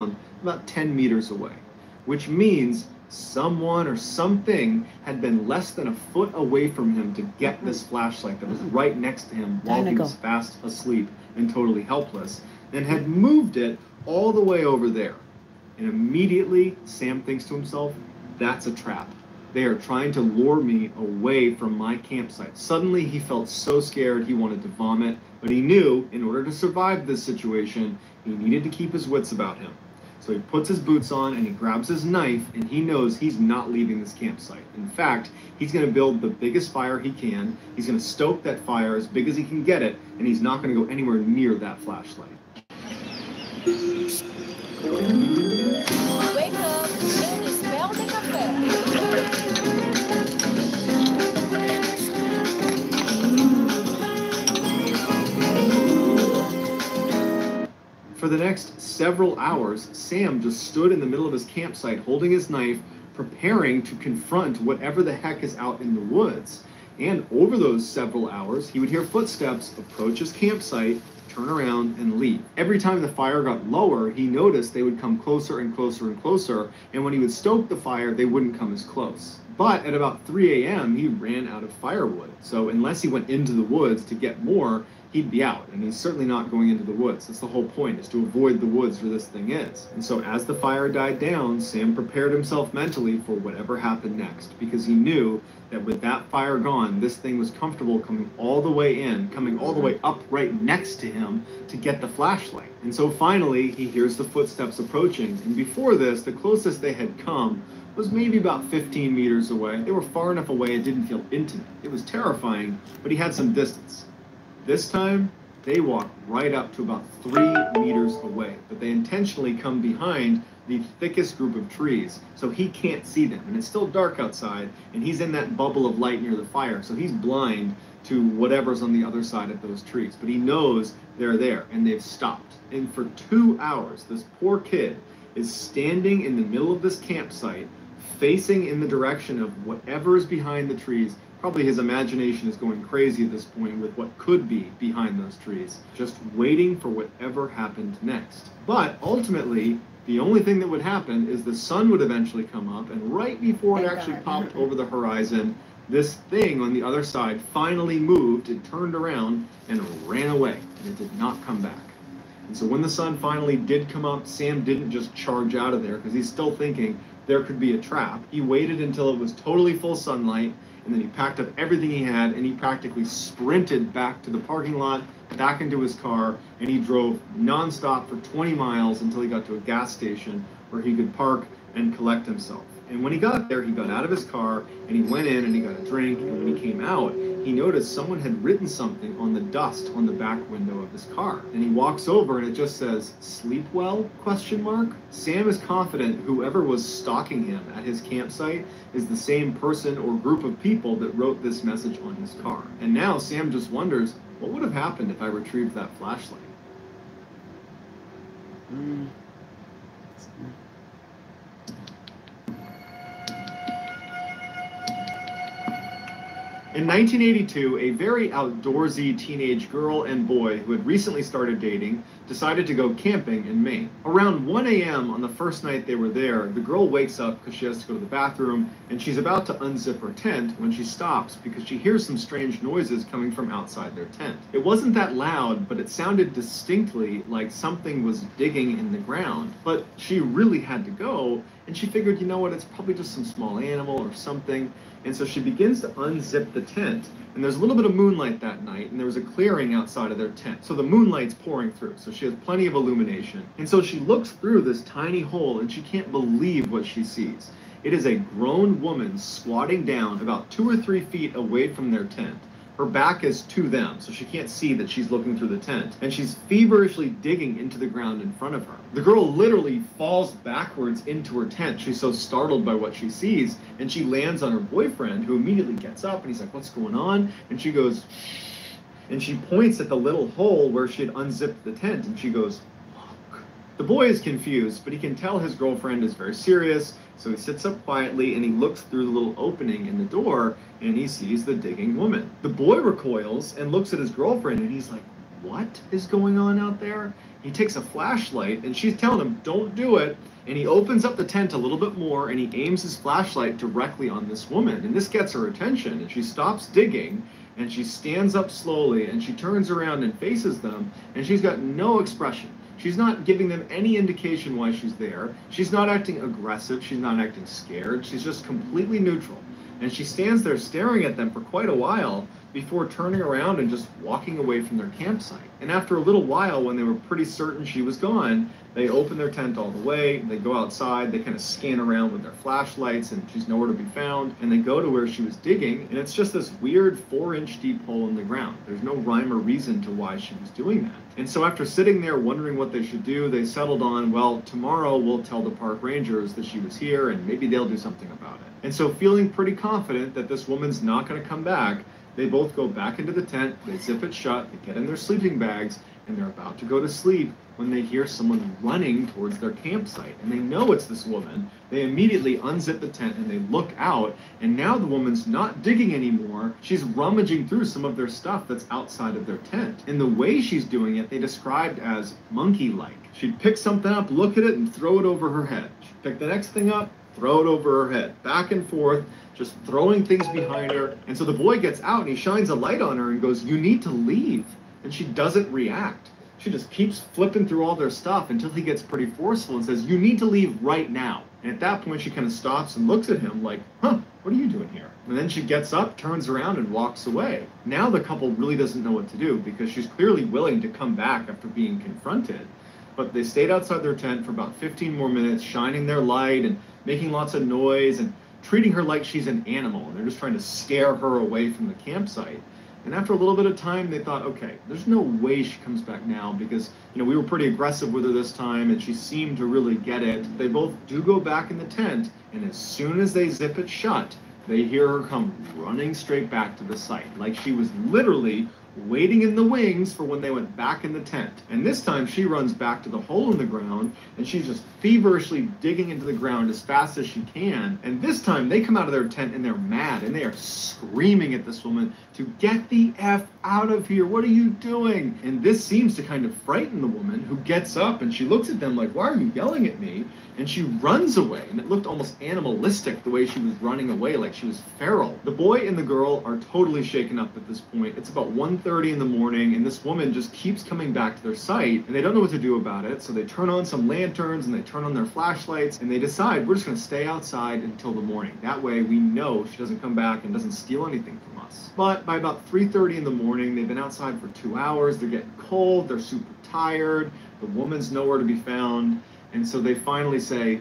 about 10 meters away, which means someone or something had been less than a foot away from him to get this flashlight that was right next to him while he was fast asleep and totally helpless, and had moved it all the way over there. And immediately Sam thinks to himself, that's a trap. They are trying to lure me away from my campsite. Suddenly he felt so scared he wanted to vomit, but he knew in order to survive this situation, he needed to keep his wits about him. So he puts his boots on and he grabs his knife, and he knows he's not leaving this campsite. In fact, he's going to build the biggest fire he can. He's going to stoke that fire as big as he can get it, and he's not going to go anywhere near that flashlight. Wake up and smell the café. For the next several hours, Sam just stood in the middle of his campsite holding his knife, preparing to confront whatever the heck is out in the woods. And over those several hours, he would hear footsteps approach his campsite, turn around, and leave. Every time the fire got lower, he noticed they would come closer and closer and closer, and when he would stoke the fire, they wouldn't come as close. But at about 3 a.m., he ran out of firewood. So unless he went into the woods to get more, he'd be out, and he's certainly not going into the woods. That's the whole point, is to avoid the woods where this thing is. And so as the fire died down, Sam prepared himself mentally for whatever happened next, because he knew that with that fire gone, this thing was comfortable coming all the way in, coming all the way up right next to him to get the flashlight. And so finally, he hears the footsteps approaching, and before this, the closest they had come was maybe about 15 meters away. They were far enough away it didn't feel intimate. It was terrifying, but he had some distance. This time, they walk right up to about 3 meters away, but they intentionally come behind the thickest group of trees, so he can't see them. And it's still dark outside, and he's in that bubble of light near the fire, so he's blind to whatever's on the other side of those trees. But he knows they're there, and they've stopped. And for 2 hours, this poor kid is standing in the middle of this campsite, facing in the direction of whatever is behind the trees. Probably his imagination is going crazy at this point with what could be behind those trees, just waiting for whatever happened next. But ultimately, the only thing that would happen is the sun would eventually come up, and right before it actually popped over the horizon, this thing on the other side finally moved, it turned around and ran away, and it did not come back. And so when the sun finally did come up, Sam didn't just charge out of there because he's still thinking there could be a trap. He waited until it was totally full sunlight, and then he packed up everything he had, and he practically sprinted back to the parking lot, back into his car, and he drove nonstop for 20 miles until he got to a gas station where he could park and collect himself. And when he got there, he got out of his car, and he went in and he got a drink, and when he came out, he noticed someone had written something on the dust on the back window of his car. And he walks over, and it just says, "Sleep well?" ? Sam is confident whoever was stalking him at his campsite is the same person or group of people that wrote this message on his car. And now Sam just wonders, what would have happened if I retrieved that flashlight? In 1982, a very outdoorsy teenage girl and boy who had recently started dating decided to go camping in Maine. Around 1 a.m. on the first night they were there, the girl wakes up because she has to go to the bathroom, and she's about to unzip her tent when she stops because she hears some strange noises coming from outside their tent. It wasn't that loud, but it sounded distinctly like something was digging in the ground. But she really had to go, and she figured, you know what, it's probably just some small animal or something. And so she begins to unzip the tent, and there's a little bit of moonlight that night, and there was a clearing outside of their tent. So the moonlight's pouring through, so she has plenty of illumination. And so she looks through this tiny hole, and she can't believe what she sees. It is a grown woman squatting down about 2 or 3 feet away from their tent. Her back is to them, so she can't see that she's looking through the tent, and she's feverishly digging into the ground in front of her. The girl literally falls backwards into her tent. She's so startled by what she sees, and she lands on her boyfriend, who immediately gets up, and he's like, "What's going on?" And she goes, "Shh," and she points at the little hole where she had unzipped the tent, and she goes, "Look." The boy is confused, but he can tell his girlfriend is very serious, so he sits up quietly and he looks through the little opening in the door, and he sees the digging woman. The boy recoils and looks at his girlfriend, and he's like, "What is going on out there?" he takes a flashlight, and she's telling him, don't do it. And he opens up the tent a little bit more, and he aims his flashlight directly on this woman. And this gets her attention, and she stops digging, and she stands up slowly, and she turns around and faces them, and she's got no expression. She's not giving them any indication why she's there. She's not acting aggressive. She's not acting scared. She's just completely neutral. And she stands there staring at them for quite a while before turning around and just walking away from their campsite. And after a little while, when they were pretty certain she was gone, they open their tent all the way, they go outside, they kind of scan around with their flashlights, and she's nowhere to be found, and they go to where she was digging, and it's just this weird 4-inch deep hole in the ground. There's no rhyme or reason to why she was doing that. And so after sitting there wondering what they should do, they settled on, well, tomorrow we'll tell the park rangers that she was here, and maybe they'll do something about it. And so feeling pretty confident that this woman's not going to come back, they both go back into the tent, they zip it shut, they get in their sleeping bags, and they're about to go to sleep when they hear someone running towards their campsite. And they know it's this woman. They immediately unzip the tent and they look out, and now the woman's not digging anymore. She's rummaging through some of their stuff that's outside of their tent. And the way she's doing it, they described as monkey-like. She'd pick something up, look at it, and throw it over her head. She'd pick the next thing up, throw it over her head, back and forth, just throwing things behind her. And so the boy gets out and he shines a light on her and goes, you need to leave. And she doesn't react. She just keeps flipping through all their stuff until he gets pretty forceful and says, you need to leave right now. And at that point, she kind of stops and looks at him like, huh, what are you doing here? And then she gets up, turns around, and walks away. Now the couple really doesn't know what to do because she's clearly willing to come back after being confronted. But they stayed outside their tent for about 15 more minutes, shining their light and making lots of noise and treating her like she's an animal. And they're just trying to scare her away from the campsite. And after a little bit of time, they thought, okay, there's no way she comes back now because, we were pretty aggressive with her this time and she seemed to really get it. They both do go back in the tent, and as soon as they zip it shut, they hear her come running straight back to the site, like she was literally waiting in the wings for when they went back in the tent. And this time she runs back to the hole in the ground, and she's just feverishly digging into the ground as fast as she can. And this time they come out of their tent and they're mad, and they are screaming at this woman to get the F out of here. What are you doing? And this seems to kind of frighten the woman, who gets up and she looks at them like, why are you yelling at me? And she runs away, and it looked almost animalistic the way she was running away, like she was feral. The boy and the girl are totally shaken up at this point. It's about 1:30 in the morning, and this woman just keeps coming back to their site, and they don't know what to do about it, so they turn on some lanterns, and they turn on their flashlights, and they decide, we're just going to stay outside until the morning. That way we know she doesn't come back and doesn't steal anything from us. But by about 3:30 in the morning, they've been outside for 2 hours, they're getting cold, they're super tired, the woman's nowhere to be found. And so they finally say,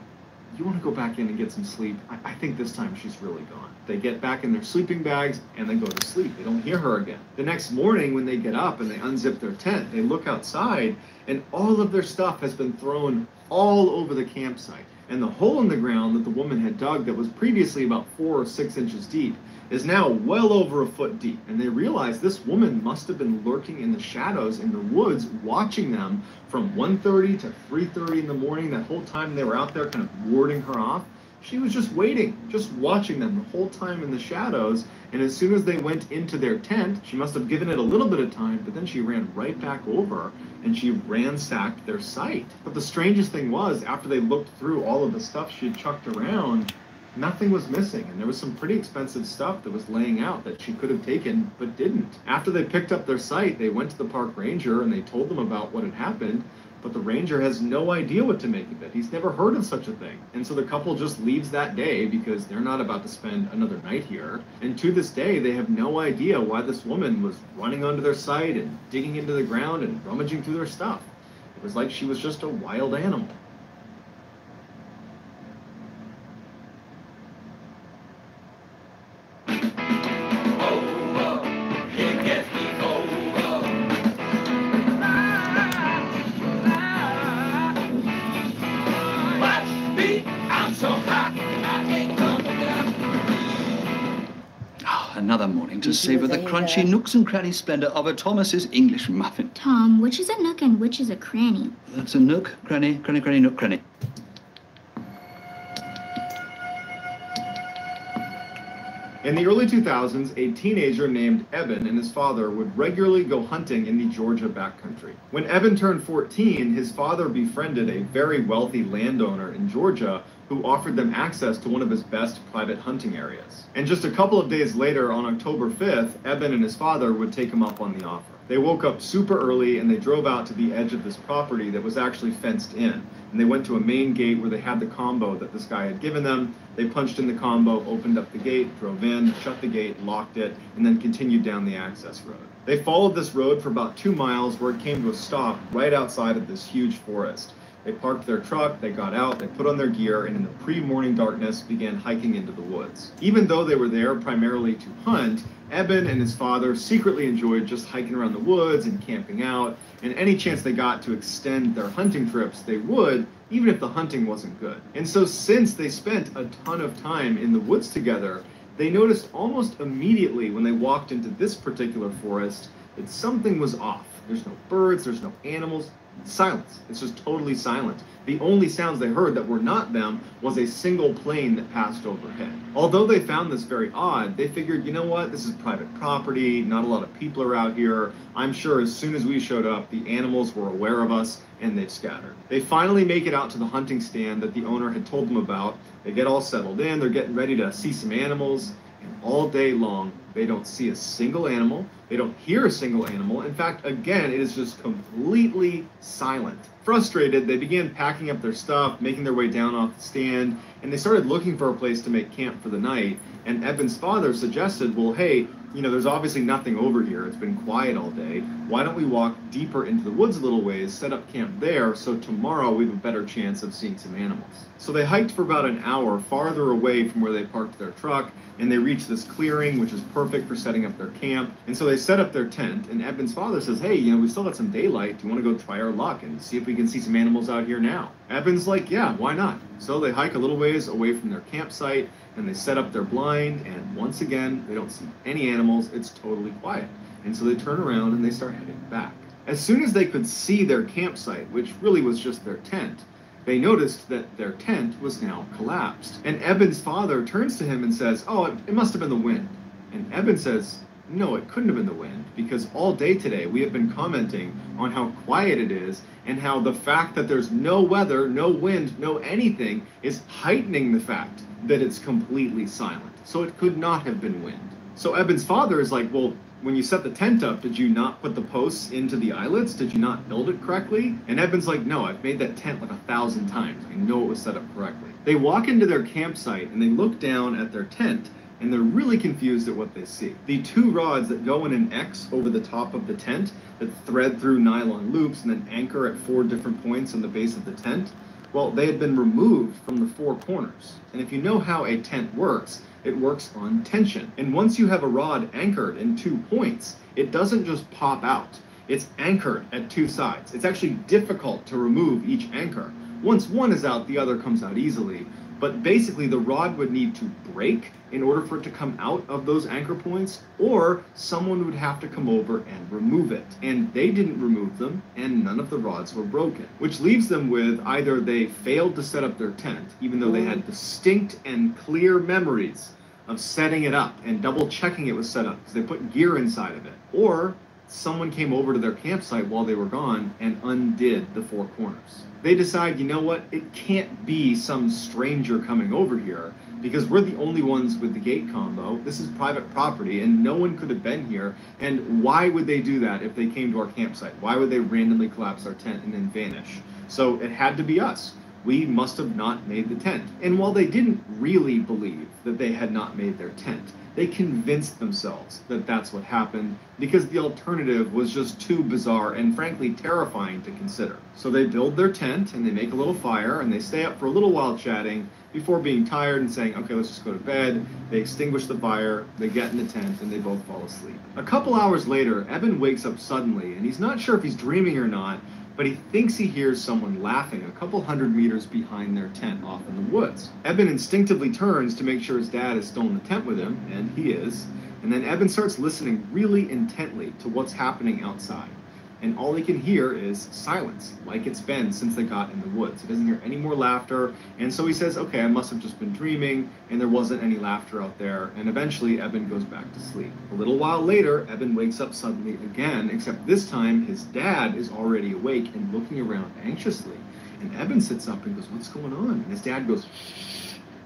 you want to go back in and get some sleep? I think this time she's really gone. They get back in their sleeping bags and they go to sleep. They don't hear her again. The next morning when they get up and they unzip their tent, they look outside and all of their stuff has been thrown all over the campsite. And the hole in the ground that the woman had dug that was previously about 4 or 6 inches deep is now well over a foot deep. And they realize this woman must have been lurking in the shadows in the woods, watching them from 1:30 to 3:30 in the morning. That whole time they were out there kind of warding her off. She was just waiting, just watching them the whole time in the shadows. And as soon as they went into their tent, she must have given it a little bit of time, but then she ran right back over and she ransacked their site. But the strangest thing was, after they looked through all of the stuff she had chucked around, nothing was missing, and there was some pretty expensive stuff that was laying out that she could have taken but didn't. After they picked up their site, they went to the park ranger and they told them about what had happened, but the ranger has no idea what to make of it. He's never heard of such a thing. And so the couple just leaves that day because they're not about to spend another night here. And to this day, they have no idea why this woman was running onto their site and digging into the ground and rummaging through their stuff. It was like she was just a wild animal. Another morning to savor the crunchy nooks and crannies splendor of a Thomas's English muffin. Tom, which is a nook and which is a cranny? That's a nook, cranny, cranny, cranny, nook, cranny. In the early 2000s, a teenager named Eben and his father would regularly go hunting in the Georgia backcountry. When Eben turned 14, his father befriended a very wealthy landowner in Georgia who offered them access to one of his best private hunting areas. And just a couple of days later, on October 5th, Eben and his father would take him up on the offer. They woke up super early and they drove out to the edge of this property that was actually fenced in. And they went to a main gate where they had the combo that this guy had given them. They punched in the combo, opened up the gate, drove in, shut the gate, locked it, and then continued down the access road. They followed this road for about 2 miles where it came to a stop right outside of this huge forest. They parked their truck, they got out, they put on their gear, and in the pre-morning darkness began hiking into the woods. Even though they were there primarily to hunt, Eben and his father secretly enjoyed just hiking around the woods and camping out, and any chance they got to extend their hunting trips, they would, even if the hunting wasn't good. And so since they spent a ton of time in the woods together, they noticed almost immediately when they walked into this particular forest that something was off. There's no birds, there's no animals, silence. It's just totally silent. The only sounds they heard that were not them was a single plane that passed overhead. Although they found this very odd, they figured, you know what, this is private property, not a lot of people are out here. I'm sure as soon as we showed up, the animals were aware of us and they've scattered. They finally make it out to the hunting stand that the owner had told them about. They get all settled in, they're getting ready to see some animals, and all day long, they don't see a single animal. They don't hear a single animal. In fact, again, it is just completely silent. Frustrated, they began packing up their stuff, making their way down off the stand, and they started looking for a place to make camp for the night. And Eben's father suggested, well, hey, you know, there's obviously nothing over here. It's been quiet all day. Why don't we walk deeper into the woods a little ways, set up camp there, so tomorrow we have a better chance of seeing some animals. So they hiked for about an hour farther away from where they parked their truck, and they reached this clearing, which is perfect for setting up their camp. And so they set up their tent, and Eben's father says, hey, you know, we still got some daylight. Do you want to go try our luck and see if we can see some animals out here now? Eben's like, yeah, why not? So they hike a little ways away from their campsite, and they set up their blind, and once again, they don't see any animals. It's totally quiet. And so they turn around and they start heading back. As soon as they could see their campsite, which really was just their tent, they noticed that their tent was now collapsed. And Eben's father turns to him and says, oh, it must have been the wind. And Eben says, no, it couldn't have been the wind, because all day today we have been commenting on how quiet it is and how the fact that there's no weather, no wind, no anything is heightening the fact that it's completely silent. So it could not have been wind. So Eben's father is like, well, when you set the tent up, did you not put the posts into the eyelets? Did you not build it correctly? And Eben's like, no, I've made that tent like 1,000 times. I know it was set up correctly. They walk into their campsite and they look down at their tent, and they're really confused at what they see. The 2 rods that go in an X over the top of the tent that thread through nylon loops and then anchor at 4 different points on the base of the tent, well, they had been removed from the 4 corners. And if you know how a tent works, it works on tension. And once you have a rod anchored in 2 points, it doesn't just pop out. It's anchored at 2 sides. It's actually difficult to remove each anchor. Once one is out, the other comes out easily. But basically, the rod would need to break in order for it to come out of those anchor points, or someone would have to come over and remove it. And they didn't remove them, and none of the rods were broken, which leaves them with either they failed to set up their tent, even though they had distinct and clear memories of setting it up and double checking it was set up because they put gear inside of it, or someone came over to their campsite while they were gone and undid the 4 corners. They decide, you know what, it can't be some stranger coming over here because we're the only ones with the gate combo. This is private property and no one could have been here. And why would they do that if they came to our campsite? Why would they randomly collapse our tent and then vanish? So it had to be us. We must have not made the tent. And while they didn't really believe that they had not made their tent, they convinced themselves that that's what happened because the alternative was just too bizarre and frankly terrifying to consider. So they build their tent and they make a little fire and they stay up for a little while chatting before being tired and saying, okay, let's just go to bed. They extinguish the fire, they get in the tent, and they both fall asleep. A couple hours later, Eben wakes up suddenly and he's not sure if he's dreaming or not, but he thinks he hears someone laughing a couple 100 meters behind their tent off in the woods. Eben instinctively turns to make sure his dad is still in the tent with him, and he is. And then Eben starts listening really intently to what's happening outside. and all he can hear is silence, like it's been since they got in the woods. He doesn't hear any more laughter, and so he says, okay, I must have just been dreaming, and there wasn't any laughter out there, and eventually Eben goes back to sleep. A little while later, Eben wakes up suddenly again, except this time his dad is already awake and looking around anxiously. And Eben sits up and goes, what's going on? And his dad goes,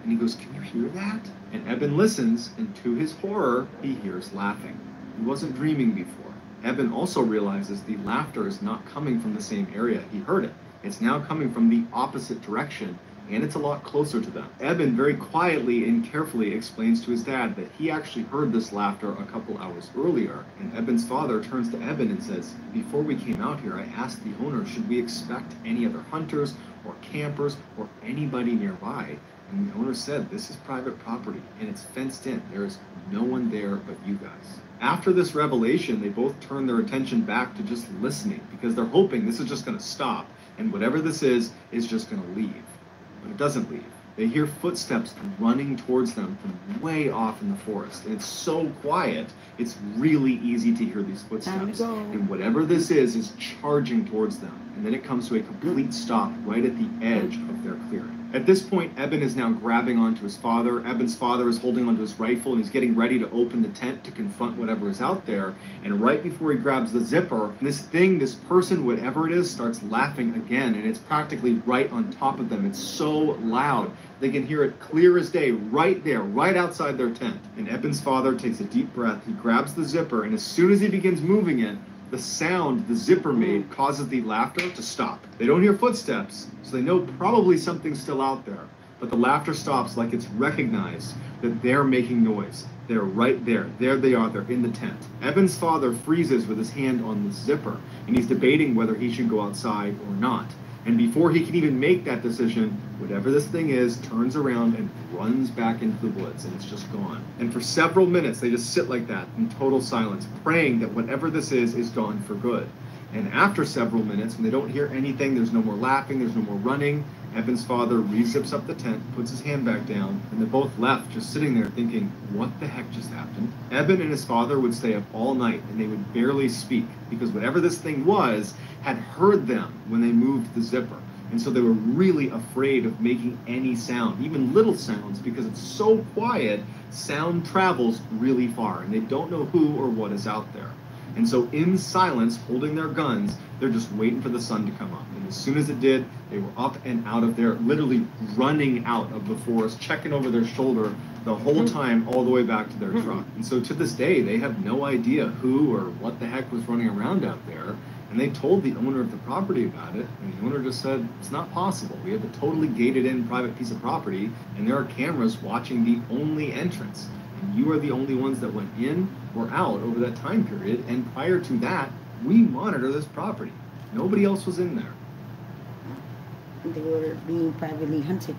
and he goes, can you hear that? And Eben listens, and to his horror, he hears laughing. He wasn't dreaming before. Eben also realizes the laughter is not coming from the same area he heard it. It's now coming from the opposite direction, and it's a lot closer to them. Eben very quietly and carefully explains to his dad that he actually heard this laughter a couple hours earlier. And Eben's father turns to Eben and says, before we came out here, I asked the owner, should we expect any other hunters or campers or anybody nearby? And the owner said, this is private property and it's fenced in. There is no one there but you guys. After this revelation, they both turn their attention back to just listening because they're hoping this is just going to stop and whatever this is just going to leave. But it doesn't leave. They hear footsteps running towards them from way off in the forest. And it's so quiet, it's really easy to hear these footsteps. And whatever this is charging towards them. And then it comes to a complete stop right at the edge of their clearing. At this point, Eben is now grabbing onto his father. Eben's father is holding onto his rifle and he's getting ready to open the tent to confront whatever is out there. And right before he grabs the zipper, this person, whatever it is, starts laughing again. And it's practically right on top of them. It's so loud. They can hear it clear as day right there, right outside their tent. And Eben's father takes a deep breath. He grabs the zipper, and as soon as he begins moving it, the sound the zipper made causes the laughter to stop. They don't hear footsteps, so they know probably something's still out there. But the laughter stops like it's recognized that they're making noise. They're right there. There they are. They're in the tent. Eben's father freezes with his hand on the zipper, and he's debating whether he should go outside or not. And before he can even make that decision, whatever this thing is turns around and runs back into the woods, and it's just gone. And for several minutes, they just sit like that in total silence, praying that whatever this is gone for good. And after several minutes, when they don't hear anything, there's no more laughing, there's no more running, Eben's father re-zips up the tent, puts his hand back down, and they're both left just sitting there thinking, what the heck just happened? Eben and his father would stay up all night, and they would barely speak, because whatever this thing was had heard them when they moved the zipper. And so they were really afraid of making any sound, even little sounds, because it's so quiet, sound travels really far, and they don't know who or what is out there. And so in silence, holding their guns, they're just waiting for the sun to come up. And as soon as it did, they were up and out of there, literally running out of the forest, checking over their shoulder the whole time, all the way back to their truck. And so to this day, they have no idea who or what the heck was running around out there. And they told the owner of the property about it, and the owner just said, it's not possible. We have a totally gated in private piece of property, and there are cameras watching the only entrance. And you are the only ones that went in or out over that time period, and prior to that, we monitor this property. Nobody else was in there. They were being privately hunted.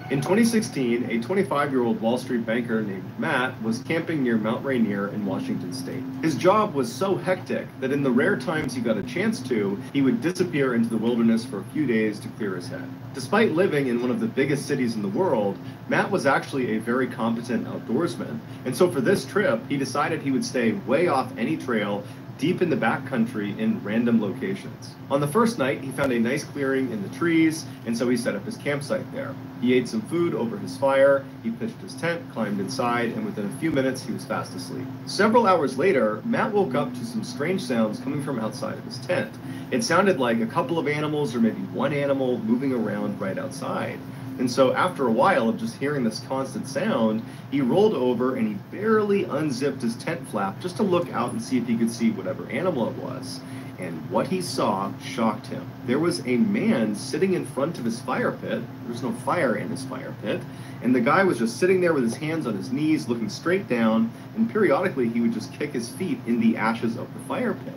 In 2016, a 25-year-old Wall Street banker named Matt was camping near Mount Rainier in Washington state. His job was so hectic that in the rare times he got a chance to, he would disappear into the wilderness for a few days to clear his head. Despite living in one of the biggest cities in the world, Matt was actually a very competent outdoorsman. And so for this trip, he decided he would stay way off any trail deep in the backcountry in random locations. On the first night, he found a nice clearing in the trees, and so he set up his campsite there. He ate some food over his fire, he pitched his tent, climbed inside, and within a few minutes, he was fast asleep. Several hours later, Matt woke up to some strange sounds coming from outside of his tent. It sounded like a couple of animals or maybe one animal moving around right outside. And so after a while of just hearing this constant sound, he rolled over and he barely unzipped his tent flap just to look out and see if he could see whatever animal it was. And what he saw shocked him. There was a man sitting in front of his fire pit. There was no fire in his fire pit. And the guy was just sitting there with his hands on his knees, looking straight down, and periodically he would just kick his feet in the ashes of the fire pit.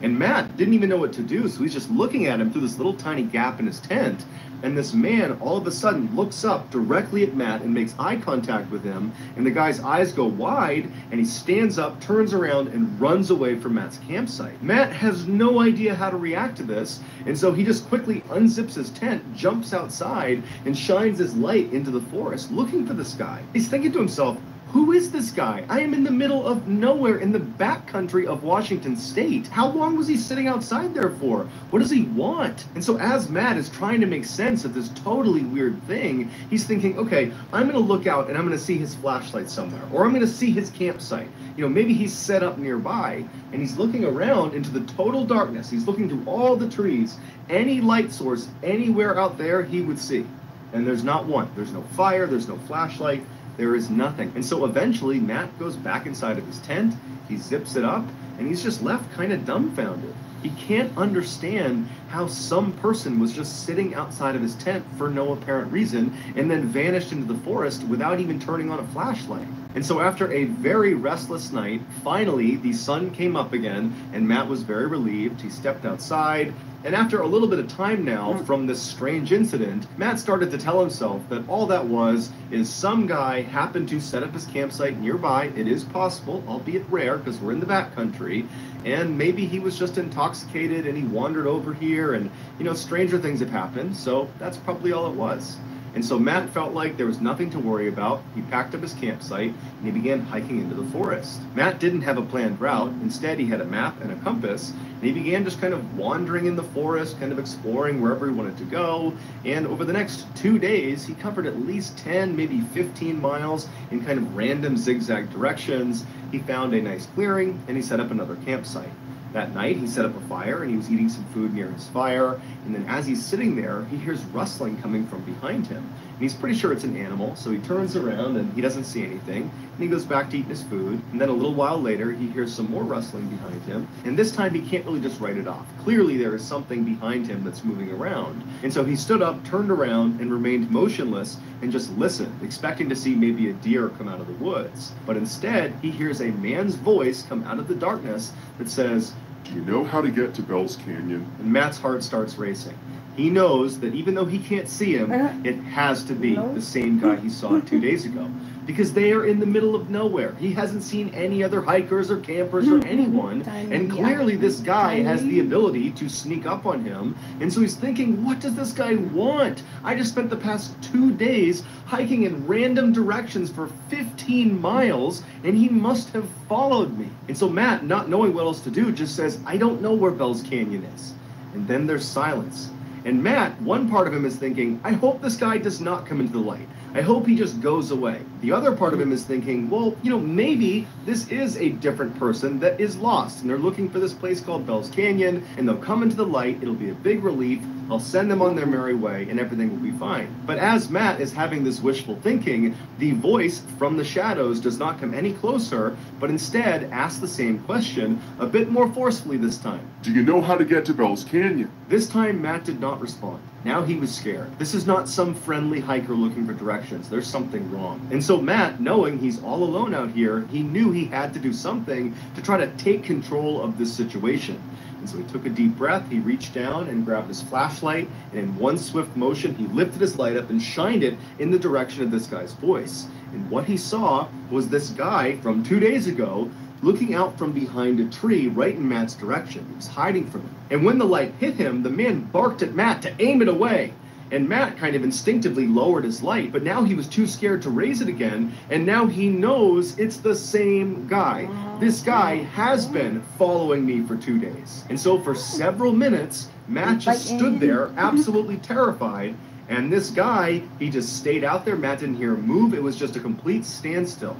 And Matt didn't even know what to do, so he's just looking at him through this little tiny gap in his tent. And this man all of a sudden looks up directly at Matt and makes eye contact with him. And the guy's eyes go wide, and he stands up, turns around, and runs away from Matt's campsite. Matt has no idea how to react to this, and so he just quickly unzips his tent, jumps outside, and shines his light into the forest looking for this guy. He's thinking to himself, who is this guy? I am in the middle of nowhere in the backcountry of Washington State. How long was he sitting outside there for? What does he want? And so as Matt is trying to make sense of this totally weird thing, he's thinking, okay, I'm going to look out and I'm going to see his flashlight somewhere, or I'm going to see his campsite. You know, maybe he's set up nearby, and he's looking around into the total darkness. He's looking through all the trees. Any light source anywhere out there he would see. And there's not one. There's no fire. There's no flashlight. There is nothing. And so eventually Matt goes back inside of his tent, he zips it up, and he's just left kind of dumbfounded. He can't understand how some person was just sitting outside of his tent for no apparent reason and then vanished into the forest without even turning on a flashlight. And so after a very restless night, finally the sun came up again, and Matt was very relieved. He stepped outside, and after a little bit of time now from this strange incident, Matt started to tell himself that all that was is some guy happened to set up his campsite nearby. It is possible, albeit rare, because we're in the backcountry, and maybe he was just intoxicated and he wandered over here, and, you know, stranger things have happened, so that's probably all it was. And so Matt felt like there was nothing to worry about. He packed up his campsite and he began hiking into the forest. Matt didn't have a planned route. Instead, he had a map and a compass, and he began just kind of wandering in the forest, kind of exploring wherever he wanted to go. And over the next 2 days, he covered at least 10, maybe 15 miles in kind of random zigzag directions. He found a nice clearing and he set up another campsite. That night, he set up a fire and he was eating some food near his fire. And then as he's sitting there, he hears rustling coming from behind him. And he's pretty sure it's an animal, so he turns around and he doesn't see anything. And he goes back to eating his food. And then a little while later, he hears some more rustling behind him. And this time, he can't really just write it off. Clearly, there is something behind him that's moving around. And so he stood up, turned around, and remained motionless and just listened, expecting to see maybe a deer come out of the woods. But instead, he hears a man's voice come out of the darkness that says, "Do you know how to get to Bell's Canyon?" And Matt's heart starts racing. He knows that even though he can't see him, it has to be the same guy he saw 2 days ago. Because they are in the middle of nowhere. He hasn't seen any other hikers or campers or anyone. And clearly this guy has the ability to sneak up on him. And so he's thinking, what does this guy want? I just spent the past 2 days hiking in random directions for 15 miles, and he must have followed me. And so Matt, not knowing what else to do, just says, I don't know where Bell's Canyon is. And then there's silence. And Matt, one part of him is thinking, I hope this guy does not come into the light. I hope he just goes away. The other part of him is thinking, well, you know, maybe this is a different person that is lost, and they're looking for this place called Bell's Canyon, and they'll come into the light, it'll be a big relief, I'll send them on their merry way, and everything will be fine. But as Matt is having this wishful thinking, the voice from the shadows does not come any closer, but instead asks the same question, a bit more forcefully this time. "Do you know how to get to Bell's Canyon?" This time, Matt did not respond. Now he was scared. This is not some friendly hiker looking for directions. There's something wrong. And so Matt, knowing he's all alone out here, he knew he had to do something to try to take control of this situation. And so he took a deep breath, he reached down and grabbed his flashlight, and in one swift motion, he lifted his light up and shined it in the direction of this guy's voice. And what he saw was this guy from 2 days ago looking out from behind a tree right in Matt's direction. He was hiding from him. And when the light hit him, the man barked at Matt to aim it away. And Matt kind of instinctively lowered his light, but now he was too scared to raise it again, and now he knows it's the same guy. This guy has been following me for 2 days. And so for several minutes, Matt just stood there absolutely terrified, and this guy, he just stayed out there. Matt didn't hear him move. It was just a complete standstill.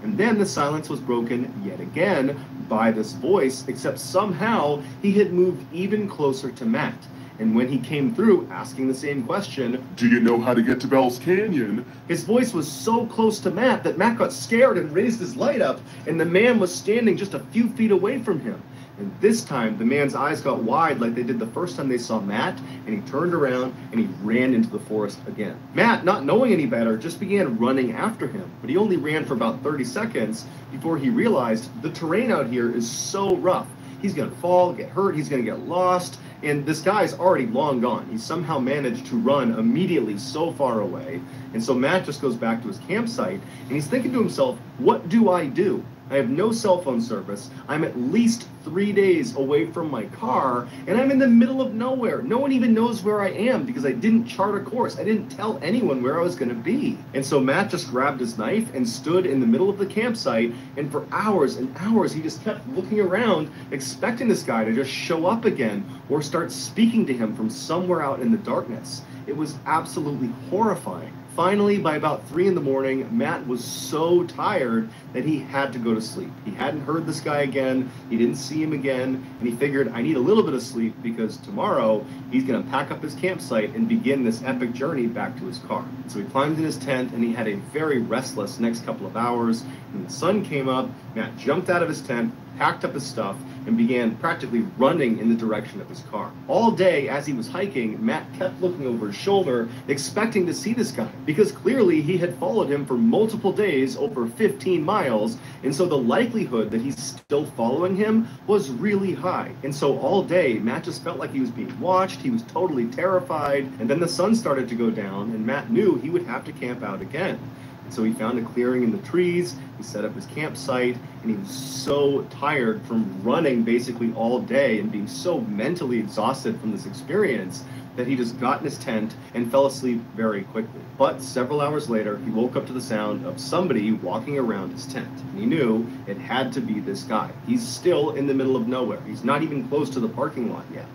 And then the silence was broken yet again by this voice, except somehow he had moved even closer to Matt. And when he came through asking the same question, "Do you know how to get to Bell's Canyon?" his voice was so close to Matt that Matt got scared and raised his light up, and the man was standing just a few feet away from him. And this time, the man's eyes got wide like they did the first time they saw Matt, and he turned around and he ran into the forest again. Matt, not knowing any better, just began running after him, but he only ran for about 30 seconds before he realized the terrain out here is so rough. he's going to fall, get hurt, he's going to get lost. And this guy's already long gone. He somehow managed to run immediately so far away. And so Matt just goes back to his campsite and he's thinking to himself, what do I do? I have no cell phone service. I'm at least 3 days away from my car, and I'm in the middle of nowhere. No one even knows where I am because I didn't chart a course. I didn't tell anyone where I was going to be. And so Matt just grabbed his knife and stood in the middle of the campsite, and for hours and hours he just kept looking around, expecting this guy to just show up again or start speaking to him from somewhere out in the darkness. It was absolutely horrifying. Finally, by about 3 in the morning, Matt was so tired that he had to go to sleep. He hadn't heard this guy again, he didn't see him again, and he figured, I need a little bit of sleep because tomorrow he's gonna pack up his campsite and begin this epic journey back to his car. So he climbed in his tent and he had a very restless next couple of hours. When the sun came up, Matt jumped out of his tent, packed up his stuff, and began practically running in the direction of his car. All day as he was hiking, Matt kept looking over his shoulder, expecting to see this guy, because clearly he had followed him for multiple days, over 15 miles, and so the likelihood that he's still following him was really high. And so all day, Matt just felt like he was being watched, he was totally terrified, and then the sun started to go down, and Matt knew he would have to camp out again. So he found a clearing in the trees, he set up his campsite, and he was so tired from running basically all day and being so mentally exhausted from this experience that he just got in his tent and fell asleep very quickly. But several hours later, he woke up to the sound of somebody walking around his tent. And he knew it had to be this guy. He's still in the middle of nowhere. He's not even close to the parking lot yet.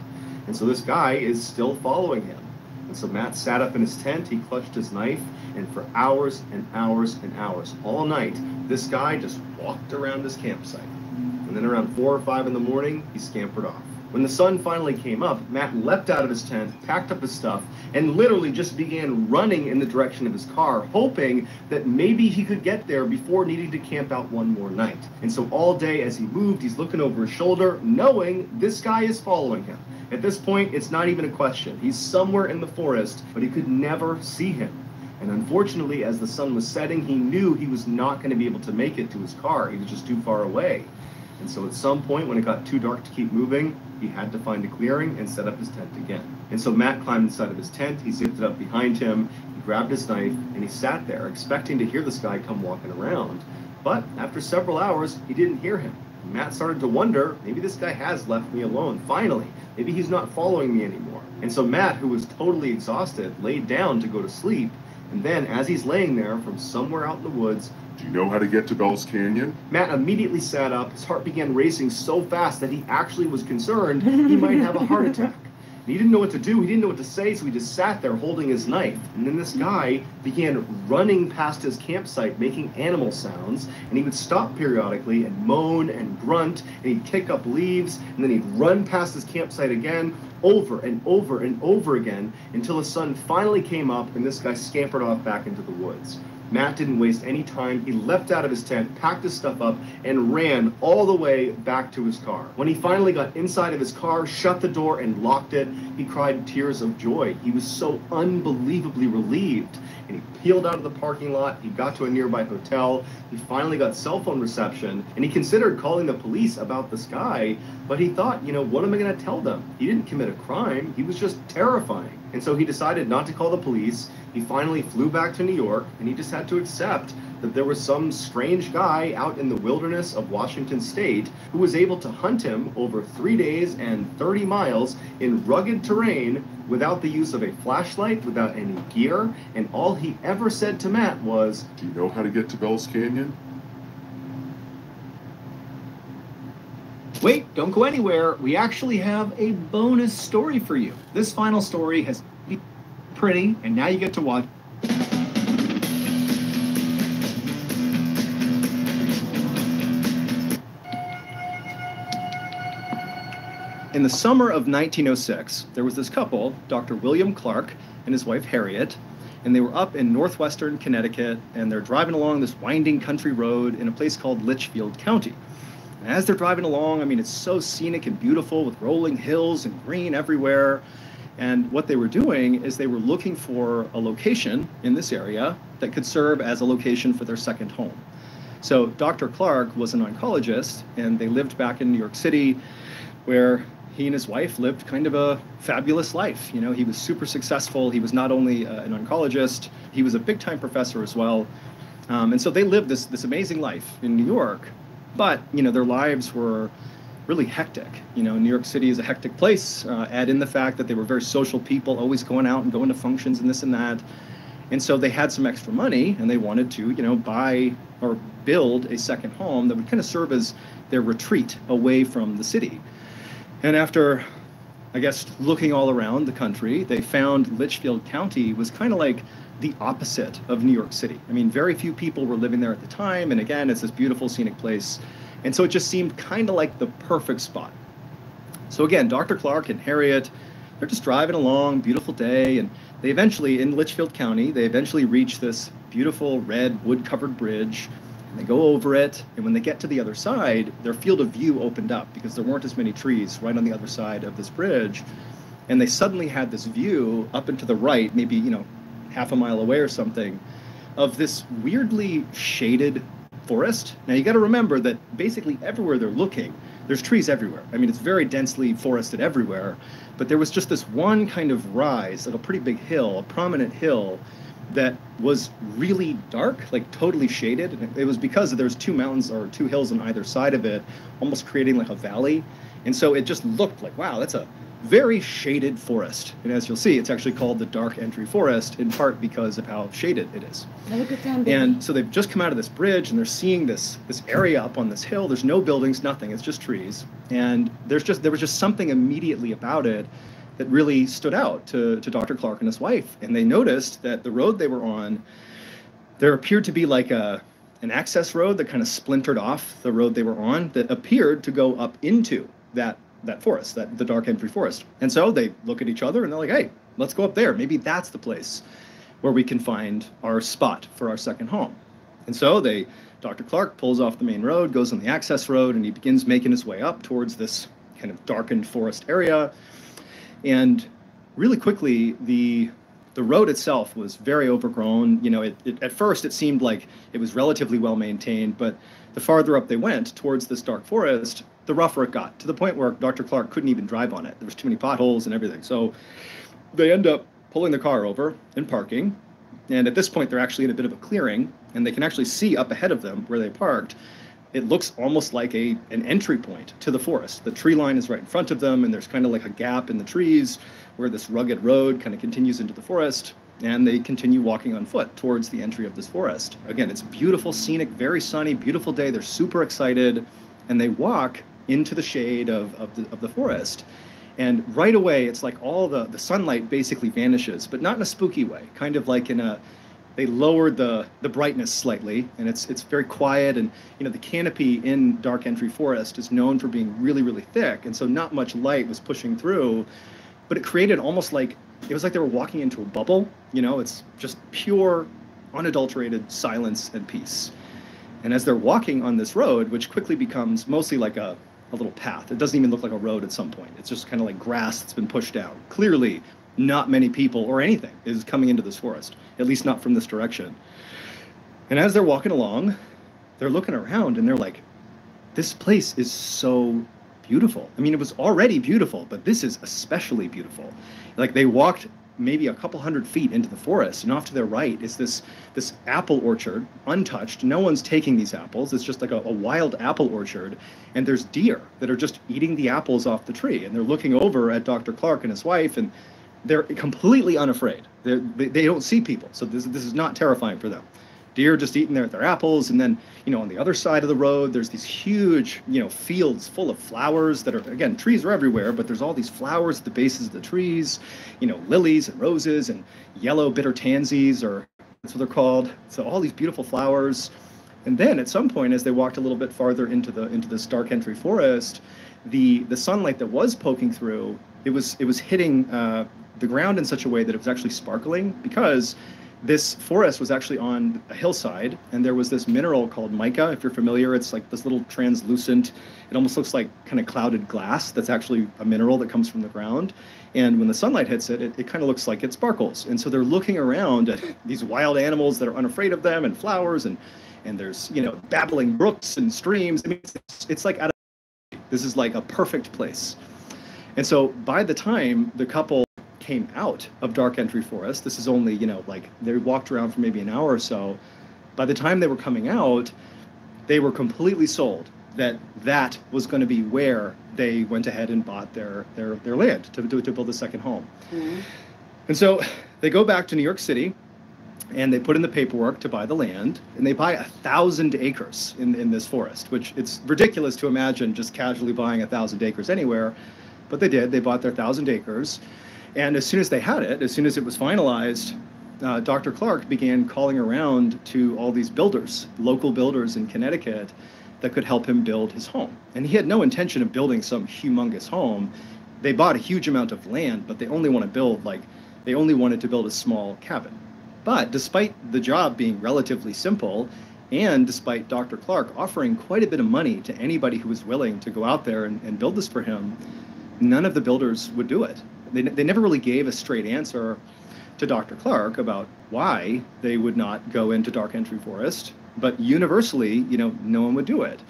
And so this guy is still following him. And so Matt sat up in his tent, he clutched his knife, and for hours and hours and hours, all night, this guy just walked around his campsite. And then around 4 or 5 in the morning, he scampered off. When the sun finally came up, Matt leapt out of his tent, packed up his stuff, and literally just began running in the direction of his car, hoping that maybe he could get there before needing to camp out one more night. And so all day as he moved, he's looking over his shoulder, knowing this guy is following him. At this point, it's not even a question. He's somewhere in the forest, but he could never see him. And unfortunately, as the sun was setting, he knew he was not going to be able to make it to his car. He was just too far away. And so at some point, when it got too dark to keep moving, he had to find a clearing and set up his tent again. And so Matt climbed inside of his tent, he zipped it up behind him, he grabbed his knife, and he sat there, expecting to hear this guy come walking around. But after several hours, he didn't hear him. And Matt started to wonder, maybe this guy has left me alone, finally. Maybe he's not following me anymore. And so Matt, who was totally exhausted, laid down to go to sleep. And then, as he's laying there from somewhere out in the woods, Do you know how to get to Bell's Canyon? Matt immediately sat up. His heart began racing so fast that he actually was concerned he might have a heart attack. And he didn't know what to do. He didn't know what to say, so he just sat there holding his knife. And then this guy began running past his campsite, making animal sounds. And he would stop periodically and moan and grunt, and he'd kick up leaves, and then he'd run past his campsite again, over and over and over again, until the sun finally came up and this guy scampered off back into the woods. Matt didn't waste any time. He leapt out of his tent, packed his stuff up, and ran all the way back to his car. When he finally got inside of his car, shut the door, and locked it, he cried tears of joy. He was so unbelievably relieved. And he peeled out of the parking lot, he got to a nearby hotel, he finally got cell phone reception, and he considered calling the police about this guy, but he thought, what am I going to tell them? He didn't commit a crime, he was just terrifying. And so he decided not to call the police. He finally flew back to New York, and he just had to accept that there was some strange guy out in the wilderness of Washington State who was able to hunt him over 3 days and 30 miles in rugged terrain without the use of a flashlight, without any gear, and all he ever said to Matt was, Do you know how to get to Bell's Canyon? Wait, don't go anywhere. We actually have a bonus story for you. This final story has been pretty, and now you get to watch. In the summer of 1906, there was this couple, Dr. William Clark and his wife Harriet, and they were up in northwestern Connecticut, and they're driving along this winding country road in a place called Litchfield County. And as they're driving along, it's so scenic and beautiful with rolling hills and green everywhere. And what they were doing is they were looking for a location in this area that could serve as a location for their second home. So Dr. Clark was an oncologist, and they lived back in New York City. where he and his wife lived kind of a fabulous life. You know, he was super successful. He was not only an oncologist, he was a big-time professor as well. And so they lived this amazing life in New York, but, you know, their lives were really hectic. You know, New York City is a hectic place. Add in the fact that they were very social people, always going out and going to functions and this and that. And so they had some extra money and they wanted to, you know, buy or build a second home that would kind of serve as their retreat away from the city. And after, I guess, looking all around the country, they found Litchfield County was kind of like the opposite of New York City. I mean, very few people were living there at the time. And again, it's this beautiful scenic place. And so it just seemed kind of like the perfect spot. So again, Dr. Clark and Harriet, they're just driving along, beautiful day. And they eventually, in Litchfield County, they eventually reach this beautiful red wood-covered bridge. And they go over it. And when they get to the other side, their field of view opened up because there weren't as many trees right on the other side of this bridge. And they suddenly had this view up and to the right, maybe, you know, half a mile away or something, of this weirdly shaded forest. Now you got to remember that basically everywhere they're looking, there's trees everywhere. I mean, it's very densely forested everywhere, but there was just this one kind of rise of a pretty big hill, a prominent hill that was really dark, like totally shaded. And it was because there's two mountains or two hills on either side of it, almost creating like a valley. And so it just looked like, wow, that's a very shaded forest. And as you'll see, it's actually called the Dark Entry Forest, in part because of how shaded it is. Have a good time, baby. And so they've just come out of this bridge and they're seeing this area up on this hill. There's no buildings, nothing, it's just trees. And there was just something immediately about it that really stood out to Dr. Clark and his wife. And they noticed that the road they were on, there appeared to be like an access road that kind of splintered off the road they were on that appeared to go up into that forest, the Dark Entry Forest. And so they look at each other and they're like, hey, let's go up there. Maybe that's the place where we can find our spot for our second home. And so Dr. Clark pulls off the main road, goes on the access road, and he begins making his way up towards this kind of darkened forest area. And really quickly, the road itself was very overgrown. You know, at first it seemed like it was relatively well maintained, but the farther up they went towards this dark forest, the rougher it got, to the point where Dr. Clark couldn't even drive on it. There was too many potholes and everything. So they end up pulling the car over and parking. And at this point, they're actually in a bit of a clearing, and they can actually see up ahead of them where they parked. It looks almost like an entry point to the forest. The tree line is right in front of them, and there's kind of like a gap in the trees where this rugged road kind of continues into the forest. And they continue walking on foot towards the entry of this forest. Again, it's beautiful, scenic, very sunny, beautiful day. They're super excited, and they walk into the shade of the forest. And right away, it's like all the sunlight basically vanishes, but not in a spooky way, kind of like they lowered the brightness slightly, and it's very quiet. And, you know, the canopy in Dark Entry Forest is known for being really, really thick, and so not much light was pushing through, but it created almost like, it was like they were walking into a bubble. You know, it's just pure, unadulterated silence and peace. And as they're walking on this road, which quickly becomes mostly like a little path, it doesn't even look like a road at some point. It's just kind of like grass that's been pushed down. Clearly, not many people or anything is coming into this forest, at least not from this direction. And as they're walking along, they're looking around and they're like, this place is so beautiful. I mean, it was already beautiful, but this is especially beautiful. Like, they walked maybe a couple hundred feet into the forest, and off to their right is this apple orchard, untouched. No one's taking these apples. It's just like a wild apple orchard, and there's deer that are just eating the apples off the tree, and they're looking over at Dr. Clark and his wife, and they're completely unafraid. They don't see people, so this is not terrifying for them. Deer just eating their apples. And then, you know, on the other side of the road, there's these huge, you know, fields full of flowers that are, again, trees are everywhere, but there's all these flowers at the bases of the trees, you know, lilies and roses and yellow bitter tansies, or that's what they're called. So all these beautiful flowers. And then at some point, as they walked a little bit farther into this Dark Entry Forest, the sunlight that was poking through, it was hitting the ground in such a way that it was actually sparkling, because this forest was actually on a hillside, and there was this mineral called mica. If you're familiar, it's like this little translucent, it almost looks like kind of clouded glass. That's actually a mineral that comes from the ground. And when the sunlight hits it, it kind of looks like it sparkles. And so they're looking around at these wild animals that are unafraid of them, and flowers, and there's, you know, babbling brooks and streams. I mean, it's like out of, This is like a perfect place. And so by the time the couple came out of Dark Entry Forest, this is only, like they walked around for maybe an hour or so. By the time they were coming out, they were completely sold that that was going to be where they went ahead and bought their land to build a second home. Mm-hmm. And so they go back to New York City, and they put in the paperwork to buy the land, and they buy 1,000 acres in this forest, which it's ridiculous to imagine just casually buying 1,000 acres anywhere, but they did. They bought their 1,000 acres, and as soon as they had it, as soon as it was finalized, Dr. Clark began calling around to all these builders, local builders in Connecticut, that could help him build his home. And he had no intention of building some humongous home. They bought a huge amount of land, but they only wanted to build a small cabin. But despite the job being relatively simple, and despite Dr. Clark offering quite a bit of money to anybody who was willing to go out there and build this for him, none of the builders would do it. They never really gave a straight answer to Dr. Clark about why they would not go into Dark Entry Forest, but universally, no one would do it.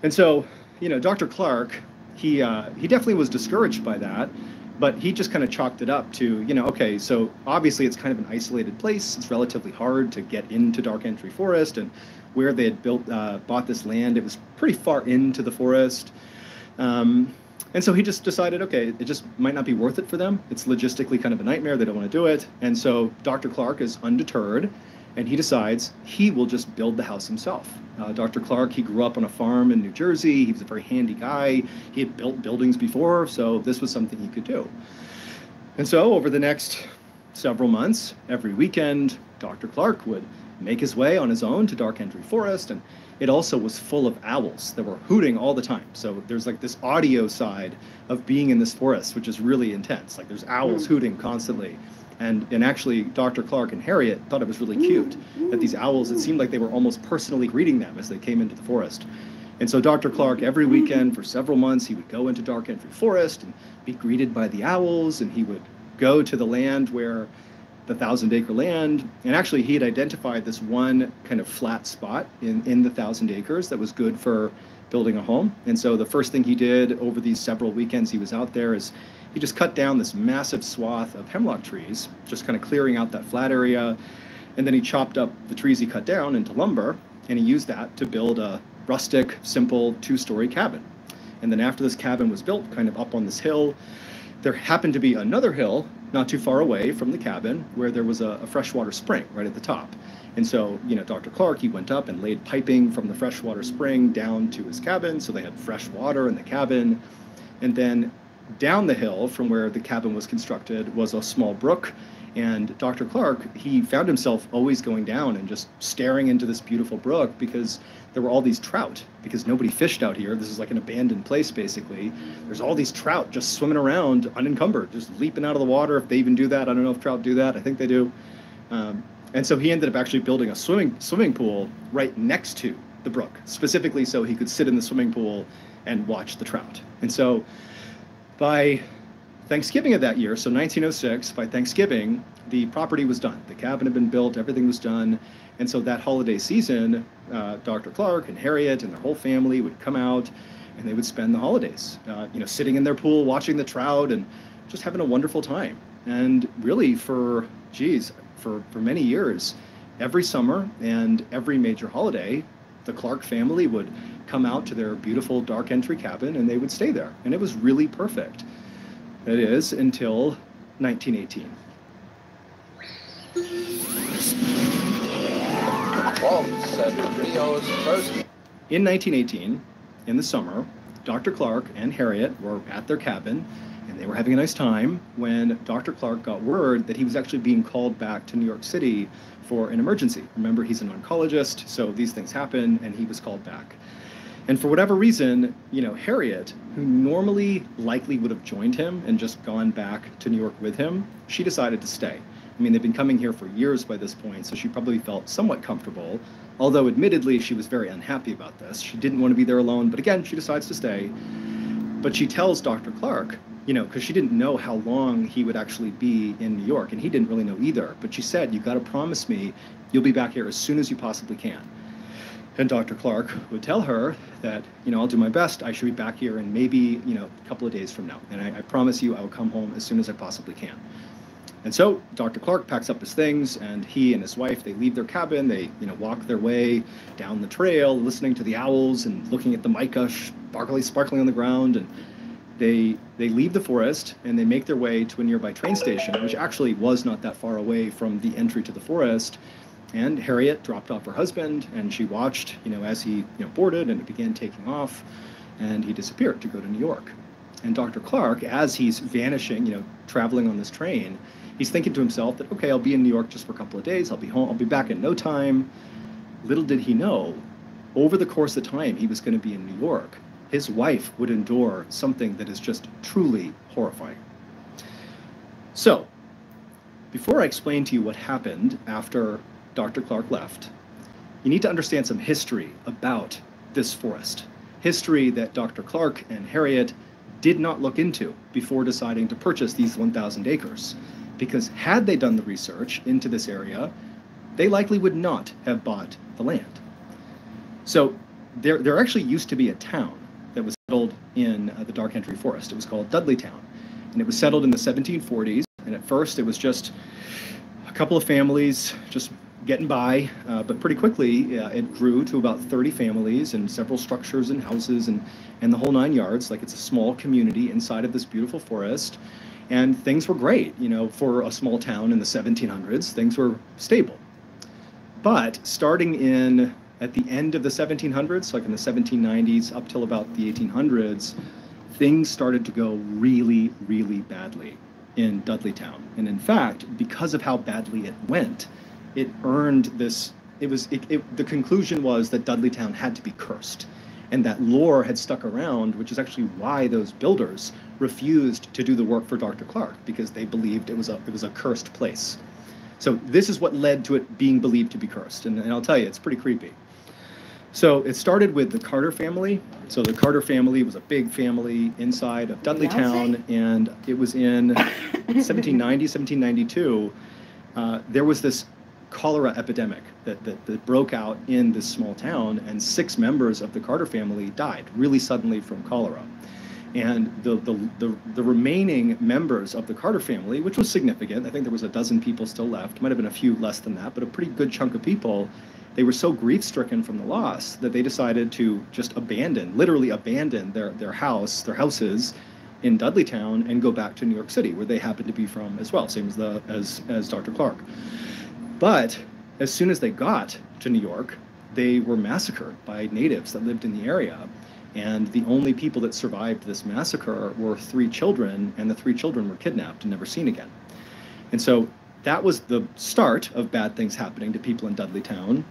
And so, Dr. Clark, he definitely was discouraged by that, but he just kind of chalked it up to, okay, so obviously it's kind of an isolated place. It's relatively hard to get into Dark Entry Forest, and where they had bought this land, it was pretty far into the forest. And so he just decided, okay, it just might not be worth it for them. It's logistically kind of a nightmare. They don't want to do it. And so Dr. Clark is undeterred, and he decides he will just build the house himself. Dr. Clark, he grew up on a farm in New Jersey. He was a very handy guy. He had built buildings before, so this was something he could do. And so over the next several months, every weekend, Dr. Clark would make his way on his own to Dark Entry Forest, and it also was full of owls that were hooting all the time. So there's like this audio side of being in this forest, which is really intense. Like there's owls hooting constantly. And actually, Dr. Clark and Harriet thought it was really cute that these owls, it seemed like they were almost personally greeting them as they came into the forest. And so Dr. Clark, every weekend for several months, he would go into Dark Entry Forest and be greeted by the owls, and he would go to the land where the 1,000-acre land, and actually he had identified this one kind of flat spot in the 1,000 acres that was good for building a home. And so the first thing he did over these several weekends he was out there is he just cut down this massive swath of hemlock trees, just kind of clearing out that flat area. And then he chopped up the trees he cut down into lumber, and he used that to build a rustic, simple 2-story cabin. And then after this cabin was built, kind of up on this hill, there happened to be another hill not too far away from the cabin where there was a freshwater spring right at the top. And so, Dr. Clark, he went up and laid piping from the freshwater spring down to his cabin, so they had fresh water in the cabin. And then down the hill from where the cabin was constructed was a small brook. And Dr. Clark, he found himself always going down and just staring into this beautiful brook because there were all these trout, because nobody fished out here. This is like an abandoned place, basically. There's all these trout just swimming around unencumbered, just leaping out of the water. If they even do that, I don't know if trout do that. I think they do. And so he ended up actually building a swimming pool right next to the brook, specifically so he could sit in the swimming pool and watch the trout. And so by Thanksgiving of that year, so 1906, by Thanksgiving, the property was done. The cabin had been built, everything was done. And so that holiday season, Dr. Clark and Harriet and their whole family would come out and they would spend the holidays, sitting in their pool, watching the trout and just having a wonderful time. And really for many years, every summer and every major holiday, the Clark family would come out to their beautiful Dark Entry cabin and they would stay there. And it was really perfect. That is until 1918. In 1918, in the summer, Dr. Clark and Harriet were at their cabin and they were having a nice time when Dr. Clark got word that he was actually being called back to New York City for an emergency. Remember, he's an oncologist, so these things happen, and he was called back. And for whatever reason, Harriet, who normally likely would have joined him and just gone back to New York with him, she decided to stay. I mean, they've been coming here for years by this point, so she probably felt somewhat comfortable, although admittedly she was very unhappy about this. She didn't want to be there alone, but again, she decides to stay. But she tells Dr. Clark, because she didn't know how long he would actually be in New York, and he didn't really know either. But she said, "You've got to promise me you'll be back here as soon as you possibly can." And Dr. Clark would tell her that, you know, I'll do my best. I should be back here in maybe, you know, a couple of days from now. And I promise you I will come home as soon as I possibly can. And so Dr. Clark packs up his things, and he and his wife, they leave their cabin. They, you know, walk their way down the trail, listening to the owls and looking at the mica sparkling on the ground. And they leave the forest and they make their way to a nearby train station, which actually was not that far away from the entry to the forest. And Harriet dropped off her husband, and she watched, you know, as he, you know, boarded and it began taking off, and he disappeared to go to New York. And Dr. Clark, as he's vanishing, you know, traveling on this train, he's thinking to himself that, okay, I'll be in New York just for a couple of days. I'll be home. I'll be back in no time. Little did he know, over the course of time he was going to be in New York, his wife would endure something that is just truly horrifying. So, before I explain to you what happened after Dr. Clark left, you need to understand some history about this forest. History that Dr. Clark and Harriet did not look into before deciding to purchase these 1,000 acres. Because had they done the research into this area, they likely would not have bought the land. So there actually used to be a town that was settled in the Dark Entry Forest. It was called Dudleytown, and it was settled in the 1740s. And at first it was just a couple of families just getting by, but pretty quickly it grew to about 30 families and several structures and houses and the whole 9 yards. Like, it's a small community inside of this beautiful forest. And things were great, you know, for a small town in the 1700s. Things were stable. But starting at the end of the 1700s, like in the 1790s up till about the 1800s, things started to go really, really badly in Dudleytown. And in fact, because of how badly it went, it earned this, the conclusion was that Dudleytown had to be cursed. And that lore had stuck around, which is actually why those builders refused to do the work for Dr. Clark, because they believed it was a cursed place. So this is what led to it being believed to be cursed. And I'll tell you, it's pretty creepy. So it started with the Carter family. So the Carter family was a big family inside of Dudleytown, and it was in 1790, 1792. There was this cholera epidemic that broke out in this small town, and 6 members of the Carter family died really suddenly from cholera. And the remaining members of the Carter family, which was significant, I think there was a dozen people still left, might have been a few less than that, but a pretty good chunk of people, they were so grief-stricken from the loss that they decided to just literally abandon their houses in Dudleytown and go back to New York City, where they happened to be from as well, same as Dr. Clark. But as soon as they got to New York, they were massacred by natives that lived in the area. And the only people that survived this massacre were 3 children, and the 3 children were kidnapped and never seen again. And so that was the start of bad things happening to people in Dudleytown.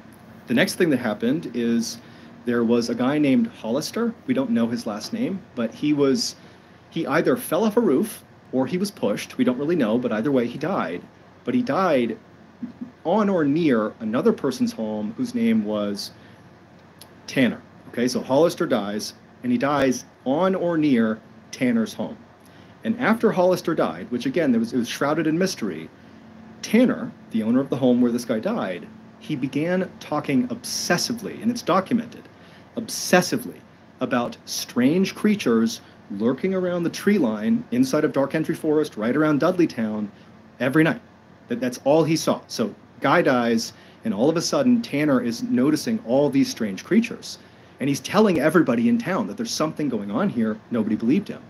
The next thing that happened is there was a guy named Hollister. We don't know his last name, but he either fell off a roof or he was pushed. We don't really know, but either way, he died. But he died on or near another person's home whose name was Tanner. Okay, so Hollister dies, and he dies on or near Tanner's home. And after Hollister died, which again, it was shrouded in mystery, Tanner, the owner of the home where this guy died, he began talking obsessively, and it's documented, obsessively about strange creatures lurking around the tree line inside of Dark Entry Forest, right around Dudleytown, every night. That's all he saw. So guy dies, and all of a sudden Tanner is noticing all these strange creatures. And he's telling everybody in town that there's something going on here. Nobody believed him.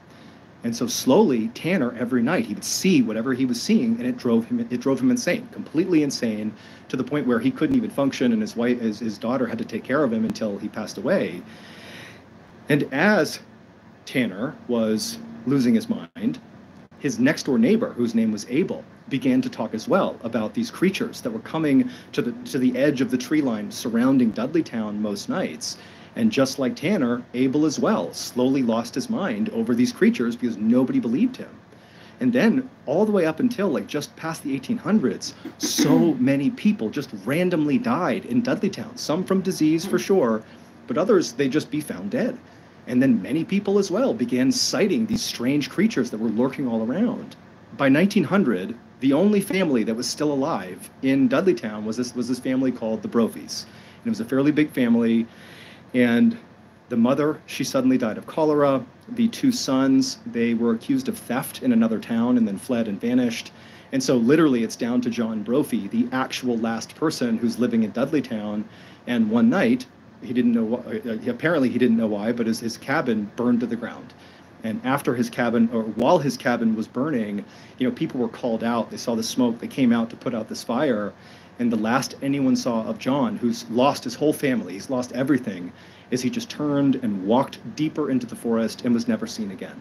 And so slowly, Tanner, every night, he would see whatever he was seeing, and it drove him insane, completely insane, to the point where he couldn't even function, and his daughter had to take care of him until he passed away. And as Tanner was losing his mind, his next door neighbor, whose name was Abel, began to talk as well about these creatures that were coming to the edge of the tree line surrounding Dudleytown most nights. And just like Tanner, Abel as well slowly lost his mind over these creatures because nobody believed him. And then all the way up until like just past the 1800s, so many people just randomly died in Dudleytown, some from disease for sure, but others, they'd just be found dead. And then many people as well began citing these strange creatures that were lurking all around. By 1900, the only family that was still alive in Dudleytown was this family called the Brophies. And it was a fairly big family. And The mother, she suddenly died of cholera. The two sons, they were accused of theft in another town and then fled and vanished. And so literally it's down to John Brophy, the actual last person who's living in Dudleytown. And one night, he didn't know why, apparently he didn't know why, but his cabin burned to the ground. And after his cabin, or while his cabin was burning, people were called out. They saw the smoke. They came out to put out this fire. And the last anyone saw of John, who's lost his whole family, he's lost everything, is he just turned and walked deeper into the forest and was never seen again.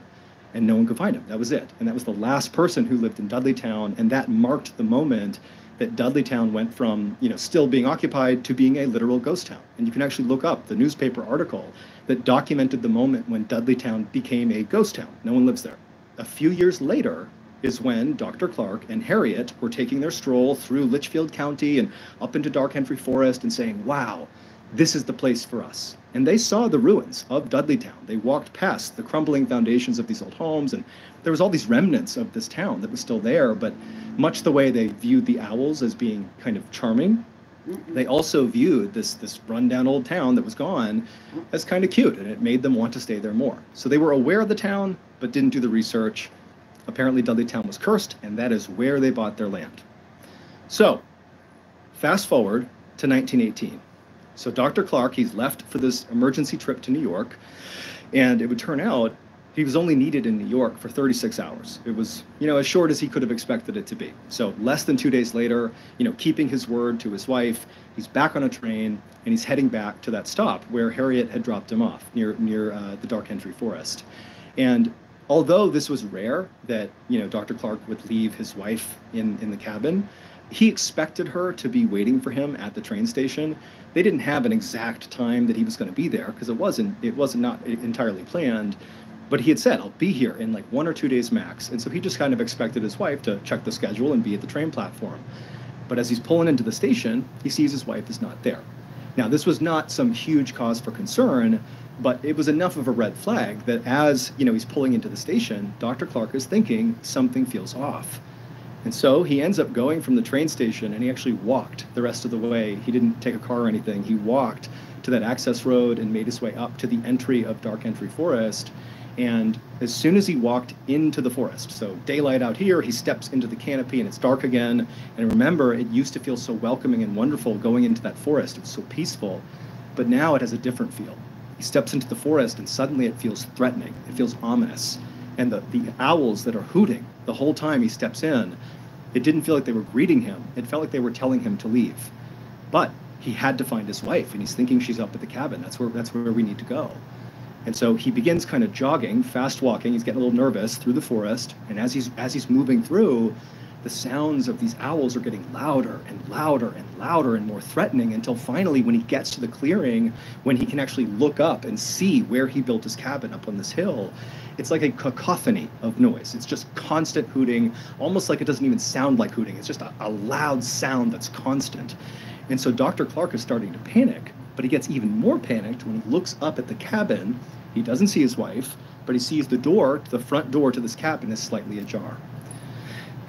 And no one could find him. That was it. And that was the last person who lived in Dudleytown. And that marked the moment that Dudleytown went from, still being occupied to being a literal ghost town. And you can actually look up the newspaper article that documented the moment when Dudleytown became a ghost town. No one lives there. A few years later is when Dr. Clark and Harriet were taking their stroll through Litchfield County and up into Dark Henry Forest and saying, wow, this is the place for us. And they saw the ruins of Dudleytown. They walked past the crumbling foundations of these old homes, and there was all these remnants of this town that was still there, but much the way they viewed the owls as being kind of charming, they also viewed this rundown old town that was gone as kind of cute, and it made them want to stay there more. So they were aware of the town, but didn't do the research. Apparently Dudleytown was cursed, and that is where they bought their land. So, fast forward to 1918. So Dr. Clark, he's left for this emergency trip to New York, and it would turn out he was only needed in New York for 36 hours. It was, as short as he could have expected it to be. So less than 2 days later, keeping his word to his wife, he's back on a train, and he's heading back to that stop where Harriet had dropped him off near the Dark Henry Forest. And although this was rare that, Dr. Clark would leave his wife in the cabin, he expected her to be waiting for him at the train station. They didn't have an exact time that he was going to be there because it wasn't not entirely planned, but he had said, I'll be here in like 1 or 2 days max. And so he just kind of expected his wife to check the schedule and be at the train platform. But as he's pulling into the station, he sees his wife is not there. Now, this was not some huge cause for concern, but it was enough of a red flag that as, he's pulling into the station, Dr. Clark is thinking something feels off. And so he ends up going from the train station, and he actually walked the rest of the way. He didn't take a car or anything. He walked to that access road and made his way up to the entry of Dark Henry Forest. And as soon as he walked into the forest, so daylight out here, he steps into the canopy and it's dark again. And remember, it used to feel so welcoming and wonderful going into that forest. It was so peaceful, but now it has a different feel. He steps into the forest and suddenly it feels threatening. It feels ominous. And the owls that are hooting the whole time he steps in, it didn't feel like they were greeting him. It felt like they were telling him to leave. But he had to find his wife, and he's thinking she's up at the cabin. That's where we need to go. And so he begins kind of jogging, fast walking. He's getting a little nervous through the forest. And as he's moving through, the sounds of these owls are getting louder and louder and louder and more threatening until finally when he gets to the clearing, when he can actually look up and see where he built his cabin up on this hill, it's like a cacophony of noise. It's just constant hooting, almost like it doesn't even sound like hooting. It's just a loud sound that's constant. And so Dr. Clark is starting to panic, but he gets even more panicked when he looks up at the cabin. He doesn't see his wife, but he sees the front door to this cabin is slightly ajar.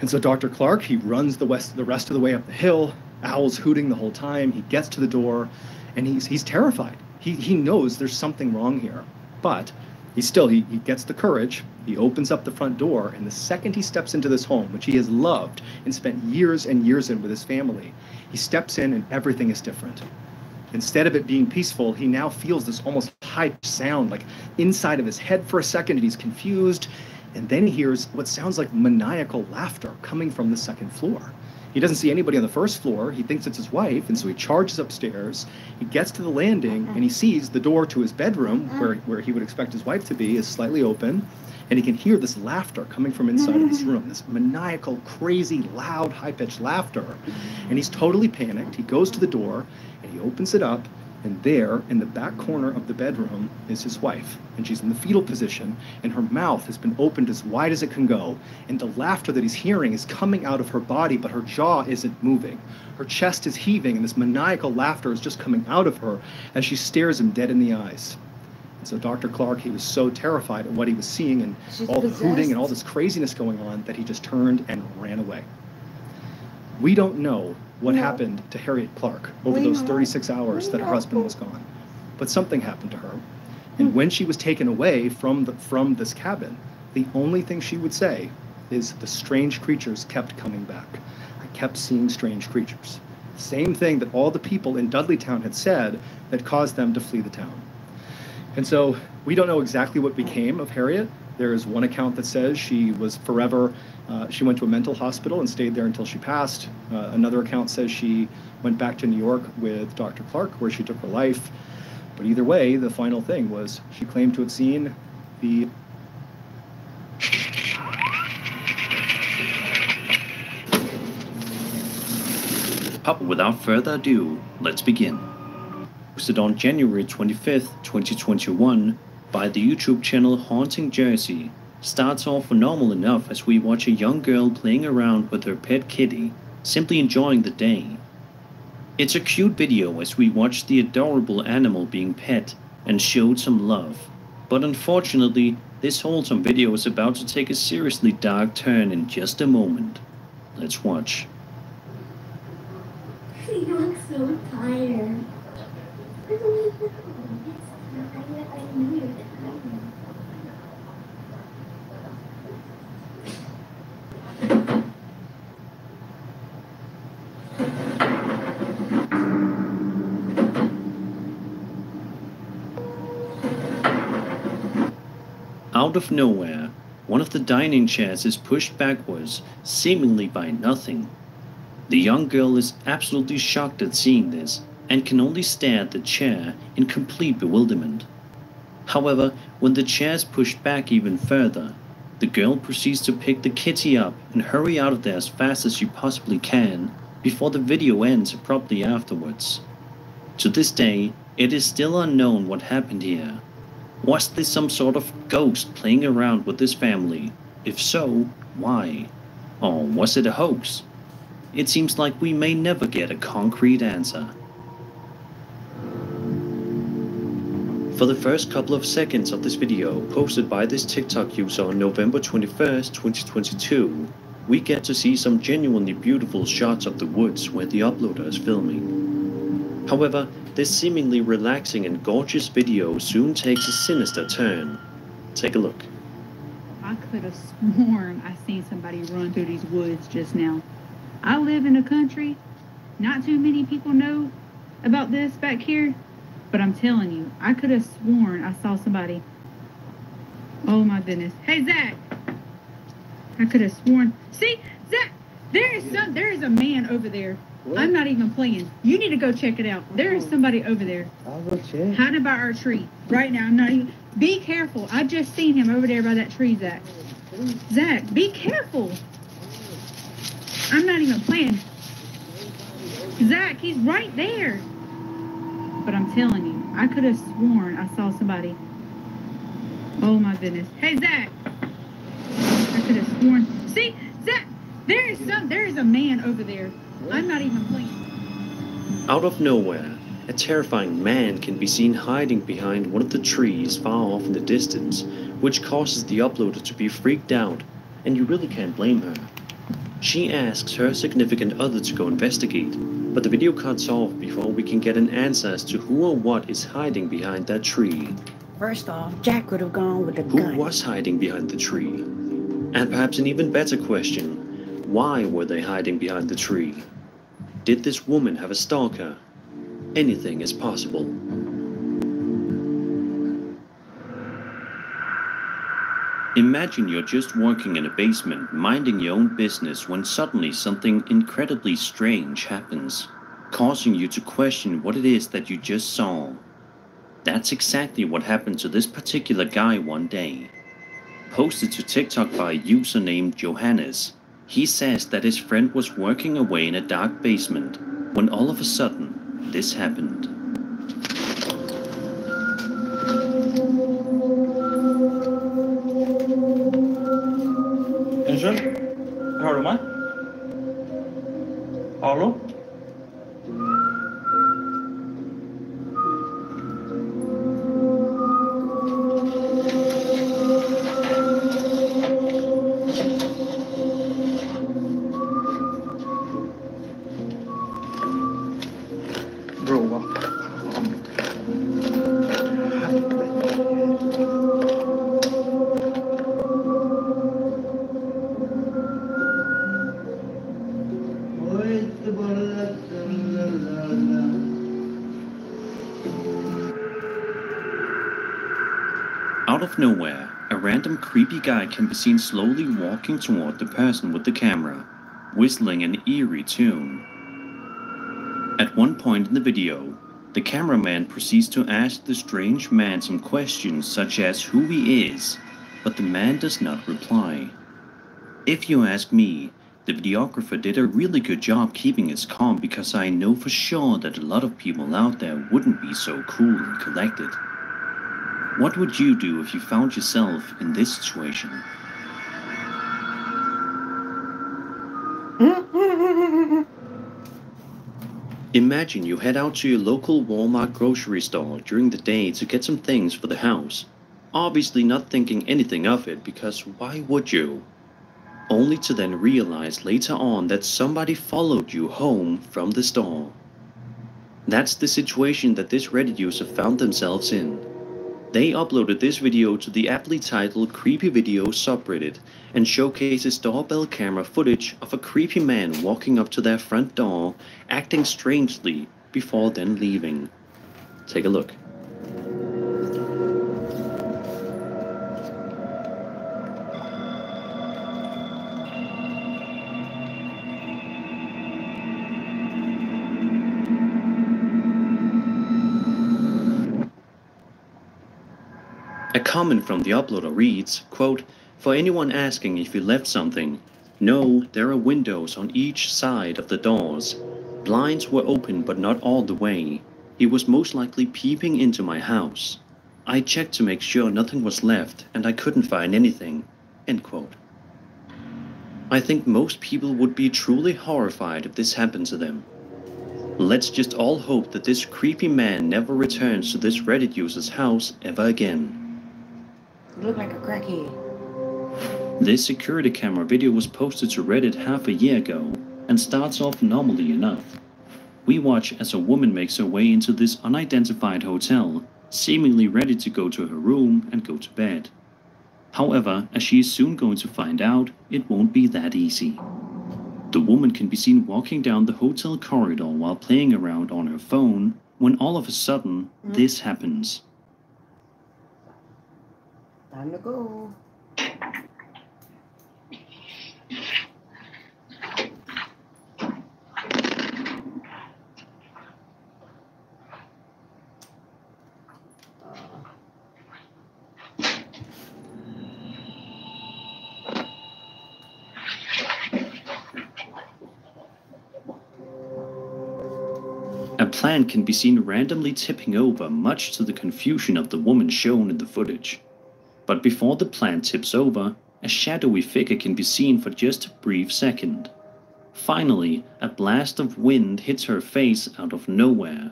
And so Dr. Clark, he runs the rest of the way up the hill, owls hooting the whole time. He gets to the door, and he's terrified. He knows there's something wrong here, but he gets the courage. He opens up the front door, and the second he steps into this home, which he has loved and spent years and years in with his family, he steps in and everything is different. Instead of it being peaceful, he now feels this almost high sound, like inside of his head for a second, and he's confused. And then he hears what sounds like maniacal laughter coming from the second floor. He doesn't see anybody on the first floor. He thinks it's his wife, and so he charges upstairs. He gets to the landing, and he sees the door to his bedroom, where he would expect his wife to be, is slightly open. And he can hear this laughter coming from inside of this room, this maniacal, crazy, loud, high-pitched laughter. And he's totally panicked. He goes to the door, and he opens it up, and there, in the back corner of the bedroom, is his wife. And she's in the fetal position, and her mouth has been opened as wide as it can go. And the laughter that he's hearing is coming out of her body, but her jaw isn't moving. Her chest is heaving, and this maniacal laughter is just coming out of her as she stares him dead in the eyes. And so Dr. Clark, he was so terrified at what he was seeing and all the hooting and all this craziness going on that he just turned and ran away. We don't know what happened to Harriet Clark over those 36 hours that her husband was gone. But something happened to her. And when she was taken away from this cabin, the only thing she would say is the strange creatures kept coming back. I kept seeing strange creatures. Same thing that all the people in Dudleytown had said that caused them to flee the town. And so we don't know exactly what became of Harriet. There is one account that says she was forever, she went to a mental hospital and stayed there until she passed. Another account says she went back to New York with Dr. Clark, where she took her life. But either way, the final thing was she claimed to have seen the... But without further ado, let's begin. Posted on January 25th, 2021 by the YouTube channel Haunting Jersey, starts off normal enough as we watch a young girl playing around with her pet kitty, simply enjoying the day. It's a cute video as we watch the adorable animal being pet and showed some love. But unfortunately, this wholesome video is about to take a seriously dark turn in just a moment. Let's watch. You look so tired. Out of nowhere, one of the dining chairs is pushed backwards, seemingly by nothing. The young girl is absolutely shocked at seeing this, and can only stare at the chair in complete bewilderment. However, when the chair is pushed back even further, the girl proceeds to pick the kitty up and hurry out of there as fast as she possibly can, before the video ends abruptly afterwards. To this day, it is still unknown what happened here. Was this some sort of ghost playing around with this family? If so, why? Or was it a hoax? It seems like we may never get a concrete answer. For the first couple of seconds of this video posted by this TikTok user on November 21st, 2022, we get to see some genuinely beautiful shots of the woods where the uploader is filming. However, this seemingly relaxing and gorgeous video soon takes a sinister turn. Take a look. I could have sworn I seen somebody run through these woods just now. I live in a country, not too many people know about this back here, but I'm telling you, I could have sworn I saw somebody. Oh my goodness. Hey, Zach! I could have sworn. See, Zach, there is a man over there. What? I'm not even playing. You need to go check it out. There is somebody over there. I'll go check. Hiding by our tree. Right now, I'm not even. Be careful. I just seen him over there by that tree, Zach. Zach, be careful. I'm not even playing. Zach, he's right there. But I'm telling you, I could have sworn I saw somebody. Oh my goodness. Hey, Zach. I could have sworn. See, Zach, there is a man over there. I'm not even playing. Out of nowhere, a terrifying man can be seen hiding behind one of the trees far off in the distance, which causes the uploader to be freaked out, and you really can't blame her. She asks her significant other to go investigate, but the video cuts off before we can get an answer as to who or what is hiding behind that tree. First off, Jack would have gone with the Who gun. was hiding behind the tree? And perhaps an even better question, why were they hiding behind the tree? Did this woman have a stalker? Anything is possible. Imagine you're just working in a basement, minding your own business, when suddenly something incredibly strange happens, causing you to question what it is that you just saw. That's exactly what happened to this particular guy one day. Posted to TikTok by a user named Johannes, he says that his friend was working away in a dark basement when all of a sudden this happened. Unnskyld? Hører du meg? Hallo? Bro, of nowhere, a random creepy guy can be seen slowly walking toward the person with the camera, whistling an eerie tune. At one point in the video, the cameraman proceeds to ask the strange man some questions such as who he is, but the man does not reply. If you ask me, the videographer did a really good job keeping his calm, because I know for sure that a lot of people out there wouldn't be so cool and collected. What would you do if you found yourself in this situation? Imagine you head out to your local Walmart grocery store during the day to get some things for the house. Obviously not thinking anything of it, because why would you? Only to then realize later on that somebody followed you home from the store. That's the situation that this Reddit user found themselves in. They uploaded this video to the aptly titled Creepy Video subreddit and showcases doorbell camera footage of a creepy man walking up to their front door, acting strangely before then leaving. Take a look. A comment from the uploader reads, quote, "For anyone asking if you left something, no, there are windows on each side of the doors. Blinds were open but not all the way. He was most likely peeping into my house. I checked to make sure nothing was left and I couldn't find anything." End quote. I think most people would be truly horrified if this happened to them. Let's just all hope that this creepy man never returns to this Reddit user's house ever again. You look like a crackhead. This security camera video was posted to Reddit half a year ago and starts off normally enough. We watch as a woman makes her way into this unidentified hotel, seemingly ready to go to her room and go to bed. However, as she is soon going to find out, it won't be that easy. The woman can be seen walking down the hotel corridor while playing around on her phone, when all of a sudden, this happens. Time to go. A plant can be seen randomly tipping over, much to the confusion of the woman shown in the footage. But before the plant tips over, a shadowy figure can be seen for just a brief second. Finally, a blast of wind hits her face out of nowhere.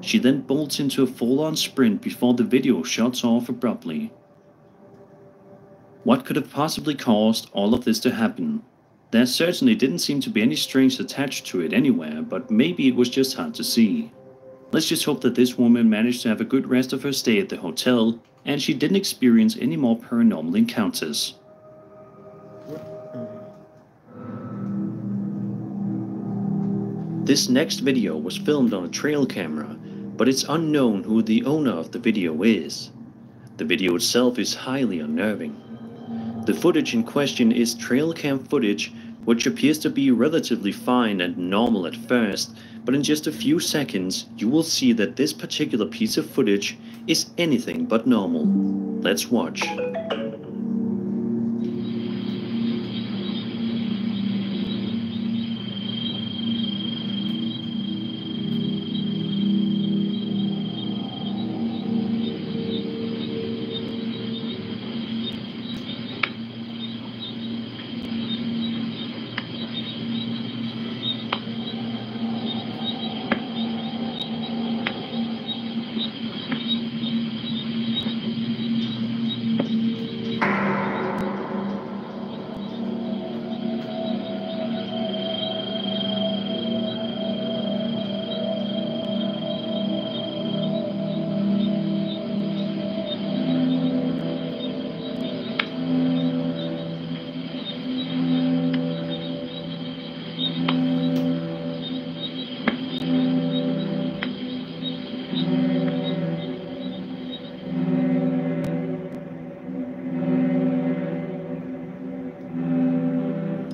She then bolts into a full-on sprint before the video shuts off abruptly. What could have possibly caused all of this to happen? There certainly didn't seem to be any strings attached to it anywhere, but maybe it was just hard to see. Let's just hope that this woman managed to have a good rest of her stay at the hotel, and she didn't experience any more paranormal encounters. This next video was filmed on a trail camera, but it's unknown who the owner of the video is. The video itself is highly unnerving. The footage in question is trail cam footage, which appears to be relatively fine and normal at first, but in just a few seconds you will see that this particular piece of footage is anything but normal. Let's watch.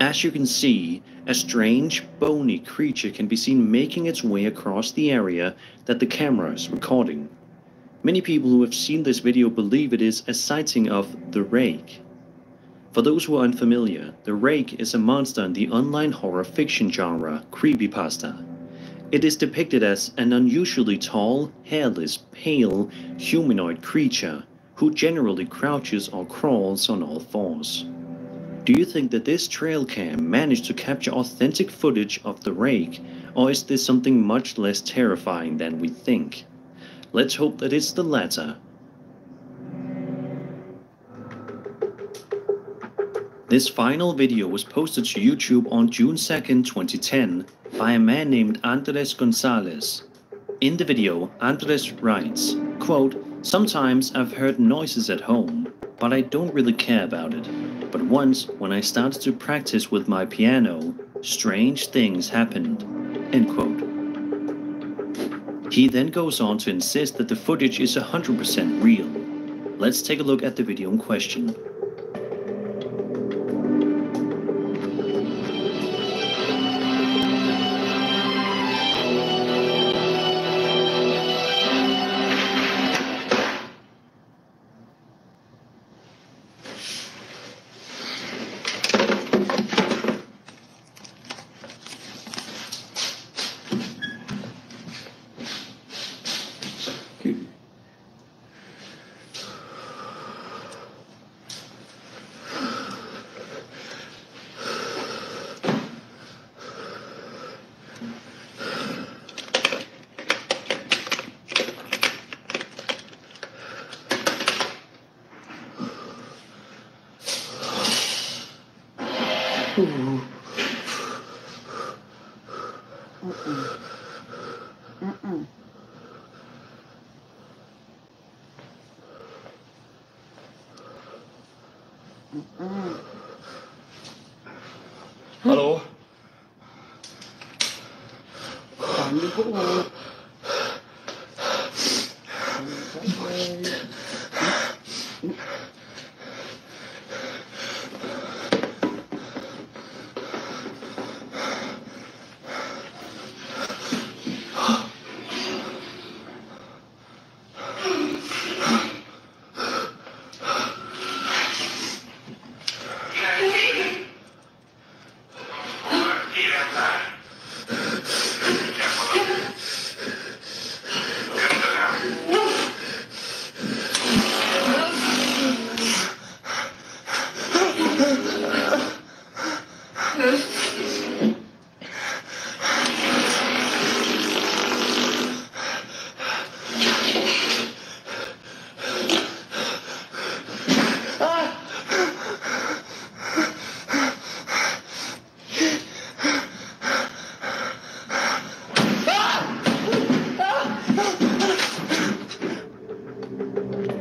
As you can see, a strange, bony creature can be seen making its way across the area that the camera is recording. Many people who have seen this video believe it is a sighting of the Rake. For those who are unfamiliar, the Rake is a monster in the online horror fiction genre, creepypasta. It is depicted as an unusually tall, hairless, pale, humanoid creature who generally crouches or crawls on all fours. Do you think that this trail cam managed to capture authentic footage of the Rake, or is this something much less terrifying than we think? Let's hope that it's the latter. This final video was posted to YouTube on June 2nd, 2010 by a man named Andres Gonzalez. In the video, Andres writes, quote, "Sometimes I've heard noises at home, but I don't really care about it. But once, when I started to practice with my piano, strange things happened." End quote. He then goes on to insist that the footage is 100% real. Let's take a look at the video in question. Hallå? Kan du gå?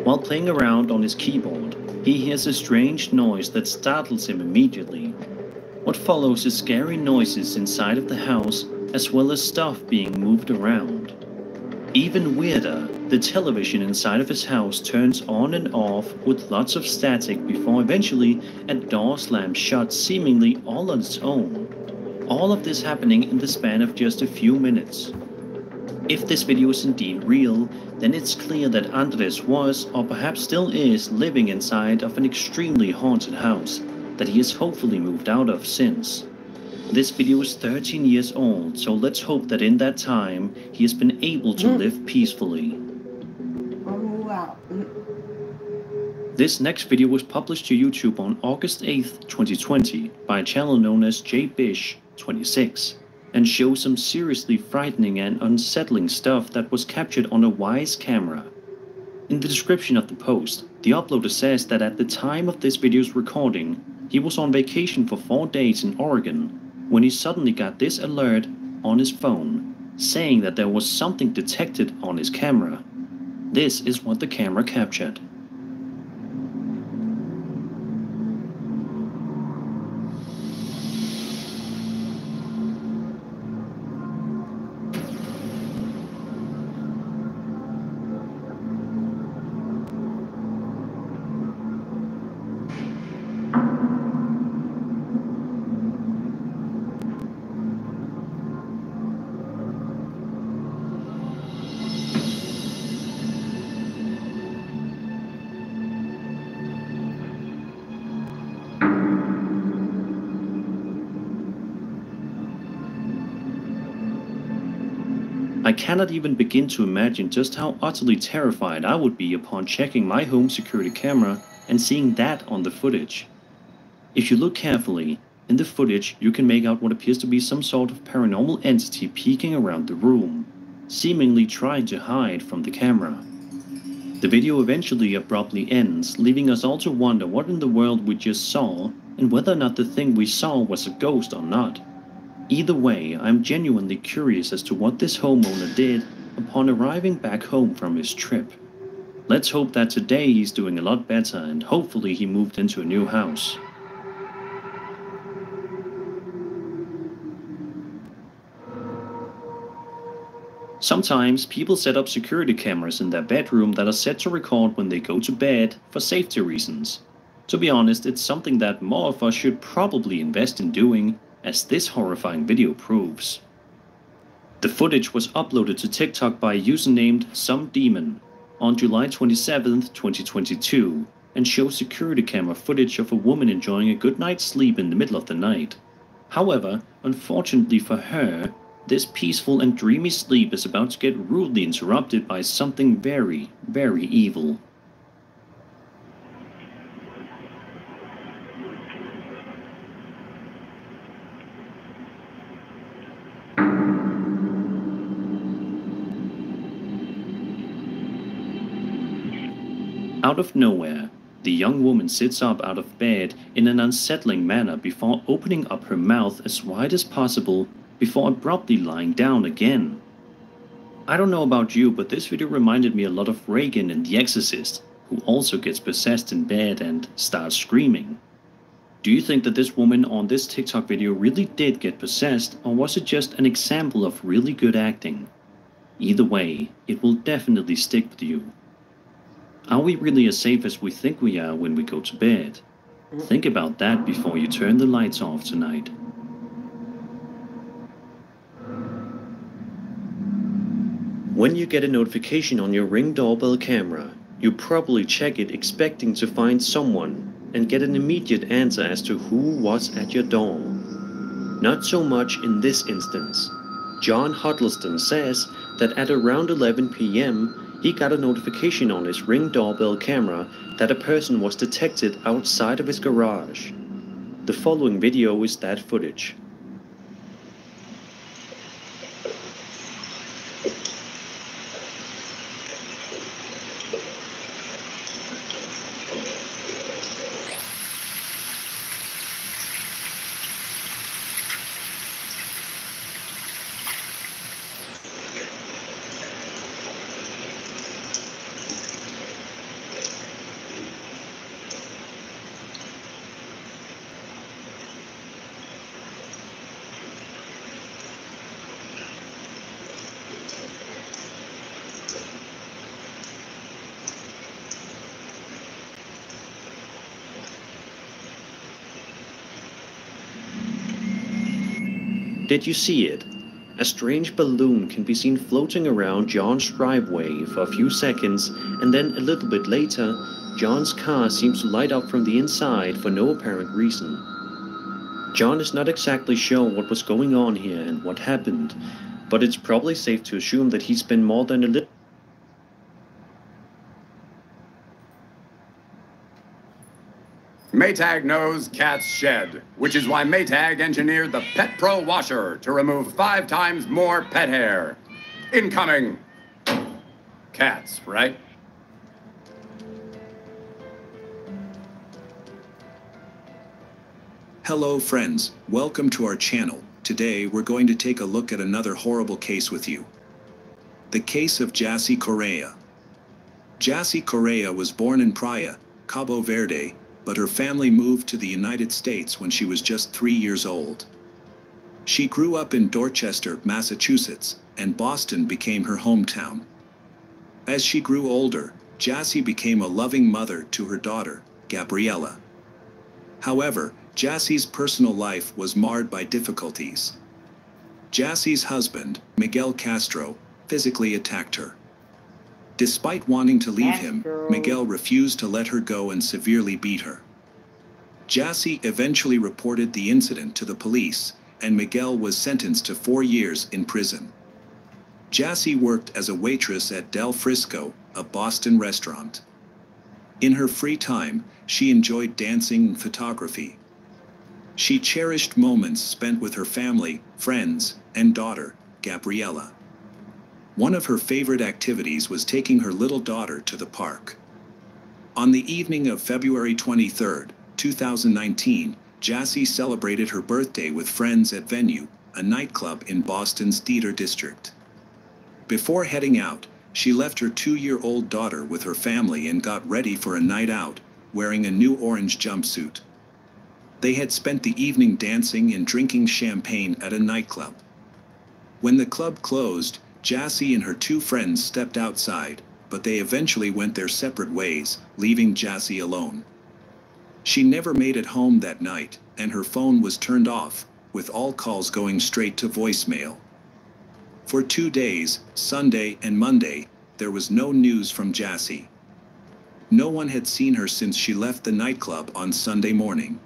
While playing around on his keyboard, he hears a strange noise that startles him immediately. What follows is scary noises inside of the house, as well as stuff being moved around. Even weirder, the television inside of his house turns on and off with lots of static before eventually a door slams shut seemingly all on its own. All of this happening in the span of just a few minutes. If this video is indeed real, then it's clear that Andres was, or perhaps still is, living inside of an extremely haunted house that he has hopefully moved out of since. This video is 13 years old, so let's hope that in that time he has been able to live peacefully. This next video was published to YouTube on August 8th, 2020 by a channel known as jbish26. And shows some seriously frightening and unsettling stuff that was captured on a Wise camera. In the description of the post, the uploader says that at the time of this video's recording, he was on vacation for 4 days in Oregon when he suddenly got this alert on his phone, saying that there was something detected on his camera. This is what the camera captured. I cannot even begin to imagine just how utterly terrified I would be upon checking my home security camera and seeing that on the footage. If you look carefully, in the footage you can make out what appears to be some sort of paranormal entity peeking around the room, seemingly trying to hide from the camera. The video eventually abruptly ends, leaving us all to wonder what in the world we just saw and whether or not the thing we saw was a ghost or not. Either way, I'm genuinely curious as to what this homeowner did upon arriving back home from his trip. Let's hope that today he's doing a lot better and hopefully he moved into a new house. Sometimes people set up security cameras in their bedroom that are set to record when they go to bed for safety reasons. To be honest, it's something that more of us should probably invest in doing, as this horrifying video proves. The footage was uploaded to TikTok by a user named SomeDemon on July 27, 2022, and shows security camera footage of a woman enjoying a good night's sleep in the middle of the night. However, unfortunately for her, this peaceful and dreamy sleep is about to get rudely interrupted by something very, very evil. Out of nowhere, the young woman sits up out of bed in an unsettling manner before opening up her mouth as wide as possible before abruptly lying down again. I don't know about you, but this video reminded me a lot of Reagan in The Exorcist, who also gets possessed in bed and starts screaming. Do you think that this woman on this TikTok video really did get possessed, or was it just an example of really good acting? Either way, it will definitely stick with you. Are we really as safe as we think we are when we go to bed? Think about that before you turn the lights off tonight. When you get a notification on your Ring doorbell camera, you probably check it expecting to find someone and get an immediate answer as to who was at your door. Not so much in this instance. John Huddleston says that at around 11 p.m. he got a notification on his Ring doorbell camera that a person was detected outside of his garage. The following video is that footage. Did you see it? A strange balloon can be seen floating around John's driveway for a few seconds, and then a little bit later, John's car seems to light up from the inside for no apparent reason. John is not exactly sure what was going on here and what happened, but it's probably safe to assume that he's been more than a little. Maytag knows cats shed, which is why Maytag engineered the Pet Pro washer to remove 5 times more pet hair. Incoming. Cats, right? Hello friends, welcome to our channel. Today we're going to take a look at another horrible case with you. The case of Jassy Correa. Jassy Correa was born in Praia, Cabo Verde, but her family moved to the United States when she was just 3 years old. She grew up in Dorchester, Massachusetts, and Boston became her hometown. As she grew older, Jassy became a loving mother to her daughter, Gabriella. However, Jassy's personal life was marred by difficulties. Jassy's husband, Miguel Castro, physically attacked her. Despite wanting to leave him, Miguel refused to let her go and severely beat her. Jassy eventually reported the incident to the police, and Miguel was sentenced to 4 years in prison. Jassy worked as a waitress at Del Frisco, a Boston restaurant. In her free time, she enjoyed dancing and photography. She cherished moments spent with her family, friends, and daughter, Gabriella. One of her favorite activities was taking her little daughter to the park. On the evening of February 23, 2019, Jassy celebrated her birthday with friends at Venue, a nightclub in Boston's Theater District. Before heading out, she left her 2-year-old daughter with her family and got ready for a night out, wearing a new orange jumpsuit. They had spent the evening dancing and drinking champagne at a nightclub. When the club closed, Jassy and her 2 friends stepped outside, but they eventually went their separate ways, leaving Jassy alone. She never made it home that night, and her phone was turned off, with all calls going straight to voicemail. For 2 days, Sunday and Monday, there was no news from Jassy. No one had seen her since she left the nightclub on Sunday morning.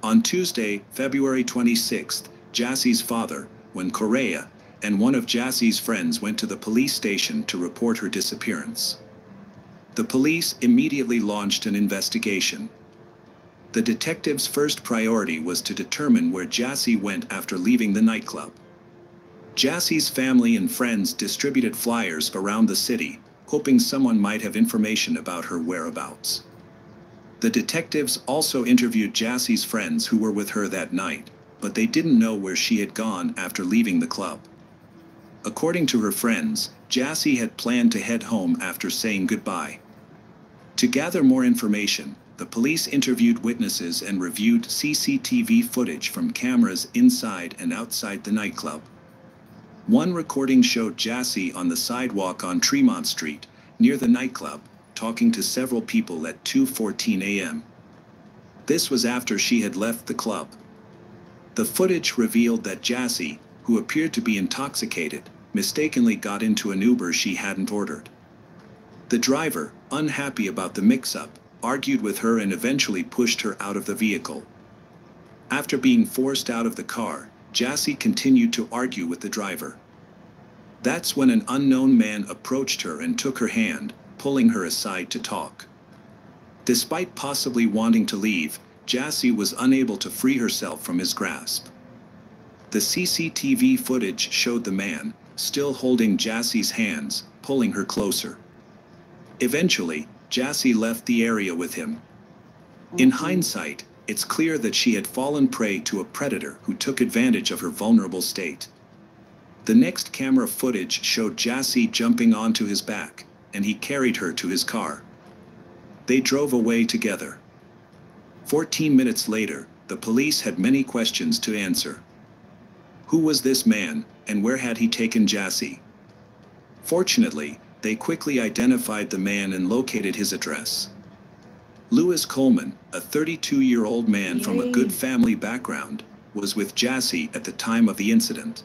On Tuesday, February 26th, Jassy's father, Juan Correa, and one of Jassy's friends went to the police station to report her disappearance. The police immediately launched an investigation. The detectives' first priority was to determine where Jassy went after leaving the nightclub. Jassy's family and friends distributed flyers around the city, hoping someone might have information about her whereabouts. The detectives also interviewed Jassy's friends who were with her that night, but they didn't know where she had gone after leaving the club. According to her friends, Jassy had planned to head home after saying goodbye. To gather more information, the police interviewed witnesses and reviewed CCTV footage from cameras inside and outside the nightclub. One recording showed Jassy on the sidewalk on Tremont Street, near the nightclub, talking to several people at 2:14 a.m. This was after she had left the club. The footage revealed that Jassy, who appeared to be intoxicated, mistakenly got into an Uber she hadn't ordered. The driver, unhappy about the mix-up, argued with her and eventually pushed her out of the vehicle. After being forced out of the car, Jassy continued to argue with the driver. That's when an unknown man approached her and took her hand, pulling her aside to talk. Despite possibly wanting to leave, Jassy was unable to free herself from his grasp. The CCTV footage showed the man, still holding Jassy's hands, pulling her closer. Eventually, Jassy left the area with him. In hindsight, it's clear that she had fallen prey to a predator who took advantage of her vulnerable state. The next camera footage showed Jassy jumping onto his back, and he carried her to his car. They drove away together. 14 minutes later, the police had many questions to answer. Who was this man, and where had he taken Jassy? Fortunately, they quickly identified the man and located his address. Louis Coleman, a 32-year-old man from a good family background, was with Jassy at the time of the incident.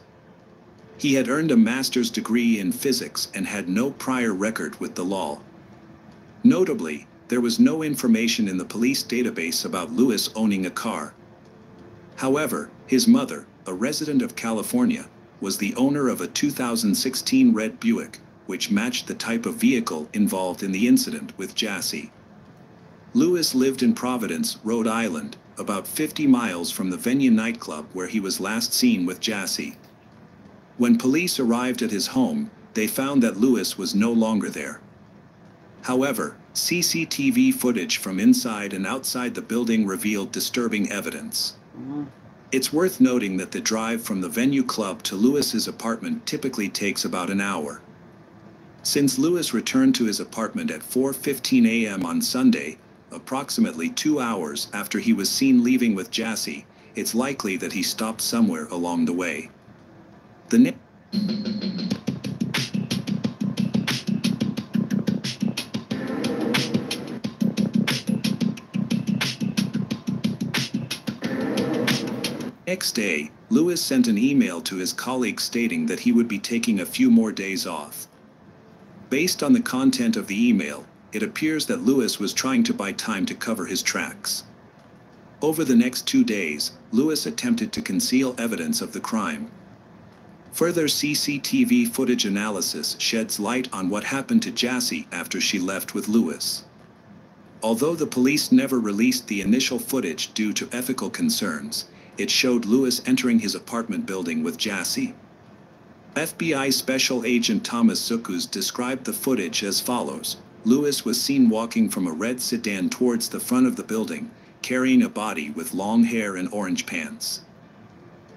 He had earned a master's degree in physics and had no prior record with the law. Notably, there was no information in the police database about Louis owning a car. However, his mother, a resident of California, was the owner of a 2016 red Buick, which matched the type of vehicle involved in the incident with Jassy. Louis lived in Providence, Rhode Island, about 50 miles from the Venue nightclub where he was last seen with Jassy. When police arrived at his home, they found that Louis was no longer there. However, CCTV footage from inside and outside the building revealed disturbing evidence. It's worth noting that the drive from the Venue club to Louis's apartment typically takes about an hour. Since Louis returned to his apartment at 4:15 a.m. on Sunday, approximately 2 hours after he was seen leaving with Jassy, it's likely that he stopped somewhere along the way. The next day, Louis sent an email to his colleague stating that he would be taking a few more days off. Based on the content of the email, it appears that Louis was trying to buy time to cover his tracks. Over the next 2 days, Louis attempted to conceal evidence of the crime. Further CCTV footage analysis sheds light on what happened to Jassy after she left with Lewis. Although the police never released the initial footage due to ethical concerns, it showed Lewis entering his apartment building with Jassy. FBI Special Agent Thomas Zukus described the footage as follows. Lewis was seen walking from a red sedan towards the front of the building, carrying a body with long hair and orange pants.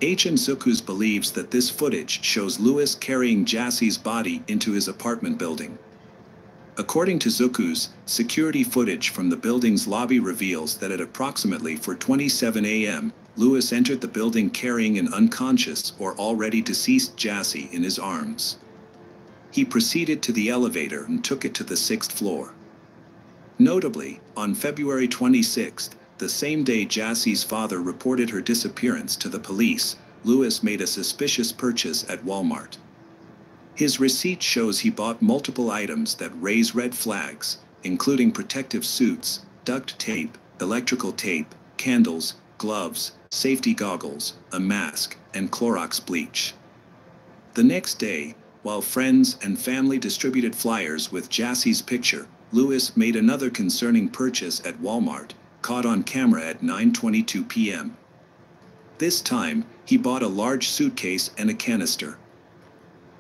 Agent Zukus believes that this footage shows Lewis carrying Jassy's body into his apartment building. According to Zukus, security footage from the building's lobby reveals that at approximately 4:27 a.m., Lewis entered the building carrying an unconscious or already deceased Jassy in his arms. He proceeded to the elevator and took it to the 6th floor. Notably, on February 26th, the same day Jassy's father reported her disappearance to the police, Lewis made a suspicious purchase at Walmart. His receipt shows he bought multiple items that raise red flags, including protective suits, duct tape, electrical tape, candles, gloves, safety goggles, a mask, and Clorox bleach. The next day, while friends and family distributed flyers with Jassy's picture, Lewis made another concerning purchase at Walmart, caught on camera at 9:22 p.m. This time, he bought a large suitcase and a canister.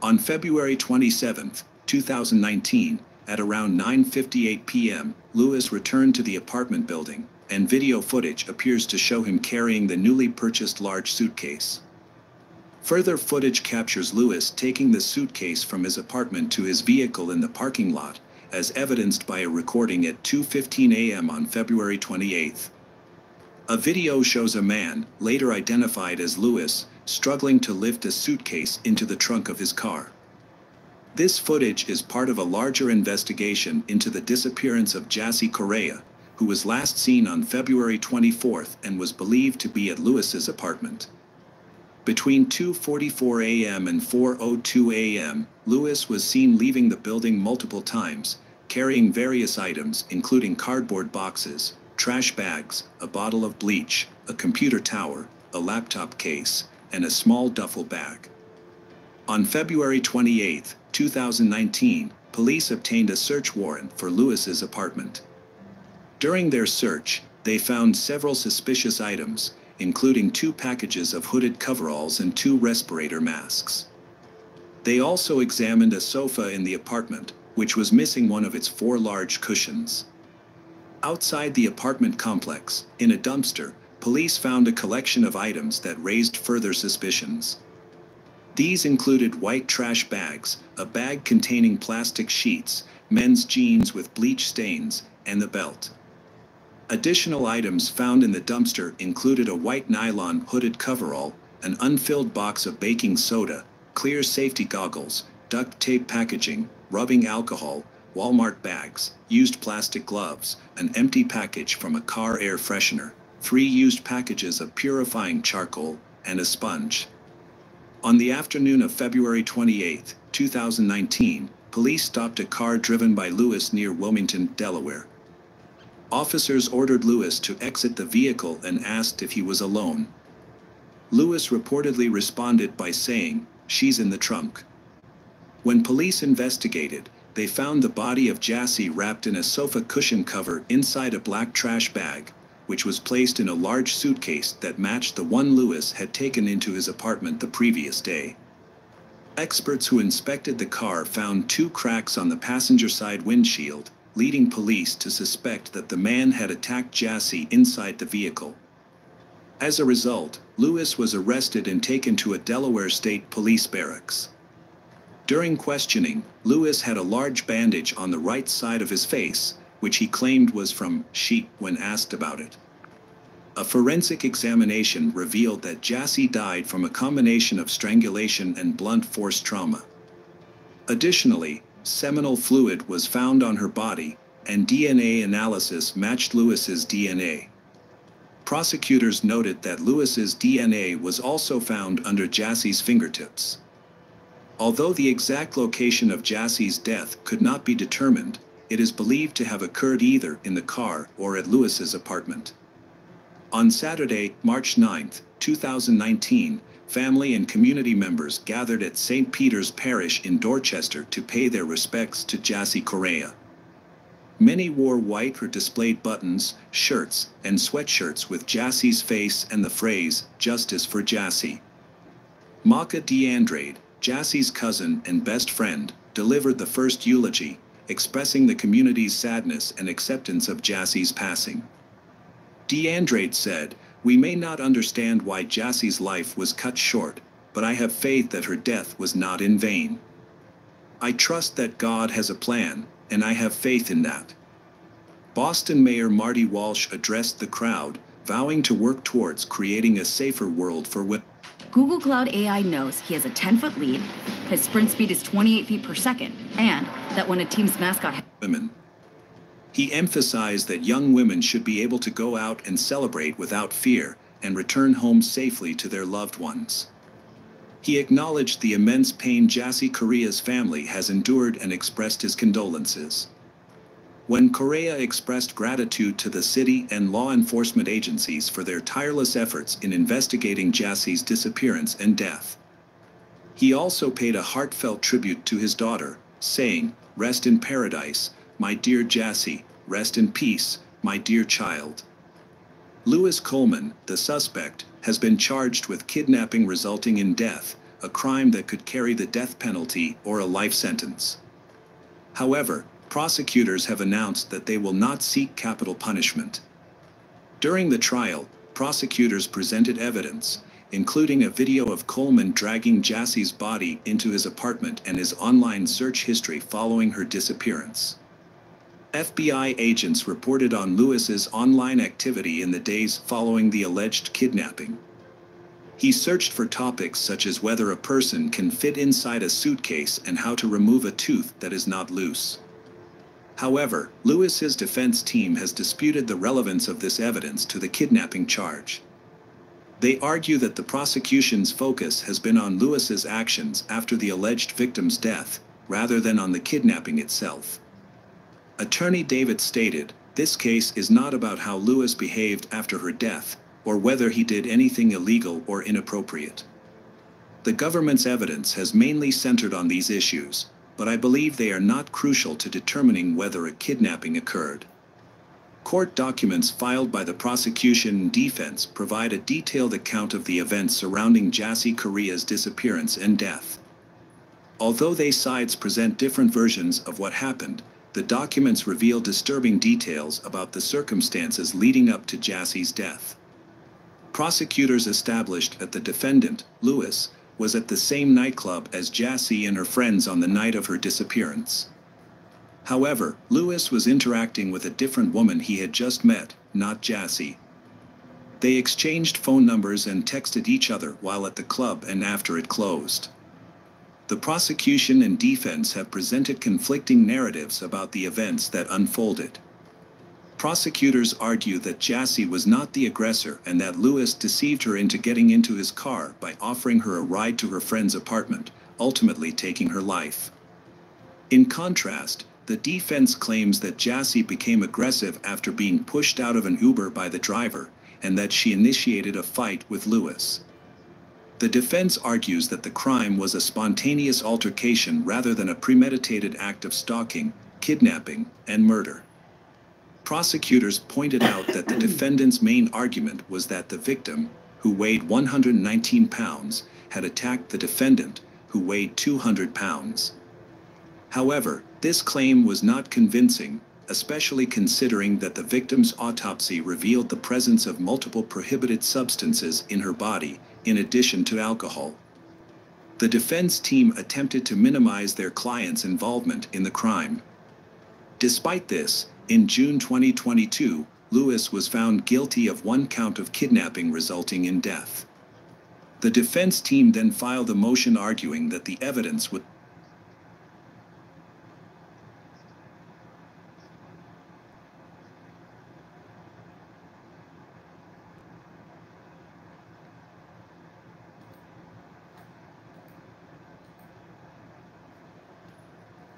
On February 27, 2019, at around 9:58 p.m., Lewis returned to the apartment building, and video footage appears to show him carrying the newly purchased large suitcase. Further footage captures Lewis taking the suitcase from his apartment to his vehicle in the parking lot, as evidenced by a recording at 2:15 a.m. on February 28. A video shows a man, later identified as Lewis, struggling to lift a suitcase into the trunk of his car. This footage is part of a larger investigation into the disappearance of Jassy Correa, who was last seen on February 24 and was believed to be at Lewis's apartment. Between 2:44 a.m. and 4:02 a.m., Lewis was seen leaving the building multiple times, carrying various items including cardboard boxes, trash bags, a bottle of bleach, a computer tower, a laptop case, and a small duffel bag. On February 28, 2019, police obtained a search warrant for Lewis's apartment. During their search, they found several suspicious items, including 2 packages of hooded coveralls and 2 respirator masks. They also examined a sofa in the apartment, which was missing one of its 4 large cushions. Outside the apartment complex, in a dumpster, police found a collection of items that raised further suspicions. These included white trash bags, a bag containing plastic sheets, men's jeans with bleach stains, and the belt. Additional items found in the dumpster included a white nylon hooded coverall, an unfilled box of baking soda, clear safety goggles, duct tape packaging, rubbing alcohol, Walmart bags, used plastic gloves, an empty package from a car air freshener, 3 used packages of purifying charcoal, and a sponge. On the afternoon of February 28, 2019, police stopped a car driven by Lewis near Wilmington, Delaware. Officers ordered Lewis to exit the vehicle and asked if he was alone. Lewis reportedly responded by saying, "She's in the trunk." When police investigated, they found the body of Jassy wrapped in a sofa cushion cover inside a black trash bag, which was placed in a large suitcase that matched the one Lewis had taken into his apartment the previous day. Experts who inspected the car found 2 cracks on the passenger side windshield, leading police to suspect that the man had attacked Jassy inside the vehicle. As a result, Lewis was arrested and taken to a Delaware State Police barracks. During questioning, Lewis had a large bandage on the right side of his face, which he claimed was from sheep when asked about it. A forensic examination revealed that Jassy died from a combination of strangulation and blunt force trauma. Additionally, seminal fluid was found on her body, and DNA analysis matched Lewis's DNA. Prosecutors noted that Lewis's DNA was also found under Jassy's fingertips. Although the exact location of Jassy's death could not be determined, it is believed to have occurred either in the car or at Lewis's apartment. On Saturday, March 9, 2019, family and community members gathered at St. Peter's Parish in Dorchester to pay their respects to Jassy Correa. Many wore white or displayed buttons, shirts, and sweatshirts with Jassy's face and the phrase, "Justice for Jassy." Maka DeAndrade, Jassy's cousin and best friend, delivered the first eulogy, expressing the community's sadness and acceptance of Jassy's passing. DeAndrade said, "We may not understand why Jassy's life was cut short, but I have faith that her death was not in vain. I trust that God has a plan, and I have faith in that." Boston Mayor Marty Walsh addressed the crowd, vowing to work towards creating a safer world for women. Google Cloud AI knows he has a 10-foot lead, his sprint speed is 28 feet per second, and that when a team's mascot women. He emphasized that young women should be able to go out and celebrate without fear and return home safely to their loved ones. He acknowledged the immense pain Jassy Correa's family has endured and expressed his condolences. When Correa expressed gratitude to the city and law enforcement agencies for their tireless efforts in investigating Jassy's disappearance and death. He also paid a heartfelt tribute to his daughter, saying, "Rest in paradise, my dear Jassy, rest in peace, my dear child." Lewis Coleman, the suspect, has been charged with kidnapping resulting in death, a crime that could carry the death penalty or a life sentence. However, prosecutors have announced that they will not seek capital punishment. During the trial, prosecutors presented evidence, including a video of Coleman dragging Jassy's body into his apartment and his online search history following her disappearance. FBI agents reported on Lewis's online activity in the days following the alleged kidnapping. He searched for topics such as whether a person can fit inside a suitcase and how to remove a tooth that is not loose. However, Lewis's defense team has disputed the relevance of this evidence to the kidnapping charge. They argue that the prosecution's focus has been on Lewis's actions after the alleged victim's death, rather than on the kidnapping itself. Attorney David stated, "This case is not about how Lewis behaved after her death, or whether he did anything illegal or inappropriate. The government's evidence has mainly centered on these issues, but I believe they are not crucial to determining whether a kidnapping occurred." Court documents filed by the prosecution and defense provide a detailed account of the events surrounding Jassy Correa's disappearance and death. Although they sides present different versions of what happened, the documents reveal disturbing details about the circumstances leading up to Jassy's death. Prosecutors established that the defendant, Lewis, was at the same nightclub as Jassy and her friends on the night of her disappearance. However, Lewis was interacting with a different woman he had just met, not Jassy. They exchanged phone numbers and texted each other while at the club and after it closed. The prosecution and defense have presented conflicting narratives about the events that unfolded. Prosecutors argue that Jassy was not the aggressor and that Lewis deceived her into getting into his car by offering her a ride to her friend's apartment, ultimately taking her life. In contrast, the defense claims that Jassy became aggressive after being pushed out of an Uber by the driver, and that she initiated a fight with Lewis. The defense argues that the crime was a spontaneous altercation rather than a premeditated act of stalking, kidnapping, and murder. Prosecutors pointed out that the defendant's main argument was that the victim, who weighed 119 pounds, had attacked the defendant, who weighed 200 pounds. However, this claim was not convincing, especially considering that the victim's autopsy revealed the presence of multiple prohibited substances in her body, in addition to alcohol. The defense team attempted to minimize their client's involvement in the crime. Despite this, in June 2022, Lewis was found guilty of one count of kidnapping resulting in death. The defense team then filed a motion arguing that the evidence would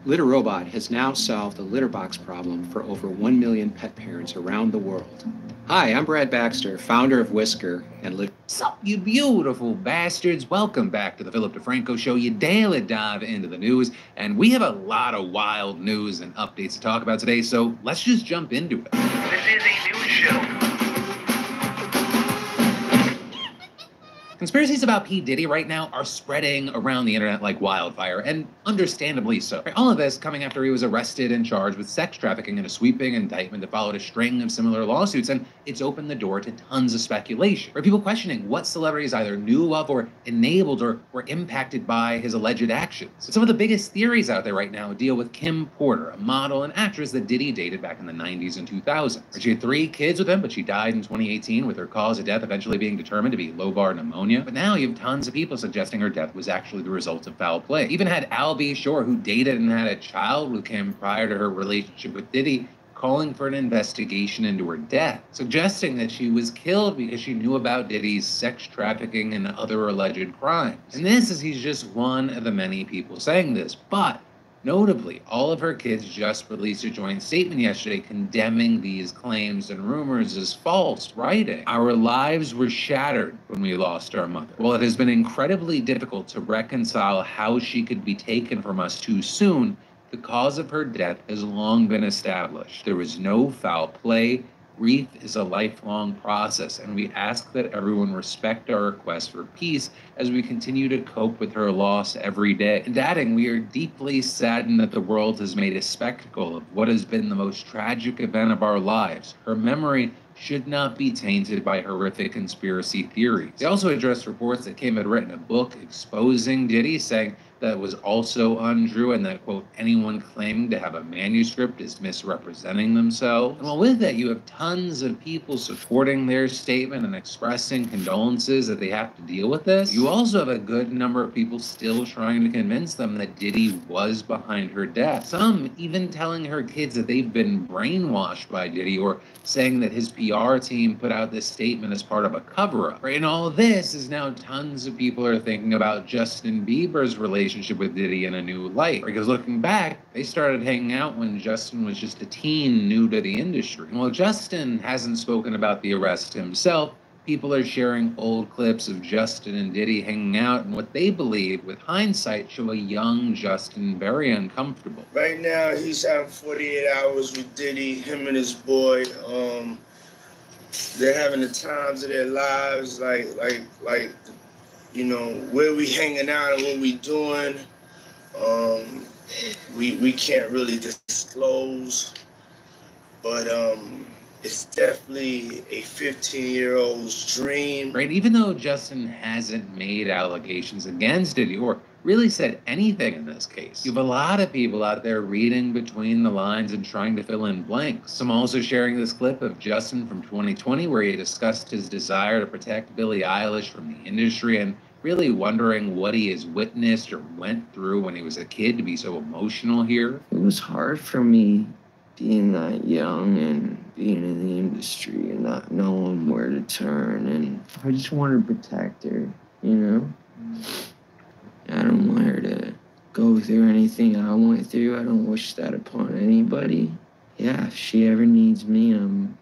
Litter Robot has now solved the litter box problem for over 1 million pet parents around the world. Hi, I'm Brad Baxter, founder of Whisker and Litter. Sup, you beautiful bastards. Welcome back to the Philip DeFranco Show, your daily dive into the news. And we have a lot of wild news and updates to talk about today, so let's just jump into it. This is a news show. Conspiracies about P. Diddy right now are spreading around the internet like wildfire, and understandably so. All of this coming after he was arrested and charged with sex trafficking in a sweeping indictment that followed a string of similar lawsuits, and it's opened the door to tons of speculation. People questioning what celebrities either knew of or enabled or were impacted by his alleged actions. Some of the biggest theories out there right now deal with Kim Porter, a model and actress that Diddy dated back in the 90s and 2000s. She had 3 kids with him, but she died in 2018, with her cause of death eventually being determined to be lobar pneumonia. But now you have tons of people suggesting her death was actually the result of foul play. Even had Al B. Shore, who dated and had a child with Kim prior to her relationship with Diddy, calling for an investigation into her death, suggesting that she was killed because she knew about Diddy's sex trafficking and other alleged crimes. And this is he's just one of the many people saying this, but notably, all of her kids just released a joint statement yesterday condemning these claims and rumors as false, writing, "Our lives were shattered when we lost our mother. While it has been incredibly difficult to reconcile how she could be taken from us too soon, the cause of her death has long been established. There was no foul play. Grief is a lifelong process, and we ask that everyone respect our request for peace as we continue to cope with her loss every day." And adding, "We are deeply saddened that the world has made a spectacle of what has been the most tragic event of our lives. Her memory should not be tainted by horrific conspiracy theories." They also addressed reports that Kim had written a book exposing Diddy, saying that was also untrue and that, quote, "anyone claiming to have a manuscript is misrepresenting themselves." And while with that, you have tons of people supporting their statement and expressing condolences that they have to deal with this, you also have a good number of people still trying to convince them that Diddy was behind her death. Some even telling her kids that they've been brainwashed by Diddy, or saying that his PR team put out this statement as part of a cover-up. Right? And all of this is now tons of people are thinking about Justin Bieber's relationship with Diddy in a new light. Because looking back, they started hanging out when Justin was just a teen new to the industry. And while Justin hasn't spoken about the arrest himself, people are sharing old clips of Justin and Diddy hanging out and what they believe, with hindsight, show a young Justin very uncomfortable. Right now, he's having 48 hours with Diddy, him and his boy. They're having the times of their lives, like, you know, where we hanging out and what we doing. We can't really disclose, but it's definitely a 15-year-old's dream. Right, even though Justin hasn't made allegations against Diddy or really said anything in this case, you have a lot of people out there reading between the lines and trying to fill in blanks. Some also sharing this clip of Justin from 2020 where he discussed his desire to protect Billie Eilish from the industry, and really wondering what he has witnessed or went through when he was a kid to be so emotional here. It was hard for me being that young and being in the industry and not knowing where to turn, and I just wanted to protect her, you know? I don't want her to go through anything I went through. I don't wish that upon anybody. Yeah, if she ever needs me, I'm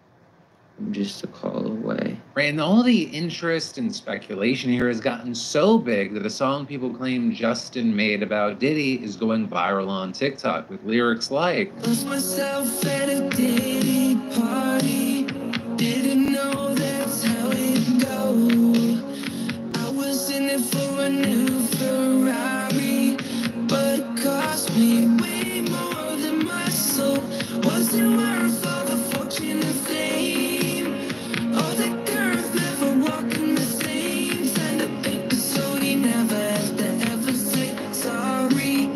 just a call away. Right, and all the interest and speculation here has gotten so big that a song people claim Justin made about Diddy is going viral on TikTok with lyrics like, "Lost myself at a Diddy party. Didn't know that's how it goes. I was in it for a new Ferrari, but it cost me way more than my soul. Wasn't worth all the fortune and fame. All the girls never walking the same. Signed a paper so he never had to ever say sorry.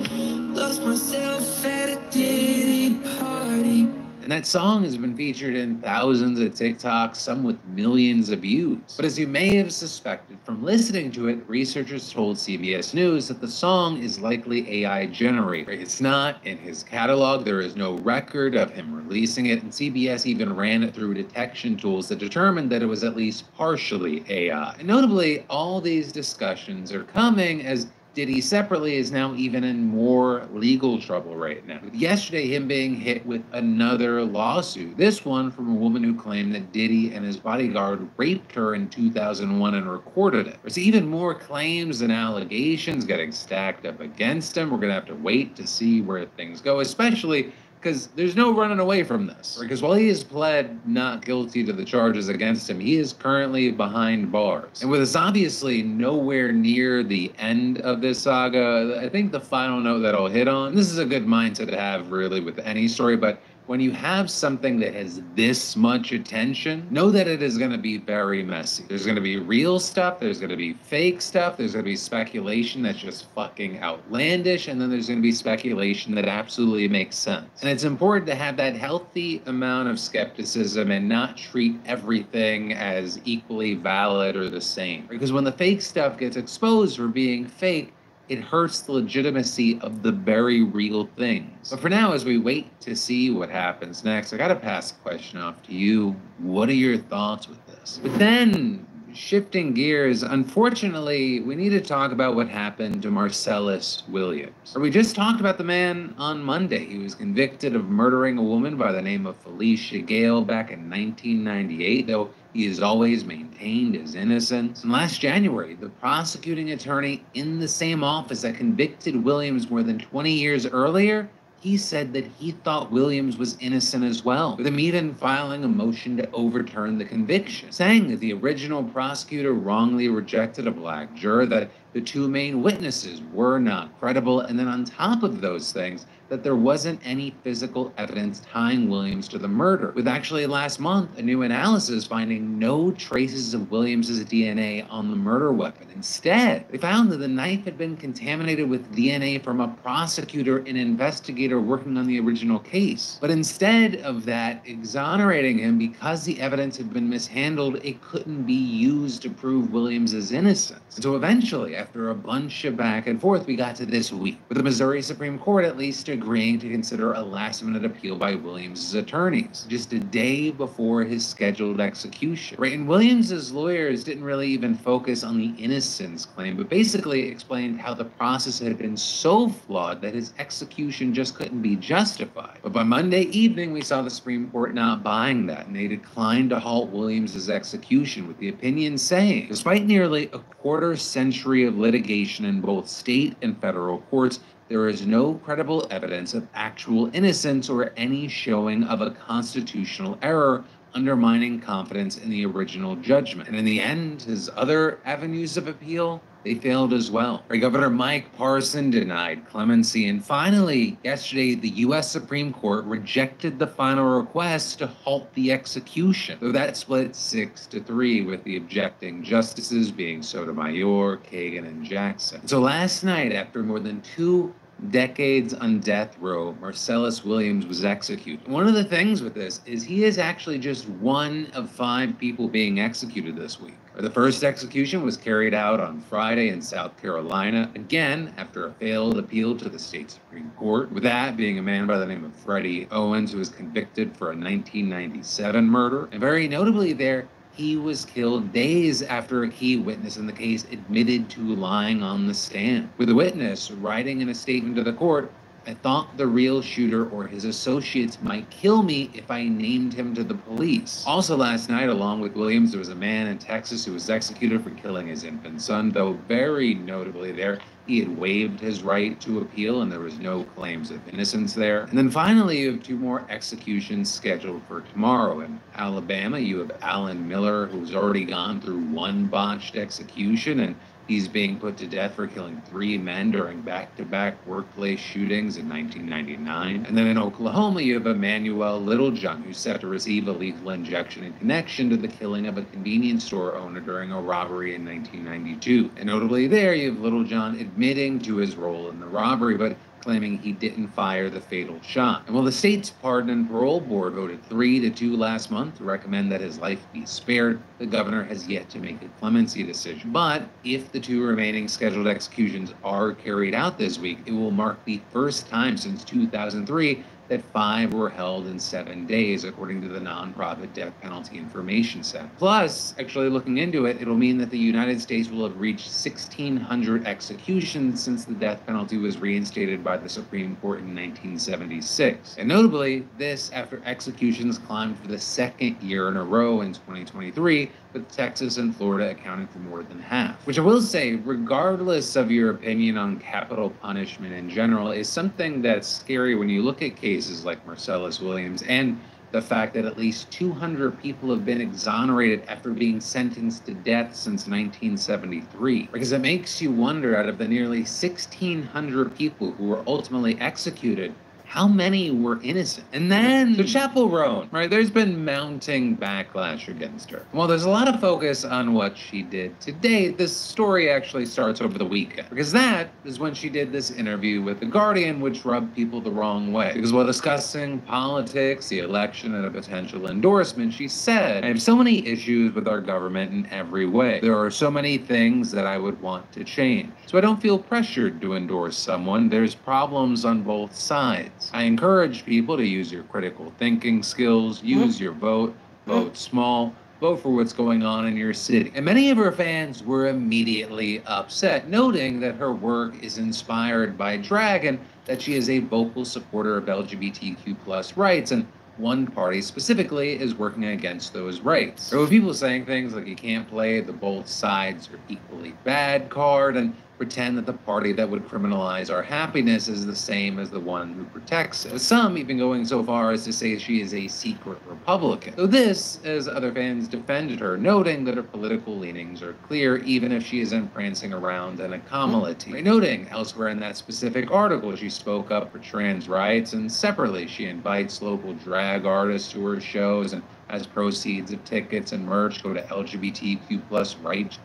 Lost myself at a Diddy party." and that song has been featured in thousands of TikToks, some with millions of views. But as you may have suspected from listening to it, researchers told CBS News that the song is likely AI generated. It's not in his catalog, there is no record of him releasing it, and CBS even ran it through detection tools that determined that it was at least partially AI. And notably, all these discussions are coming as Diddy separately is now even in more legal trouble right now. Yesterday, him being hit with another lawsuit. This one from a woman who claimed that Diddy and his bodyguard raped her in 2001 and recorded it. There's even more claims and allegations getting stacked up against him. We're gonna have to wait to see where things go, especially because there's no running away from this. Because while he has pled not guilty to the charges against him, he is currently behind bars. And with us obviously nowhere near the end of this saga, I think the final note that I'll hit on, this is a good mindset to have really with any story, but when you have something that has this much attention, know that it is going to be very messy. There's going to be real stuff, there's going to be fake stuff, there's going to be speculation that's just fucking outlandish, and then there's going to be speculation that absolutely makes sense. And it's important to have that healthy amount of skepticism and not treat everything as equally valid or the same. Because when the fake stuff gets exposed for being fake, it hurts the legitimacy of the very real things. But for now, as we wait to see what happens next, I gotta pass the question off to you. What are your thoughts with this? But then, shifting gears, unfortunately, we need to talk about what happened to Marcellus Williams. We just talked about the man on Monday. He was convicted of murdering a woman by the name of Felicia Gale back in 1998, though he has always maintained his innocence. And last January, the prosecuting attorney in the same office that convicted Williams more than 20 years earlier, he said that he thought Williams was innocent as well, with him even filing a motion to overturn the conviction, saying that the original prosecutor wrongly rejected a black juror, that the two main witnesses were not credible, and then on top of those things, that there wasn't any physical evidence tying Williams to the murder, with actually last month a new analysis finding no traces of Williams' DNA on the murder weapon. Instead, they found that the knife had been contaminated with DNA from a prosecutor and investigator working on the original case. But instead of that exonerating him because the evidence had been mishandled, it couldn't be used to prove Williams' innocence. And so eventually, after a bunch of back and forth, we got to this week, with the Missouri Supreme Court at least agreeing to consider a last-minute appeal by Williams' attorneys, just a day before his scheduled execution. Right, and Williams' lawyers didn't really even focus on the innocence claim, but basically explained how the process had been so flawed that his execution just couldn't be justified. But by Monday evening, we saw the Supreme Court not buying that, and they declined to halt Williams' execution, with the opinion saying, despite nearly a quarter century of litigation in both state and federal courts, there is no credible evidence of actual innocence or any showing of a constitutional error undermining confidence in the original judgment. And in the end, his other avenues of appeal, they failed as well. Governor Mike Parson denied clemency, and finally, yesterday, the U.S. Supreme Court rejected the final request to halt the execution, though that split 6-3, with the objecting justices being Sotomayor, Kagan, and Jackson. So last night, after more than 2 decades on death row, Marcellus Williams was executed. One of the things with this is he is actually just one of 5 people being executed this week. The first execution was carried out on Friday in South Carolina, again after a failed appeal to the state Supreme Court, with that being a man by the name of Freddie Owens, who was convicted for a 1997 murder. And very notably there, he was killed days after a key witness in the case admitted to lying on the stand, with the witness writing in a statement to the court, "I thought the real shooter or his associates might kill me if I named him to the police." Also last night, along with Williams, there was a man in Texas who was executed for killing his infant son, though very notably there, he had waived his right to appeal and there was no claims of innocence there. And then finally, you have 2 more executions scheduled for tomorrow. In Alabama, you have Alan Miller, who's already gone through 1 botched execution, and he's being put to death for killing 3 men during back-to-back workplace shootings in 1999. And then in Oklahoma, you have Emmanuel Littlejohn, who's set to receive a lethal injection in connection to the killing of a convenience store owner during a robbery in 1992. And notably there, you have Littlejohn admitting to his role in the robbery, but claiming he didn't fire the fatal shot. And while the state's Pardon and Parole Board voted 3-2 last month to recommend that his life be spared, the governor has yet to make a clemency decision. But if the 2 remaining scheduled executions are carried out this week, it will mark the first time since 2003 that 5 were held in 7 days, according to the nonprofit Death Penalty Information Center. Plus, actually looking into it, it'll mean that the United States will have reached 1,600 executions since the death penalty was reinstated by the Supreme Court in 1976. And notably, this after executions climbed for the 2nd year in a row in 2023, with Texas and Florida accounting for more than half. Which I will say, regardless of your opinion on capital punishment in general, is something that's scary when you look at cases like Marcellus Williams and the fact that at least 200 people have been exonerated after being sentenced to death since 1973. Because it makes you wonder, out of the nearly 1,600 people who were ultimately executed, how many were innocent? And then the Chappell Roan, right? There's been mounting backlash against her. While there's a lot of focus on what she did today, this story actually starts over the weekend. Because that is when she did this interview with The Guardian, which rubbed people the wrong way. Because while discussing politics, the election, and a potential endorsement, she said, "I have so many issues with our government in every way. There are so many things that I would want to change. So I don't feel pressured to endorse someone. There's problems on both sides. I encourage people to use your critical thinking skills, use your vote, vote small, vote for what's going on in your city." And many of her fans were immediately upset, noting that her work is inspired by drag and that she is a vocal supporter of LGBTQ+ rights, and one party specifically is working against those rights. There were people saying things like you can't play the both sides are equally bad card and pretend that the party that would criminalize our happiness is the same as the one who protects it. With some even going so far as to say she is a secret Republican. So this, as other fans defended her, noting that her political leanings are clear even if she isn't prancing around in a Kamala tee. Noting elsewhere in that specific article she spoke up for trans rights, and separately she invites local drag artists to her shows, and as proceeds of tickets and merch go to LGBTQ+ rights.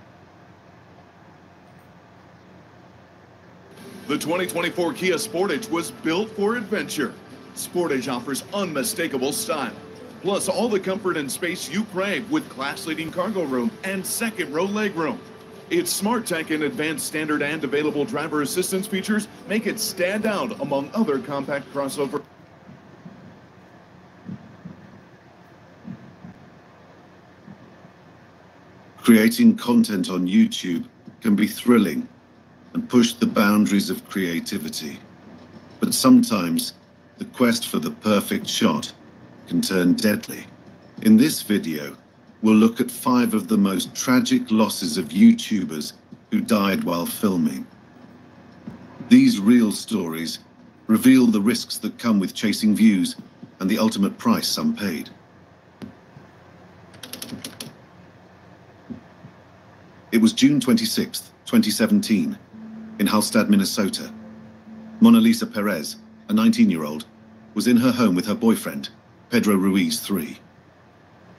The 2024 Kia Sportage was built for adventure. Sportage offers unmistakable style, plus all the comfort and space you crave with class-leading cargo room and second-row legroom. Its smart tech and advanced standard and available driver assistance features make it stand out among other compact crossover. Creating content on YouTube can be thrilling and push the boundaries of creativity. But sometimes the quest for the perfect shot can turn deadly. In this video, we'll look at 5 of the most tragic losses of YouTubers who died while filming. These real stories reveal the risks that come with chasing views and the ultimate price some paid. It was June 26th, 2017, in Halstad, Minnesota. Mona Lisa Perez, a 19-year-old, was in her home with her boyfriend, Pedro Ruiz, 3.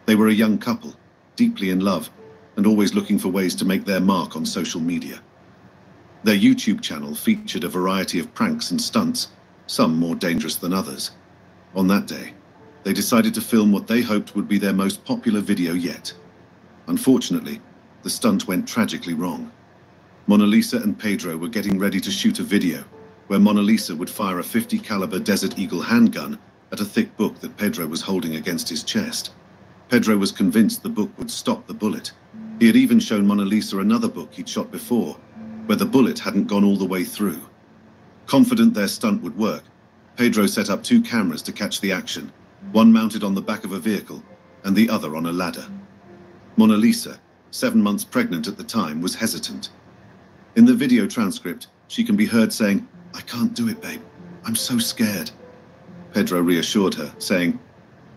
They were a young couple, deeply in love, and always looking for ways to make their mark on social media. Their YouTube channel featured a variety of pranks and stunts, some more dangerous than others. On that day, they decided to film what they hoped would be their most popular video yet. Unfortunately, the stunt went tragically wrong. Mona Lisa and Pedro were getting ready to shoot a video where Mona Lisa would fire a .50 caliber Desert Eagle handgun at a thick book that Pedro was holding against his chest. Pedro was convinced the book would stop the bullet. He had even shown Mona Lisa another book he'd shot before, where the bullet hadn't gone all the way through. Confident their stunt would work, Pedro set up 2 cameras to catch the action, one mounted on the back of a vehicle and the other on a ladder. Mona Lisa, 7 months pregnant at the time, was hesitant. In the video transcript, she can be heard saying, "I can't do it, babe. I'm so scared." Pedro reassured her, saying,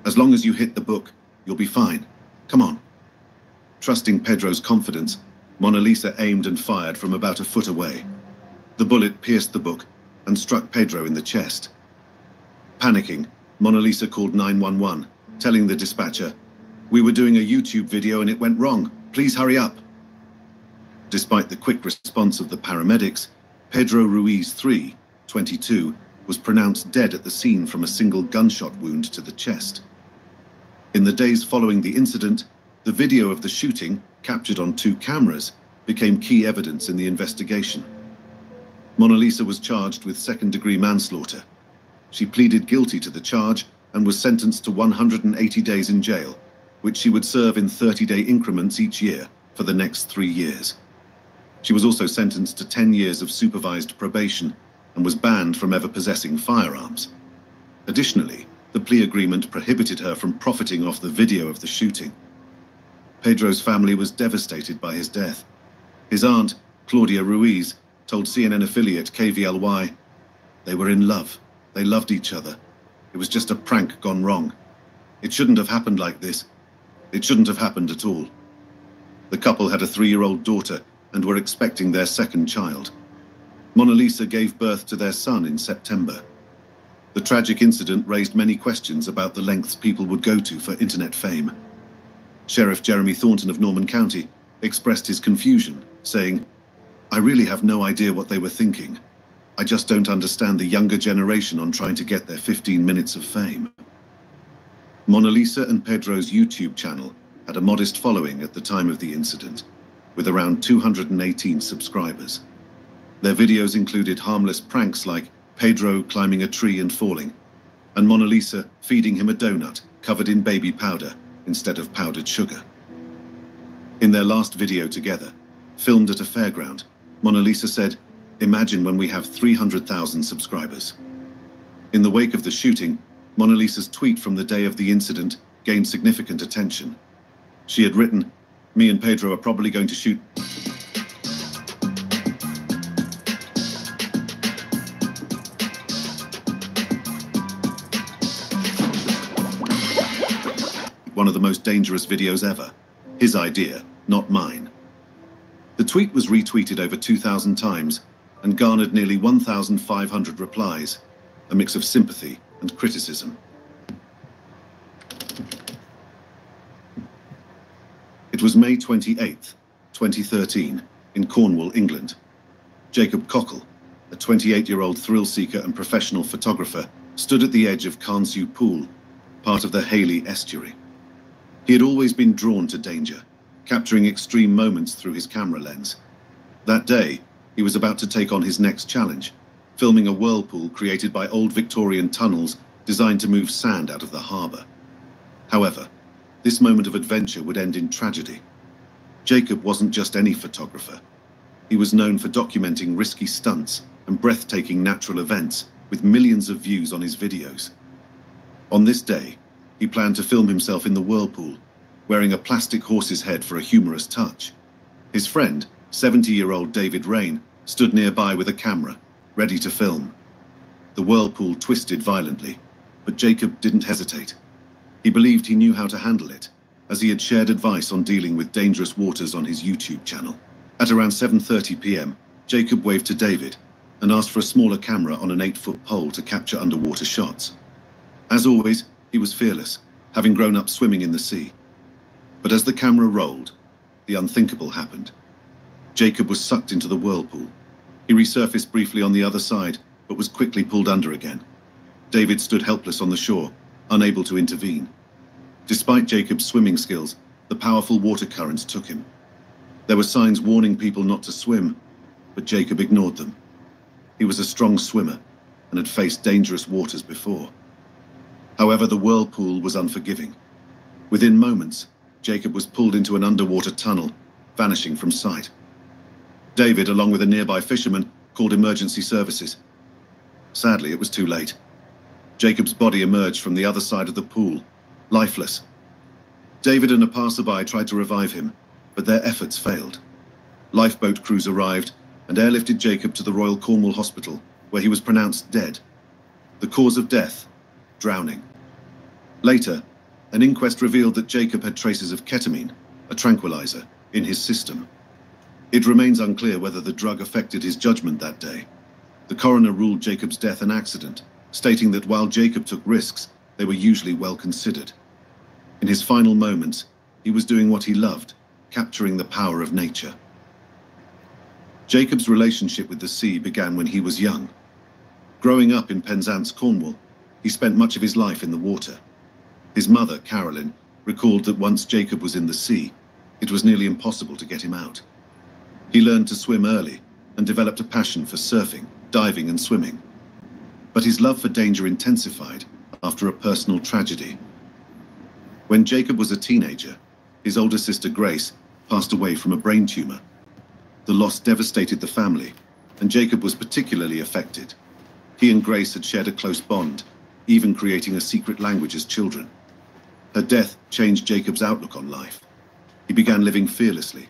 "As long as you hit the book, you'll be fine. Come on." Trusting Pedro's confidence, Mona Lisa aimed and fired from about a foot away. The bullet pierced the book and struck Pedro in the chest. Panicking, Mona Lisa called 911, telling the dispatcher, "We were doing a YouTube video and it went wrong. Please hurry up." Despite the quick response of the paramedics, Pedro Ruiz, 3, 22, was pronounced dead at the scene from a single gunshot wound to the chest. In the days following the incident, the video of the shooting, captured on 2 cameras, became key evidence in the investigation. Mona Lisa was charged with second-degree manslaughter. She pleaded guilty to the charge and was sentenced to 180 days in jail, which she would serve in 30-day increments each year for the next 3 years. She was also sentenced to 10 years of supervised probation and was banned from ever possessing firearms. Additionally, the plea agreement prohibited her from profiting off the video of the shooting. Pedro's family was devastated by his death. His aunt, Claudia Ruiz, told CNN affiliate KVLY, "They were in love. They loved each other. It was just a prank gone wrong. It shouldn't have happened like this. It shouldn't have happened at all." The couple had a 3-year-old daughter and were expecting their second child. Mona Lisa gave birth to their son in September. The tragic incident raised many questions about the lengths people would go to for internet fame. Sheriff Jeremy Thornton of Norman County expressed his confusion, saying, "I really have no idea what they were thinking. I just don't understand the younger generation on trying to get their 15 minutes of fame." Mona Lisa and Pedro's YouTube channel had a modest following at the time of the incident, with around 218 subscribers. Their videos included harmless pranks like Pedro climbing a tree and falling, and Mona Lisa feeding him a donut covered in baby powder instead of powdered sugar. In their last video together, filmed at a fairground, Mona Lisa said, "Imagine when we have 300,000 subscribers." In the wake of the shooting, Mona Lisa's tweet from the day of the incident gained significant attention. She had written, "Me and Pedro are probably going to shoot one of the most dangerous videos ever. His idea, not mine." The tweet was retweeted over 2,000 times and garnered nearly 1,500 replies, a mix of sympathy and criticism. It was May 28, 2013, in Cornwall, England. Jacob Cockle, a 28-year-old thrill-seeker and professional photographer, stood at the edge of Carnsue Pool, part of the Haley estuary. He had always been drawn to danger, capturing extreme moments through his camera lens. That day, he was about to take on his next challenge, filming a whirlpool created by old Victorian tunnels designed to move sand out of the harbour. However, this moment of adventure would end in tragedy. Jacob wasn't just any photographer. He was known for documenting risky stunts and breathtaking natural events with millions of views on his videos. On this day, he planned to film himself in the whirlpool, wearing a plastic horse's head for a humorous touch. His friend, 70-year-old David Rain, stood nearby with a camera, ready to film. The whirlpool twisted violently, but Jacob didn't hesitate. He believed he knew how to handle it, as he had shared advice on dealing with dangerous waters on his YouTube channel. At around 7:30 p.m., Jacob waved to David and asked for a smaller camera on an 8-foot pole to capture underwater shots. As always, he was fearless, having grown up swimming in the sea. But as the camera rolled, the unthinkable happened. Jacob was sucked into the whirlpool. He resurfaced briefly on the other side, but was quickly pulled under again. David stood helpless on the shore, unable to intervene. Despite Jacob's swimming skills, the powerful water currents took him. There were signs warning people not to swim, but Jacob ignored them. He was a strong swimmer and had faced dangerous waters before. However, the whirlpool was unforgiving. Within moments, Jacob was pulled into an underwater tunnel, vanishing from sight. David, along with a nearby fisherman, called emergency services. Sadly, it was too late. Jacob's body emerged from the other side of the pool, lifeless. David and a passerby tried to revive him, but their efforts failed. Lifeboat crews arrived and airlifted Jacob to the Royal Cornwall Hospital, where he was pronounced dead. The cause of death: drowning. Later, an inquest revealed that Jacob had traces of ketamine, a tranquilizer, in his system. It remains unclear whether the drug affected his judgment that day. The coroner ruled Jacob's death an accident, stating that while Jacob took risks, they were usually well considered. In his final moments, he was doing what he loved, capturing the power of nature. Jacob's relationship with the sea began when he was young. Growing up in Penzance, Cornwall, he spent much of his life in the water. His mother, Carolyn, recalled that once Jacob was in the sea, it was nearly impossible to get him out. He learned to swim early and developed a passion for surfing, diving and swimming. But his love for danger intensified after a personal tragedy. When Jacob was a teenager, his older sister Grace passed away from a brain tumor. The loss devastated the family, and Jacob was particularly affected. He and Grace had shared a close bond, even creating a secret language as children. Her death changed Jacob's outlook on life. He began living fearlessly,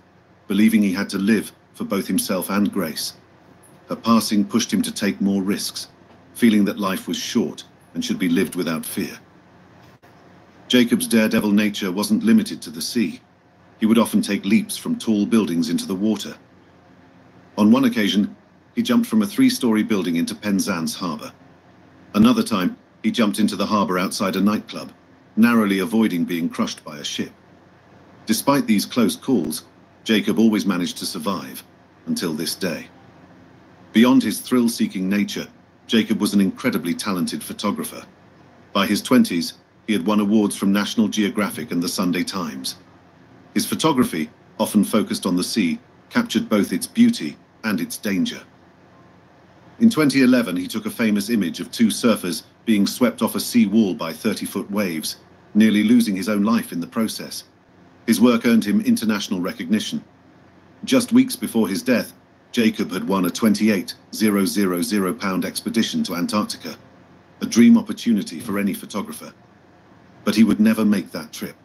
believing he had to live for both himself and Grace. Her passing pushed him to take more risks, feeling that life was short and should be lived without fear. Jacob's daredevil nature wasn't limited to the sea. He would often take leaps from tall buildings into the water. On one occasion, he jumped from a 3-story building into Penzance Harbour. Another time, he jumped into the harbour outside a nightclub, narrowly avoiding being crushed by a ship. Despite these close calls, Jacob always managed to survive, until this day. Beyond his thrill-seeking nature, Jacob was an incredibly talented photographer. By his 20s, he had won awards from National Geographic and the Sunday Times. His photography, often focused on the sea, captured both its beauty and its danger. In 2011, he took a famous image of 2 surfers being swept off a sea wall by 30-foot waves, nearly losing his own life in the process. His work earned him international recognition. Just weeks before his death, Jacob had won a 28,000-pound expedition to Antarctica, a dream opportunity for any photographer. But he would never make that trip.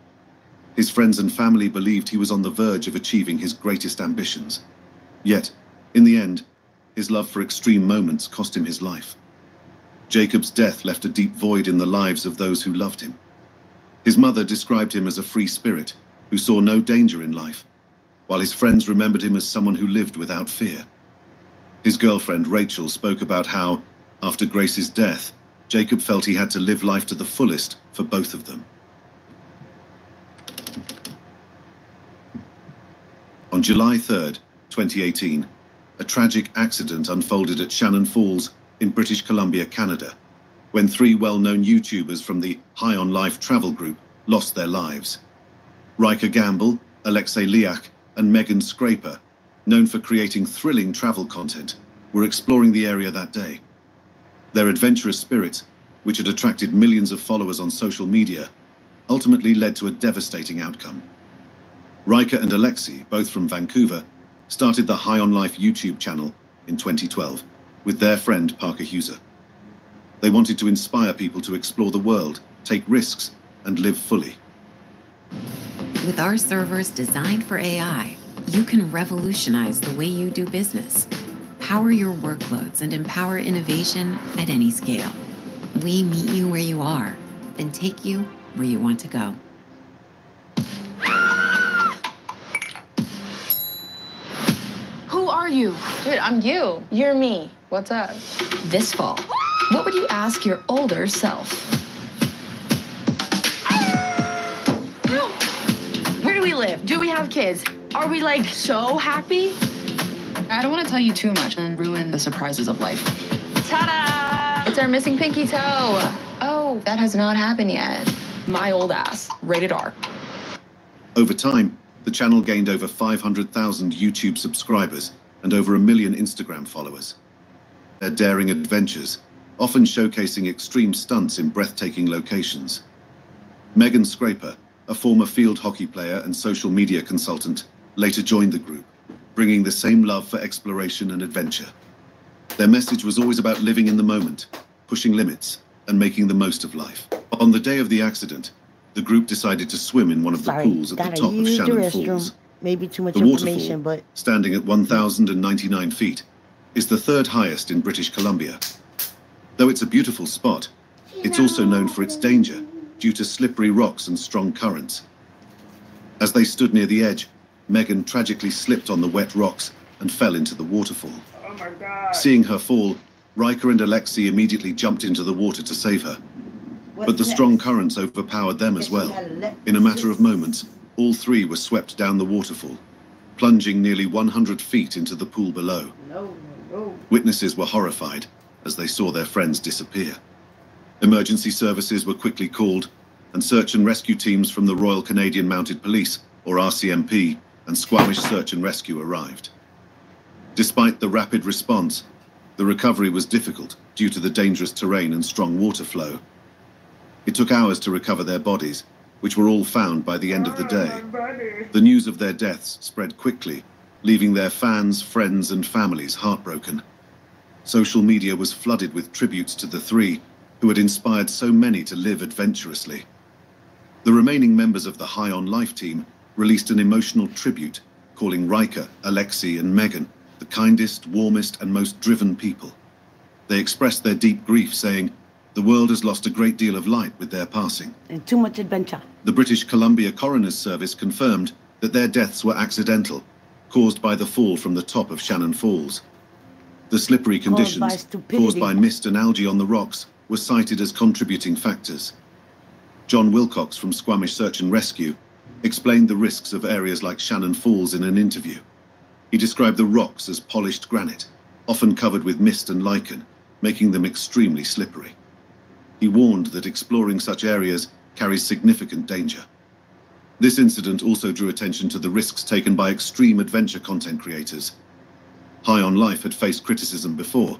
His friends and family believed he was on the verge of achieving his greatest ambitions. Yet, in the end, his love for extreme moments cost him his life. Jacob's death left a deep void in the lives of those who loved him. His mother described him as a free spirit who saw no danger in life, while his friends remembered him as someone who lived without fear. His girlfriend, Rachel, spoke about how, after Grace's death, Jacob felt he had to live life to the fullest for both of them. On July 3rd, 2018, a tragic accident unfolded at Shannon Falls in British Columbia, Canada, when 3 well-known YouTubers from the High on Life travel group lost their lives. Riker Gamble, Alexei Liak, and Megan Scraper, known for creating thrilling travel content, were exploring the area that day. Their adventurous spirits, which had attracted millions of followers on social media, ultimately led to a devastating outcome. Riker and Alexei, both from Vancouver, started the High on Life YouTube channel in 2012 with their friend Parker Hughes. They wanted to inspire people to explore the world, take risks, and live fully. With our servers designed for AI, you can revolutionize the way you do business, power your workloads, and empower innovation at any scale. We meet you where you are and take you where you want to go. Who are you? Dude, I'm you. You're me. What's up? This fall, what would you ask your older self? Where do we live? Do we have kids? Are we like so happy? I don't want to tell you too much and ruin the surprises of life. Ta-da! It's our missing pinky toe. Oh, that has not happened yet. My old ass. Rated R. Over time, the channel gained over 500,000 YouTube subscribers and over 1 million Instagram followers. Their daring adventures, often showcasing extreme stunts in breathtaking locations. Megan Scraper, a former field hockey player and social media consultant, later joined the group, bringing the same love for exploration and adventure. Their message was always about living in the moment, pushing limits, and making the most of life. On the day of the accident, the group decided to swim in one of the pools at the top of Shannon Falls. Maybe too much The information, waterfall, but standing at 1,099 feet, is the 3rd highest in British Columbia. Though it's a beautiful spot, it's also known for its danger due to slippery rocks and strong currents. As they stood near the edge, Megan tragically slipped on the wet rocks and fell into the waterfall. oh my God. Seeing her fall, Riker and Alexei immediately jumped into the water to save her. But the strong currents overpowered them as well. In a matter of moments, all 3 were swept down the waterfall, plunging nearly 100 feet into the pool below. Witnesses were horrified as they saw their friends disappear. Emergency services were quickly called, and search and rescue teams from the Royal Canadian Mounted Police, or RCMP, and Squamish Search and Rescue arrived. Despite the rapid response, The recovery was difficult due to the dangerous terrain and strong water flow. It took hours to recover their bodies, which were all found by the end of the day. The news of their deaths spread quickly, leaving their fans, friends, and families heartbroken. Social media was flooded with tributes to the three who had inspired so many to live adventurously. The remaining members of the High on Life team released an emotional tribute, calling Riker, Alexei, and Megan the kindest, warmest, and most driven people. They expressed their deep grief, saying, "The world has lost a great deal of light with their passing." And too much adventure. The British Columbia Coroner's Service confirmed that their deaths were accidental, caused by the fall from the top of Shannon Falls. The slippery conditions, caused by mist and algae on the rocks, were cited as contributing factors. John Wilcox from Squamish Search and Rescue explained the risks of areas like Shannon Falls in an interview. He described the rocks as polished granite, often covered with mist and lichen, making them extremely slippery. He warned that exploring such areas carries significant danger. This incident also drew attention to the risks taken by extreme adventure content creators. High on Life had faced criticism before.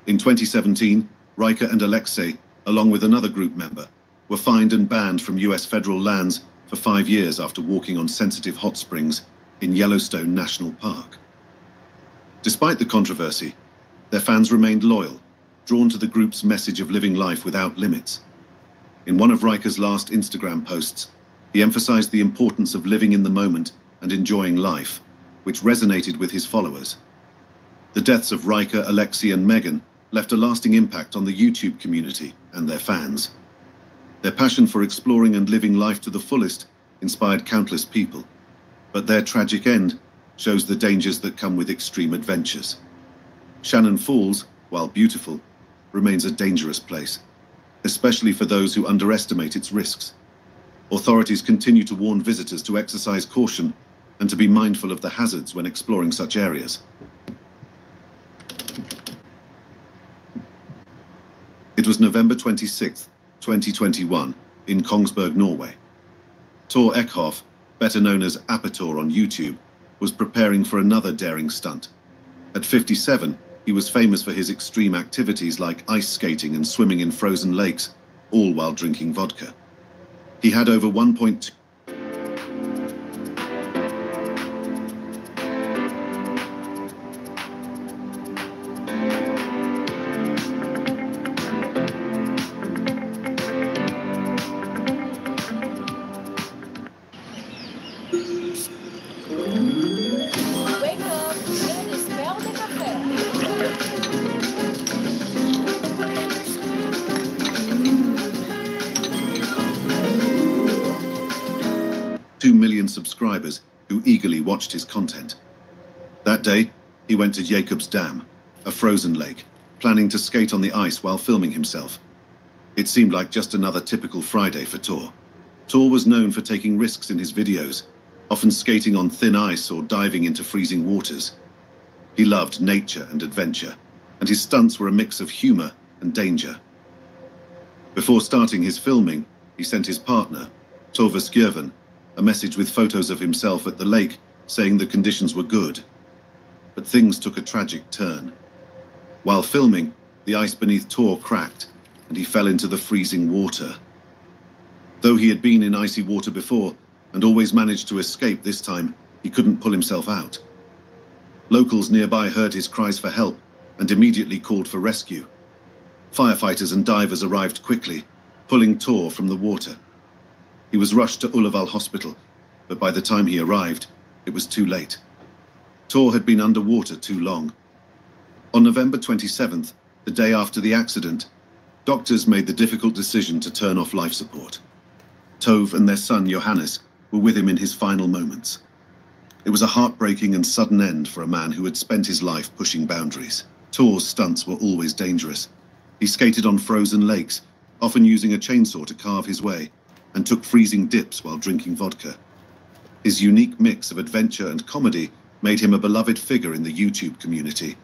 In 2017, Riker and Alexei, along with another group member, were fined and banned from US federal lands for 5 years after walking on sensitive hot springs in Yellowstone National Park. Despite the controversy, their fans remained loyal, drawn to the group's message of living life without limits. In one of Riker's last Instagram posts, he emphasized the importance of living in the moment and enjoying life, which resonated with his followers. The deaths of Riker, Alexei, and Megan left a lasting impact on the YouTube community and their fans. Their passion for exploring and living life to the fullest inspired countless people, but their tragic end shows the dangers that come with extreme adventures. Shannon Falls, while beautiful, remains a dangerous place, especially for those who underestimate its risks. Authorities continue to warn visitors to exercise caution and to be mindful of the hazards when exploring such areas. It was November 26, 2021, in Kongsberg, Norway. Tor Eckhoff, better known as Apator on YouTube, was preparing for another daring stunt. At 57, he was famous for his extreme activities like ice skating and swimming in frozen lakes, all while drinking vodka. He had over 1.2 million subscribers who eagerly watched his content. That day, he went to Jacob's Dam, a frozen lake, planning to skate on the ice while filming himself. It seemed like just another typical Friday for Tor. Tor was known for taking risks in his videos, often skating on thin ice or diving into freezing waters. He loved nature and adventure, and his stunts were a mix of humor and danger. Before starting his filming, he sent his partner, Tove Skjøven, a message with photos of himself at the lake saying the conditions were good. But things took a tragic turn. While filming, the ice beneath Tor cracked, and he fell into the freezing water. Though he had been in icy water before, and always managed to escape this time, he couldn't pull himself out. Locals nearby heard his cries for help and immediately called for rescue. Firefighters and divers arrived quickly, pulling Tor from the water. He was rushed to Ullevål Hospital, but by the time he arrived, it was too late. Tor had been underwater too long. On November 27th, the day after the accident, doctors made the difficult decision to turn off life support. Tove and their son Johannes were with him in his final moments. It was a heartbreaking and sudden end for a man who had spent his life pushing boundaries. Tor's stunts were always dangerous. He skated on frozen lakes, often using a chainsaw to carve his way, and took freezing dips while drinking vodka. His unique mix of adventure and comedy made him a beloved figure in the YouTube community.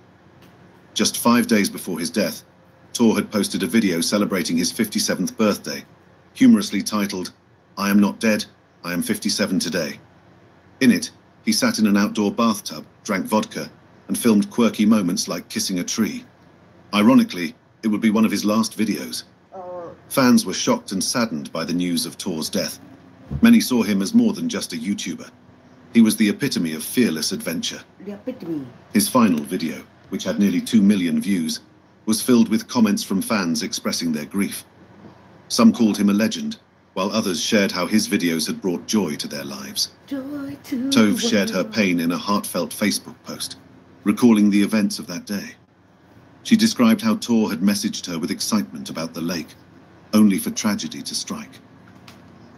Just 5 days before his death, Tor had posted a video celebrating his 57th birthday, humorously titled, "I am not dead, I am 57 today." In it, he sat in an outdoor bathtub, drank vodka, and filmed quirky moments like kissing a tree. Ironically, it would be one of his last videos. Fans were shocked and saddened by the news of Tor's death. Many saw him as more than just a YouTuber. He was the epitome of fearless adventure. The epitome. His final video, which had nearly 2 million views, was filled with comments from fans expressing their grief. Some called him a legend, while others shared how his videos had brought joy to their lives. Joy to Tove shared her pain in a heartfelt Facebook post, recalling the events of that day. She described how Tor had messaged her with excitement about the lake, only for tragedy to strike.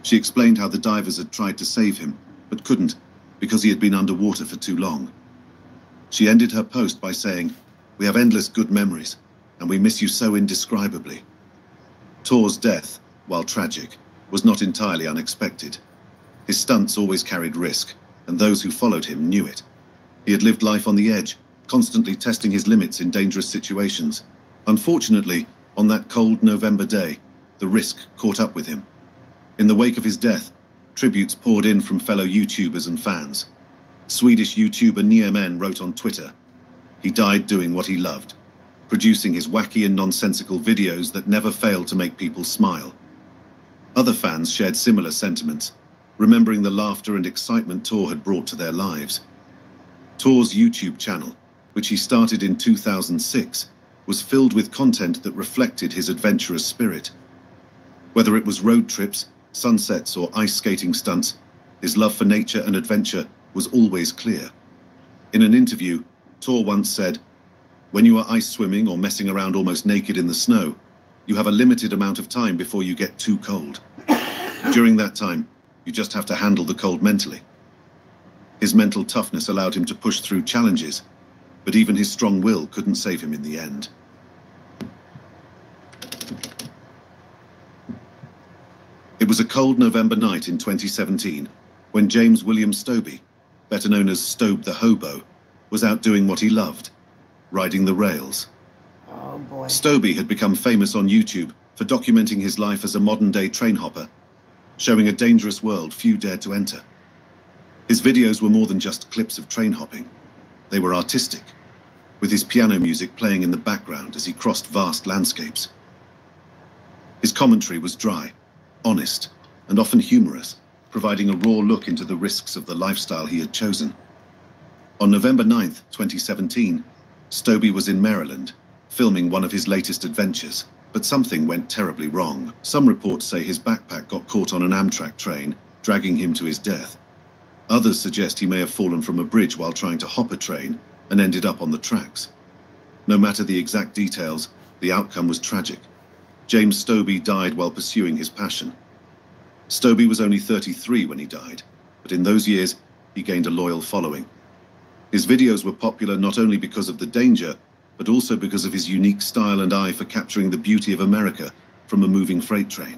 She explained how the divers had tried to save him, but couldn't because he had been underwater for too long. She ended her post by saying, "We have endless good memories, and we miss you so indescribably." Tor's death, while tragic, was not entirely unexpected. His stunts always carried risk, and those who followed him knew it. He had lived life on the edge, constantly testing his limits in dangerous situations. Unfortunately, on that cold November day, the risk caught up with him. In the wake of his death, tributes poured in from fellow YouTubers and fans. Swedish YouTuber Niemen wrote on Twitter, "He died doing what he loved, producing his wacky and nonsensical videos that never failed to make people smile." Other fans shared similar sentiments, remembering the laughter and excitement Tor had brought to their lives. Tor's YouTube channel, which he started in 2006, was filled with content that reflected his adventurous spirit. Whether it was road trips, sunsets, or ice skating stunts, his love for nature and adventure was always clear. In an interview, Tor once said, "When you are ice swimming or messing around almost naked in the snow, you have a limited amount of time before you get too cold. During that time, you just have to handle the cold mentally." His mental toughness allowed him to push through challenges, but even his strong will couldn't save him in the end. It was a cold November night in 2017 when James William Stobie, better known as Stobe the Hobo, was out doing what he loved, riding the rails. Oh boy. Stobie had become famous on YouTube for documenting his life as a modern-day train hopper, showing a dangerous world few dared to enter. His videos were more than just clips of train hopping. They were artistic, with his piano music playing in the background as he crossed vast landscapes. His commentary was dry, honest, and often humorous, providing a raw look into the risks of the lifestyle he had chosen. On November 9th, 2017, Stobie was in Maryland, filming one of his latest adventures, but something went terribly wrong. Some reports say his backpack got caught on an Amtrak train, dragging him to his death. Others suggest he may have fallen from a bridge while trying to hop a train and ended up on the tracks. No matter the exact details, the outcome was tragic. James Stobie died while pursuing his passion. Stobie was only 33 when he died, but in those years, he gained a loyal following. His videos were popular not only because of the danger, but also because of his unique style and eye for capturing the beauty of America from a moving freight train.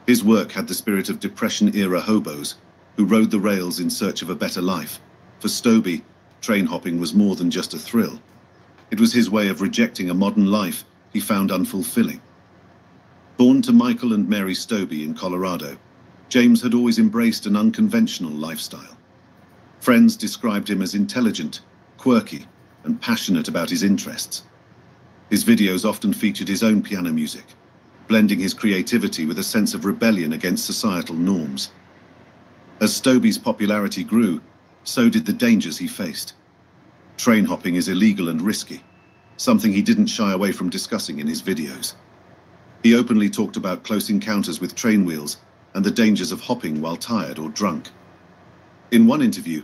His work had the spirit of Depression-era hobos who rode the rails in search of a better life. For Stobie, train hopping was more than just a thrill. It was his way of rejecting a modern life he found unfulfilling. Born to Michael and Mary Stobie in Colorado, James had always embraced an unconventional lifestyle. Friends described him as intelligent, quirky, and passionate about his interests. His videos often featured his own piano music, blending his creativity with a sense of rebellion against societal norms. As Stobie's popularity grew, so did the dangers he faced. Train hopping is illegal and risky, something he didn't shy away from discussing in his videos. He openly talked about close encounters with train wheels and the dangers of hopping while tired or drunk. In one interview,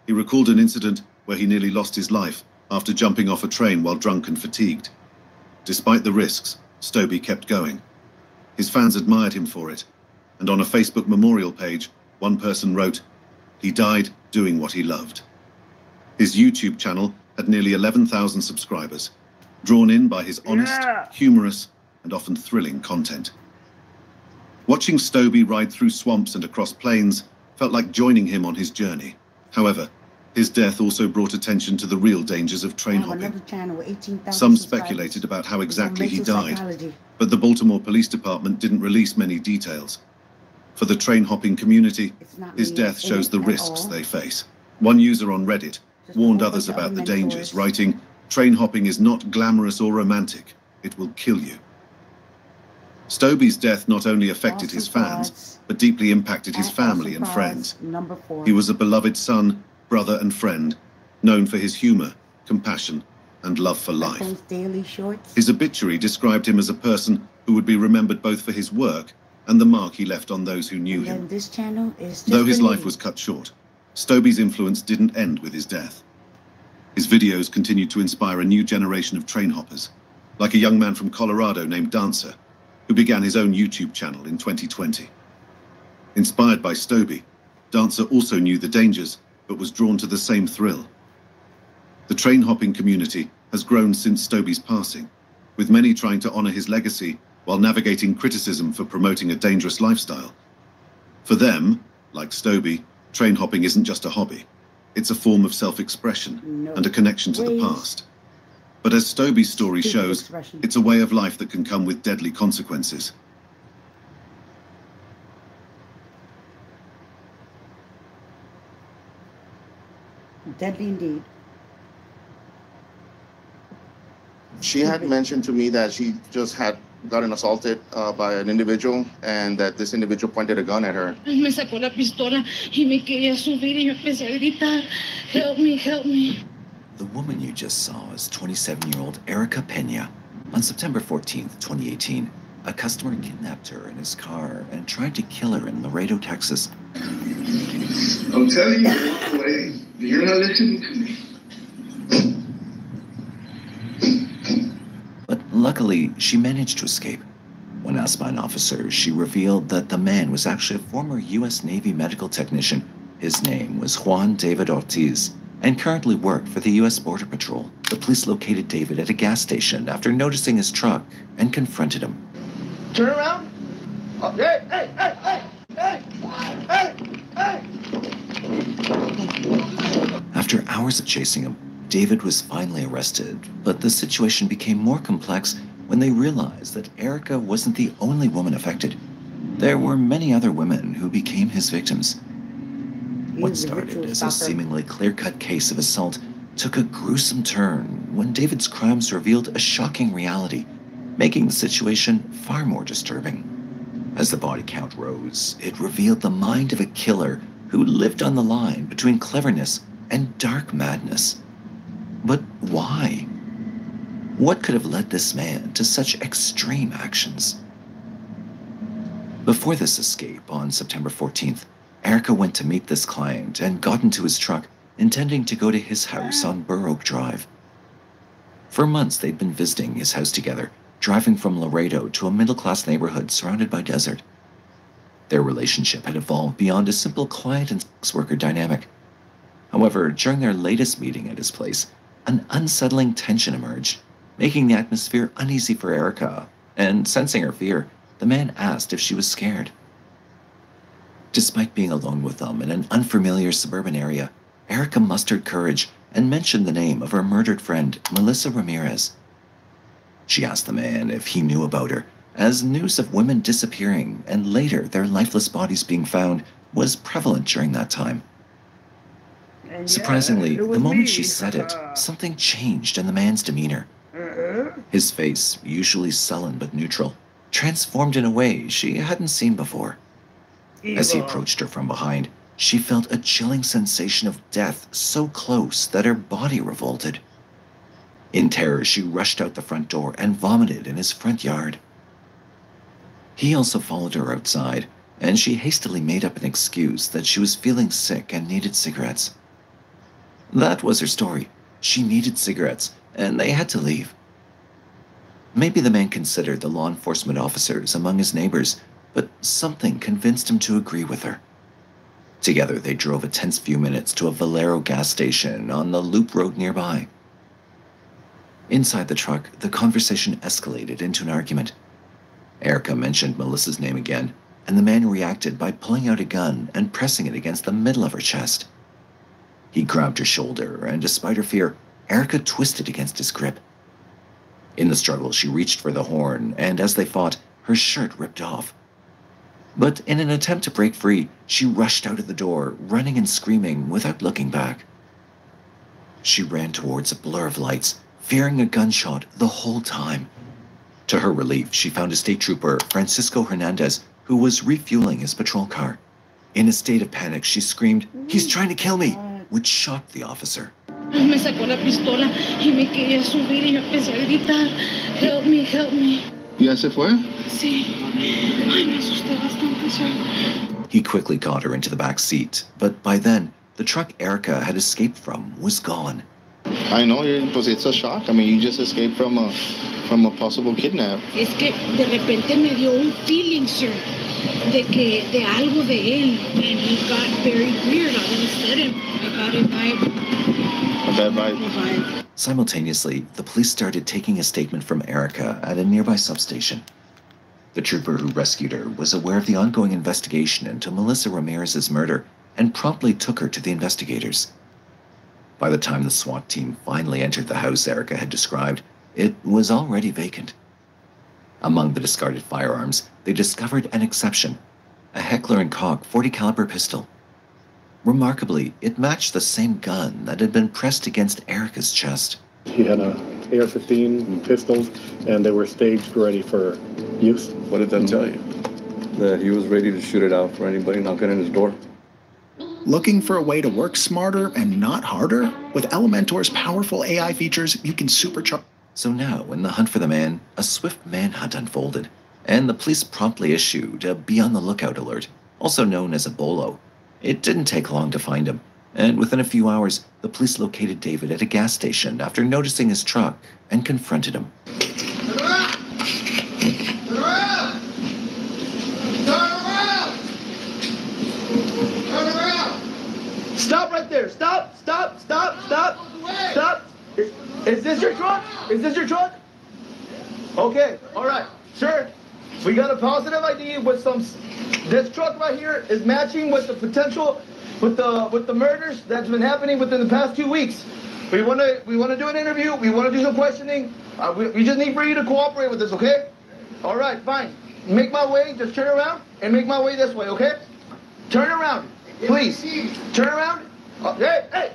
he recalled an incident where he nearly lost his life after jumping off a train while drunk and fatigued. Despite the risks, Stobie kept going. His fans admired him for it, and on a Facebook memorial page, one person wrote, "He died doing what he loved." His YouTube channel had nearly 11,000 subscribers, drawn in by his honest, humorous, and often thrilling content. Watching Stobie ride through swamps and across plains felt like joining him on his journey. However, his death also brought attention to the real dangers of train hopping. Some speculated about how exactly he died, but the Baltimore Police Department didn't release many details. For the train hopping community, his death shows the risks they face. One user on Reddit warned others about the dangers, writing, Train hopping is not glamorous or romantic. It will kill you. Stobie's death not only affected his fans, but deeply impacted his family and friends. He was a beloved son, brother, and friend, known for his humor, compassion, and love for life. His obituary described him as a person who would be remembered both for his work and the mark he left on those who knew him. Though his life was cut short, Stobie's influence didn't end with his death. His videos continued to inspire a new generation of train hoppers, like a young man from Colorado named Dancer, who began his own YouTube channel in 2020. Inspired by Stobie, Dancer also knew the dangers, but was drawn to the same thrill. The train hopping community has grown since Stobie's passing, with many trying to honor his legacy while navigating criticism for promoting a dangerous lifestyle. For them, like Stobie, train hopping isn't just a hobby. It's a form of self-expression and a connection to the past. But as Stobie's story shows, it's a way of life that can come with deadly consequences. Deadly indeed. She had mentioned to me that she just had gotten assaulted by an individual and that this individual pointed a gun at her. Me sacó la pistola y me quería subir y yo empecé a gritar, help me, help me. The woman you just saw is 27-year-old Erica Pena. On September 14th, 2018, a customer kidnapped her in his car and tried to kill her in Laredo, Texas. I'm telling you, walk away. You're not listening to me. But luckily, she managed to escape. When asked by an officer, she revealed that the man was actually a former U.S. Navy medical technician. His name was Juan David Ortiz, and currently worked for the U.S. Border Patrol. The police located David at a gas station after noticing his truck and confronted him. Turn around. Oh, hey, hey, hey, hey, hey, hey, hey. After hours of chasing him, David was finally arrested, but the situation became more complex when they realized that Erica wasn't the only woman affected. There were many other women who became his victims. What started as a seemingly clear-cut case of assault took a gruesome turn when David's crimes revealed a shocking reality, making the situation far more disturbing. As the body count rose, it revealed the mind of a killer who lived on the line between cleverness and dark madness. But why? What could have led this man to such extreme actions? Before this escape on September 14th, Erica went to meet this client and got into his truck, intending to go to his house on Burr Oak Drive. For months, they'd been visiting his house together, driving from Laredo to a middle-class neighborhood surrounded by desert. Their relationship had evolved beyond a simple client and sex worker dynamic. However, during their latest meeting at his place, an unsettling tension emerged, making the atmosphere uneasy for Erica, and sensing her fear, the man asked if she was scared. Despite being alone with them in an unfamiliar suburban area, Erica mustered courage and mentioned the name of her murdered friend, Melissa Ramirez. She asked the man if he knew about her, as news of women disappearing and later their lifeless bodies being found was prevalent during that time. Surprisingly, the moment she said it, something changed in the man's demeanor. His face, usually sullen but neutral, transformed in a way she hadn't seen before. As he approached her from behind, she felt a chilling sensation of death so close that her body revolted. In terror, she rushed out the front door and vomited in his front yard. He also followed her outside, and she hastily made up an excuse that she was feeling sick and needed cigarettes. That was her story. She needed cigarettes, and they had to leave. Maybe the man considered the law enforcement officers among his neighbors, but something convinced him to agree with her. Together, they drove a tense few minutes to a Valero gas station on the loop road nearby. Inside the truck, the conversation escalated into an argument. Erica mentioned Melissa's name again, and the man reacted by pulling out a gun and pressing it against the middle of her chest. He grabbed her shoulder, and despite her fear, Erica twisted against his grip. In the struggle, she reached for the horn, and as they fought, her shirt ripped off. But in an attempt to break free, she rushed out of the door, running and screaming without looking back. She ran towards a blur of lights, fearing a gunshot the whole time. To her relief, she found a state trooper, Francisco Hernandez, who was refueling his patrol car. In a state of panic, she screamed, "He's trying to kill me," which shocked the officer. Me sacó la pistola y me quería subir y yo empecé a gritar, "Help me, help me." ¿Ya se fue? Sí. Ay, me asusté bastante, sir. He quickly got her into the back seat, but by then, the truck Erica had escaped from was gone. I know, pues it's a shock. I mean, you just escaped from a possible kidnap. Es que de repente me dio un feeling, sir, de algo de él, and he got very weird all of a sudden. I got a vibe. A bad vibe. Simultaneously, the police started taking a statement from Erica at a nearby substation. The trooper who rescued her was aware of the ongoing investigation into Melissa Ramirez's murder and promptly took her to the investigators. By the time the SWAT team finally entered the house Erica had described, it was already vacant. Among the discarded firearms, they discovered an exception, a Heckler & Koch .40 caliber pistol. Remarkably, it matched the same gun that had been pressed against Erica's chest. He had a AR-15 pistols, and they were staged ready for use. What did that tell you? That he was ready to shoot it out for anybody knocking on his door. Looking for a way to work smarter and not harder? With Elementor's powerful AI features, you can supercharge. So now, in the hunt for the man, a swift manhunt unfolded, and the police promptly issued a Be on the Lookout alert, also known as a BOLO. It didn't take long to find him, and within a few hours, the police located David at a gas station after noticing his truck and confronted him. Stop right there. Stop. Is this your truck? Is this your truck? Okay, all right. Sure. We got a positive ID with some. This truck right here is matching with the potential, with the murders that's been happening within the past 2 weeks. We want to do an interview. We want to do some questioning. We just need for you to cooperate with us, okay? All right, fine. Make my way. Just turn around and make my way this way, okay? Turn around, please. Turn around. Hey!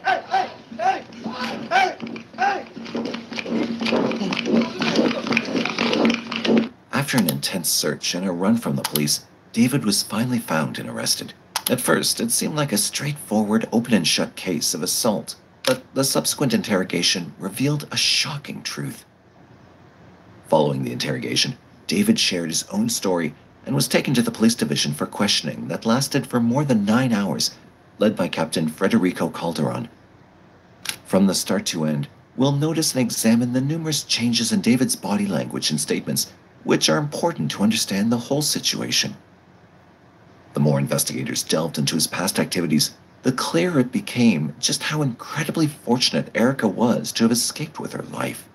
After an intense search and a run from the police, David was finally found and arrested. At first, it seemed like a straightforward open and shut case of assault, but the subsequent interrogation revealed a shocking truth. Following the interrogation, David shared his own story and was taken to the police division for questioning that lasted for more than 9 hours, led by Captain Federico Calderon. From the start to end, we'll notice and examine the numerous changes in David's body language and statements, which are important to understand the whole situation. The more investigators delved into his past activities, the clearer it became just how incredibly fortunate Erica was to have escaped with her life.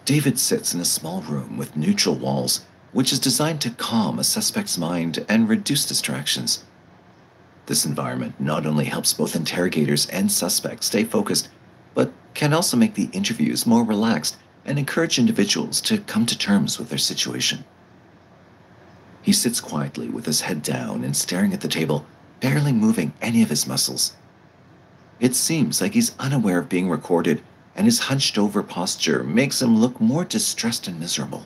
David sits in a small room with neutral walls, which is designed to calm a suspect's mind and reduce distractions. This environment not only helps both interrogators and suspects stay focused, but can also make the interviews more relaxed and encourage individuals to come to terms with their situation. He sits quietly with his head down and staring at the table, barely moving any of his muscles. It seems like he's unaware of being recorded, and his hunched-over posture makes him look more distressed and miserable.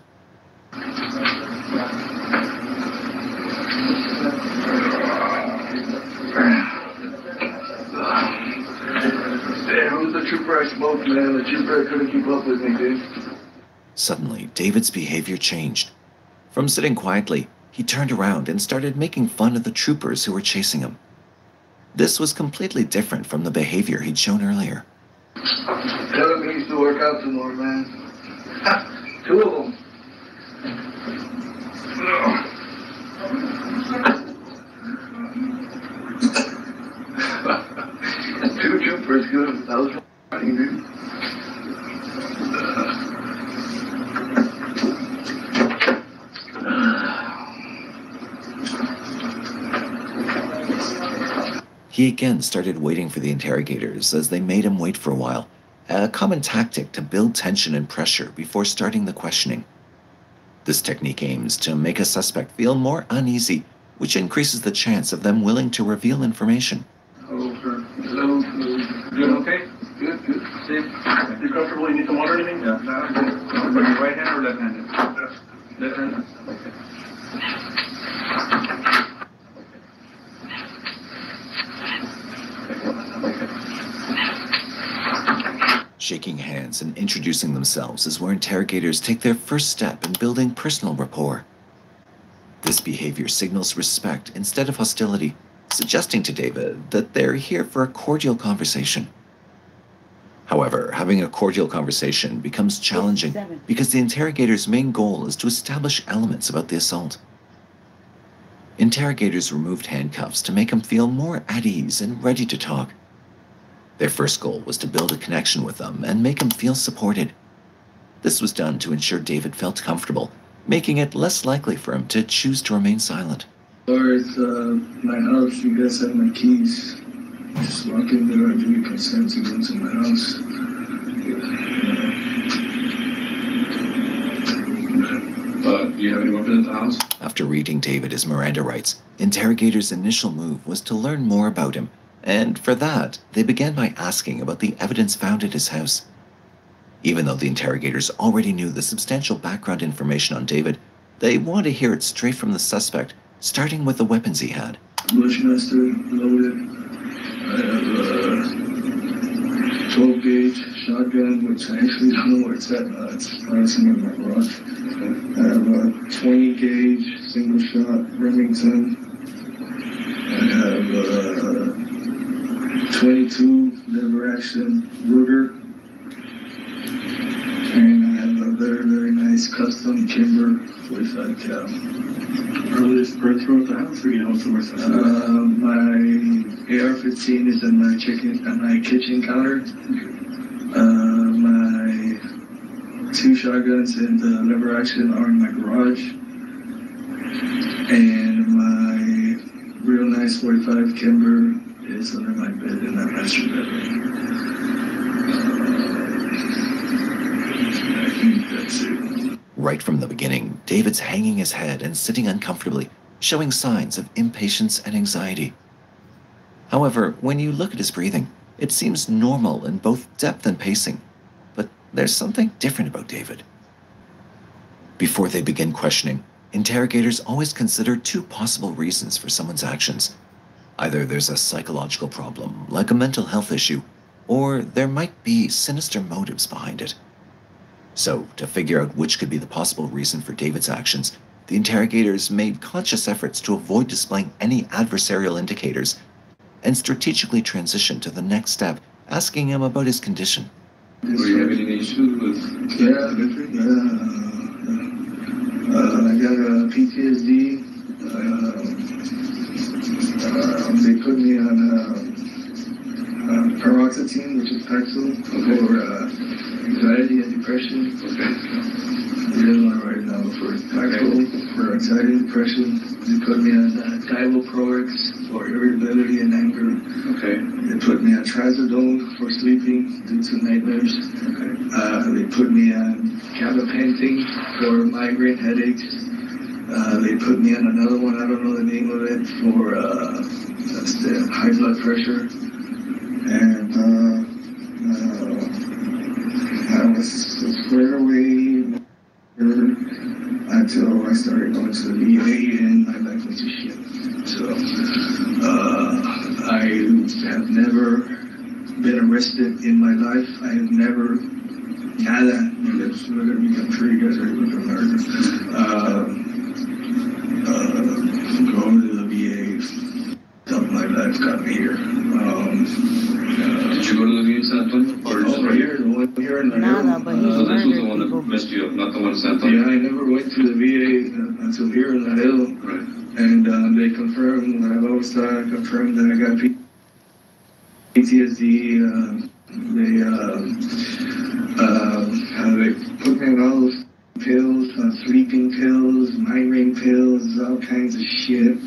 Who's the trooper I smoked, man? The trooper couldn't keep up with me, dude. Suddenly, David's behavior changed. From sitting quietly, he turned around and started making fun of the troopers who were chasing him. This was completely different from the behavior he'd shown earlier. Tell him he needs to work out some more, man. 2 of them. Two troopers, good. That was funny, dude. He again started waiting for the interrogators as they made him wait for a while, a common tactic to build tension and pressure before starting the questioning. This technique aims to make a suspect feel more uneasy, which increases the chance of them willing to reveal information. Hello. You okay? Good. Safe. comfortable? You need some water or anything? Yeah. Right hand or left handed? Left handed. Okay. Shaking hands and introducing themselves is where interrogators take their first step in building personal rapport. This behavior signals respect instead of hostility, suggesting to David that they're here for a cordial conversation. However, having a cordial conversation becomes challenging because the interrogator's main goal is to establish elements about the assault. Interrogators removed handcuffs to make him feel more at ease and ready to talk. Their first goal was to build a connection with them and make him feel supported. This was done to ensure David felt comfortable, making it less likely for him to choose to remain silent. Or it's my house, you guys have my keys. Just walk in there and give me consent to go into my house. Do you have any weapons in the house? After reading David his Miranda rights, interrogators' initial move was to learn more about him, and for that, they began by asking about the evidence found at his house. Even though the interrogators already knew the substantial background information on David, they wanted to hear it straight from the suspect, starting with the weapons he had. Bushmaster, loaded. I have a 12-gauge shotgun, which I actually don't know where it's at. It's probably somewhere in my garage. I have a 20-gauge single-shot Remington. I have a 22 lever-action Ruger. And I have a very, very nice custom Kimber 45 cal. Are these birds throughout the house, or you know somewhere else? My AR-15 is in my kitchen counter. My 2 shotguns and the lever action are in my garage. And my real nice 45 Kimber is under my bed in that master bedroom. I think that's it. Right from the beginning, David's hanging his head and sitting uncomfortably, showing signs of impatience and anxiety. However, when you look at his breathing, it seems normal in both depth and pacing, but there's something different about David. Before they begin questioning, interrogators always consider 2 possible reasons for someone's actions. Either there's a psychological problem, like a mental health issue, or there might be sinister motives behind it. So, to figure out which could be the possible reason for David's actions, the interrogators made conscious efforts to avoid displaying any adversarial indicators and strategically transitioned to the next step, asking him about his condition. Do you have any issues with? Yeah, I got a PTSD. They put me on paroxetine, which is Paxil, for anxiety and depression. Okay. There's one right now for Paxil, for anxiety and depression. They put me on Divoprox for irritability and anger. Okay. They put me on Trazodone for sleeping due to nightmares. Okay. They put me on gabapentin for migraine headaches. They put me on another one, I don't know the name of it, for that's the high blood pressure. And I was squared away until I started going to the VA and my life went to shit. So I have never been arrested in my life. I have never nada. I'm sure you guys are looking American. Going to the VA, of my life got me here. Did you go to the VA in San Antonio? Over here, the one here in the hill. So this was the one that messed you up, not the one in San Antonio? Yeah, I never went to the VA until here in the hill. Right. And they confirmed what I've always thought, confirmed that I got PTSD. They put me on all those pills, sleeping pills, migraine pills, all kinds of shit.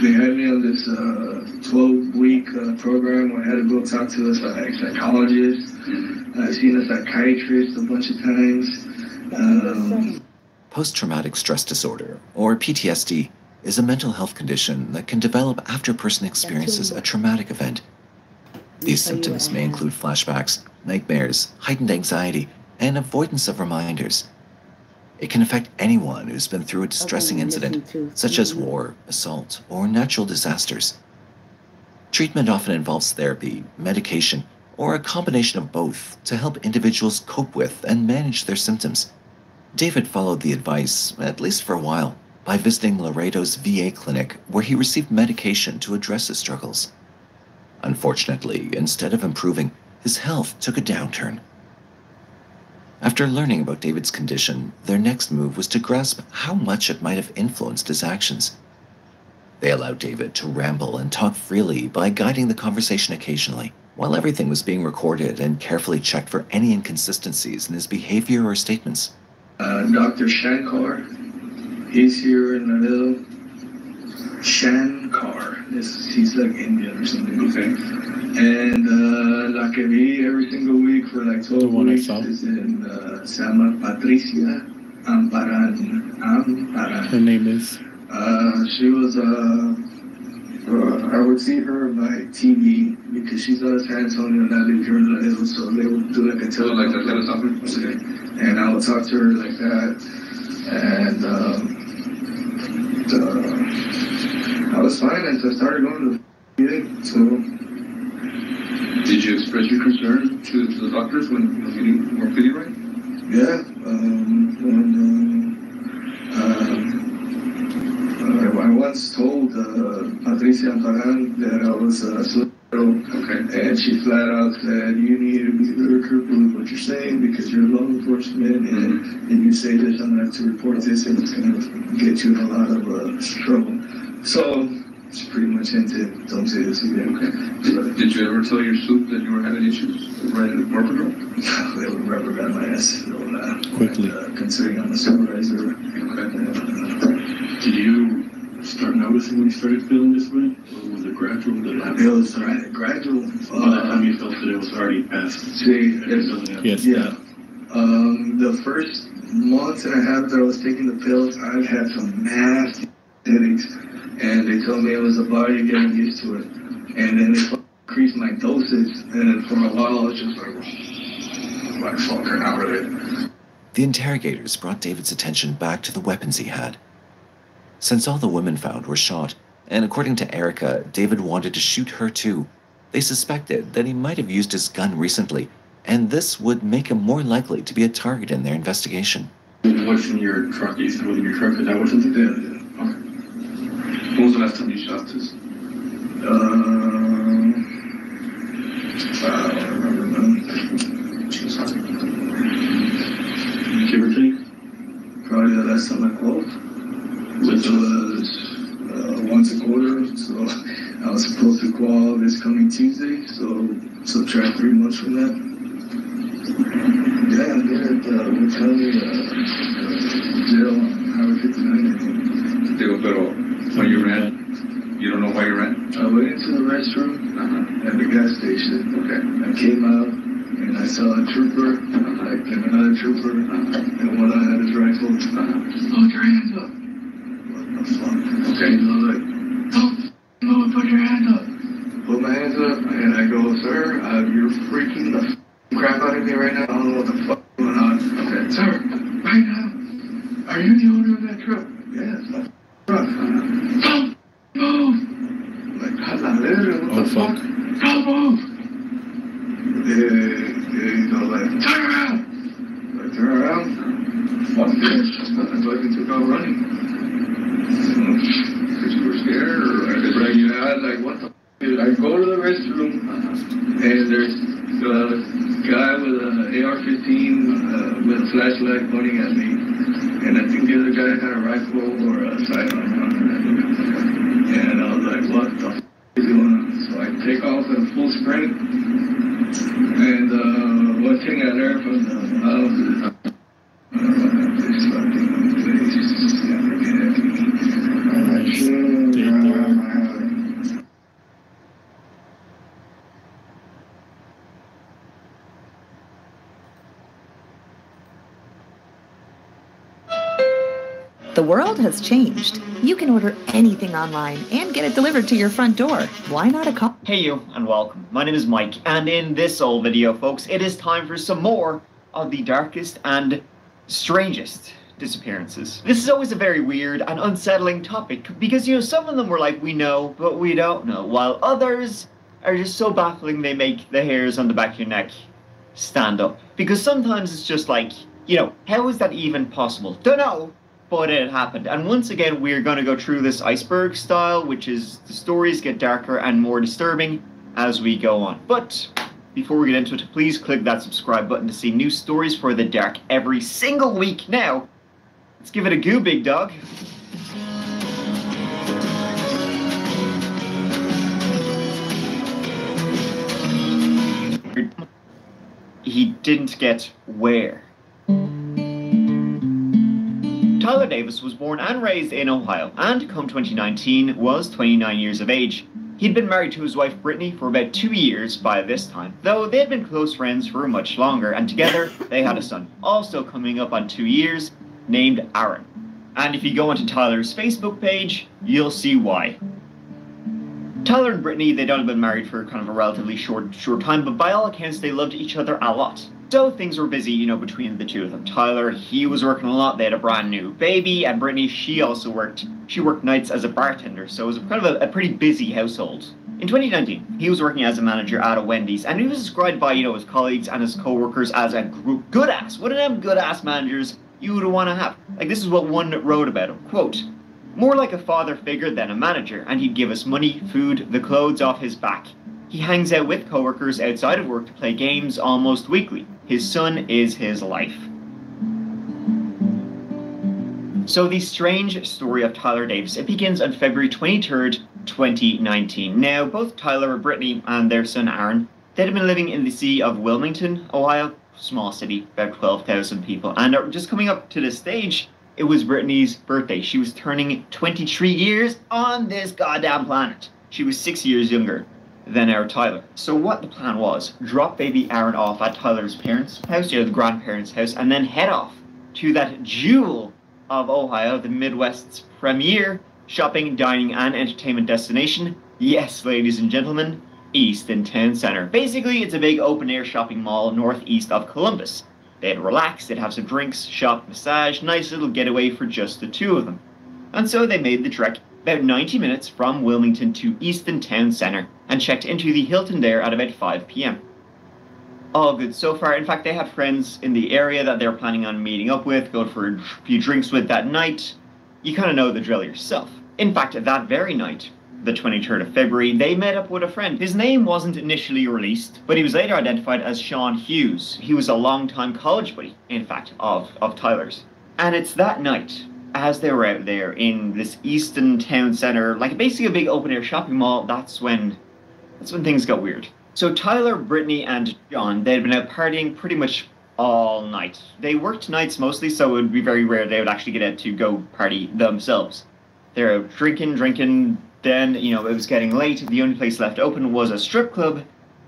They had me on this 12-week program where I had to go talk to a psychologist. I've seen a psychiatrist a bunch of times. Post-traumatic stress disorder, or PTSD, is a mental health condition that can develop after a person experiences a traumatic event, These symptoms may include flashbacks, nightmares, heightened anxiety, and avoidance of reminders. It can affect anyone who's been through a distressing incident, such as war, assault, or natural disasters. Treatment often involves therapy, medication, or a combination of both to help individuals cope with and manage their symptoms. David followed the advice, at least for a while, by visiting Laredo's VA clinic, where he received medication to address his struggles. Unfortunately, instead of improving, his health took a downturn. After learning about David's condition, their next move was to grasp how much it might have influenced his actions. They allowed David to ramble and talk freely by guiding the conversation occasionally, while everything was being recorded and carefully checked for any inconsistencies in his behavior or statements. Dr. Shankar, he's here in Laredo. Shankar, he's like Indian or something. Okay. And la que vi every single week for like 12 weeks is in se llama Patricia Amparan. Her name is? She was I would see her by TV because she's out of San Antonio and I live here in Laredo, so they would do like a teleconference. And I would talk to her like that. And I was fine until I started going to the meeting. So, did you express your concern to the doctors when you were feeling right? Yeah. I once told Patricia Amparan that I was suicidal. Okay. And she flat out said, you need to be very careful with what you're saying because you're law enforcement and you say this, I'm going to have to report this and it's going to get you in a lot of trouble. So it's pretty much hinted, don't say this again. Okay. Did you ever tell your suit that you were having issues riding the corporate road? They would rubber band my ass quickly. Considering I'm a supervisor. Okay. Did you start noticing when you started feeling this way? Or was it gradual? It was gradual. By the time you felt that it was already past. See, yes, yeah. The first month and a half that I was taking the pills, I had some nasty headaches. And they told me it was the body getting used to it. And then they increased my dosage. And for a while, I was just like fucking out of it. The interrogators brought David's attention back to the weapons he had. Since all the women found were shot, and according to Erica, David wanted to shoot her too, they suspected that he might have used his gun recently, and this would make him more likely to be a target in their investigation. What's in your truck? You said what's in your truck? Is that what's in there? Yeah. Okay. When was the last time you shot this? I don't remember. Give or take? Probably the last time I called, which was once a quarter. So I was supposed to call this coming Tuesday, so subtract 3 months from that. Yeah, I'm there at we're telling me jail on Highway 59. Digo, pero when you ran, you don't know why you ran? I went into the restroom at the gas station. Okay. I came out and I saw a trooper, like and another trooper, and one of them had his rifle. Put your hands up. What the fuck? Okay. And I was like, don't put your hands up. Put my hands up, and I go, sir, you're freaking the crap out of me right now. I don't know what the fuck is going on. Okay. Sir, right now, are you the owner of that truck? Yes. Truck. Don't move. Like, what the fuck? Don't move. You know, like, turn around. I turn around. Fuck this. I fucking took off running. Because you were scared, or like, you had, like, what the fuck? I go to the restroom, and there's a guy with an AR-15 with a flashlight pointing at me. And I think the other guy had a rifle or a sidearm. And I was like, what the f*** is going on? So I take off in full sprint. And one thing I learned from the house is I don't know this fucking place. Never get it. The world has changed. You can order anything online and get it delivered to your front door. Why not a call? Hey you, and welcome. My name is Mike, and in this old video, folks, it is time for some more of the darkest and strangest disappearances. This is always a very weird and unsettling topic, because, you know, some of them were like, we know, but we don't know, while others are just so baffling they make the hairs on the back of your neck stand up. Because sometimes it's just like, you know, how is that even possible? Don't know, but it happened. And once again, we're going to go through this iceberg style, which is the stories get darker and more disturbing as we go on. But before we get into it, please click that subscribe button to see new stories for the dark every single week. Now, let's give it a go, big dog. He didn't get where. Tyler Davis was born and raised in Ohio, and come 2019 was 29 years of age. He'd been married to his wife Brittany for about 2 years by this time, though they had been close friends for much longer, and together they had a son, also coming up on 2 years, named Aaron. And if you go onto Tyler's Facebook page, you'll see why. Tyler and Brittany, they'd only been married for kind of a relatively short time, but by all accounts they loved each other a lot. So things were busy, you know, between the two of them. Tyler, he was working a lot, they had a brand new baby, and Brittany, she also worked nights as a bartender, so it was kind of a pretty busy household. In 2019, he was working as a manager at a Wendy's, and he was described by, you know, his colleagues and his co-workers as a good-ass, one of them good-ass managers you would want to have. Like, this is what one wrote about him, quote, "More like a father figure than a manager, and he'd give us money, food, the clothes off his back. He hangs out with co-workers outside of work to play games almost weekly. His son is his life." So the strange story of Tyler Davis, it begins on February 23rd, 2019. Now, both Tyler, Brittany, and their son Aaron, they'd been living in the city of Wilmington, Ohio, small city, about 12,000 people. And just coming up to this stage, it was Brittany's birthday. She was turning 23 years on this goddamn planet. She was 6 years younger than our Tyler. So what the plan was, drop baby Aaron off at Tyler's parents' house, you know, the grandparents' house, and then head off to that jewel of Ohio, the Midwest's premier shopping, dining, and entertainment destination. Yes, ladies and gentlemen, Easton Town Center. Basically, it's a big open-air shopping mall northeast of Columbus. They'd relax, they'd have some drinks, shop, massage, nice little getaway for just the two of them. And so they made the trek about 90 minutes from Wilmington to Easton Town Center and checked into the Hilton there at about 5 p.m. All good so far. In fact, they had friends in the area that they were planning on meeting up with, going for a few drinks with that night. You kind of know the drill yourself. In fact, that very night, the 23rd of February, they met up with a friend. His name wasn't initially released, but he was later identified as Sean Hughes. He was a longtime college buddy, in fact, of Tyler's. And it's that night, as they were out there in this Easton Town Center, like basically a big open-air shopping mall, that's when things got weird. So Tyler, Brittany, and John, they had been out partying pretty much all night. They worked nights mostly, so it would be very rare they would actually get out to go party themselves. They're out drinking, then, you know, it was getting late. The only place left open was a strip club.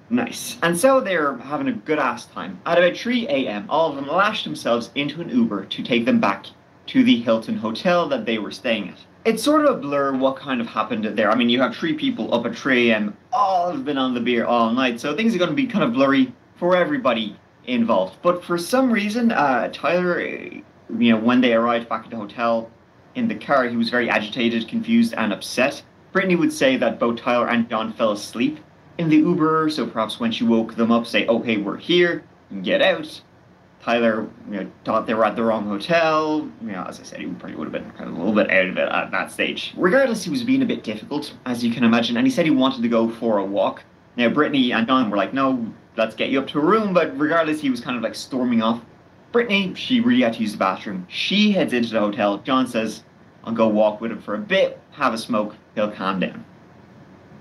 Nice. And so they're having a good-ass time. At about 3 a.m., all of them lashed themselves into an Uber to take them back to the Hilton Hotel that they were staying at. It's sort of a blur what kind of happened there. I mean, you have 3 people up at 3 a.m., all have been on the beer all night, so things are going to be kind of blurry for everybody involved. But for some reason, Tyler, you know, when they arrived back at the hotel in the car, he was very agitated, confused, and upset. Brittany would say that both Tyler and John fell asleep in the Uber, so perhaps when she woke them up, say, "Oh, hey, we're here, you can get out." Tyler, you know, thought they were at the wrong hotel. You know, as I said, he probably would have been kind of a little bit out of it at that stage. Regardless, he was being a bit difficult, as you can imagine, and he said he wanted to go for a walk. Now, Brittany and John were like, "No, let's get you up to a room," but regardless, he was kind of like storming off. Brittany, she really had to use the bathroom. She heads into the hotel. John says, "I'll go walk with him for a bit, have a smoke, he'll calm down."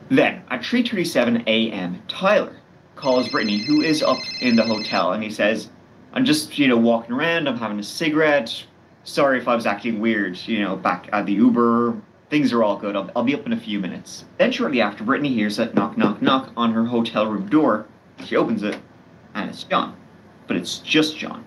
Then, at 3:37 a.m., Tyler calls Brittany, who is up in the hotel, and he says, "I'm just, you know, walking around, I'm having a cigarette. Sorry if I was acting weird, you know, back at the Uber. Things are all good, I'll be up in a few minutes." Then shortly after, Brittany hears a knock, knock, knock on her hotel room door. She opens it, and it's John. But it's just John.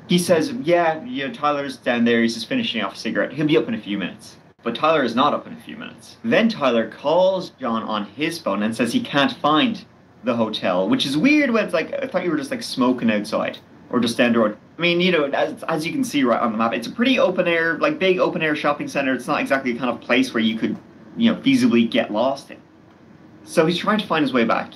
He says, yeah, Tyler's down there. He's just finishing off a cigarette. He'll be up in a few minutes. But Tyler is not up in a few minutes. Then Tyler calls John on his phone and says he can't find the hotel, which is weird when it's like, I thought you were just like smoking outside or just down the road. I mean, as you can see right on the map, it's a pretty open air, like big open air shopping center. It's not exactly the kind of place where you could, feasibly get lost in. So he's trying to find his way back.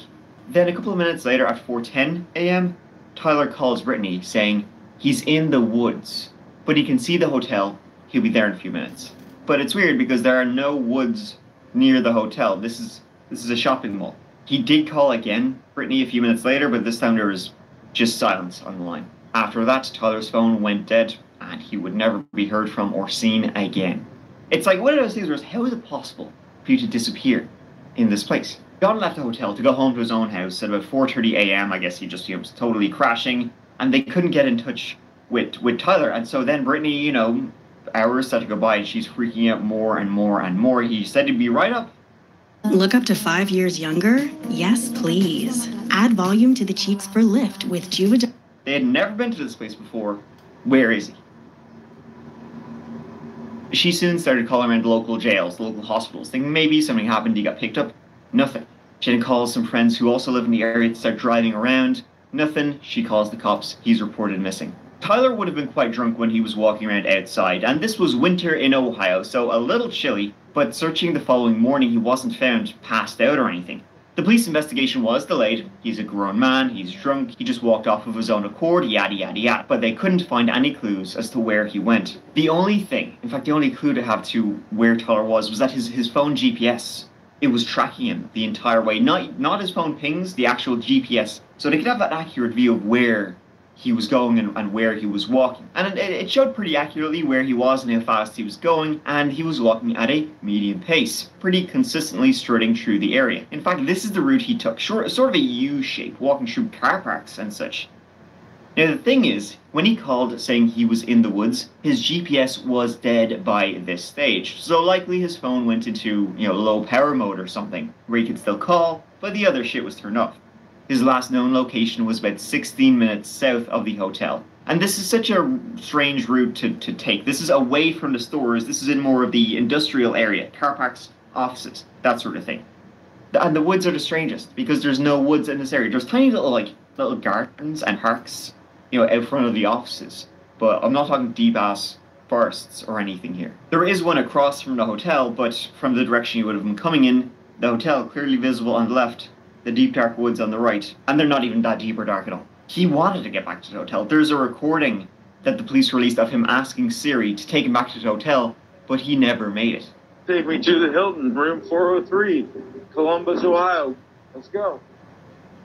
Then a couple of minutes later at 4:10 a.m., Tyler calls Brittany saying he's in the woods, but he can see the hotel. He'll be there in a few minutes. But it's weird because there are no woods near the hotel. This is a shopping mall. He did call again, Brittany, a few minutes later, but this time there was just silence on the line. After that, Tyler's phone went dead, and he would never be heard from or seen again. It's like one of those things where how is it possible for you to disappear in this place? John left the hotel to go home to his own house at about 4:30 a.m. I guess he just was totally crashing, and they couldn't get in touch with Tyler. And so then Brittany, hours started to go by, and she's freaking out more and more and more. He said he'd be right up. Look up to 5 years younger? Yes, please. Add volume to the cheeks for lift with Juva. They had never been to this place before. Where is he? She soon started calling around the local jails, the local hospitals, thinking maybe something happened, he got picked up. Nothing. She then calls some friends who also live in the area to start driving around. Nothing. She calls the cops. He's reported missing. Tyler would have been quite drunk when he was walking around outside, and this was winter in Ohio, so a little chilly, but searching the following morning he wasn't found passed out or anything. The police investigation was delayed. He's a grown man, he's drunk, he just walked off of his own accord, yada yada yada, but they couldn't find any clues as to where he went. The only thing, in fact the only clue to have to where Tyler was that his phone GPS, it was tracking him the entire way, not his phone pings, the actual GPS, so they could have that accurate view of where he was going and where he was walking. And it showed pretty accurately where he was and how fast he was going, and he was walking at a medium pace, pretty consistently strutting through the area. In fact, this is the route he took, sort of a U-shape, walking through car parks and such. Now the thing is, when he called saying he was in the woods, his GPS was dead by this stage, so likely his phone went into, low power mode or something, where he could still call, but the other shit was turned off. His last known location was about 16 minutes south of the hotel. And this is such a strange route to take. This is away from the stores. This is in more of the industrial area, car parks, offices, that sort of thing. And the woods are the strangest because there's no woods in this area. There's tiny little gardens and parks, out front of the offices. But I'm not talking deep-ass forests or anything here. There is one across from the hotel, but from the direction you would have been coming in, the hotel clearly visible on the left, the deep dark woods on the right, and they're not even that deep or dark at all. He wanted to get back to the hotel. There's a recording that the police released of him asking Siri to take him back to the hotel, but he never made it. Take me to the Hilton, room 403, Columbus, Ohio. Let's go.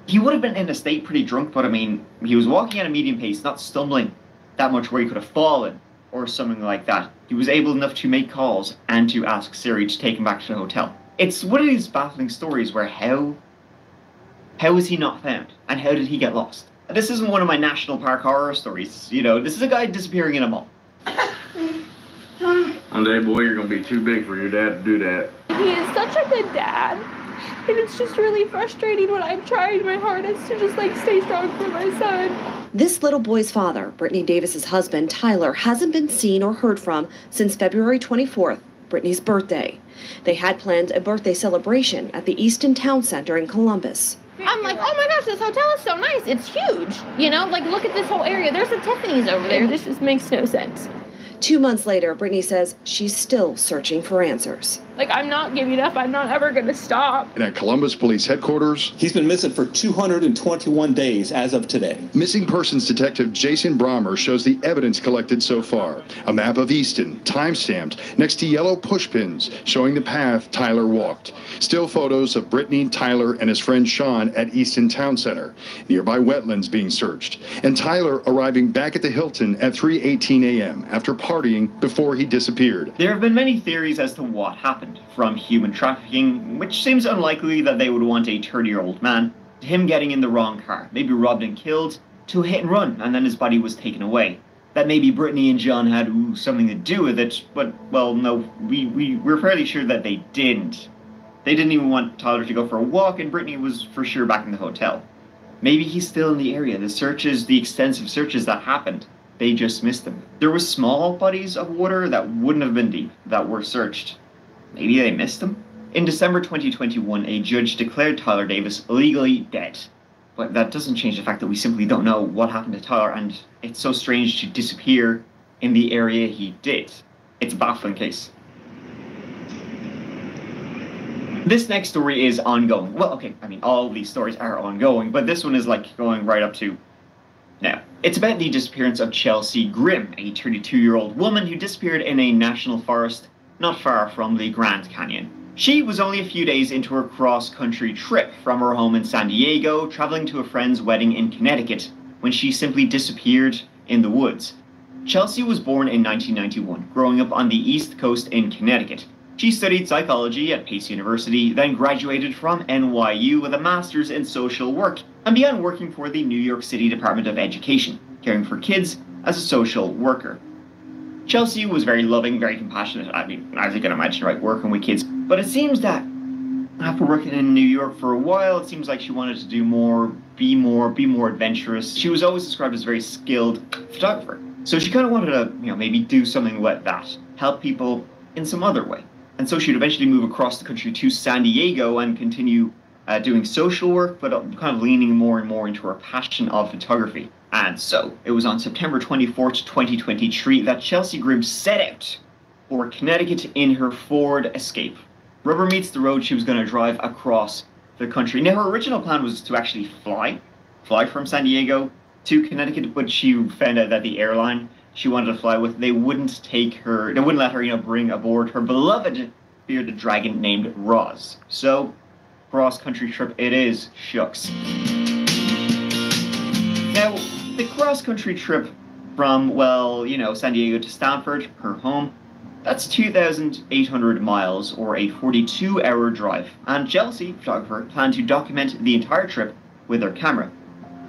He would have been in a state pretty drunk, but I mean, he was walking at a medium pace, not stumbling that much where he could have fallen or something like that. He was able enough to make calls and to ask Siri to take him back to the hotel. It's one of these baffling stories where how was he not found? And how did he get lost? This isn't one of my national park horror stories. This is a guy disappearing in a mall. One day, boy, you're going to be too big for your dad to do that. He is such a good dad. And it's just really frustrating when I'm trying my hardest to just stay strong for my son. This little boy's father, Brittany Davis's husband, Tyler, hasn't been seen or heard from since February 24th, Brittany's birthday. They had planned a birthday celebration at the Easton Town Center in Columbus. I'm like, oh my gosh, this hotel is so nice. It's huge. Look at this whole area. There's a Tiffany's over there. This just makes no sense. 2 months later, Brittany says she's still searching for answers. I'm not giving up. I'm not ever going to stop. And at Columbus Police Headquarters, he's been missing for 221 days as of today. Missing Persons Detective Jason Brommer shows the evidence collected so far. A map of Easton, time-stamped, next to yellow pushpins showing the path Tyler walked. Still photos of Brittany, Tyler, and his friend Sean at Easton Town Center. Nearby wetlands being searched. And Tyler arriving back at the Hilton at 3:18 a.m. after partying before he disappeared. There have been many theories as to what happened, from human trafficking, which seems unlikely that they would want a 30-year-old man, to him getting in the wrong car, maybe robbed and killed, to a hit and run, and then his body was taken away. That maybe Brittany and John had something to do with it, but, well, no, we're fairly sure that they didn't. They didn't even want Tyler to go for a walk, and Brittany was for sure back in the hotel. Maybe he's still in the area. The extensive searches that happened, they just missed them. There were small bodies of water that wouldn't have been deep that were searched. Maybe they missed them? In December 2021, a judge declared Tyler Davis legally dead. But that doesn't change the fact that we simply don't know what happened to Tyler, and it's so strange to disappear in the area he did. It's a baffling case. This next story is ongoing. Well, okay, I mean, all of these stories are ongoing, but this one is like going right up to now. It's about the disappearance of Chelsea Grimm, a 32-year-old woman who disappeared in a national forest not far from the Grand Canyon. She was only a few days into her cross-country trip from her home in San Diego, traveling to a friend's wedding in Connecticut, when she simply disappeared in the woods. Chelsea was born in 1991, growing up on the East Coast in Connecticut. She studied psychology at Pace University, then graduated from NYU with a master's in social work, and began working for the New York City Department of Education, caring for kids as a social worker. Chelsea was very loving, very compassionate. I mean, as you can imagine, right, working with kids. But it seems that after working in New York for a while, it seems like she wanted to do more, be more adventurous. She was always described as a very skilled photographer. So she kind of wanted to, maybe do something like that, help people in some other way. And so she'd eventually move across the country to San Diego and continue doing social work, but kind of leaning more and more into her passion of photography. And so it was on September 24th, 2023 that Chelsea Grimm set out for Connecticut in her Ford Escape. Rubber meets the road, she was going to drive across the country. Now, her original plan was to actually fly from San Diego to Connecticut, but she found out that the airline she wanted to fly with, they wouldn't let her, bring aboard her beloved bearded dragon named Roz. So, cross-country trip it is, shucks. Now, the cross-country trip from, San Diego to Stanford, her home, that's 2,800 miles, or a 42-hour drive, and Chelsea, photographer, planned to document the entire trip with her camera.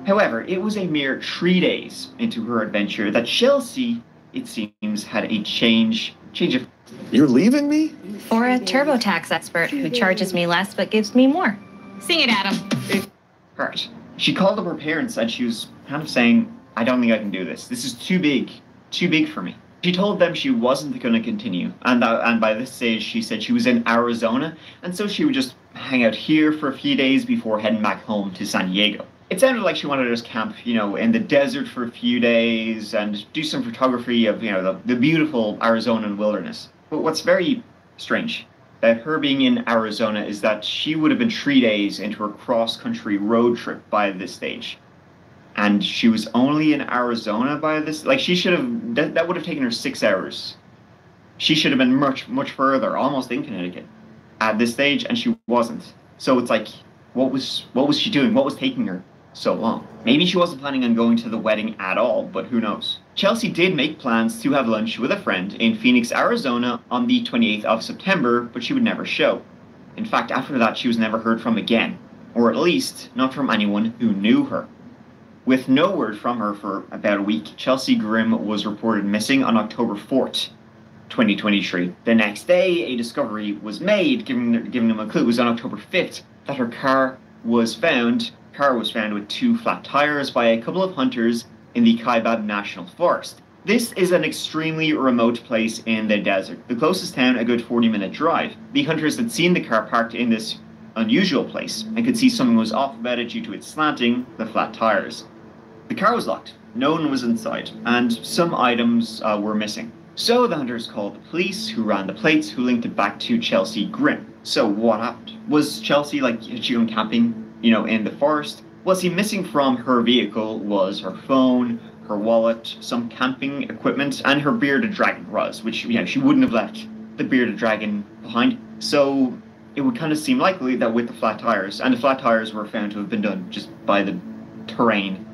However, it was a mere 3 days into her adventure that Chelsea, it seems, had a change of... You're leaving me? Or a TurboTax expert who charges me less but gives me more. Sing it, Adam. Hurt. She called up her parents and she was kind of saying, I don't think I can do this. This is too big for me. She told them she wasn't going to continue, and by this stage she said she was in Arizona, and so she would just hang out here for a few days before heading back home to San Diego. It sounded like she wanted to just camp, in the desert for a few days and do some photography of, the beautiful Arizonan wilderness. But what's very strange about her being in Arizona is that she would have been 3 days into her cross-country road trip by this stage. And she was only in Arizona by this, she should have, that would have taken her 6 hours. She should have been much, much further, almost in Connecticut at this stage, and she wasn't. So it's like, what was she doing? What was taking her so long? Maybe she wasn't planning on going to the wedding at all, but who knows? Chelsea did make plans to have lunch with a friend in Phoenix, Arizona on the 28th of September, but she would never show. In fact, after that, she was never heard from again, or at least not from anyone who knew her. With no word from her for about a week, Chelsea Grimm was reported missing on October 4th, 2023. The next day, a discovery was made, giving them a clue. It was on October 5th that her car was found. Car was found with 2 flat tires by a couple of hunters in the Kaibab National Forest. This is an extremely remote place in the desert. The closest town, a good 40-minute drive. The hunters had seen the car parked in this unusual place and could see something was off about it due to its slanting, the flat tires. The car was locked, no one was inside, and some items were missing. So the hunters called the police, who ran the plates, who linked it back to Chelsea Grimm. So what happened? Was Chelsea, had she gone camping, in the forest? What's missing from her vehicle was her phone, her wallet, some camping equipment, and her bearded dragon, Roz, which, she wouldn't have left the bearded dragon behind. So it would kind of seem likely that with the flat tires, and the flat tires were found to have been done just by the terrain,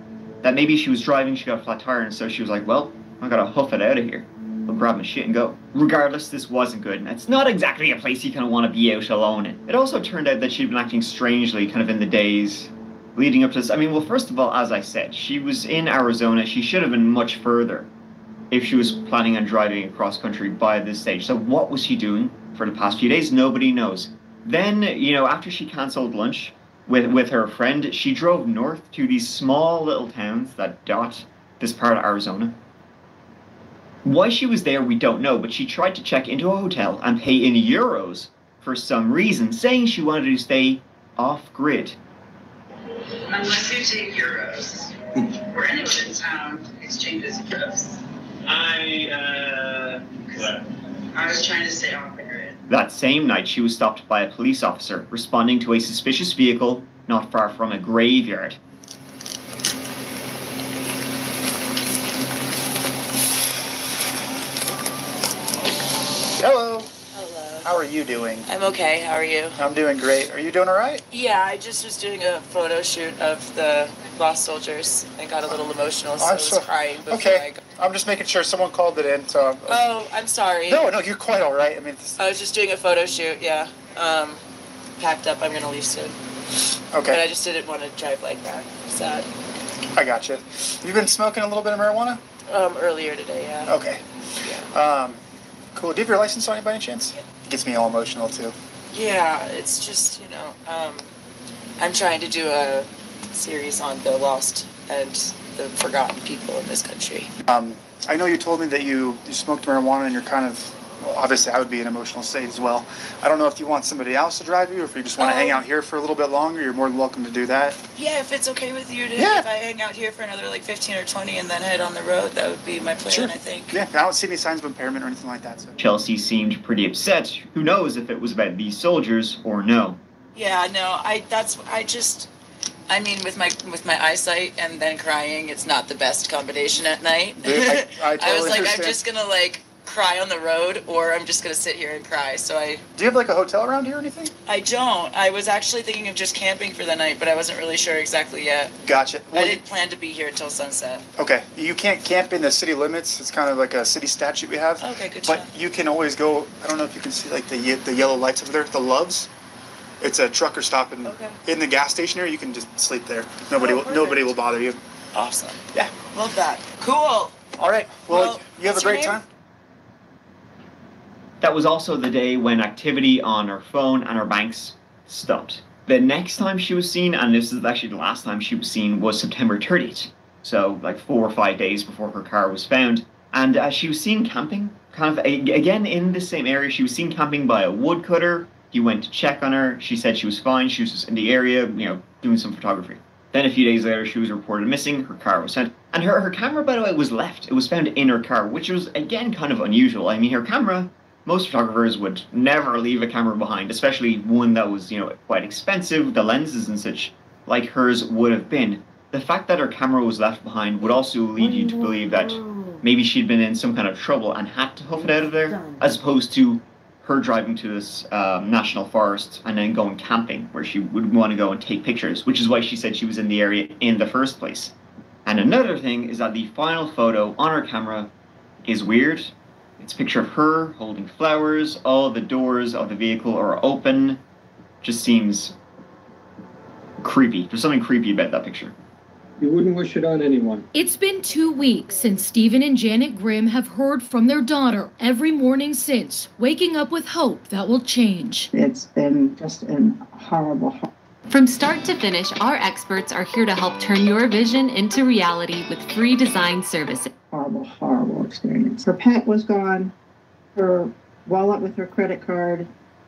that maybe she was driving, she got a flat tire, and so she was like, well, I gotta huff it out of here. I'll grab my shit and go. Regardless, this wasn't good, and it's not exactly a place you kind of want to be out alone in. It also turned out that she'd been acting strangely kind of in the days leading up to this. I mean, well, first of all, as I said, she was in Arizona. She should have been much further if she was planning on driving across country by this stage. So what was she doing for the past few days? Nobody knows. Then, after she cancelled lunch with her friend, she drove north to these small little towns that dot this part of Arizona. Why she was there, we don't know, but she tried to check into a hotel and pay in euros for some reason, saying she wanted to stay off-grid. Unless you take euros, or anyone in town exchanges euros. I was trying to stay off the grid. That same night, she was stopped by a police officer responding to a suspicious vehicle not far from a graveyard. Hello. Hello. How are you doing? I'm okay. How are you? I'm doing great. Are you doing all right? Yeah, I just was doing a photo shoot of the lost soldiers. I got a little emotional, so I was crying before I got... I'm just making sure someone called it in, so... Oh, I'm sorry. No, you're quite all right. I mean... I was just doing a photo shoot, yeah. Packed up. I'm going to leave soon. Okay. But I just didn't want to drive like that. Sad. I got you. You've been smoking a little bit of marijuana? Earlier today, yeah. Okay. Cool. Do you have your license on you by any chance? It gets me all emotional, too. Yeah, it's just, I'm trying to do a series on the lost and the forgotten people in this country. I know you told me that you smoked marijuana and you're kind of, well, obviously I would be in an emotional state as well. I don't know if you want somebody else to drive you or if you just want to hang out here for a little bit longer, you're more than welcome to do that. Yeah, if it's okay with you, if I hang out here for another 15 or 20 and then head on the road, that would be my plan, I think. Yeah, I don't see any signs of impairment or anything like that. So. Chelsea seemed pretty upset. Who knows if it was about these soldiers or no. Yeah, no, with my eyesight and then crying, it's not the best combination at night. I totally was like, understand. I'm just gonna cry on the road, or I'm just gonna sit here and cry. So Do you have a hotel around here or anything? I don't. I was actually thinking of just camping for the night, but I wasn't really sure exactly yet. Gotcha. Well, I didn't plan to be here until sunset. Okay, you can't camp in the city limits. It's kind of like a city statute we have. Okay, good. But you can always go. I don't know if you can see the yellow lights over there, the Loves. It's a trucker stop in the gas station here. You can just sleep there. Nobody will bother you. Awesome. Yeah. Love that. Cool. All right. Well you have a great time. That was also the day when activity on her phone and her banks stopped. The next time she was seen, and this is actually the last time she was seen, was September 30th. So 4 or 5 days before her car was found. And she was seen camping, kind of again in the same area. She was seen camping by a woodcutter. He went to check on her. She said she was fine. She was just in the area, doing some photography. Then a few days later, she was reported missing. Her car was sent. And her camera, by the way, was left. It was found in her car, which was, again, kind of unusual. I mean, her camera, most photographers would never leave a camera behind, especially one that was, quite expensive. The lenses and such, like hers would have been. The fact that her camera was left behind would also lead you to believe that maybe she'd been in some kind of trouble and had to hoof it out of there, as opposed to her driving to this national forest and then going camping where she would want to go and take pictures, which is why she said she was in the area in the first place. And another thing is that the final photo on her camera is weird. It's a picture of her holding flowers. All the doors of the vehicle are open. Just seems creepy. There's something creepy about that picture. You wouldn't wish it on anyone. It's been 2 weeks since Stephen and Janet Grimm have heard from their daughter every morning since, waking up with hope that will change. It's been just a horrible. From start to finish, our experts are here to help turn your vision into reality with free design services. Horrible experience. Her pet was gone, her wallet with her credit card,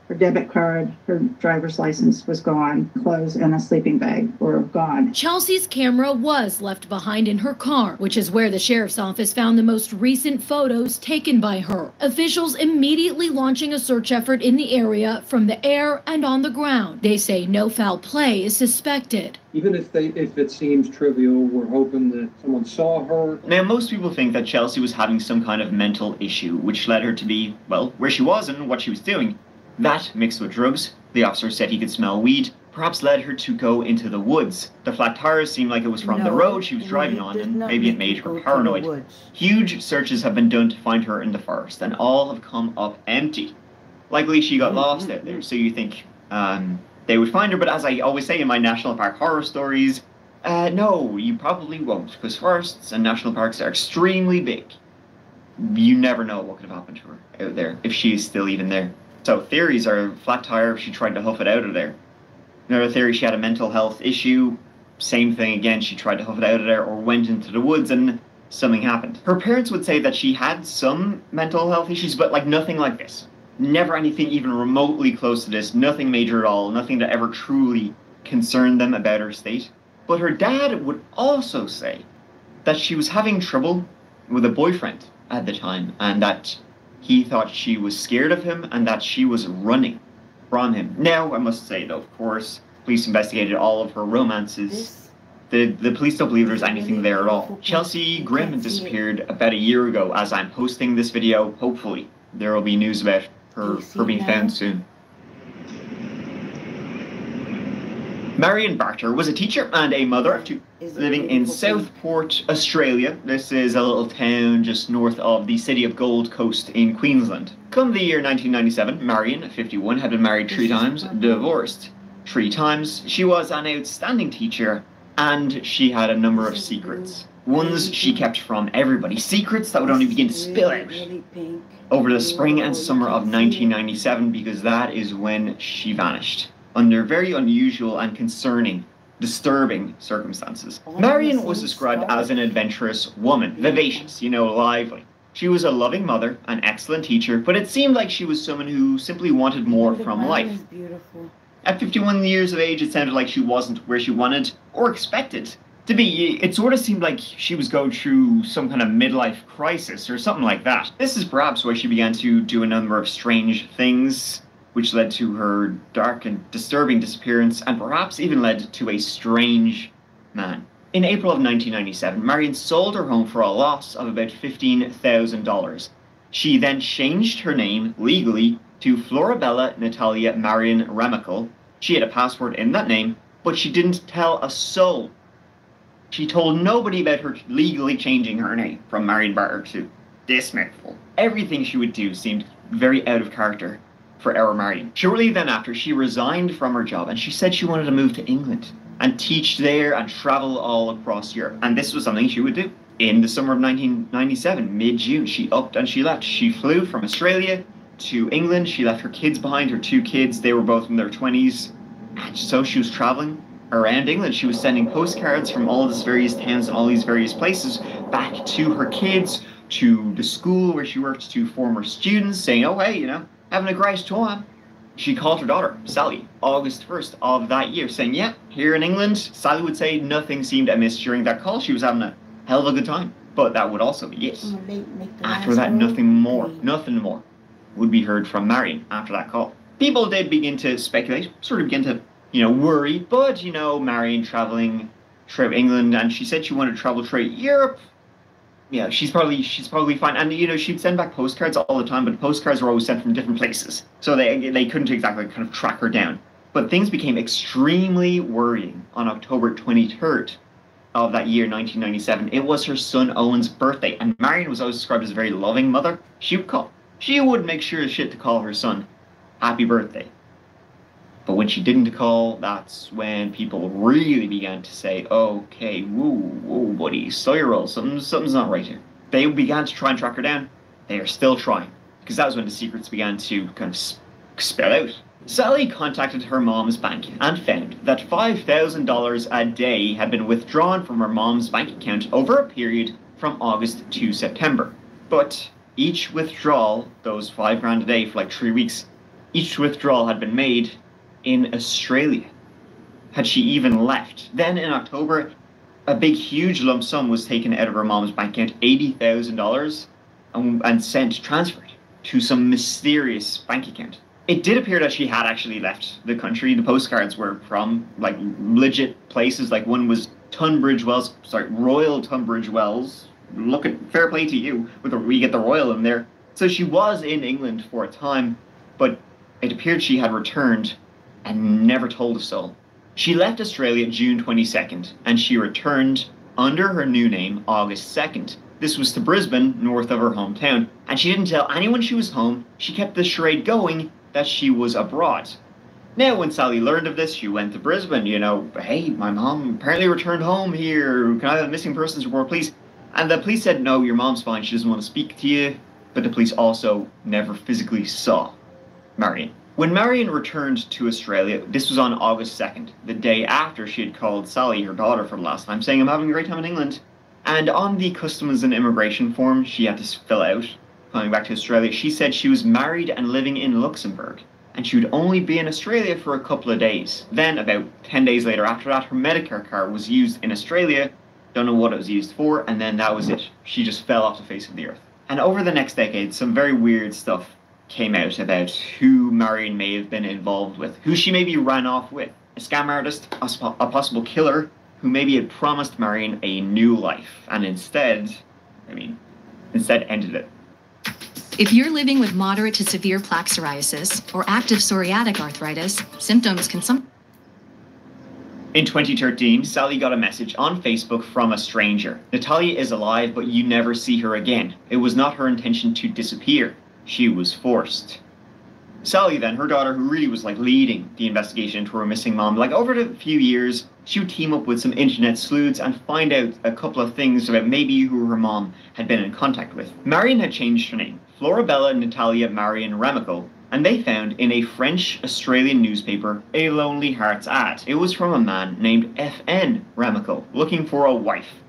her debit card, her driver's license was gone, clothes and a sleeping bag were gone. Chelsea's camera was left behind in her car, which is where the sheriff's office found the most recent photos taken by her. Officials immediately launching a search effort in the area from the air and on the ground. They say no foul play is suspected. Even if it seems trivial, we're hoping that someone saw her. Now, most people think that Chelsea was having some kind of mental issue, which led her to be, well, where she was and what she was doing. That, mixed with drugs, the officer said he could smell weed, perhaps led her to go into the woods. The flat tires seemed like it was from the road she was driving on, and maybe it made her paranoid. Huge searches have been done to find her in the forest, and all have come up empty. Likely she got lost out there, so you think they would find her, but as I always say in my national park horror stories, no, you probably won't, because forests and national parks are extremely big. You never know what could have happened to her out there, if she is still even there. So theories are flat tire, she tried to hoof it out of there. Another theory, she had a mental health issue. Same thing again, she tried to hoof it out of there or went into the woods. And something happened. Her parents would say that she had some mental health issues, but like nothing like this. Never anything even remotely close to this, nothing major at all, nothing that ever truly concerned them about her state. But her dad would also say that she was having trouble with a boyfriend at the time, and that he thought she was scared of him and that she was running from him. Now, I must say though, of course, police investigated all of her romances. The police don't believe there's anything there at all. Chelsea Grimm disappeared about a year ago. As I'm posting this video, hopefully there will be news about her being found soon. Marion Barter was a teacher and a mother of two, living in Southport, Australia. This is a little town just north of the city of Gold Coast in Queensland. Come the year 1997, Marion, 51, had been married 3 times, divorced 3 times. She was an outstanding teacher, and she had a number of secrets. Ones she kept from everybody. Secrets that would only begin to spill out over the spring and summer of 1997, because that is when she vanished, under very unusual and concerning, disturbing circumstances. Marion was described as an adventurous woman, vivacious, lively. She was a loving mother, an excellent teacher, but it seemed like she was someone who simply wanted more from life. At 51 years of age, it sounded like she wasn't where she wanted or expected to be. It sort of seemed like she was going through some kind of midlife crisis or something like that. This is perhaps why she began to do a number of strange things, which led to her dark and disturbing disappearance, and perhaps even led to a strange man. In April of 1997, Marion sold her home for a loss of about $15,000. She then changed her name legally to Florabella Natalia Marion Remical. She had a passport in that name, but she didn't tell a soul. She told nobody about her legally changing her name from Marion Barter to this mouthful. Everything she would do seemed very out of character for our Marion. Shortly then after, she resigned from her job, and she said she wanted to move to England and teach there and travel all across Europe. And this was something she would do. In the summer of 1997, mid-June, she upped and she left. She flew from Australia to England. She left her kids behind, her 2 kids. They were both in their 20s. And so she was traveling around England. She was sending postcards from all these various towns and all these various places back to her kids, to the school where she worked, to former students, saying, oh, hey, having a great time. She called her daughter, Sally, August 1st of that year, saying, yeah, here in England. Sally would say nothing seemed amiss during that call. She was having a hell of a good time. But that would also be it. After that, nothing more would be heard from Marion after that call. People did begin to speculate, sort of begin to, worry, but, Marion traveling throughout England, and she said she wanted to travel throughout Europe. Yeah, she's probably fine. And, she'd send back postcards all the time, but the postcards were always sent from different places. So they couldn't exactly kind of track her down. But things became extremely worrying on October 23rd of that year, 1997. It was her son Owen's birthday, and Marion was always described as a very loving mother. She would make sure as shit to call her son happy birthday. But when she didn't call, that's when people really began to say, okay, whoa, buddy, slow your roll, something's not right here. They began to try and track her down. They are still trying, because that was when the secrets began to kind of spill out. Sally contacted her mom's bank and found that $5,000 a day had been withdrawn from her mom's bank account over a period from August to September. But each withdrawal, those $5,000 a day for like 3 weeks, each withdrawal had been made in Australia. Had she even left? Then in October, a big, huge lump sum was taken out of her mom's bank account, $80,000, and transferred to some mysterious bank account. It did appear that she had actually left the country. The postcards were from like legit places. Like one was Royal Tunbridge Wells. Look at, fair play to you, we get the royal in there. So she was in England for a time, but it appeared she had returned and never told a soul. She left Australia June 22nd, and she returned under her new name August 2nd. This was to Brisbane, north of her hometown, and she didn't tell anyone she was home. She kept the charade going that she was abroad. Now, when Sally learned of this, she went to Brisbane, hey, my mom apparently returned home here. Can I have a missing persons report, please? And the police said, no, your mom's fine. She doesn't want to speak to you. But the police also never physically saw Marion. When Marion returned to Australia, this was on August 2nd, the day after she had called Sally, her daughter, for the last time, saying, I'm having a great time in England. And on the customs and immigration form she had to fill out, coming back to Australia, she said she was married and living in Luxembourg, and she would only be in Australia for a couple of days. Then, about 10 days later after that, her Medicare card was used in Australia, don't know what it was used for, and then that was it. She just fell off the face of the earth. And over the next decade, some very weird stuff came out about who Marion may have been involved with, who she maybe ran off with. A scam artist, a possible killer, who maybe had promised Marion a new life, and instead ended it. If you're living with moderate to severe plaque psoriasis or active psoriatic arthritis, symptoms can In 2013, Sally got a message on Facebook from a stranger. Natalia is alive, but you never see her again. It was not her intention to disappear. She was forced. Sally then, her daughter, who really was leading the investigation into her missing mom, over the few years, she would team up with some internet sleuths and find out a couple of things about maybe who her mom had been in contact with. Marion had changed her name, Florabella Natalia Marion Remical, and they found in a French-Australian newspaper a Lonely Hearts ad. It was from a man named F.N. Remical, looking for a wife.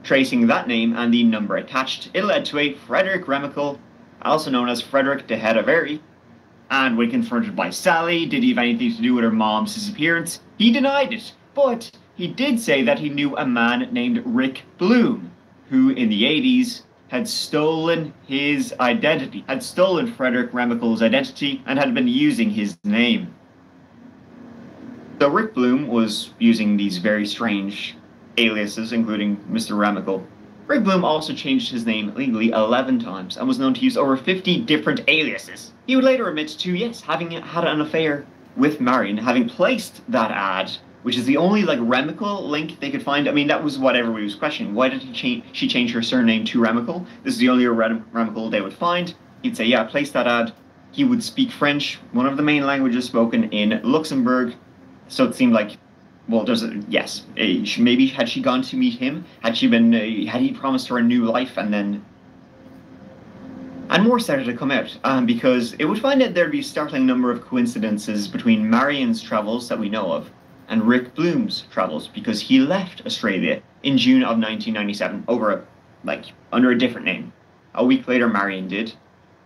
Tracing that name and the number attached, it led to a Frederick Remical, also known as Frederick de Hedaveri, and when confronted by Sally, did he have anything to do with her mom's disappearance? He denied it, but he did say that he knew a man named Rick Bloom, who in the 80s had stolen his identity, had stolen Frederick Remical's identity, and had been using his name. So Rick Bloom was using these very strange aliases, including Mr. Remical. Rick Bloom also changed his name legally 11 times and was known to use over 50 different aliases. He would later admit to, yes, having had an affair with Marion, having placed that ad, which is the only Remical link they could find. I mean, that was what everybody was questioning. Why did she change her surname to Remical? This is the only Remical they would find. He'd say, yeah, I placed that ad. He would speak French, one of the main languages spoken in Luxembourg. So it seemed like, well, maybe had she gone to meet him, had he promised her a new life, and more started to come out, because it would find that there'd be a startling number of coincidences between Marion's travels that we know of and Rick Bloom's travels, because he left Australia in June of 1997 under a different name. A week later, Marion did.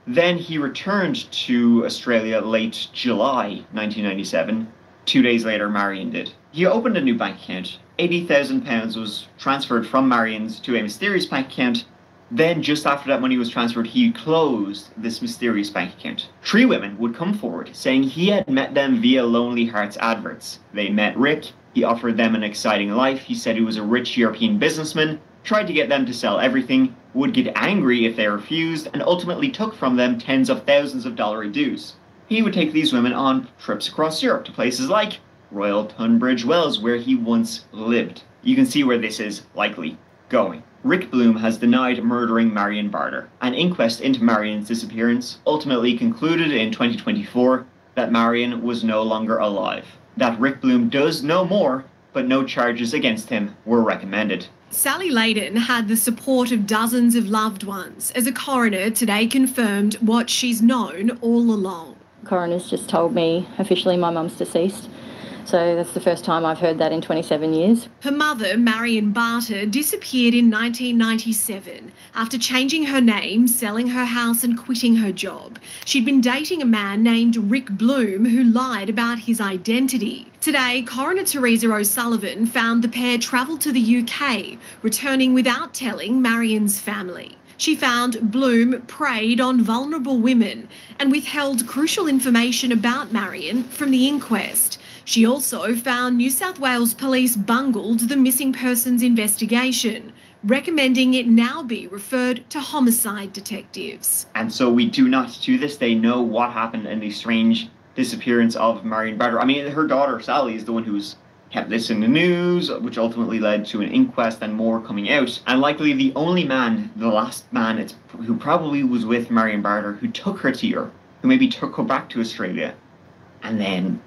Then he returned to Australia late July 1997. 2 days later, Marion did. He opened a new bank account. £80,000 was transferred from Marion's to a mysterious bank account. Then, just after that money was transferred, he closed this mysterious bank account. 3 women would come forward, saying he had met them via Lonely Hearts adverts. They met Rick, he offered them an exciting life, he said he was a rich European businessman, tried to get them to sell everything, would get angry if they refused, and ultimately took from them tens of thousands of dollar dues. He would take these women on trips across Europe to places like Royal Tunbridge Wells, where he once lived. You can see where this is likely going. Rick Bloom has denied murdering Marion Barter. An inquest into Marion's disappearance ultimately concluded in 2024 that Marion was no longer alive. That Rick Bloom does know more, but no charges against him were recommended. Sally Layden had the support of dozens of loved ones as a coroner today confirmed what she's known all along. Coroner's just told me officially my mum's deceased. So that's the first time I've heard that in 27 years. Her mother, Marion Barter, disappeared in 1997 after changing her name, selling her house and quitting her job. She'd been dating a man named Rick Bloom who lied about his identity. Today, Coroner Teresa O'Sullivan found the pair travelled to the UK, returning without telling Marion's family. She found Bloom preyed on vulnerable women and withheld crucial information about Marion from the inquest. She also found New South Wales Police bungled the missing persons investigation, recommending it now be referred to homicide detectives. And so we do not, to this day, know what happened in the strange disappearance of Marion Barter. I mean, her daughter, Sally, is the one who's kept this in the news, which ultimately led to an inquest and more coming out. And likely the only man, the last man who probably was with Marion Barter, who took her to Europe, who maybe took her back to Australia, and then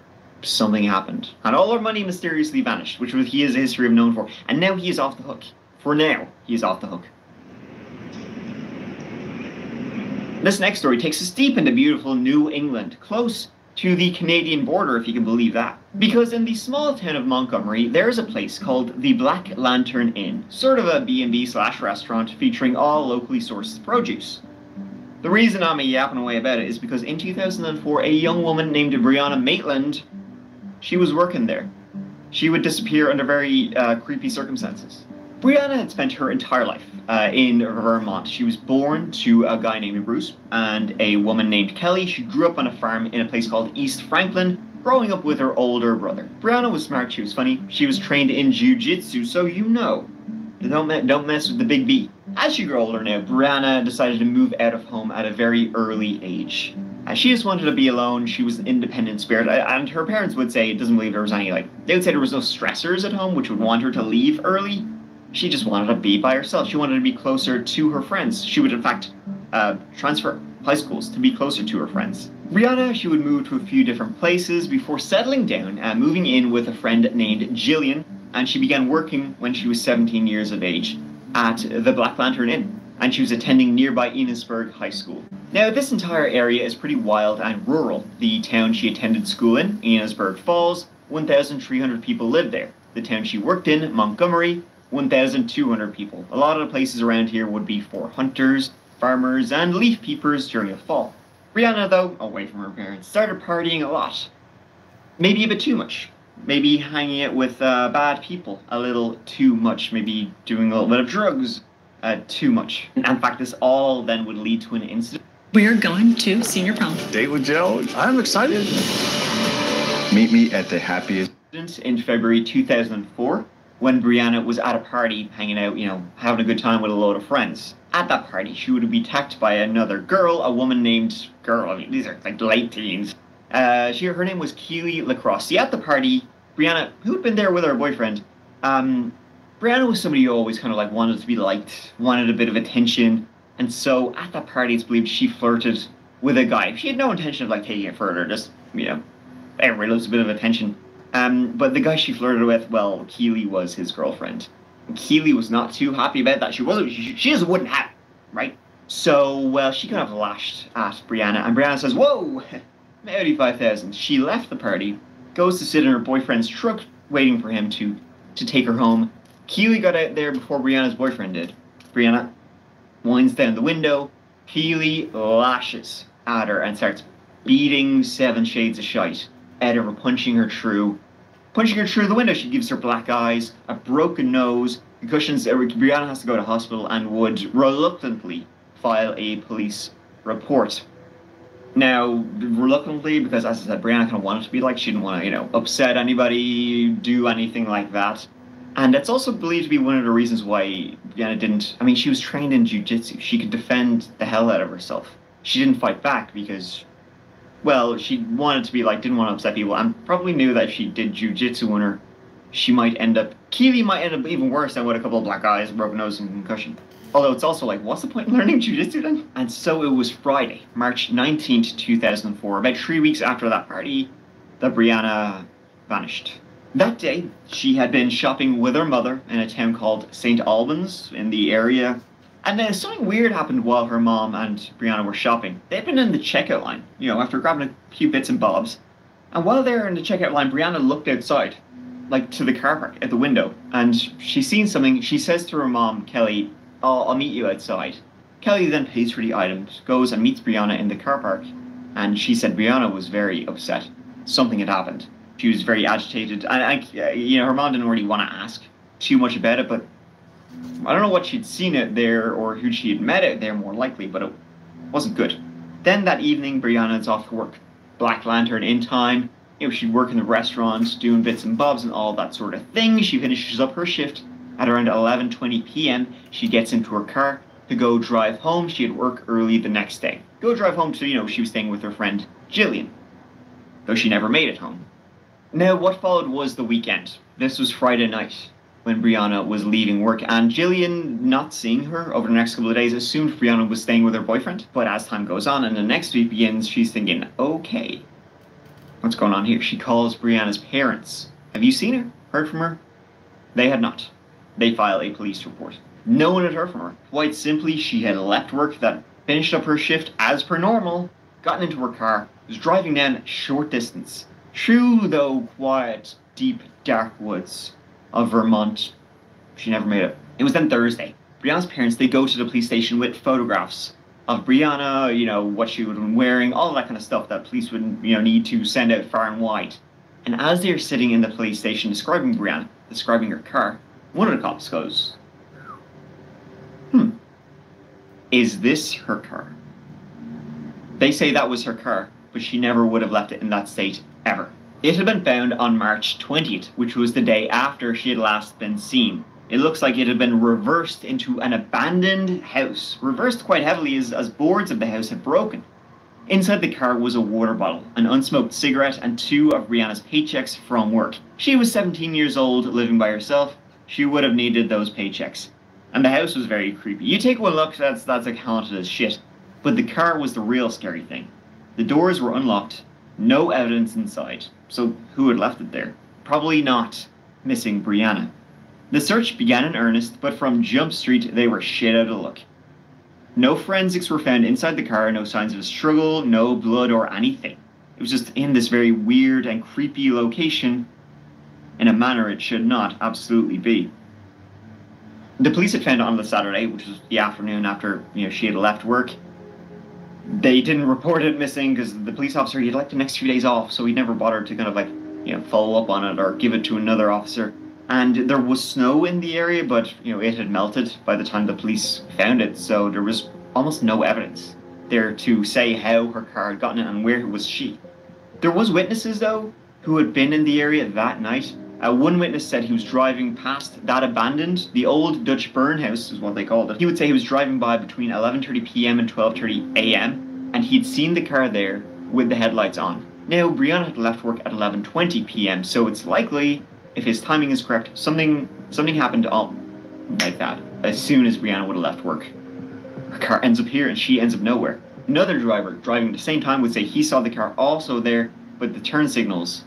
something happened. And all her money mysteriously vanished, which he has a history of known for. And now he is off the hook. For now, he is off the hook. This next story takes us deep into beautiful New England, close to the Canadian border, if you can believe that. Because in the small town of Montgomery, there's a place called the Black Lantern Inn, sort of a B&B/restaurant featuring all locally sourced produce. The reason I'm yapping away about it is because in 2004, a young woman named Brianna Maitland, she was working there. She would disappear under very creepy circumstances. Brianna had spent her entire life in Vermont. She was born to a guy named Bruce and a woman named Kelly. She grew up on a farm in a place called East Franklin, growing up with her older brother. Brianna was smart, she was funny, she was trained in jiu-jitsu, so you know, don't mess with the big B. As she grew older now, Brianna decided to move out of home at a very early age. She just wanted to be alone. She was an independent spirit, and her parents would say, doesn't believe there was any, they would say there was no stressors at home which would want her to leave early. She just wanted to be by herself. She wanted to be closer to her friends. She would, in fact, transfer high schools to be closer to her friends. Brianna, she would move to a few different places before settling down and moving in with a friend named Jillian, and she began working when she was 17 years of age at the Black Lantern Inn, and she was attending nearby Enosburg High School. Now, this entire area is pretty wild and rural. The town she attended school in, Enosburg Falls, 1,300 people lived there. The town she worked in, Montgomery, 1,200 people. A lot of the places around here would be for hunters, farmers, and leaf peepers during the fall. Brianna, though, away from her parents, started partying a lot. Maybe a bit too much. Maybe hanging out with bad people a little too much. Maybe doing a little bit of drugs too much. In fact, this all then would lead to an incident. We're going to senior prom. Date with Joe. I'm excited. Meet me at the happiest. In February 2004, when Brianna was at a party, hanging out, having a good time with a load of friends. At that party, she would be attacked by another girl, a woman named these are like late teens. Her name was Keely Lacrosse. See, at the party, Brianna, who had been there with her boyfriend, Brianna was somebody who always kind of wanted to be liked, wanted a bit of attention, and so at that party, it's believed she flirted with a guy. She had no intention of taking it further, just, everybody loves a bit of attention. But the guy she flirted with, well, Keely was his girlfriend. Keely was not too happy about that. She just wouldn't have it, right? So, well, she kind of lashed at Brianna, and Brianna says, whoa, Audi 5000. She left the party, goes to sit in her boyfriend's truck, waiting for him to take her home. Keely got out there before Brianna's boyfriend did. Brianna winds down the window. Keely lashes at her and starts beating 7 shades of shite at her, punching her through the window. She gives her black eyes, a broken nose, concussions. Brianna has to go to hospital and would reluctantly file a police report. Now, reluctantly, because as I said, Brianna kind of wanted to be she didn't want to, upset anybody, do anything like that. And that's also believed to be one of the reasons why Brianna didn't, she was trained in jiu-jitsu. She could defend the hell out of herself. She didn't fight back because, well, she wanted to be didn't want to upset people, and probably knew that if she did jiu-jitsu on her, Keely might end up even worse than with a couple of black eyes, broken nose, and concussion. Although it's also what's the point in learning jiu-jitsu then? And so it was Friday, March 19th, 2004, about 3 weeks after that party, that Brianna vanished. That day, she had been shopping with her mother in a town called St. Albans in the area. And then something weird happened while her mom and Brianna were shopping. They'd been in the checkout line, after grabbing a few bits and bobs. And while they were in the checkout line, Brianna looked outside, to the car park at the window. And she's seen something. She says to her mom, Kelly, I'll meet you outside. Kelly then pays for the items, goes and meets Brianna in the car park. And she said Brianna was very upset. Something had happened. She was very agitated. And, her mom didn't really want to ask too much about it, but I don't know what she'd seen out there or who she had met out there more likely, but it wasn't good. Then that evening, Brianna's off to work. Black Lantern in time. She'd work in the restaurant, doing bits and bobs and all that sort of thing. She finishes up her shift at around 11:20 p.m. She gets into her car to go drive home. She had work early the next day. Go drive home to, she was staying with her friend Jillian, though she never made it home. Now, what followed was the weekend. This was Friday night when Brianna was leaving work, and Jillian, not seeing her over the next couple of days, assumed Brianna was staying with her boyfriend. But as time goes on and the next week begins, she's thinking, okay, what's going on here? She calls Brianna's parents. Have you seen her? Heard from her? They had not. They file a police report. No one had heard from her. Quite simply, she had left work, that finished up her shift as per normal, gotten into her car, was driving down a short distance through, though, quiet, deep, dark woods of Vermont. She never made it. It was then Thursday. Brianna's parents, they go to the police station with photographs of Brianna, you know, what she would have been wearing, all that kind of stuff that police would, you know, need to send out far and wide. And as they're sitting in the police station describing Brianna, describing her car, one of the cops goes, is this her car? They say that was her car, but she never would have left it in that state, ever. It had been found on March 20th, which was the day after she had last been seen. It looks like it had been reversed into an abandoned house, reversed quite heavily as boards of the house had broken. Inside the car was a water bottle, an unsmoked cigarette, and 2 of Brianna's paychecks from work. She was 17 years old, living by herself. She would have needed those paychecks. And the house was very creepy. You take one look, that's like haunted as shit. But the car was the real scary thing. The doors were unlocked, no evidence inside. So who had left it there? Probably not missing Brianna. The search began in earnest, but from Jump Street, they were shit out of luck. No forensics were found inside the car, no signs of a struggle, no blood or anything. It was just in this very weird and creepy location, in a manner it should not absolutely be. The police had found it on the Saturday, which was the afternoon after, you know, she had left work. They didn't report it missing because the police officer, he'd like the next few days off, so he never bothered to kind of like, you know, follow up on it or give it to another officer. And there was snow in the area, but, you know, it had melted by the time the police found it, so there was almost no evidence there to say how her car had gotten it and where was she. There was witnesses, though, who had been in the area that night. One witness said he was driving past that abandoned, the old Dutch burn house is what they called it. He would say he was driving by between 11:30 p.m. and 12:30 a.m. and he'd seen the car there with the headlights on. Now, Brianna had left work at 11:20 p.m., so it's likely, if his timing is correct, something happened like that as soon as Brianna would have left work. Her car ends up here and she ends up nowhere. Another driver driving at the same time would say he saw the car also there, but the turn signals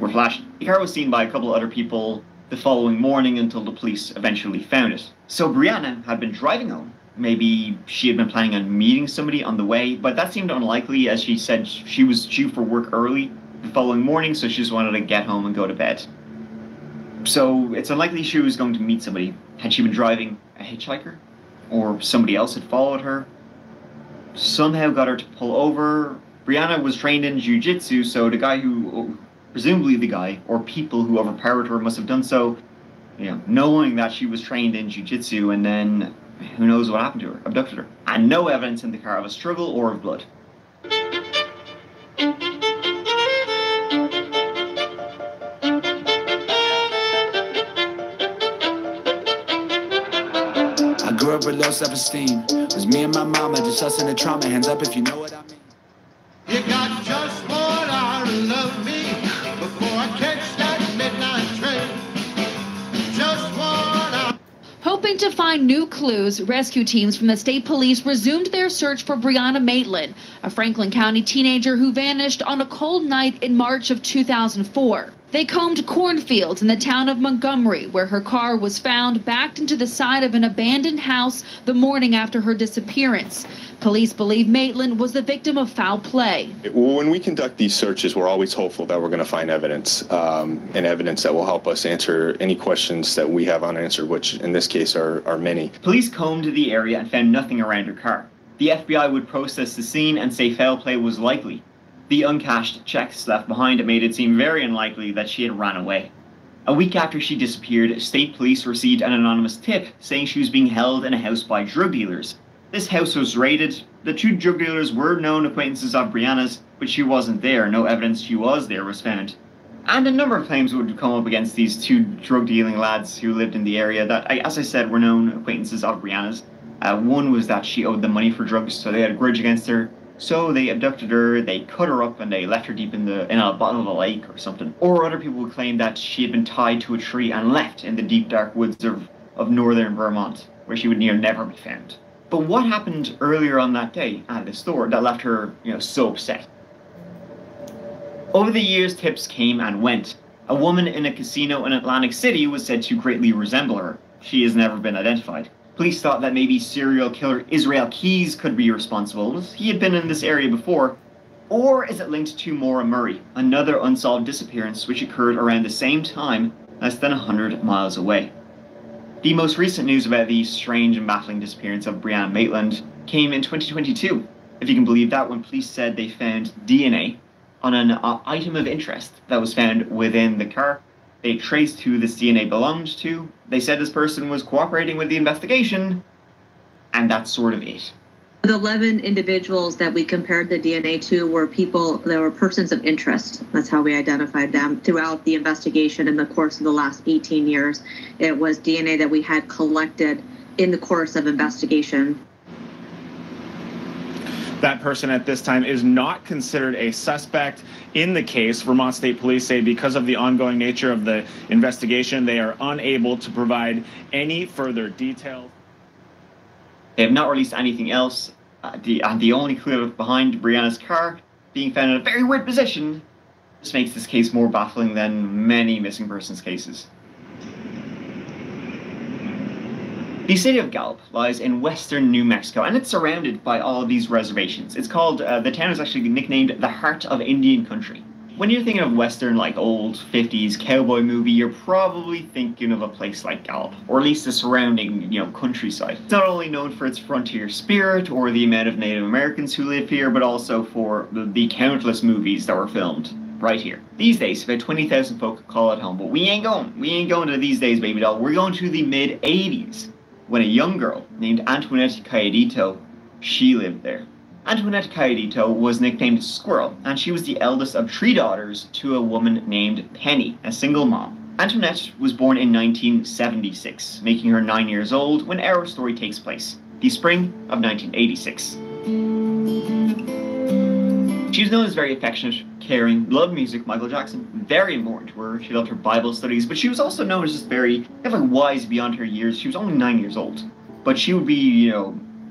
were flashing. The car was seen by a couple other people the following morning until the police eventually found it. So Brianna had been driving home. Maybe she had been planning on meeting somebody on the way, but that seemed unlikely as she said she was due for work early the following morning, so she just wanted to get home and go to bed. So it's unlikely she was going to meet somebody. Had she been driving a hitchhiker? Or somebody else had followed her? Somehow got her to pull over. Brianna was trained in jiu-jitsu, so the guy who, presumably the guy, or people who overpowered her must have done so, you know, knowing that she was trained in jiu-jitsu, and then who knows what happened to her, abducted her. And no evidence in the car of a struggle or of blood. I grew up with low self-esteem. It was me and my mama, just us and the trauma. Hands up if you know what I mean. You got just what I love me before I catch that midnight train. Just what I... Hoping to find new clues, rescue teams from the state police resumed their search for Brianna Maitland, a Franklin County teenager who vanished on a cold night in March of 2004. They combed cornfields in the town of Montgomery, where her car was found backed into the side of an abandoned house the morning after her disappearance. Police believe Maitland was the victim of foul play. When we conduct these searches, we're always hopeful that we're going to find evidence, and evidence that will help us answer any questions that we have unanswered, which in this case are many. Police combed the area and found nothing around her car. The FBI would process the scene and say foul play was likely. The uncashed checks left behind made it seem very unlikely that she had ran away. A week after she disappeared, state police received an anonymous tip saying she was being held in a house by drug dealers. This house was raided. The 2 drug dealers were known acquaintances of Brianna's, but she wasn't there. No evidence she was there was found. And a number of claims would come up against these 2 drug-dealing lads who lived in the area that, as I said, were known acquaintances of Brianna's. One was that she owed them money for drugs, so they had a grudge against her. So they abducted her, they cut her up, and they left her deep in a bottom of a lake or something. Or other people would claim that she had been tied to a tree and left in the deep dark woods of northern Vermont, where she would never be found. But what happened earlier on that day at the store that left her, so upset? Over the years, tips came and went. A woman in a casino in Atlantic City was said to greatly resemble her. She has never been identified. Police thought that maybe serial killer Israel Keys could be responsible. He had been in this area before, Or is it linked to Maura Murray, another unsolved disappearance which occurred around the same time, less than 100 miles away? The most recent news about the strange and baffling disappearance of Brianna Maitland came in 2022, if you can believe that, when police said they found DNA on an item of interest that was found within the car. They traced who this DNA belonged to. They said this person was cooperating with the investigation, and that's sort of it. The 11 individuals that we compared the DNA to were people that were persons of interest. That's how we identified them throughout the investigation in the course of the last 18 years. It was DNA that we had collected in the course of investigation. That person at this time is not considered a suspect in the case. Vermont State Police say because of the ongoing nature of the investigation, they are unable to provide any further details. They have not released anything else. The only clue behind Brianna's car being found in a very weird position just makes this case more baffling than many missing persons cases. The city of Gallup lies in western New Mexico, and it's surrounded by all of these reservations. It's called, the town is actually nicknamed the Heart of Indian Country. When you're thinking of western, like old 50s cowboy movie, you're probably thinking of a place like Gallup, or at least the surrounding, countryside. It's not only known for its frontier spirit or the amount of Native Americans who live here, but also for the countless movies that were filmed right here. These days, about 20,000 folk call it home, but we ain't going. We ain't going to these days, baby doll. We're going to the mid-80s, when a young girl named Antoinette Cayedito, she lived there. Antoinette Cayedito was nicknamed Squirrel, and she was the eldest of 3 daughters to a woman named Penny, a single mom. Antoinette was born in 1976, making her 9 years old when our story takes place, the spring of 1986. She was known as very affectionate, caring, loved music, Michael Jackson, very important to her. She loved her Bible studies, but she was also known as just very, wise beyond her years. She was only 9 years old, but she would be,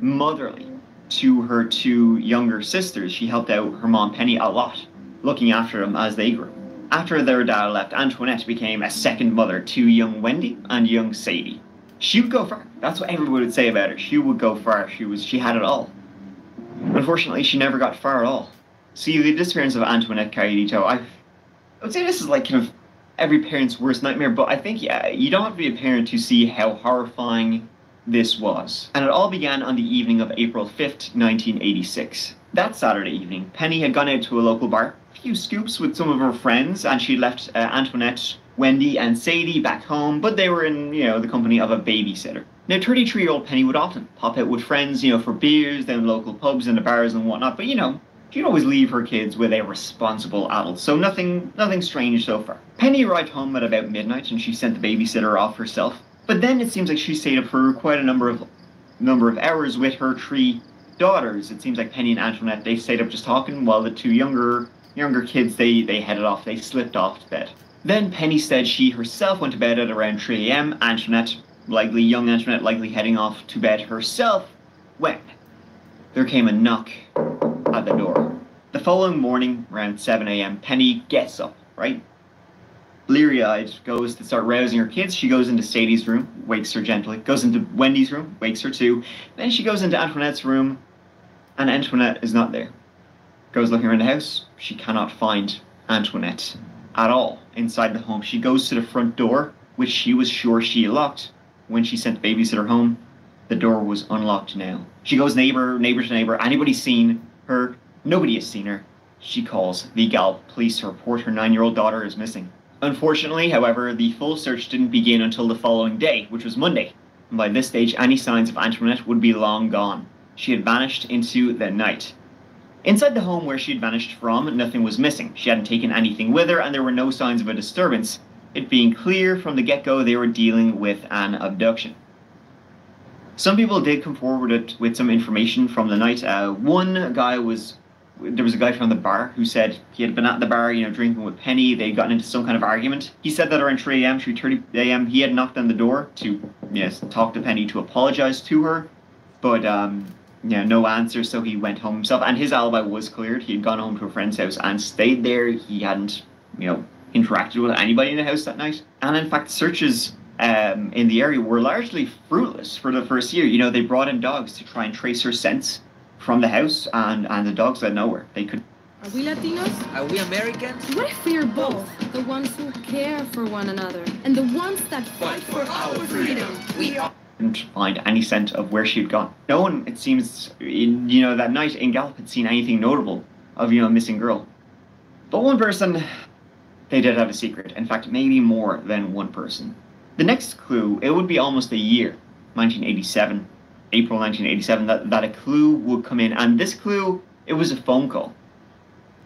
motherly to her 2 younger sisters. She helped out her mom Penny a lot, looking after them as they grew. After their dad left, Antoinette became a second mother to young Wendy and young Sadie. She would go far. That's what everyone would say about her. She would go far. She had it all. Unfortunately, she never got far at all. See, the disappearance of Antoinette Cayedito, I would say this is like kind of every parent's worst nightmare, but I think, you don't have to be a parent to see how horrifying this was. And it all began on the evening of April 5th, 1986. That Saturday evening, Penny had gone out to a local bar, a few scoops with some of her friends, and she left Antoinette, Wendy, and Sadie back home, but they were in, the company of a babysitter. Now, 33-year-old Penny would often pop out with friends, for beers down local pubs and the bars and whatnot, but, she'd always leave her kids with a responsible adult, so nothing strange so far. Penny arrived home at about midnight, and she sent the babysitter off herself. But then it seems like she stayed up for quite a number of hours with her 3 daughters. It seems like Penny and Antoinette, they stayed up just talking, while the 2 younger kids, they headed off. They slipped off to bed. Then Penny said she herself went to bed at around 3 a.m. Young Antoinette likely heading off to bed herself, when there came a knock at the door. The following morning, around 7 a.m., Penny gets up, right? Bleary-eyed, goes to start rousing her kids. She goes into Sadie's room, wakes her gently. Goes into Wendy's room, wakes her too. Then she goes into Antoinette's room, and Antoinette is not there. Goes looking around the house. She cannot find Antoinette at all inside the home. She goes to the front door, which she was sure she locked when she sent the babysitter home. The door was unlocked now. She goes neighbor to neighbor. Anybody seen her? Nobody has seen her. She calls the Gallup police to report her 9-year-old daughter is missing. Unfortunately, however, the full search didn't begin until the following day, which was Monday. And by this stage, any signs of Antoinette would be long gone. She had vanished into the night. Inside the home where she had vanished from, nothing was missing. She hadn't taken anything with her, and there were no signs of a disturbance. It being clear from the get-go they were dealing with an abduction. Some people did come forward with some information from the night. There was a guy from the bar who said he had been at the bar, drinking with Penny. They'd gotten into some kind of argument. He said that around 3 a.m., 3:30 a.m., he had knocked on the door to, talk to Penny to apologize to her. But, no answer, so he went home himself. And his alibi was cleared. He had gone home to a friend's house and stayed there. He hadn't, interacted with anybody in the house that night. And in fact, searches in the area were largely fruitless for the first year. They brought in dogs to try and trace her scents from the house, and the dogs led nowhere. They Are we Latinos? Are we Americans? What if we are both? The ones who care for one another and the ones that fight for our freedom. We are. Didn't find any scent of where she'd gone. No one, it seems, that night in Gallup had seen anything notable of, a missing girl. But one person, they did have a secret. In fact, maybe more than one person. The next clue, it would be almost a year, 1987, April 1987, that a clue would come in. And this clue, it was a phone call.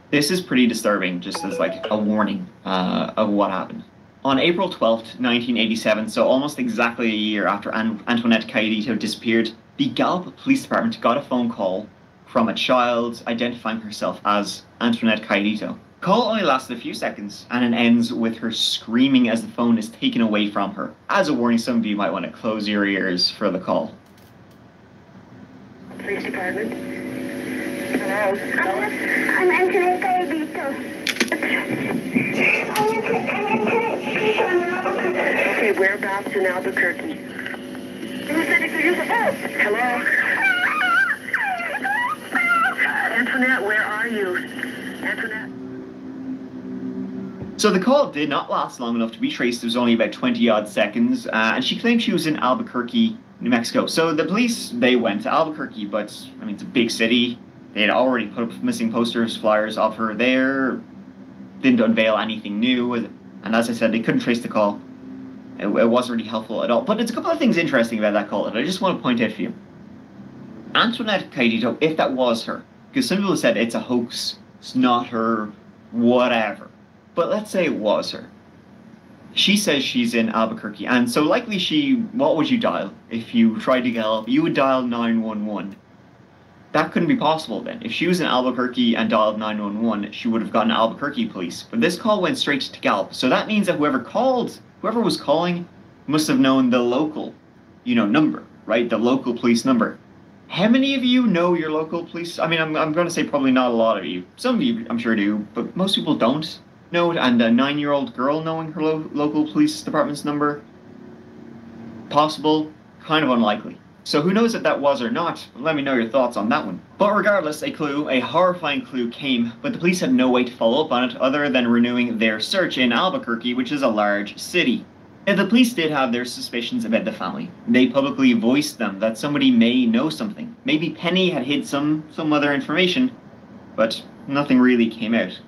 This is pretty disturbing, just as like a warning of what happened. On April 12th, 1987, so almost exactly a year after Antoinette Cayetito disappeared, the Gallup Police Department got a phone call from a child identifying herself as Antoinette Cayetito. The call only lasted a few seconds, and it ends with her screaming as the phone is taken away from her. As a warning, some of you might want to close your ears for the call. Police Department. Hello. I'm Antoinette Cayetito. Okay, whereabouts in Albuquerque? Who said it could use a help? Hello? Antoinette, where are you? Antoinette? So the call did not last long enough to be traced. It was only about 20-odd seconds, and she claimed she was in Albuquerque, New Mexico. So the police, they went to Albuquerque, but, I mean, it's a big city. They had already put up missing posters, flyers of her there. Didn't unveil anything new, and as I said, they couldn't trace the call. It wasn't really helpful at all. But there's a couple of things interesting about that call that I just want to point out for you. Antoinette Cayetito, if that was her, because some people said it's a hoax, it's not her, whatever. But let's say it was her. She says she's in Albuquerque, and so likely what would you dial if you tried to get help? You would dial 911. That couldn't be possible then. If she was in Albuquerque and dialed 911, she would have gotten Albuquerque police. But this call went straight to Gallup. So that means that whoever was calling must have known the local, number, right? The local police number. How many of you know your local police? I mean, I'm going to say probably not a lot of you. Some of you, I'm sure, do, but most people don't know it. And a 9-year-old girl knowing her local police department's number? Possible, kind of unlikely. So who knows if that was or not? Let me know your thoughts on that one. But regardless, a horrifying clue came, but the police had no way to follow up on it other than renewing their search in Albuquerque, which is a large city. And the police did have their suspicions about the family. They publicly voiced them that somebody may know something. Maybe Penny had hid some other information, but nothing really came out.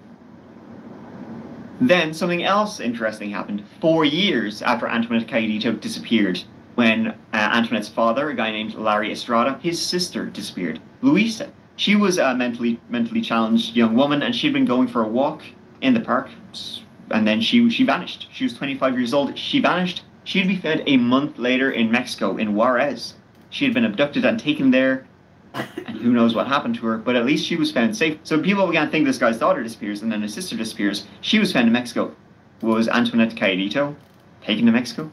Then something else interesting happened 4 years after Antoinette Cayetito disappeared. When Antoinette's father, a guy named Larry Estrada, his sister disappeared. Luisa. She was a mentally challenged young woman, and she'd been going for a walk in the park, and then she vanished. She was 25 years old. She vanished. She'd be found a month later in Mexico, in Juarez. She had been abducted and taken there, and who knows what happened to her, but at least she was found safe. So people began to think this guy's daughter disappears, and then his sister disappears. She was found in Mexico. Was Antoinette Cayetito taken to Mexico?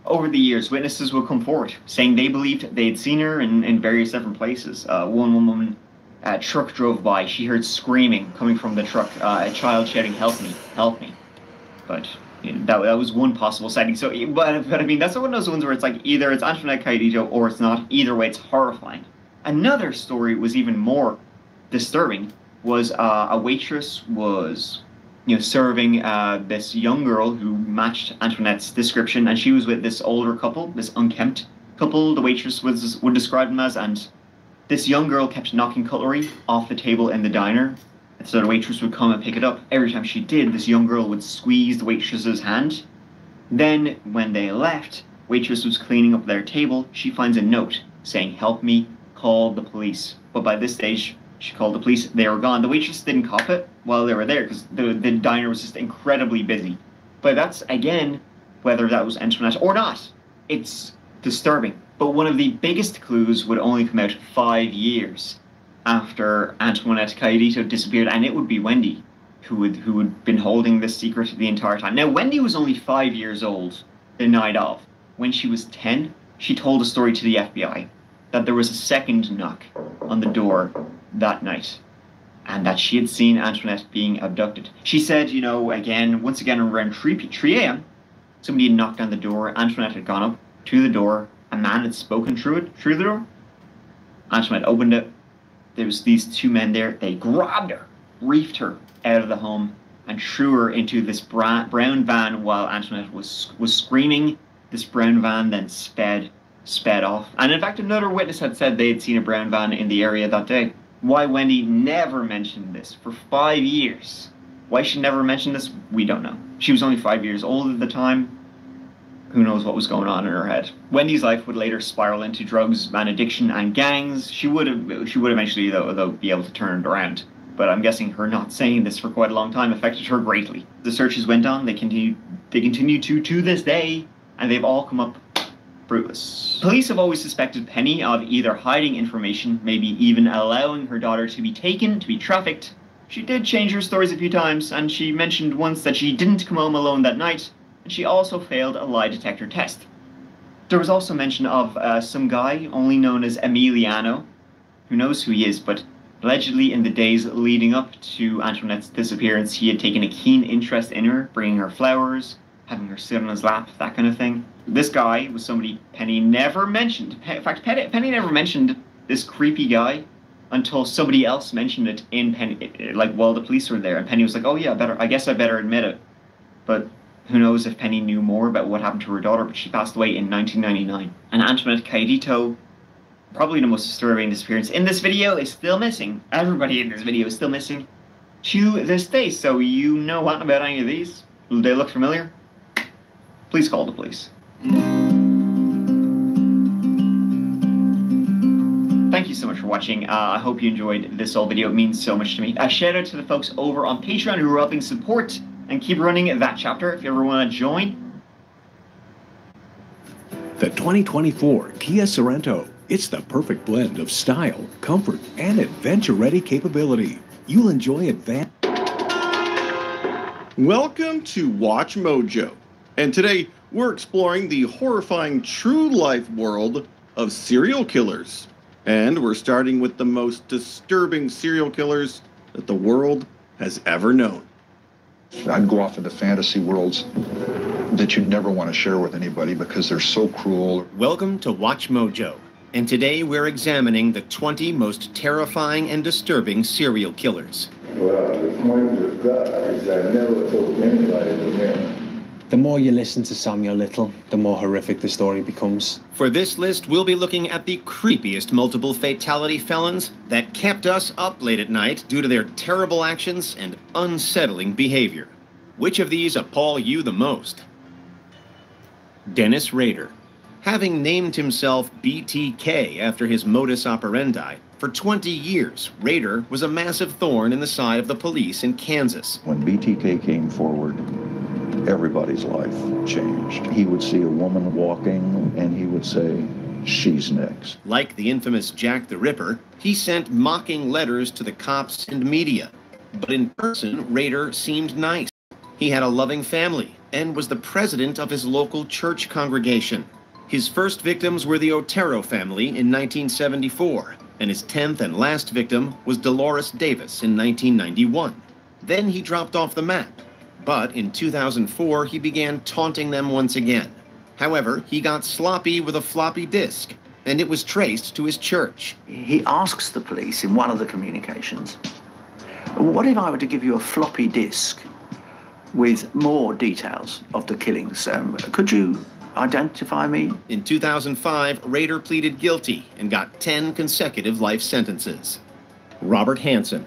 Over the years, witnesses would come forward, saying they believed they had seen her in various different places. One woman, a truck drove by. She heard screaming coming from the truck, a child shouting, "Help me, help me." But that was one possible sighting. So, but I mean, that's one of those ones where it's like either it's Antoinette Cayetito or it's not. Either way, it's horrifying. Another story was even more disturbing. Was a waitress was serving this young girl who matched Antoinette's description, and she was with this older couple, this unkempt couple, the waitress would describe them as, and this young girl kept knocking cutlery off the table in the diner, and so the waitress would come and pick it up. Every time she did, this young girl would squeeze the waitress's hand. Then, when they left, waitress was cleaning up their table, she finds a note saying, "Help me, call the police." But by this stage, she called the police. They were gone. The waitress didn't cop it while they were there because the diner was just incredibly busy. But that's, again, whether that was Antoinette or not. It's disturbing. But one of the biggest clues would only come out 5 years after Antoinette Cayetito disappeared, and it would be Wendy who had been holding this secret the entire time. Now, Wendy was only 5 years old the night of. When she was 10, she told a story to the FBI that there was a second knock on the door that night, and that she had seen Antoinette being abducted. She said, once again around 3 a.m., somebody had knocked on the door. Antoinette had gone up to the door. A man had spoken through the door. Antoinette opened it. There was these two men there. They grabbed her reefed her out of the home and threw her into this brown van while Antoinette was screaming. This brown van then sped off. And in fact, another witness had said they had seen a brown van in the area that day. Why Wendy never mentioned this for 5 years. Why she never mentioned this, we don't know. She was only 5 years old at the time. Who knows what was going on in her head. Wendy's life would later spiral into drugs and addiction and gangs. She would eventually, though, be able to turn it around. But I'm guessing her not saying this for quite a long time affected her greatly. The searches went on. They continue to this day, and they've all come up fruitless. Police have always suspected Penny of either hiding information, maybe even allowing her daughter to be taken, to be trafficked. She did change her stories a few times, and she mentioned once that she didn't come home alone that night, and she also failed a lie detector test. There was also mention of some guy, only known as Emiliano. Who knows who he is, but allegedly in the days leading up to Antoinette's disappearance, he had taken a keen interest in her, bringing her flowers, having her sit on his lap, that kind of thing. This guy was somebody Penny never mentioned. In fact, Penny never mentioned this creepy guy until somebody else mentioned it in Penny, like while the police were there, and Penny was like, "Oh yeah, I guess I better admit it." But who knows if Penny knew more about what happened to her daughter, but she passed away in 1999. And Antoinette Caidito, probably the most disturbing disappearance in this video, is still missing. Everybody in this video is still missing to this day. So you know what about any of these? Do they look familiar? Please call the police. Thank you so much for watching. I hope you enjoyed this whole video. It means so much to me. A shout out to the folks over on Patreon who are helping support and keep running that chapter if you ever want to join. The 2024 Kia Sorento. It's the perfect blend of style, comfort, and adventure-ready capability. You'll enjoy advanced. Welcome to Watch Mojo. And today we're exploring the horrifying true life world of serial killers. And we're starting with the most disturbing serial killers that the world has ever known. I'd go off into fantasy worlds that you'd never want to share with anybody because they're so cruel. Welcome to Watch Mojo, and today we're examining the 20 most terrifying and disturbing serial killers. Well, the point with that is I never told anybody the name. The more you listen to Samuel Little, the more horrific the story becomes. For this list, we'll be looking at the creepiest multiple fatality felons that kept us up late at night due to their terrible actions and unsettling behavior. Which of these appall you the most? Dennis Rader. Having named himself BTK after his modus operandi, for 20 years, Rader was a massive thorn in the side of the police in Kansas. When BTK came forward, everybody's life changed. He would see a woman walking and he would say, "She's next." Like the infamous Jack the Ripper, he sent mocking letters to the cops and media. But in person, Rader seemed nice. He had a loving family and was the president of his local church congregation. His first victims were the Otero family in 1974, and his 10th and last victim was Dolores Davis in 1991. Then he dropped off the map. But in 2004, he began taunting them once again. However, he got sloppy with a floppy disk, and it was traced to his church. He asks the police in one of the communications, "What if I were to give you a floppy disk with more details of the killings? Could you identify me?" In 2005, Rader pleaded guilty and got 10 consecutive life sentences. Robert Hansen.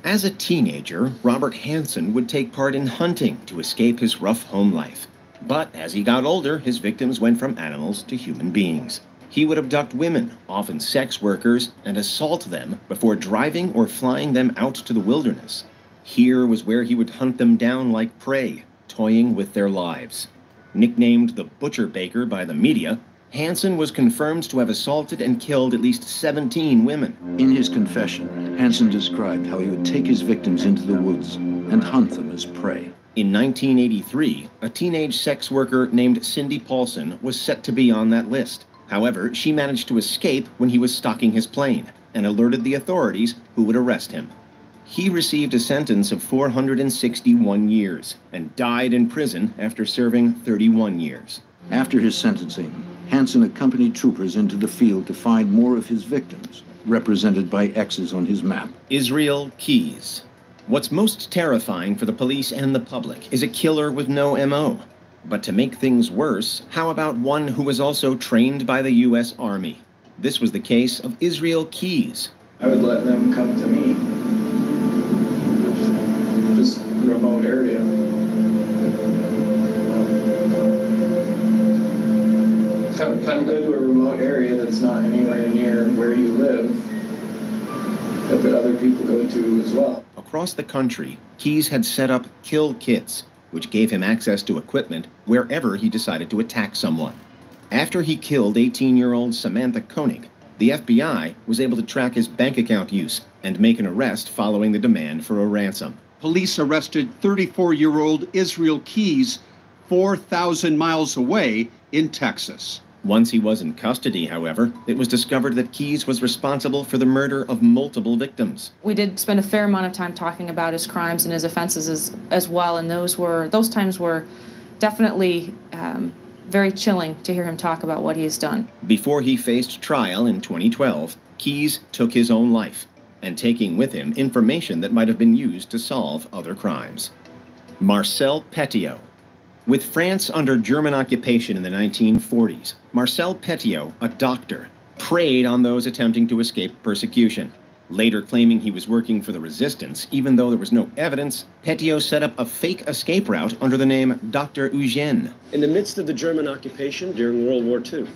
As a teenager, Robert Hansen would take part in hunting to escape his rough home life. But as he got older, his victims went from animals to human beings. He would abduct women, often sex workers, and assault them before driving or flying them out to the wilderness. Here was where he would hunt them down like prey, toying with their lives. Nicknamed the Butcher Baker by the media, Hansen was confirmed to have assaulted and killed at least 17 women. In his confession, Hansen described how he would take his victims into the woods and hunt them as prey. In 1983, a teenage sex worker named Cindy Paulson was set to be on that list. However, she managed to escape when he was stalking his plane and alerted the authorities, who would arrest him. He received a sentence of 461 years and died in prison after serving 31 years. After his sentencing, Hansen accompanied troopers into the field to find more of his victims, represented by X's on his map. Israel Keys. What's most terrifying for the police and the public is a killer with no MO. But to make things worse, how about one who was also trained by the U.S. Army? This was the case of Israel Keys. I would let them come to me. Just remote area. Come go to a remote area that's not anywhere near where you live, that other people go to as well. Across the country, Keys had set up kill kits, which gave him access to equipment wherever he decided to attack someone. After he killed 18-year-old Samantha Koenig, the FBI was able to track his bank account use and make an arrest following the demand for a ransom. Police arrested 34-year-old Israel Keys 4,000 miles away in Texas. Once he was in custody, however, it was discovered that Keys was responsible for the murder of multiple victims. We did spend a fair amount of time talking about his crimes and his offenses as well, and those times were definitely very chilling to hear him talk about what he has done. Before he faced trial in 2012, Keys took his own life, and taking with him information that might have been used to solve other crimes. Marcel Petiot. With France under German occupation in the 1940s, Marcel Petiot, a doctor, preyed on those attempting to escape persecution. Later claiming he was working for the resistance, even though there was no evidence, Petiot set up a fake escape route under the name Dr. Eugène. In the midst of the German occupation during World War II,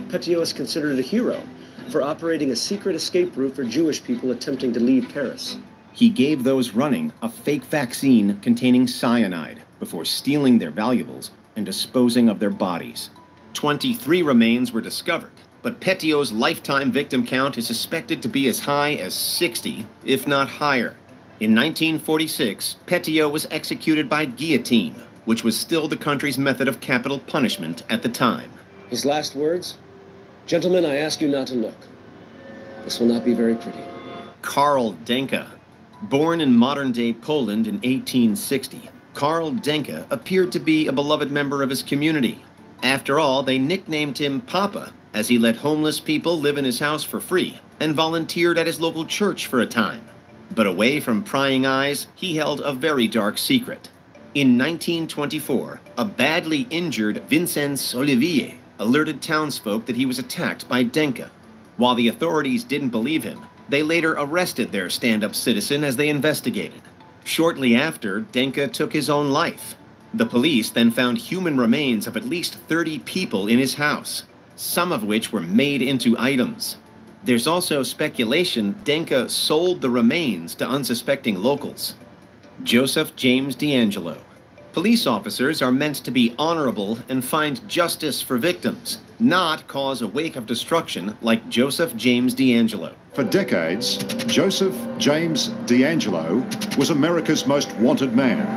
Petiot is considered a hero for operating a secret escape route for Jewish people attempting to leave Paris. He gave those running a fake vaccine containing cyanide before stealing their valuables and disposing of their bodies. 23 remains were discovered, but Petiot's lifetime victim count is suspected to be as high as 60, if not higher. In 1946, Petiot was executed by guillotine, which was still the country's method of capital punishment at the time. His last words? "Gentlemen, I ask you not to look. This will not be very pretty." Karl Denke. Born in modern-day Poland in 1860, Karl Denke appeared to be a beloved member of his community. After all, they nicknamed him Papa, as he let homeless people live in his house for free and volunteered at his local church for a time. But away from prying eyes, he held a very dark secret. In 1924, a badly injured Vincenz Olivier alerted townsfolk that he was attacked by Denke. While the authorities didn't believe him, they later arrested their stand-up citizen as they investigated. Shortly after, Denke took his own life. The police then found human remains of at least 30 people in his house, some of which were made into items. There's also speculation Denke sold the remains to unsuspecting locals. Joseph James D'Angelo. Police officers are meant to be honorable and find justice for victims, not cause a wake of destruction like Joseph James D'Angelo. For decades, Joseph James D'Angelo was America's most wanted man,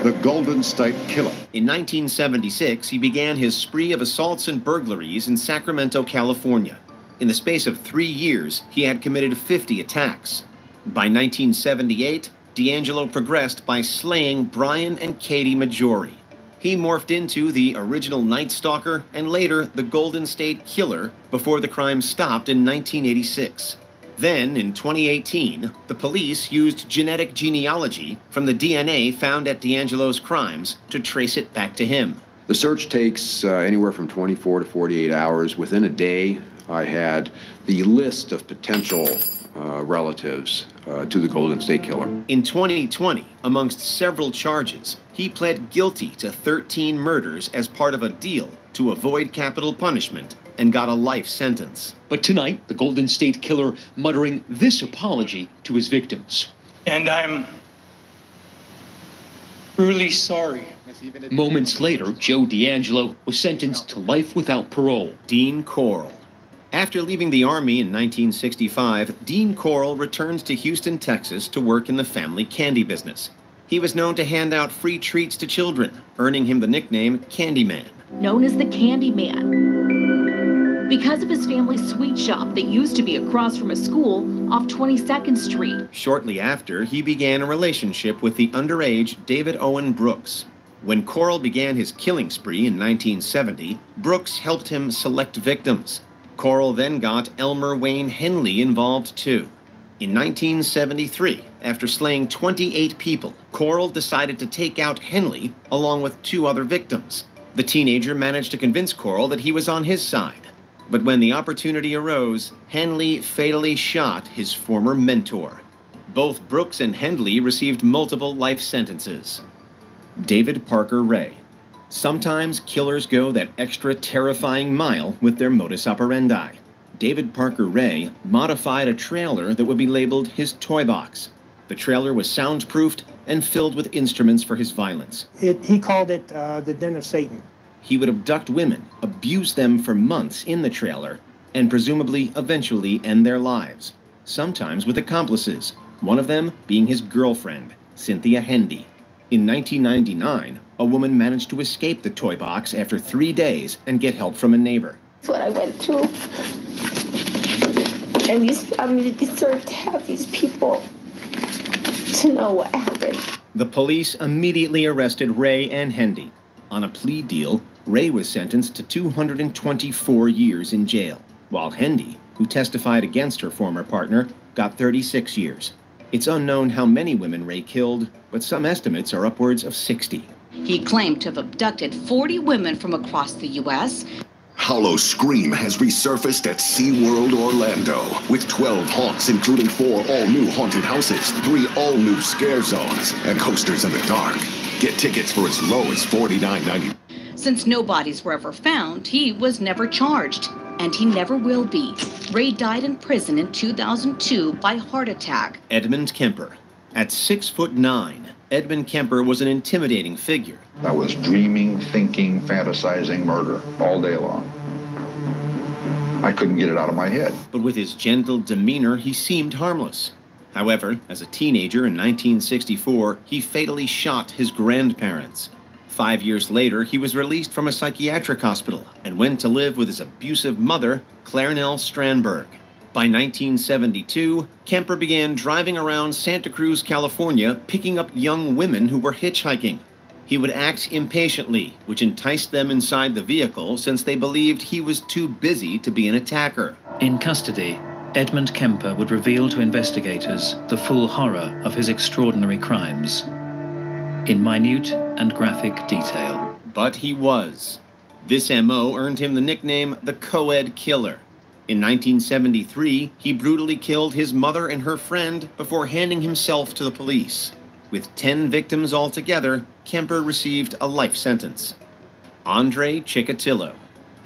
the Golden State Killer. In 1976, he began his spree of assaults and burglaries in Sacramento, California. In the space of 3 years, he had committed 50 attacks. By 1978, D'Angelo progressed by slaying Brian and Katie Maggiore. He morphed into the original Night Stalker and later the Golden State Killer before the crime stopped in 1986. Then, in 2018, the police used genetic genealogy from the DNA found at D'Angelo's crimes to trace it back to him. The search takes anywhere from 24 to 48 hours. Within a day, I had the list of potential relatives to the Golden State Killer. In 2020, amongst several charges, he pled guilty to 13 murders as part of a deal to avoid capital punishment and got a life sentence. But tonight, the Golden State Killer muttering this apology to his victims. And I'm truly sorry. Moments later, Joe D'Angelo was sentenced to life without parole. Dean Corll. After leaving the Army in 1965, Dean Corll returned to Houston, Texas to work in the family candy business. He was known to hand out free treats to children, earning him the nickname Candyman. Known as the Candyman, because of his family's sweet shop that used to be across from a school off 22nd Street. Shortly after, he began a relationship with the underage David Owen Brooks. When Corll began his killing spree in 1970, Brooks helped him select victims. Corll then got Elmer Wayne Henley involved too. In 1973, After slaying 28 people, Coral decided to take out Henley along with 2 other victims. The teenager managed to convince Coral that he was on his side. But when the opportunity arose, Henley fatally shot his former mentor. Both Brooks and Henley received multiple life sentences. David Parker Ray. Sometimes killers go that extra terrifying mile with their modus operandi. David Parker Ray modified a trailer that would be labeled his toy box. The trailer was soundproofed and filled with instruments for his violence. He called it the Den of Satan. He would abduct women, abuse them for months in the trailer, and presumably eventually end their lives, sometimes with accomplices, one of them being his girlfriend, Cynthia Hendy. In 1999, a woman managed to escape the toy box after 3 days and get help from a neighbor. That's what I went through. And these families deserve to have these people to know what happened. The police immediately arrested Ray and Hendy. On a plea deal, Ray was sentenced to 224 years in jail, while Hendy, who testified against her former partner, got 36 years. It's unknown how many women Ray killed, but some estimates are upwards of 60. He claimed to have abducted 40 women from across the U.S. Hollow Scream has resurfaced at SeaWorld Orlando with 12 haunts, including 4 all-new haunted houses, 3 all-new scare zones, and coasters in the dark. Get tickets for as low as $49.90. Since no bodies were ever found, he was never charged, and he never will be. Ray died in prison in 2002 by heart attack. Edmund Kemper. At 6'9", Edmund Kemper was an intimidating figure. I was dreaming, thinking, fantasizing murder all day long. I couldn't get it out of my head. But with his gentle demeanor, he seemed harmless. However, as a teenager in 1964, he fatally shot his grandparents. 5 years later, he was released from a psychiatric hospital and went to live with his abusive mother, Clarnell Strandberg. By 1972, Kemper began driving around Santa Cruz, California, picking up young women who were hitchhiking. He would act impatiently, which enticed them inside the vehicle since they believed he was too busy to be an attacker. In custody, Edmund Kemper would reveal to investigators the full horror of his extraordinary crimes, in minute and graphic detail. But he was. This MO earned him the nickname the Co-Ed Killer. In 1973, he brutally killed his mother and her friend before handing himself to the police. With 10 victims altogether, Kemper received a life sentence. Andrei Chikatilo.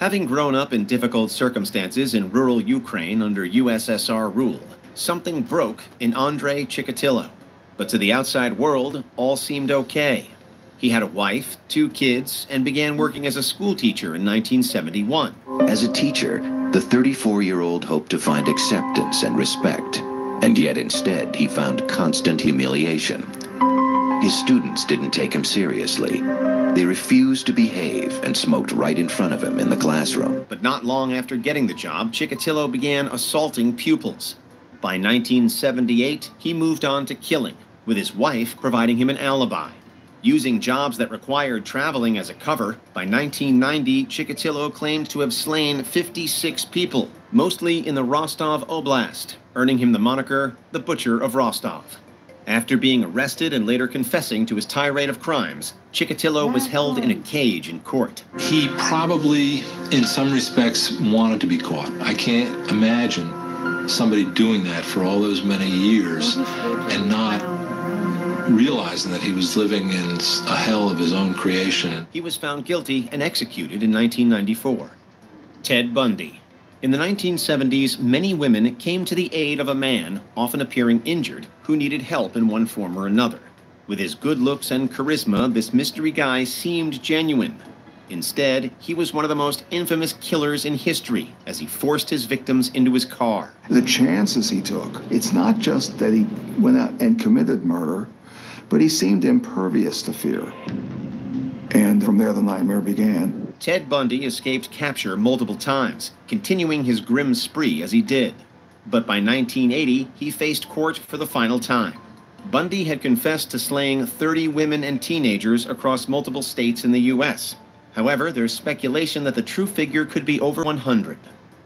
Having grown up in difficult circumstances in rural Ukraine under USSR rule, something broke in Andrei Chikatilo. But to the outside world, all seemed okay. He had a wife, 2 kids, and began working as a school teacher in 1971. As a teacher, the 34-year-old hoped to find acceptance and respect, and yet instead he found constant humiliation. His students didn't take him seriously. They refused to behave and smoked right in front of him in the classroom. But not long after getting the job, Chikatilo began assaulting pupils. By 1978, he moved on to killing, with his wife providing him an alibi. Using jobs that required traveling as a cover, by 1990, Chikatilo claimed to have slain 56 people, mostly in the Rostov Oblast, earning him the moniker, the Butcher of Rostov. After being arrested and later confessing to his tirade of crimes, Chikatilo was held in a cage in court. He probably, in some respects, wanted to be caught. I can't imagine somebody doing that for all those many years and not realizing that he was living in a hell of his own creation. He was found guilty and executed in 1994. Ted Bundy. In the 1970s, many women came to the aid of a man, often appearing injured, who needed help in one form or another. With his good looks and charisma, this mystery guy seemed genuine. Instead, he was one of the most infamous killers in history as he forced his victims into his car. The chances he took, it's not just that he went out and committed murder, but he seemed impervious to fear. And from there, the nightmare began. Ted Bundy escaped capture multiple times, continuing his grim spree as he did. But by 1980, he faced court for the final time. Bundy had confessed to slaying 30 women and teenagers across multiple states in the U.S. However, there's speculation that the true figure could be over 100.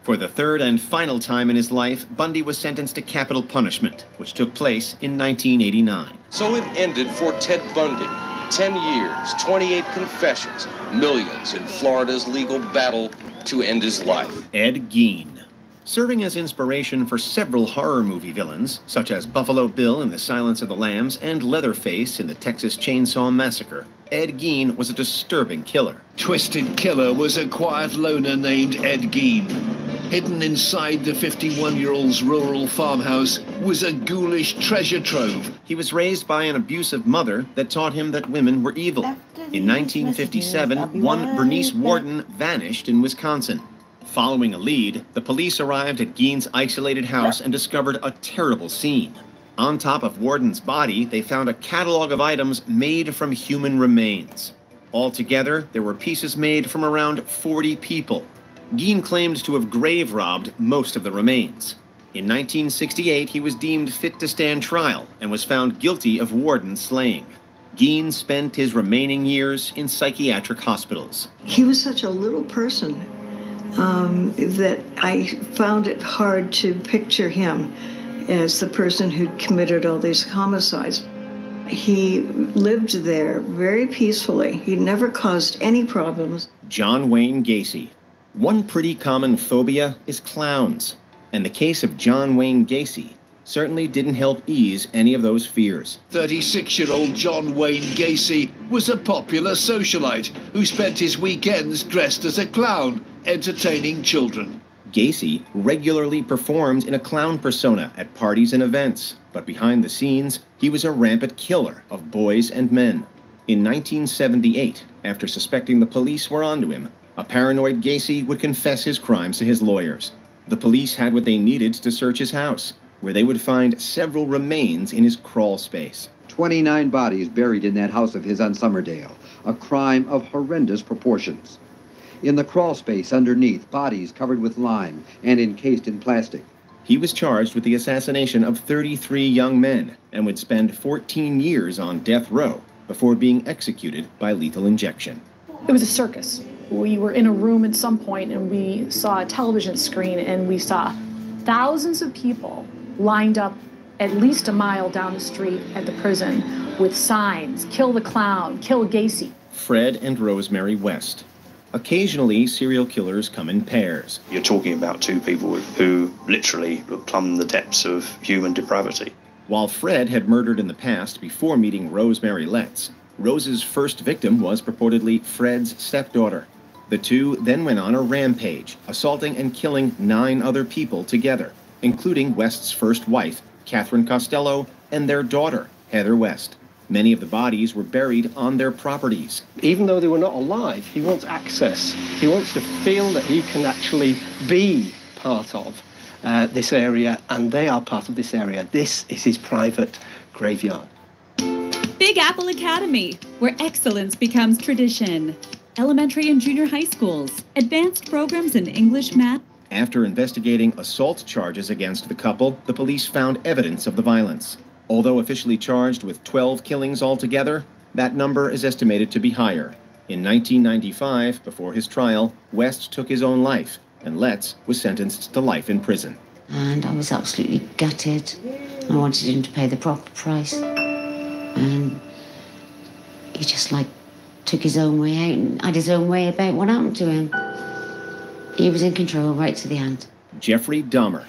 For the third and final time in his life, Bundy was sentenced to capital punishment, which took place in 1989. So it ended for Ted Bundy. 10 years, 28 confessions, millions in Florida's legal battle to end his life. Ed Gein. Serving as inspiration for several horror movie villains, such as Buffalo Bill in The Silence of the Lambs and Leatherface in the Texas Chainsaw Massacre, Ed Gein was a disturbing killer. Twisted Killer was a quiet loner named Ed Gein. Hidden inside the 51-year-old's rural farmhouse was a ghoulish treasure trove. He was raised by an abusive mother that taught him that women were evil. In 1957, one Bernice Warden vanished in Wisconsin. Following a lead, the police arrived at Gein's isolated house and discovered a terrible scene. On top of Warden's body, they found a catalog of items made from human remains. Altogether, there were pieces made from around 40 people. Gein claimed to have grave robbed most of the remains. In 1968, he was deemed fit to stand trial and was found guilty of Warden's slaying. Gein spent his remaining years in psychiatric hospitals. He was such a little person that I found it hard to picture him as the person who'd committed all these homicides. He lived there very peacefully. He never caused any problems. John Wayne Gacy. One pretty common phobia is clowns, and the case of John Wayne Gacy certainly didn't help ease any of those fears. 36-year-old John Wayne Gacy was a popular socialite who spent his weekends dressed as a clown, entertaining children. Gacy regularly performed in a clown persona at parties and events, but behind the scenes, he was a rampant killer of boys and men. In 1978, after suspecting the police were onto him, a paranoid Gacy would confess his crimes to his lawyers. The police had what they needed to search his house, where they would find several remains in his crawl space. 29 bodies buried in that house of his on Summerdale, a crime of horrendous proportions. In the crawl space underneath, bodies covered with lime and encased in plastic. He was charged with the assassination of 33 young men and would spend 14 years on death row before being executed by lethal injection. It was a circus. We were in a room at some point and we saw a television screen and we saw thousands of people lined up at least a mile down the street at the prison with signs, "Kill the clown, kill Gacy." Fred and Rosemary West. Occasionally, serial killers come in pairs. You're talking about two people who literally plumb the depths of human depravity. While Fred had murdered in the past before meeting Rosemary Letts, Rose's first victim was purportedly Fred's stepdaughter. The two then went on a rampage, assaulting and killing 9 other people together, including West's first wife, Catherine Costello, and their daughter, Heather West. Many of the bodies were buried on their properties. Even though they were not alive, he wants access. He wants to feel that he can actually be part of this area, and they are part of this area. This is his private graveyard. Big Apple Academy, where excellence becomes tradition. Elementary and junior high schools, advanced programs in English, math. After investigating assault charges against the couple, the police found evidence of the violence. Although officially charged with 12 killings altogether, that number is estimated to be higher. In 1995, before his trial, West took his own life, and Letts was sentenced to life in prison. And I was absolutely gutted. I wanted him to pay the proper price. And he just, took his own way out and had his own way about what happened to him. He was in control right to the end. Jeffrey Dahmer.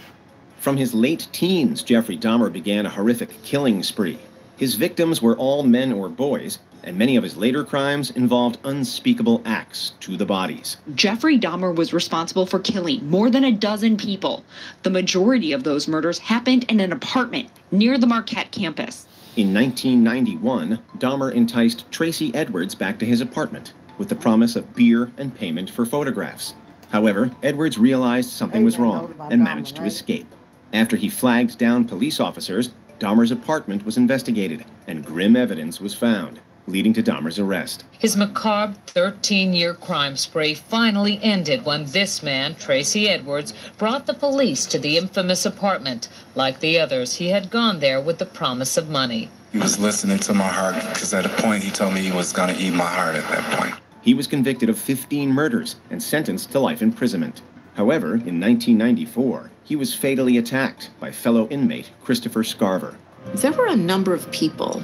From his late teens, Jeffrey Dahmer began a horrific killing spree. His victims were all men or boys, and many of his later crimes involved unspeakable acts to the bodies. Jeffrey Dahmer was responsible for killing more than a dozen people. The majority of those murders happened in an apartment near the Marquette campus. In 1991, Dahmer enticed Tracy Edwards back to his apartment with the promise of beer and payment for photographs. However, Edwards realized something was wrong and managed to escape. After he flagged down police officers, Dahmer's apartment was investigated, and grim evidence was found, leading to Dahmer's arrest. His macabre 13-year crime spree finally ended when this man, Tracy Edwards, brought the police to the infamous apartment. Like the others, he had gone there with the promise of money. He was listening to my heart, because at a point he told me he was going to eat my heart at that point. He was convicted of 15 murders and sentenced to life imprisonment. However, in 1994, he was fatally attacked by fellow inmate Christopher Scarver. There were a number of people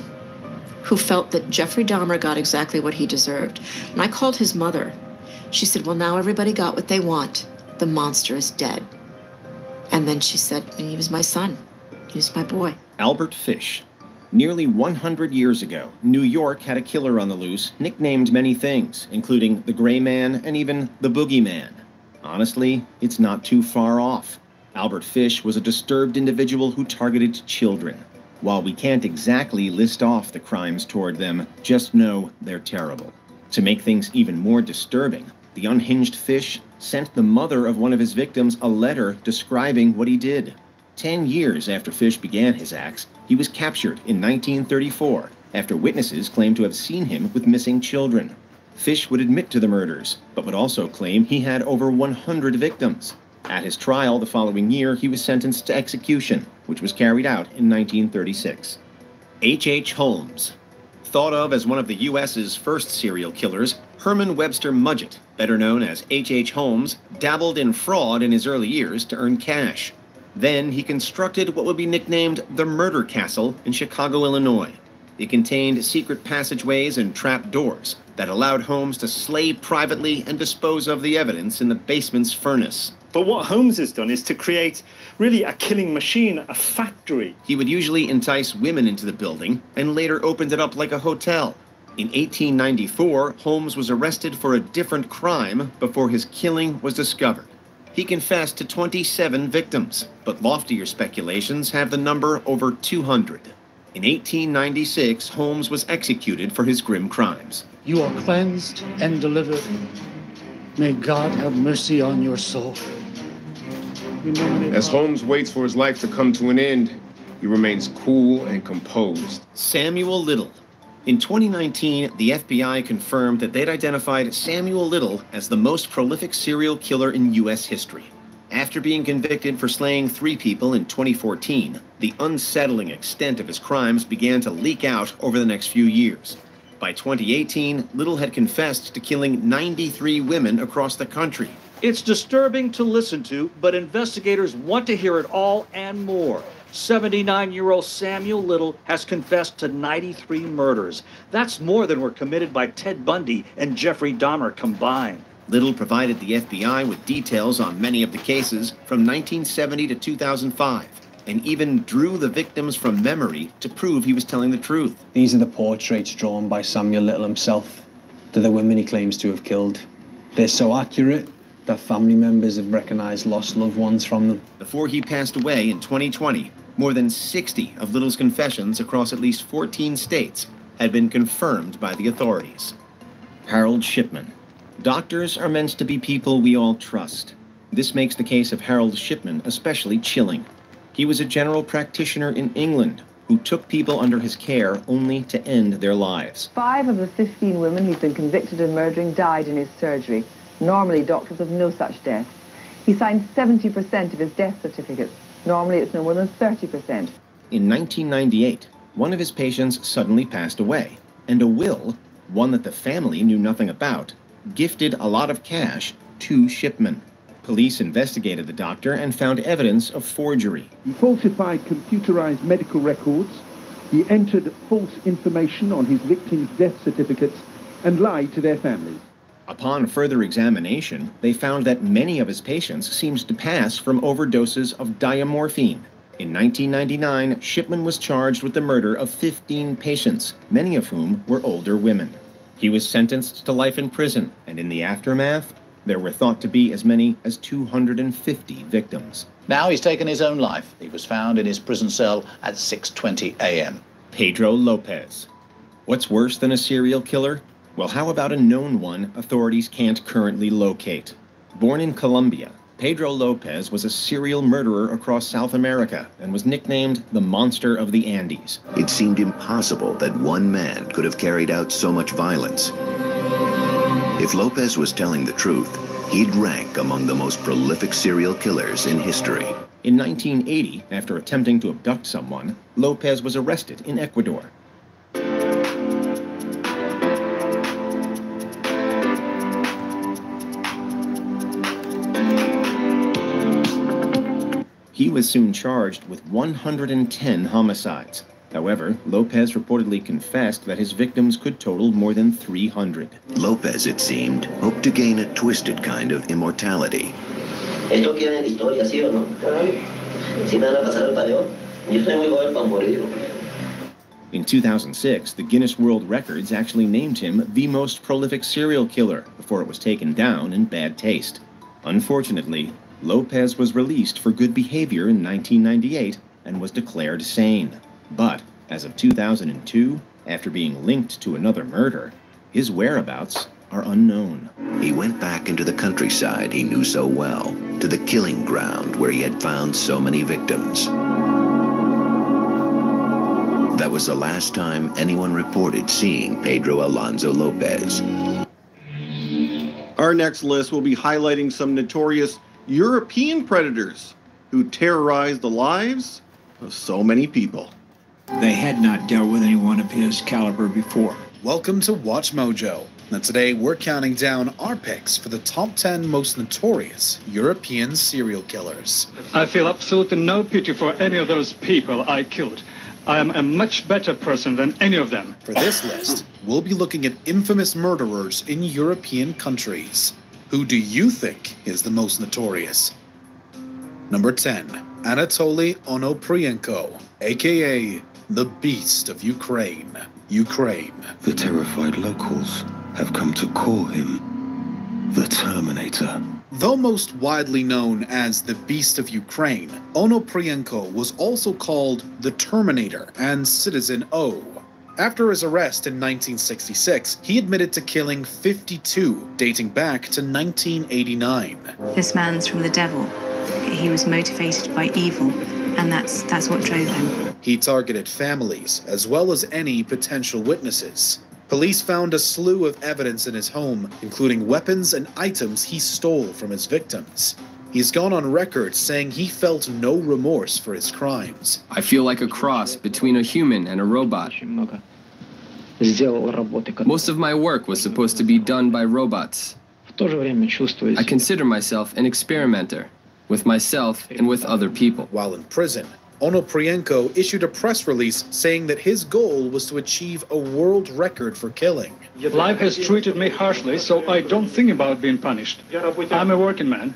who felt that Jeffrey Dahmer got exactly what he deserved. And I called his mother. She said, well, now everybody got what they want. The monster is dead. And then she said, he was my son. He was my boy. Albert Fish. Nearly 100 years ago, New York had a killer on the loose, nicknamed many things, including the Gray Man and even the Boogeyman. Honestly, it's not too far off. Albert Fish was a disturbed individual who targeted children. While we can't exactly list off the crimes toward them, just know they're terrible. To make things even more disturbing, the unhinged Fish sent the mother of one of his victims a letter describing what he did. 10 years after Fish began his acts, he was captured in 1934 after witnesses claimed to have seen him with missing children. Fish would admit to the murders, but would also claim he had over 100 victims. At his trial the following year, he was sentenced to execution, which was carried out in 1936. H.H. Holmes. Thought of as one of the U.S.'s first serial killers, Herman Webster Mudgett, better known as H.H. Holmes, dabbled in fraud in his early years to earn cash. Then he constructed what would be nicknamed the Murder Castle in Chicago, Illinois. It contained secret passageways and trap doors that allowed Holmes to slay privately and dispose of the evidence in the basement's furnace. But what Holmes has done is to create really a killing machine, a factory. He would usually entice women into the building and later opened it up like a hotel. In 1894, Holmes was arrested for a different crime before his killing was discovered. He confessed to 27 victims, but loftier speculations have the number over 200. In 1896, Holmes was executed for his grim crimes. You are cleansed and delivered. May God have mercy on your soul. As Holmes waits for his life to come to an end, he remains cool and composed. Samuel Little. In 2019, the FBI confirmed that they'd identified Samuel Little as the most prolific serial killer in U.S. history. After being convicted for slaying 3 people in 2014, the unsettling extent of his crimes began to leak out over the next few years. By 2018, Little had confessed to killing 93 women across the country. It's disturbing to listen to, but investigators want to hear it all and more. 79-year-old Samuel Little has confessed to 93 murders. That's more than were committed by Ted Bundy and Jeffrey Dahmer combined. Little provided the FBI with details on many of the cases from 1970 to 2005, and even drew the victims from memory to prove he was telling the truth. These are the portraits drawn by Samuel Little himself. They're the women he claims to have killed. They're so accurate that family members have recognized lost loved ones from them. Before he passed away in 2020, more than 60 of Little's confessions across at least 14 states had been confirmed by the authorities. Harold Shipman. Doctors are meant to be people we all trust. This makes the case of Harold Shipman especially chilling. He was a general practitioner in England who took people under his care only to end their lives. 5 of the 15 women he'd been convicted of murdering died in his surgery. Normally, doctors have no such deaths. He signed 70% of his death certificates. Normally, it's no more than 30%. In 1998, one of his patients suddenly passed away, and a will, one that the family knew nothing about, gifted a lot of cash to Shipman. Police investigated the doctor and found evidence of forgery. He falsified computerized medical records. He entered false information on his victims' death certificates and lied to their families. Upon further examination, they found that many of his patients seemed to pass from overdoses of diamorphine. In 1999, Shipman was charged with the murder of 15 patients, many of whom were older women. He was sentenced to life in prison, and in the aftermath, there were thought to be as many as 250 victims. Now he's taken his own life. He was found in his prison cell at 6:20 a.m. Pedro Lopez. What's worse than a serial killer? Well, how about a known one authorities can't currently locate? Born in Colombia, Pedro Lopez was a serial murderer across South America and was nicknamed the Monster of the Andes. It seemed impossible that one man could have carried out so much violence. If Lopez was telling the truth, he'd rank among the most prolific serial killers in history. In 1980, after attempting to abduct someone, Lopez was arrested in Ecuador. He was soon charged with 110 homicides. However, Lopez reportedly confessed that his victims could total more than 300. Lopez, it seemed, hoped to gain a twisted kind of immortality. In 2006, the Guinness World Records actually named him the most prolific serial killer before it was taken down in bad taste. Unfortunately, Lopez was released for good behavior in 1998 and was declared sane. But as of 2002, after being linked to another murder, his whereabouts are unknown. He went back into the countryside he knew so well, to the killing ground where he had found so many victims. That was the last time anyone reported seeing Pedro Alonso Lopez. Our next list will be highlighting some notorious European predators who terrorized the lives of so many people. They had not dealt with anyone of his caliber before. Welcome to Watch Mojo. And today we're counting down our picks for the top 10 most notorious European serial killers. I feel absolutely no pity for any of those people I killed. I am a much better person than any of them. For this list, we'll be looking at infamous murderers in European countries. Who do you think is the most notorious? Number 10, Anatoly Onoprienko, aka the Beast of Ukraine. The terrified locals have come to call him the Terminator. Though most widely known as the Beast of Ukraine, Onoprienko was also called the Terminator and Citizen O. After his arrest in 1966, he admitted to killing 52, dating back to 1989. This man's from the devil. He was motivated by evil, and that's what drove him. He targeted families, as well as any potential witnesses. Police found a slew of evidence in his home, including weapons and items he stole from his victims. He's gone on record saying he felt no remorse for his crimes. I feel like a cross between a human and a robot. Most of my work was supposed to be done by robots. I consider myself an experimenter, with myself and with other people. While in prison, Onoprienko issued a press release saying that his goal was to achieve a world record for killing. Life has treated me harshly, so I don't think about being punished. I'm a working man.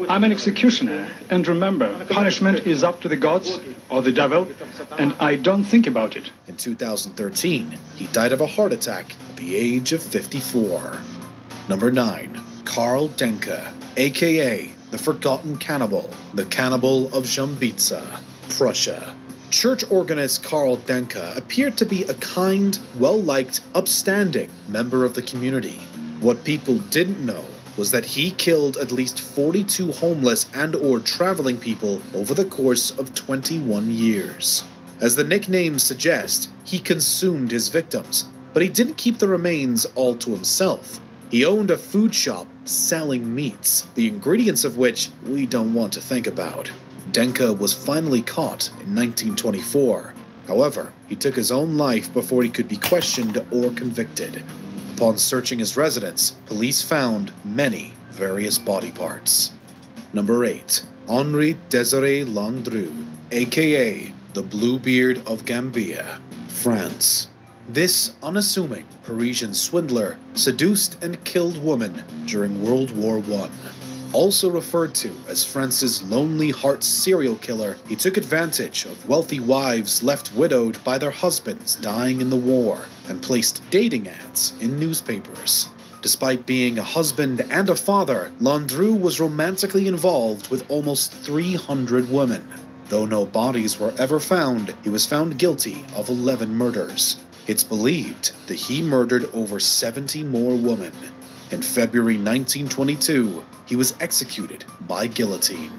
I'm an executioner. And remember, punishment is up to the gods or the devil, and I don't think about it. In 2013, he died of a heart attack at the age of 54. Number 9, Karl Denke, aka the Forgotten Cannibal, the Cannibal of Zambitsa, Prussia. Church organist Karl Denke appeared to be a kind, well-liked, upstanding member of the community. What people didn't know was that he killed at least 42 homeless and/or traveling people over the course of 21 years. As the nickname suggests, he consumed his victims, but he didn't keep the remains all to himself. He owned a food shop selling meats, the ingredients of which we don't want to think about. Denke was finally caught in 1924. However, he took his own life before he could be questioned or convicted. Upon searching his residence, police found many various body parts. Number 8, Henri Désiré Landru, aka the Bluebeard of Gambia, France. This unassuming Parisian swindler seduced and killed women during World War I. Also referred to as France's Lonely Hearts serial killer, he took advantage of wealthy wives left widowed by their husbands dying in the war and placed dating ads in newspapers. Despite being a husband and a father, Landru was romantically involved with almost 300 women. Though no bodies were ever found, he was found guilty of 11 murders. It's believed that he murdered over 70 more women. In February 1922, he was executed by guillotine.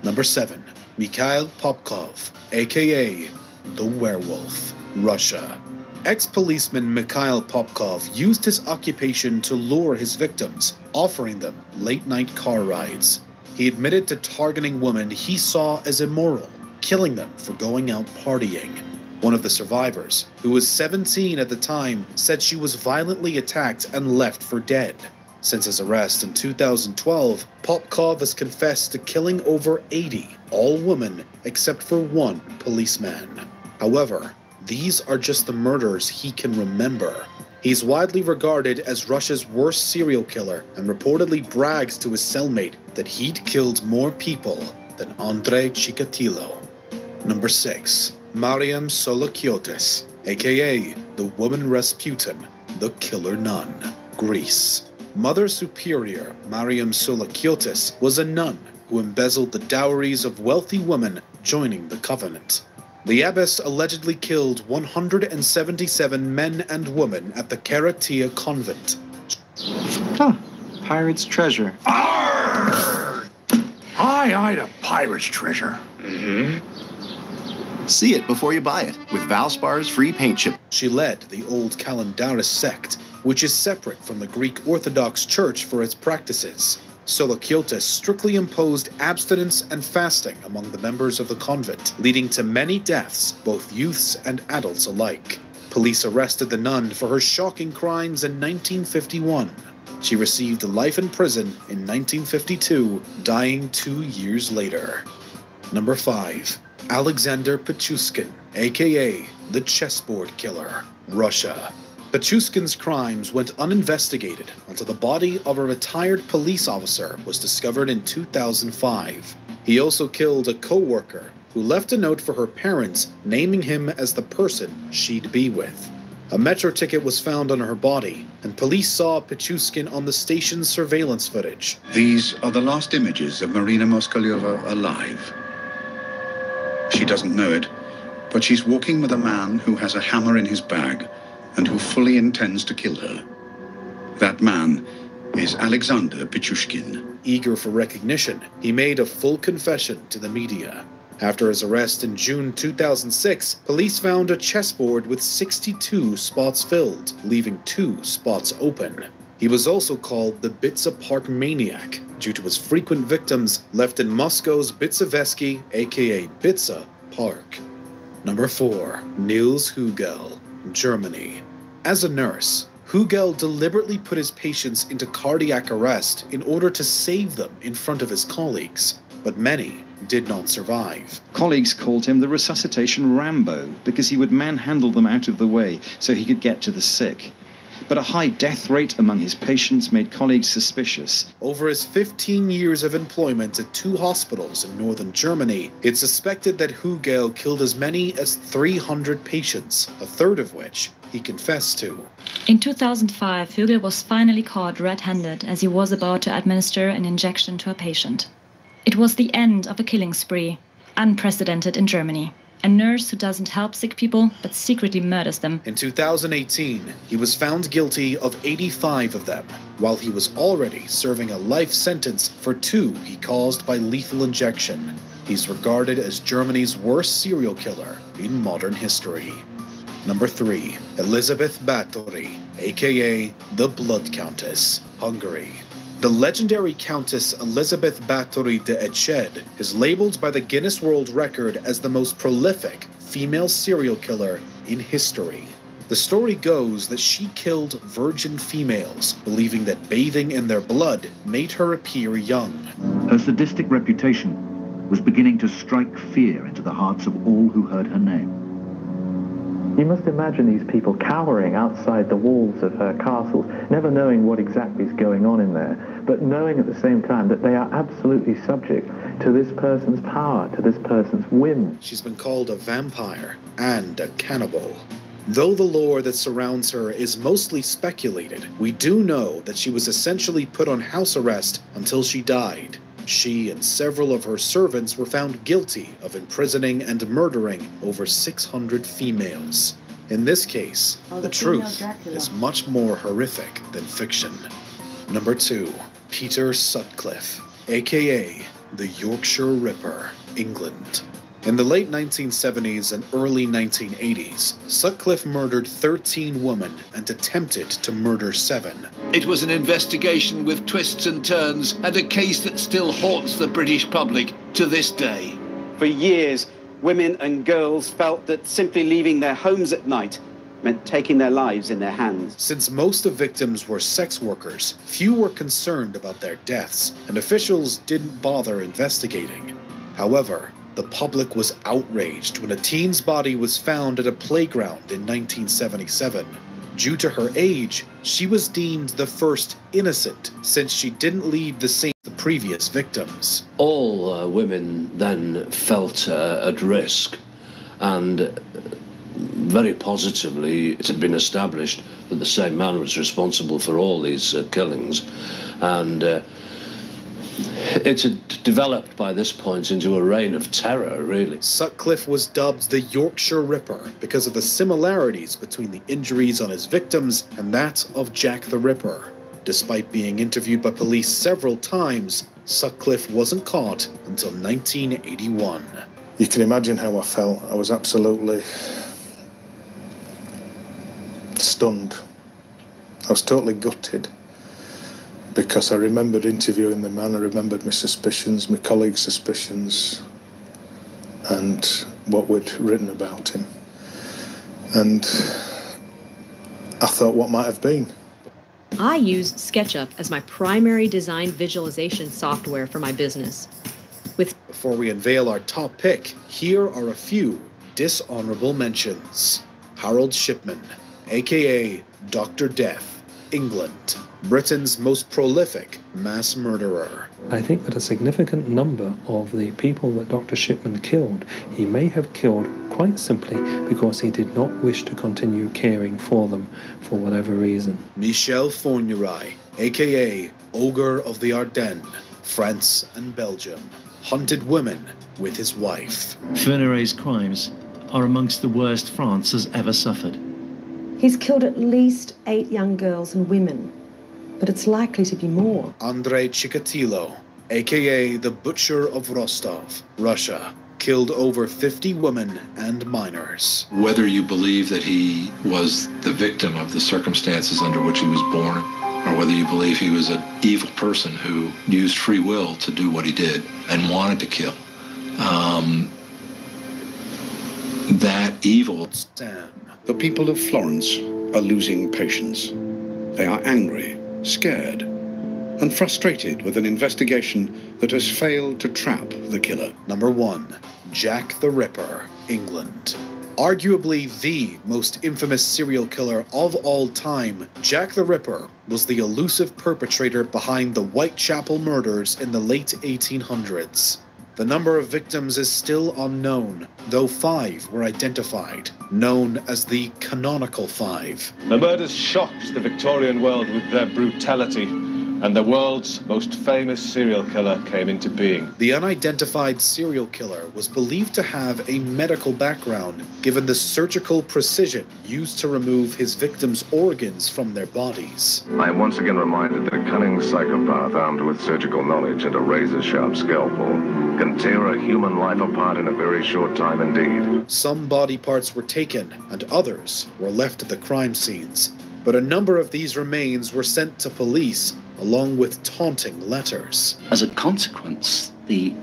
Number 7, Mikhail Popkov, aka the Werewolf, Russia. Ex-policeman Mikhail Popkov used his occupation to lure his victims, offering them late-night car rides. He admitted to targeting women he saw as immoral, killing them for going out partying. One of the survivors, who was 17 at the time, said she was violently attacked and left for dead. Since his arrest in 2012, Popkov has confessed to killing over 80, all women except for one policeman. However, these are just the murders he can remember. He's widely regarded as Russia's worst serial killer and reportedly brags to his cellmate that he'd killed more people than Andrei Chikatilo. Number 6. Mariam Solokiotis, aka the woman Rasputin, the killer nun, Greece. Mother Superior Mariam Solokiotis was a nun who embezzled the dowries of wealthy women joining the covenant. The abbess allegedly killed 177 men and women at the Karatia convent. Huh. Pirate's treasure. Arrgh! I eyed a pirate's treasure. See it before you buy it with Valspar's free paint chip. She led the Old Kalendaris sect, which is separate from the Greek Orthodox Church for its practices. Solokiotis strictly imposed abstinence and fasting among the members of the convent, leading to many deaths, both youths and adults alike. Police arrested the nun for her shocking crimes in 1951. She received life in prison in 1952, dying 2 years later. Number 5. Alexander Pichushkin, aka the chessboard killer, Russia. Pichushkin's crimes went uninvestigated until the body of a retired police officer was discovered in 2005. He also killed a co-worker who left a note for her parents naming him as the person she'd be with. A metro ticket was found on her body, and police saw Pichushkin on the station's surveillance footage. These are the last images of Marina Moskalyova alive. She doesn't know it, but she's walking with a man who has a hammer in his bag and who fully intends to kill her. That man is Alexander Pichushkin. Eager for recognition, he made a full confession to the media. After his arrest in June 2006, police found a chessboard with 62 spots filled, leaving 2 spots open. He was also called the Bitsa Park Maniac due to his frequent victims left in Moscow's Bitsevesky, aka Bitsa, Park. Number 4. Niels Hugel, Germany. As a nurse, Hugel deliberately put his patients into cardiac arrest in order to save them in front of his colleagues, but many did not survive. Colleagues called him the resuscitation Rambo because he would manhandle them out of the way so he could get to the sick. But a high death rate among his patients made colleagues suspicious. Over his 15 years of employment at 2 hospitals in northern Germany, it's suspected that Hugel killed as many as 300 patients, a third of which he confessed to. In 2005, Hugel was finally caught red-handed as he was about to administer an injection to a patient. It was the end of a killing spree, unprecedented in Germany. A nurse who doesn't help sick people, but secretly murders them. In 2018, he was found guilty of 85 of them, while he was already serving a life sentence for 2 he caused by lethal injection. He's regarded as Germany's worst serial killer in modern history. Number 3. Elizabeth Báthory, aka the Blood Countess, Hungary. The legendary Countess Elizabeth Báthory de Eched is labeled by the Guinness World Record as the most prolific female serial killer in history. The story goes that she killed virgin females, believing that bathing in their blood made her appear young. Her sadistic reputation was beginning to strike fear into the hearts of all who heard her name. You must imagine these people cowering outside the walls of her castles, never knowing what exactly is going on in there, but knowing at the same time that they are absolutely subject to this person's power, to this person's whim. She's been called a vampire and a cannibal. Though the lore that surrounds her is mostly speculated, we do know that she was essentially put on house arrest until she died. She and several of her servants were found guilty of imprisoning and murdering over 600 females. In this case, the truth is much more horrific than fiction. Number 2. Peter Sutcliffe, aka the Yorkshire Ripper, England. In the late 1970s and early 1980s, Sutcliffe murdered 13 women and attempted to murder 7. It was an investigation with twists and turns and a case that still haunts the British public to this day. For years, women and girls felt that simply leaving their homes at night meant taking their lives in their hands. Since most of victims were sex workers, few were concerned about their deaths, and officials didn't bother investigating. However, the public was outraged when a teen's body was found at a playground in 1977. Due to her age, she was deemed the first innocent, since she didn't leave the scene of the previous victims. All women then felt at risk, and very positively it had been established that the same man was responsible for all these killings, and it had developed by this point into a reign of terror, really. Sutcliffe was dubbed the Yorkshire Ripper because of the similarities between the injuries on his victims and that of Jack the Ripper. Despite being interviewed by police several times, Sutcliffe wasn't caught until 1981. You can imagine how I felt. I was absolutely stunned. I was totally gutted, because I remembered interviewing the man, I remembered my suspicions, my colleagues' suspicions, and what we'd written about him. And I thought, what might have been? I used SketchUp as my primary design visualization software for my business. Before we unveil our top pick, here are a few dishonorable mentions. Harold Shipman, aka Dr. Death, England. Britain's most prolific mass murderer. I think that a significant number of the people that Dr. Shipman killed, he may have killed quite simply because he did not wish to continue caring for them for whatever reason. Michel Fournier, aka Ogre of the Ardennes, France and Belgium, hunted women with his wife. Fournier's crimes are amongst the worst France has ever suffered. He's killed at least 8 young girls and women, but it's likely to be more. Andrei Chikatilo, aka the Butcher of Rostov, Russia, killed over 50 women and minors. Whether you believe that he was the victim of the circumstances under which he was born, or whether you believe he was an evil person who used free will to do what he did and wanted to kill, that evil. The people of Florence are losing patience. They are angry, scared, and frustrated with an investigation that has failed to trap the killer. Number 1, Jack the Ripper, England. Arguably the most infamous serial killer of all time, Jack the Ripper was the elusive perpetrator behind the Whitechapel murders in the late 1800s. The number of victims is still unknown, though 5 were identified, known as the Canonical 5. The murders shocked the Victorian world with their brutality, and the world's most famous serial killer came into being. The unidentified serial killer was believed to have a medical background, given the surgical precision used to remove his victims' organs from their bodies. I am once again reminded that a cunning psychopath armed with surgical knowledge and a razor-sharp scalpel can tear a human life apart in a very short time indeed. Some body parts were taken, and others were left at the crime scenes. But a number of these remains were sent to police, along with taunting letters. As a consequence, the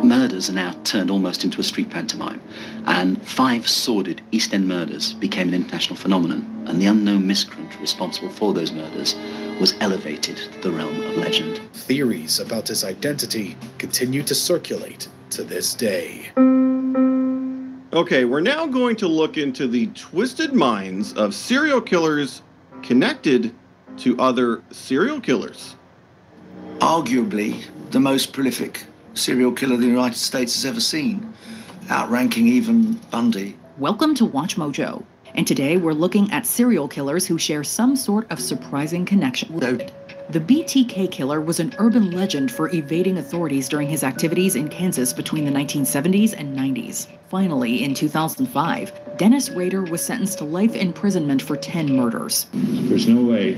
murders are now turned almost into a street pantomime, and 5 sordid East End murders became an international phenomenon, and the unknown miscreant responsible for those murders was elevated to the realm of legend. Theories about his identity continue to circulate to this day. Okay, we're now going to look into the twisted minds of serial killers connected to other serial killers. Arguably the most prolific serial killer the United States has ever seen, outranking even Bundy. Welcome to Watch Mojo, and today we're looking at serial killers who share some sort of surprising connection. The BTK killer was an urban legend for evading authorities during his activities in Kansas between the 1970s and 90s. Finally, in 2005, Dennis Rader was sentenced to life imprisonment for 10 murders. There's no way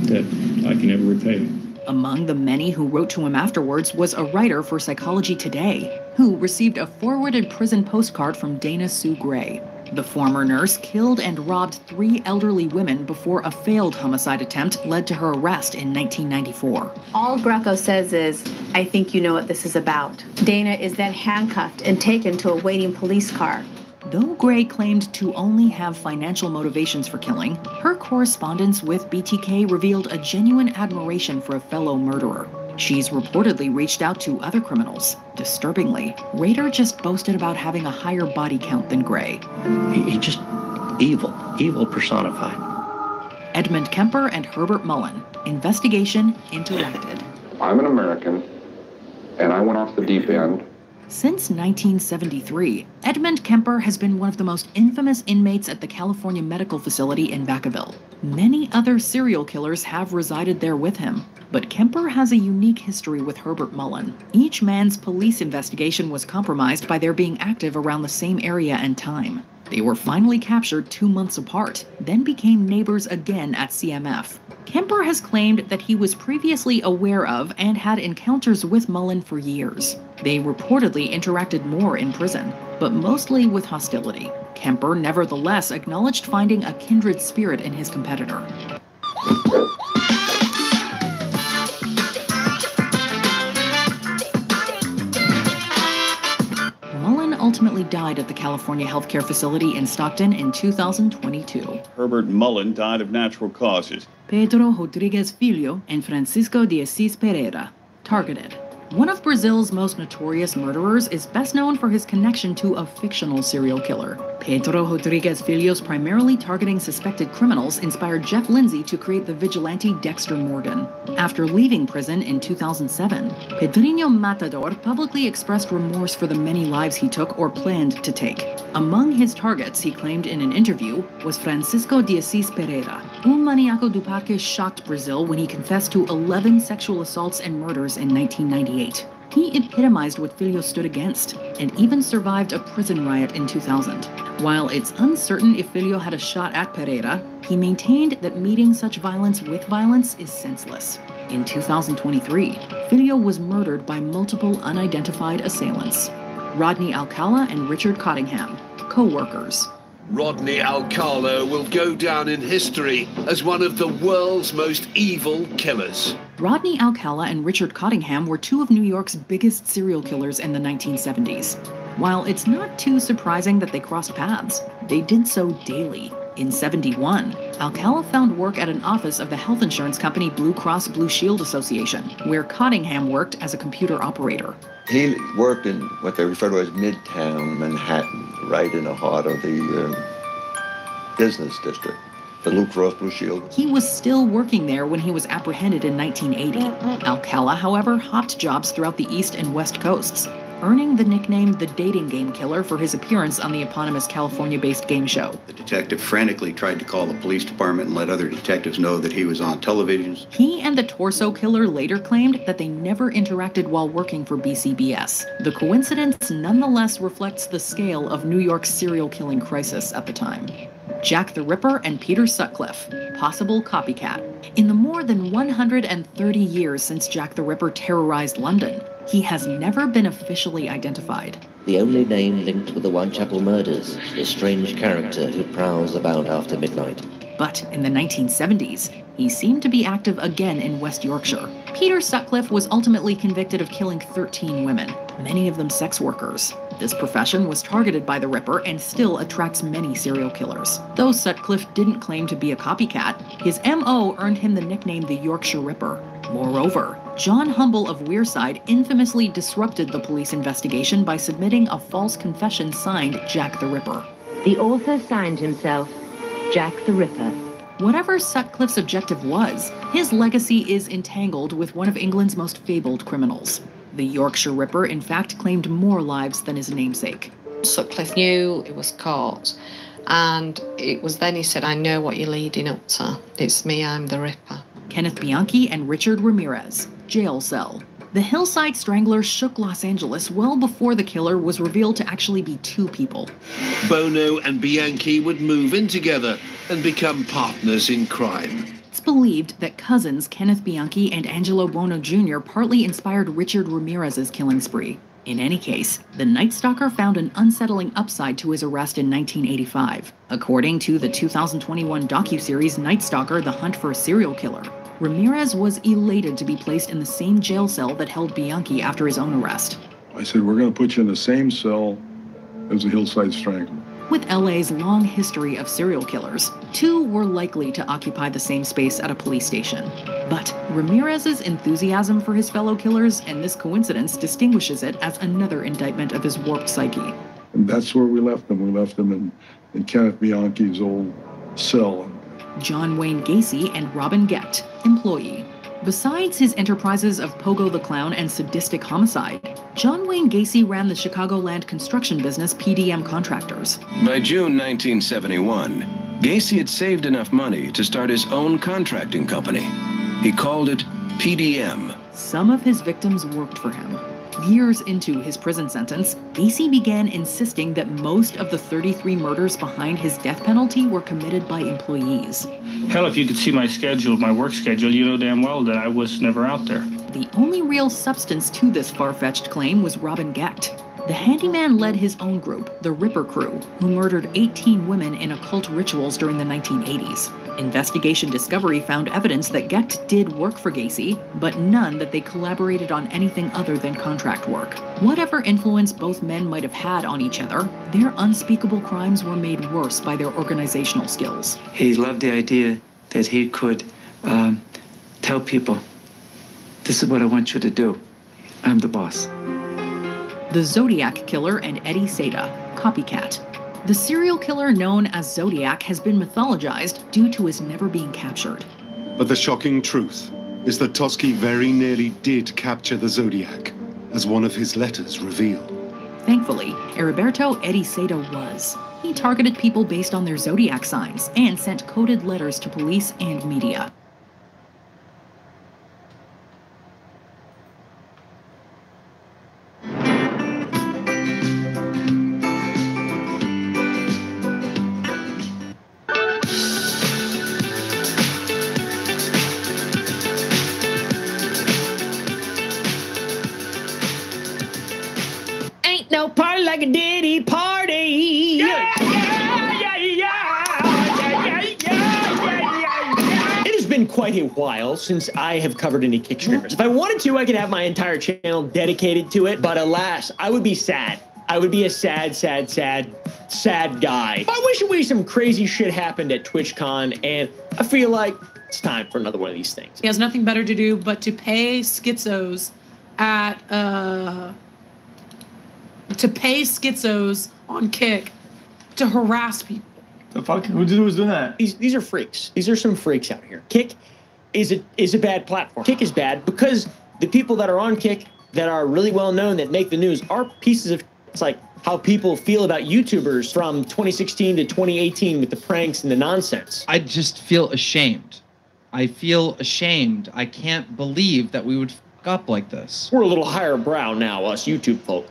that I can ever repay him. Among the many who wrote to him afterwards was a writer for Psychology Today, who received a forwarded prison postcard from Dana Sue Gray. The former nurse killed and robbed 3 elderly women before a failed homicide attempt led to her arrest in 1994. All Greco says is, "I think you know what this is about." Dana is then handcuffed and taken to a waiting police car. Though Gray claimed to only have financial motivations for killing, her correspondence with BTK revealed a genuine admiration for a fellow murderer. She's reportedly reached out to other criminals. Disturbingly, Rader just boasted about having a higher body count than Gray. He just evil personified. Edmund Kemper and Herbert Mullen. Investigation interrupted. I'm an American, and I went off the deep end. Since 1973, Edmund Kemper has been one of the most infamous inmates at the California Medical Facility in Vacaville. Many other serial killers have resided there with him, but Kemper has a unique history with Herbert Mullen. Each man's police investigation was compromised by their being active around the same area and time. They were finally captured 2 months apart, then became neighbors again at CMF. Kemper has claimed that he was previously aware of and had encounters with Mullen for years. They reportedly interacted more in prison, but mostly with hostility. Kemper nevertheless acknowledged finding a kindred spirit in his competitor. Mullen ultimately died at the California Healthcare Facility in Stockton in 2022. Herbert Mullen died of natural causes. Pedro Rodrigues Filho and Francisco de Assis Pereira. Targeted. One of Brazil's most notorious murderers is best known for his connection to a fictional serial killer. Pedro Rodrigues Filho's primarily targeting suspected criminals inspired Jeff Lindsay to create the vigilante Dexter Morgan. After leaving prison in 2007, Pedrinho Matador publicly expressed remorse for the many lives he took or planned to take. Among his targets, he claimed in an interview, was Francisco de Assis Pereira. Un Maniaco do Parque shocked Brazil when he confessed to 11 sexual assaults and murders in 1998. He epitomized what Filho stood against, and even survived a prison riot in 2000. While it's uncertain if Filho had a shot at Pereira, he maintained that meeting such violence with violence is senseless. In 2023, Filho was murdered by multiple unidentified assailants. Rodney Alcala and Richard Cottingham, co-workers. Rodney Alcala will go down in history as one of the world's most evil killers. Rodney Alcala and Richard Cottingham were two of New York's biggest serial killers in the 1970s. While it's not too surprising that they crossed paths, they did so daily. In '71, Alcala found work at an office of the health insurance company Blue Cross Blue Shield Association, where Cottingham worked as a computer operator. He worked in what they refer to as Midtown Manhattan, right in the heart of the business district, the Blue Cross Blue Shield. He was still working there when he was apprehended in 1980. Alcala, however, hopped jobs throughout the East and West Coasts, earning the nickname the Dating Game Killer for his appearance on the eponymous California-based game show. The detective frantically tried to call the police department and let other detectives know that he was on television. He and the Torso Killer later claimed that they never interacted while working for BCBS. The coincidence nonetheless reflects the scale of New York's serial killing crisis at the time. Jack the Ripper and Peter Sutcliffe, possible copycat. In the more than 130 years since Jack the Ripper terrorized London, he has never been officially identified. The only name linked with the Whitechapel murders, the strange character who prowls about after midnight. But in the 1970s, he seemed to be active again in West Yorkshire. Peter Sutcliffe was ultimately convicted of killing 13 women, many of them sex workers. This profession was targeted by the Ripper and still attracts many serial killers. Though Sutcliffe didn't claim to be a copycat, his M.O. earned him the nickname the Yorkshire Ripper. Moreover, John Humble of Wearside infamously disrupted the police investigation by submitting a false confession signed Jack the Ripper. The author signed himself Jack the Ripper. Whatever Sutcliffe's objective was, his legacy is entangled with one of England's most fabled criminals. The Yorkshire Ripper, in fact, claimed more lives than his namesake. Sutcliffe knew it was caught, and it was then he said, I know what you're leading up to. It's me, I'm the Ripper. Kenneth Bianchi and Richard Ramirez, jail cell. The Hillside Strangler shook Los Angeles well before the killer was revealed to actually be two people. Bono and Bianchi would move in together and become partners in crime. It's believed that cousins Kenneth Bianchi and Angelo Bono Jr. partly inspired Richard Ramirez's killing spree. In any case, the Night Stalker found an unsettling upside to his arrest in 1985. According to the 2021 docuseries Night Stalker: The Hunt for a Serial Killer, Ramirez was elated to be placed in the same jail cell that held Bianchi after his own arrest. I said, we're going to put you in the same cell as the Hillside Strangler. With LA's long history of serial killers, 2 were likely to occupy the same space at a police station. But Ramirez's enthusiasm for his fellow killers and this coincidence distinguishes it as another indictment of his warped psyche. And that's where we left them. We left them in Kenneth Bianchi's old cell. John Wayne Gacy and Robin Gecht, employee. Besides his enterprises of Pogo the Clown and sadistic homicide, John Wayne Gacy ran the Chicagoland construction business PDM Contractors. By June 1971, Gacy had saved enough money to start his own contracting company. He called it PDM. Some of his victims worked for him. Years into his prison sentence, Gacy began insisting that most of the 33 murders behind his death penalty were committed by employees. Hell, if you could see my schedule, my work schedule, you know damn well that I was never out there. The only real substance to this far-fetched claim was Robin Gecht. The handyman led his own group, the Ripper Crew, who murdered 18 women in occult rituals during the 1980s. Investigation Discovery found evidence that Gecht did work for Gacy, but none that they collaborated on anything other than contract work. Whatever influence both men might have had on each other, their unspeakable crimes were made worse by their organizational skills. He loved the idea that he could tell people, this is what I want you to do. I'm the boss. The Zodiac Killer and Eddie Seda, copycat. The serial killer known as Zodiac has been mythologized due to his never being captured. But the shocking truth is that Toschi very nearly did capture the Zodiac, as one of his letters reveal. Thankfully, Heriberto Eddie Seda was. He targeted people based on their zodiac signs and sent coded letters to police and media. No party like a Diddy party. It has been quite a while since I have covered any kick streamers. If I wanted to, I could have my entire channel dedicated to it, but alas, I would be sad. I would be a sad guy. I wish some crazy shit happened at TwitchCon, and I feel like it's time for another one of these things. He has nothing better to do but to pay schizos at on Kick to harass people. The fuck? Who's doing that? These are freaks. These are some freaks out here. Kick is a bad platform. Kick is bad because the people that are on Kick that are really well known that make the news are pieces of. It's like how people feel about YouTubers from 2016 to 2018 with the pranks and the nonsense. I just feel ashamed. I feel ashamed. I can't believe that we would fuck up like this. We're a little higher brow now, us YouTube folk.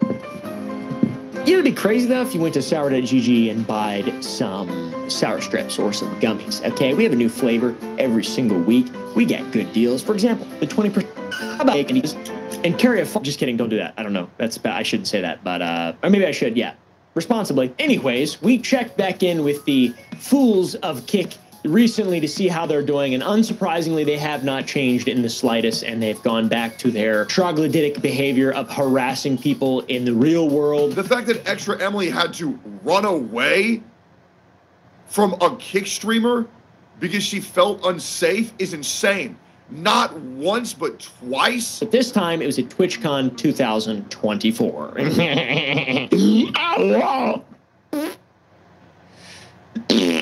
You know, it'd be crazy though if you went to sour.gg and buyed some sour strips or some gummies. Okay, we have a new flavor every single week. We get good deals. For example, the 20% about bacon and carry a. Just kidding, don't do that. I don't know. That's bad. I shouldn't say that, but or maybe I should. Yeah, responsibly. Anyways, we checked back in with the fools of Kick recently to see how they're doing, and unsurprisingly, they have not changed in the slightest, and they've gone back to their troglodytic behavior of harassing people in the real world. The fact that Extra Emily had to run away from a Kick streamer because she felt unsafe is insane. Not once, but twice. But this time, it was at TwitchCon 2024.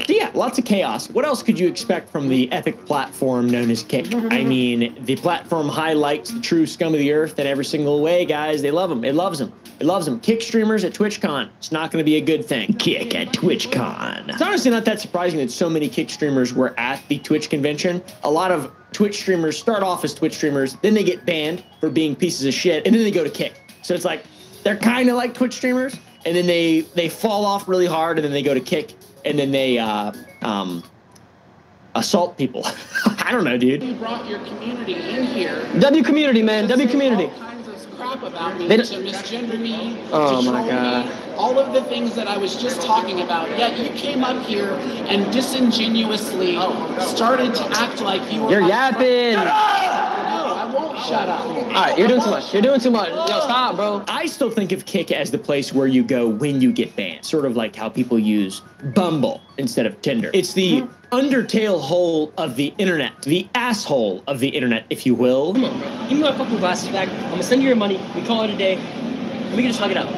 Yeah, lots of chaos. What else could you expect from the epic platform known as Kick? I mean, the platform highlights the true scum of the earth in every single way, guys. They love them. It loves them. It loves them. Kick streamers at TwitchCon. It's not going to be a good thing. Kick at TwitchCon. It's honestly not that surprising that so many Kick streamers were at the Twitch convention. A lot of Twitch streamers start off as Twitch streamers, then they get banned for being pieces of shit, and then they go to Kick. So it's like, they're kind of like Twitch streamers, and then they fall off really hard, and then they go to Kick. And then they assault people. I don't know, dude. You brought your community in here. W community, man. W community. All kinds of crap about me, to misgender me, oh to my troll God. me, all of the things that I was just talking about. Yet you came up here and disingenuously started to act like you were. You're yapping. No, I won't Shut up. All right, you're doing too much. You're doing too much. Yo, stop, bro. I still think of Kick as the place where you go when you get banned. Sort of like how people use Bumble instead of Tinder. It's the Undertale hole of the internet. The asshole of the internet, if you will. Come on, bro. Give me my fucking glasses back. I'm gonna send you your money. We call it a day. We can just hug it out.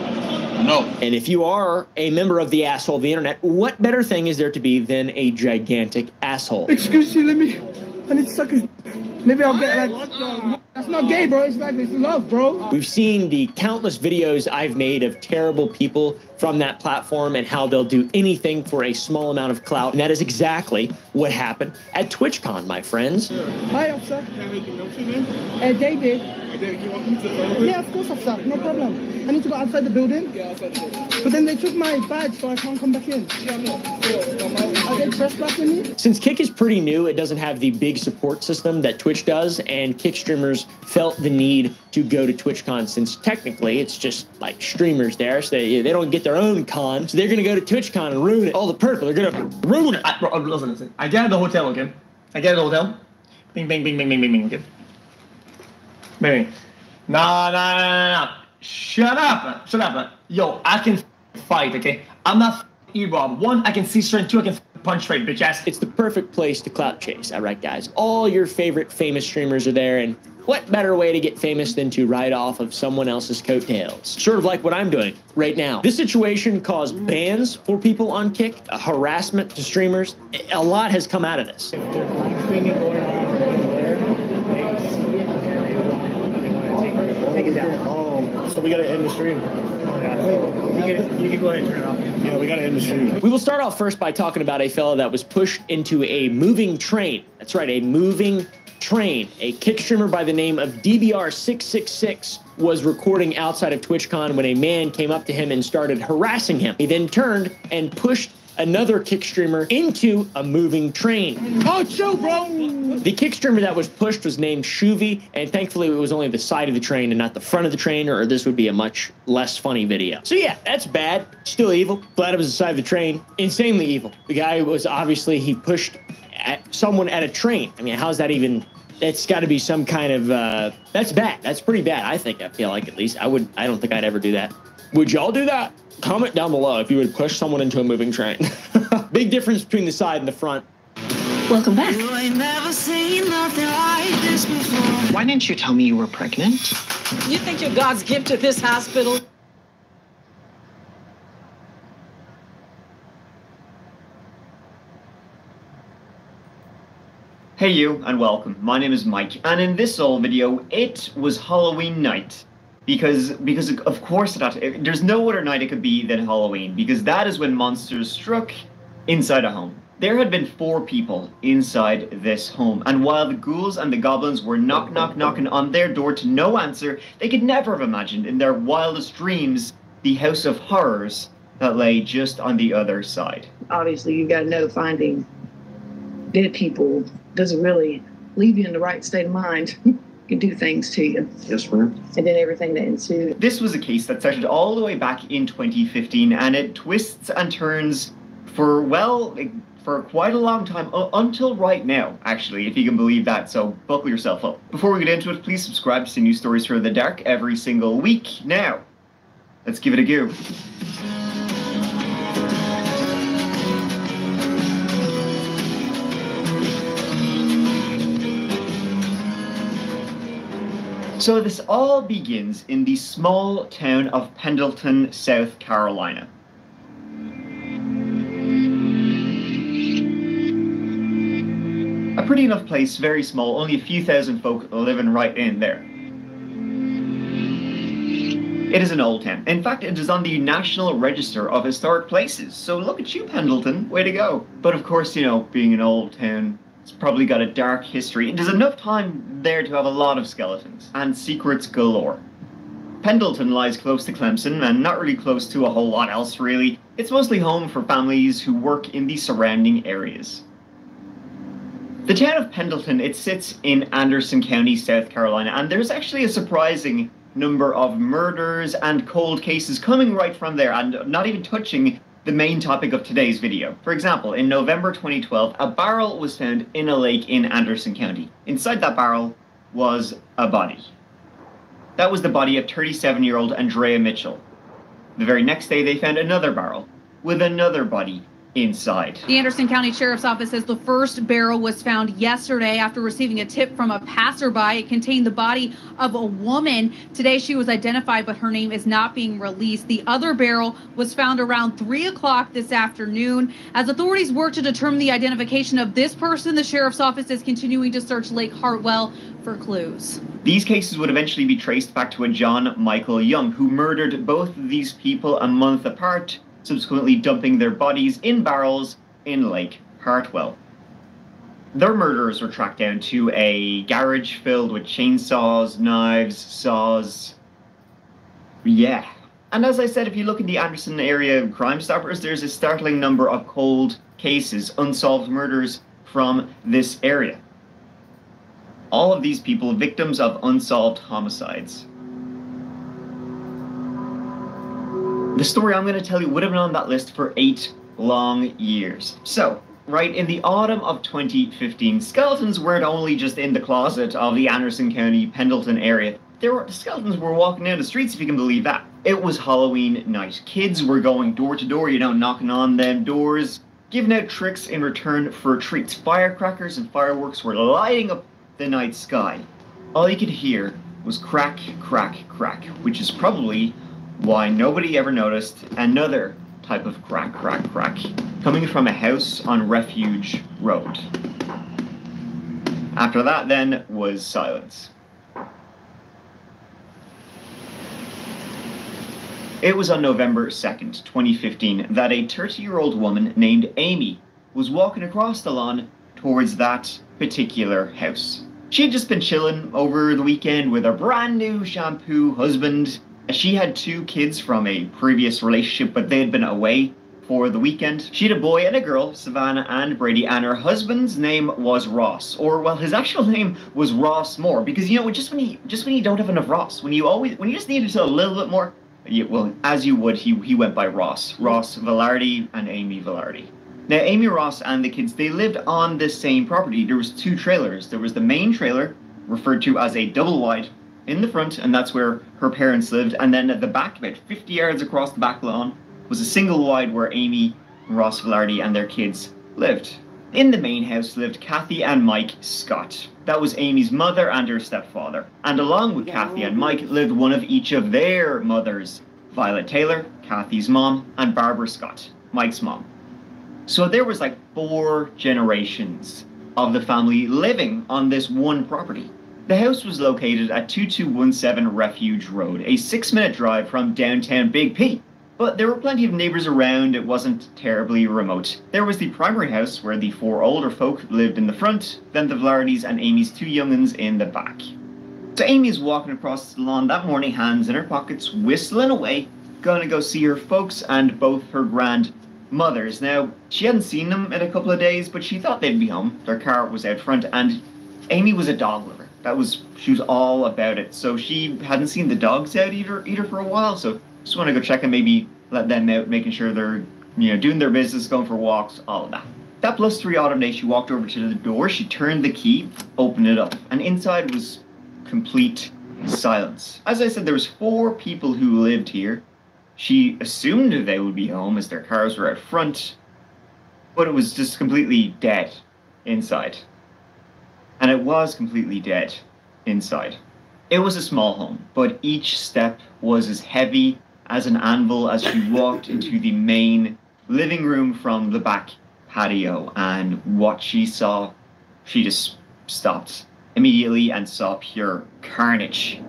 No. And if you are a member of the asshole of the internet, what better thing is there to be than a gigantic asshole? Excuse me, I need to suck his... Maybe I'll get like... That's not gay, bro. It's like, it's love, bro. We've seen the countless videos I've made of terrible people from that platform and how they'll do anything for a small amount of clout. And that is exactly what happened at TwitchCon, my friends. Hi, officer. David. Yeah, of course, officer. No problem. I need to go outside the building. Yeah, outside the building. But then they took my badge, so I can't come back in. Yeah, no. Are they trespassing me? Since Kick is pretty new, it doesn't have the big support system that Twitch does, and Kick streamers felt the need to go to TwitchCon since technically it's just like streamers there, so they don't get their own con, so they're gonna go to TwitchCon and ruin it. All the purple, they're gonna ruin it. Bro, listen. I get at the hotel, okay? I get at the hotel. Bing, bing, bing, bing, bing, bing, bing, okay? Bing, bing. Nah. Shut up, man. Yo, I can fight, okay? I'm not E-Bob. One, I can see straight. Two, I can punch straight, bitch ass. It's the perfect place to clout chase, all right, guys? All your favorite famous streamers are there, and what better way to get famous than to ride off of someone else's coattails? Sort of like what I'm doing right now. This situation caused bans for people on Kick, harassment to streamers. A lot has come out of this. Take it down. Oh, so we gotta end the stream. You can go ahead and turn it off. Yeah, we gotta end the stream. We will start off first by talking about a fellow that was pushed into a moving train. That's right, a moving train. A Kick streamer by the name of DBR666 was recording outside of TwitchCon when a man came up to him and started harassing him. He then turned and pushed another Kick streamer into a moving train. Oh, chill, bro! The Kick streamer that was pushed was named Shuvy, and thankfully it was only the side of the train and not the front of the train, or this would be a much less funny video. So yeah, that's bad. Still evil. Glad it was the side of the train. Insanely evil. The guy was obviously, he pushed someone at a train. I mean, how's that even... It's got to be some kind of... that's bad. That's pretty bad, I think. I feel like, at least. I don't think I'd ever do that. Would y'all do that? Comment down below if you would push someone into a moving train. Big difference between the side and the front. Welcome back. You ain't never seen nothing like this before. Why didn't you tell me you were pregnant? You think you're God's gift to this hospital? Hey you, and welcome. My name is Mike, and in this old video, it was Halloween night. Because of course there's no other night it could be than Halloween, because that is when monsters struck inside a home. There had been 4 people inside this home, and while the ghouls and the goblins were knocking on their door to no answer, they could never have imagined in their wildest dreams the house of horrors that lay just on the other side. Obviously, you got to know finding dead people doesn't really leave you in the right state of mind. Can do things to you. Yes, ma'am. And then everything that ensued. This was a case that started all the way back in 2015, and it twists and turns for, well, for quite a long time, until right now, actually, if you can believe that, so buckle yourself up. Before we get into it, please subscribe to see new stories from the dark every single week. Now, let's give it a go. So this all begins in the small town of Pendleton, South Carolina. A pretty enough place, very small, only a few thousand folk living right in there. It is an old town. In fact, it is on the National Register of Historic Places. So look at you, Pendleton. Way to go. But of course, you know, being an old town, it's probably got a dark history. There's enough time there to have a lot of skeletons and secrets galore. Pendleton lies close to Clemson and not really close to a whole lot else, really. It's mostly home for families who work in the surrounding areas. The town of Pendleton, it sits in Anderson County, South Carolina, and there's actually a surprising number of murders and cold cases coming right from there, and not even touching the main topic of today's video. For example, in November 2012, a barrel was found in a lake in Anderson County. Inside that barrel was a body. That was the body of 37-year-old Andrea Mitchell. The very next day, they found another barrel with another body inside. The Anderson County Sheriff's Office says the first barrel was found yesterday after receiving a tip from a passerby. It contained the body of a woman. Today she was identified, but her name is not being released. The other barrel was found around 3 o'clock this afternoon. As authorities work to determine the identification of this person, the Sheriff's Office is continuing to search Lake Hartwell for clues. These cases would eventually be traced back to a John Michael Young, who murdered both of these people a month apart, subsequently dumping their bodies in barrels in Lake Hartwell. Their murderers were tracked down to a garage filled with chainsaws, knives, saws. Yeah. And as I said, if you look in the Anderson area Crime Stoppers, there's a startling number of cold cases, unsolved murders from this area. All of these people victims of unsolved homicides. The story I'm going to tell you would have been on that list for 8 long years. So, right in the autumn of 2015, skeletons weren't only just in the closet of the Anderson County, Pendleton area. Skeletons were walking down the streets, if you can believe that. It was Halloween night. Kids were going door to door, knocking on them doors, giving out tricks in return for treats. Firecrackers and fireworks were lighting up the night sky. All you could hear was crack, crack, crack, which is probably why nobody ever noticed another type of crack, crack, crack coming from a house on Refuge Road. After that, then, was silence. It was on November 2nd, 2015, that a 30-year-old woman named Amy was walking across the lawn towards that particular house. She had just been chilling over the weekend with her brand new shampoo husband. She had 2 kids from a previous relationship, but they had been away for the weekend. She had a boy and a girl, Savannah and Brady, and her husband's name was Ross. Or, well, his actual name was Ross Moore, because, just when you don't have enough Ross, when you just needed a little bit more, well, as you would, he went by Ross. Ross Velarde and Amy Velarde. Now, Amy Ross and the kids, they lived on the same property. There was 2 trailers. There was the main trailer, referred to as a double wide, in the front, and that's where her parents lived. And then at the back, about 50 yards across the back lawn, was a single wide where Amy, Ross Velarde, and their kids lived. In the main house lived Kathy and Mike Scott. That was Amy's mother and her stepfather. And along with Kathy and Mike lived one of each of their mothers, Violet Taylor, Kathy's mom, and Barbara Scott, Mike's mom. So there was like 4 generations of the family living on this one property. The house was located at 2217 Refuge Road, a 6-minute drive from downtown Big P. But there were plenty of neighbours around, it wasn't terribly remote. There was the primary house where the 4 older folk lived in the front, then the Velardes and Amy's 2 young'uns in the back. So Amy's walking across the lawn that morning, hands in her pockets, whistling away, gonna go see her folks and both her grandmothers. Now, she hadn't seen them in a couple of days, but she thought they'd be home. Their car was out front, and Amy was a dog lover. She was all about it. So she hadn't seen the dogs out either for a while, so just want to go check and maybe let them out, making sure they're, doing their business, going for walks, all of that. That +3 autumn day, she walked over to the door, she turned the key, opened it up, and inside was complete silence. As I said, there was 4 people who lived here. She assumed they would be home as their cars were out front, but it was just completely dead inside. And it was completely dead inside. It was a small home, but each step was as heavy as an anvil as she walked into the main living room from the back patio. And what she saw, she just stopped immediately and saw pure carnage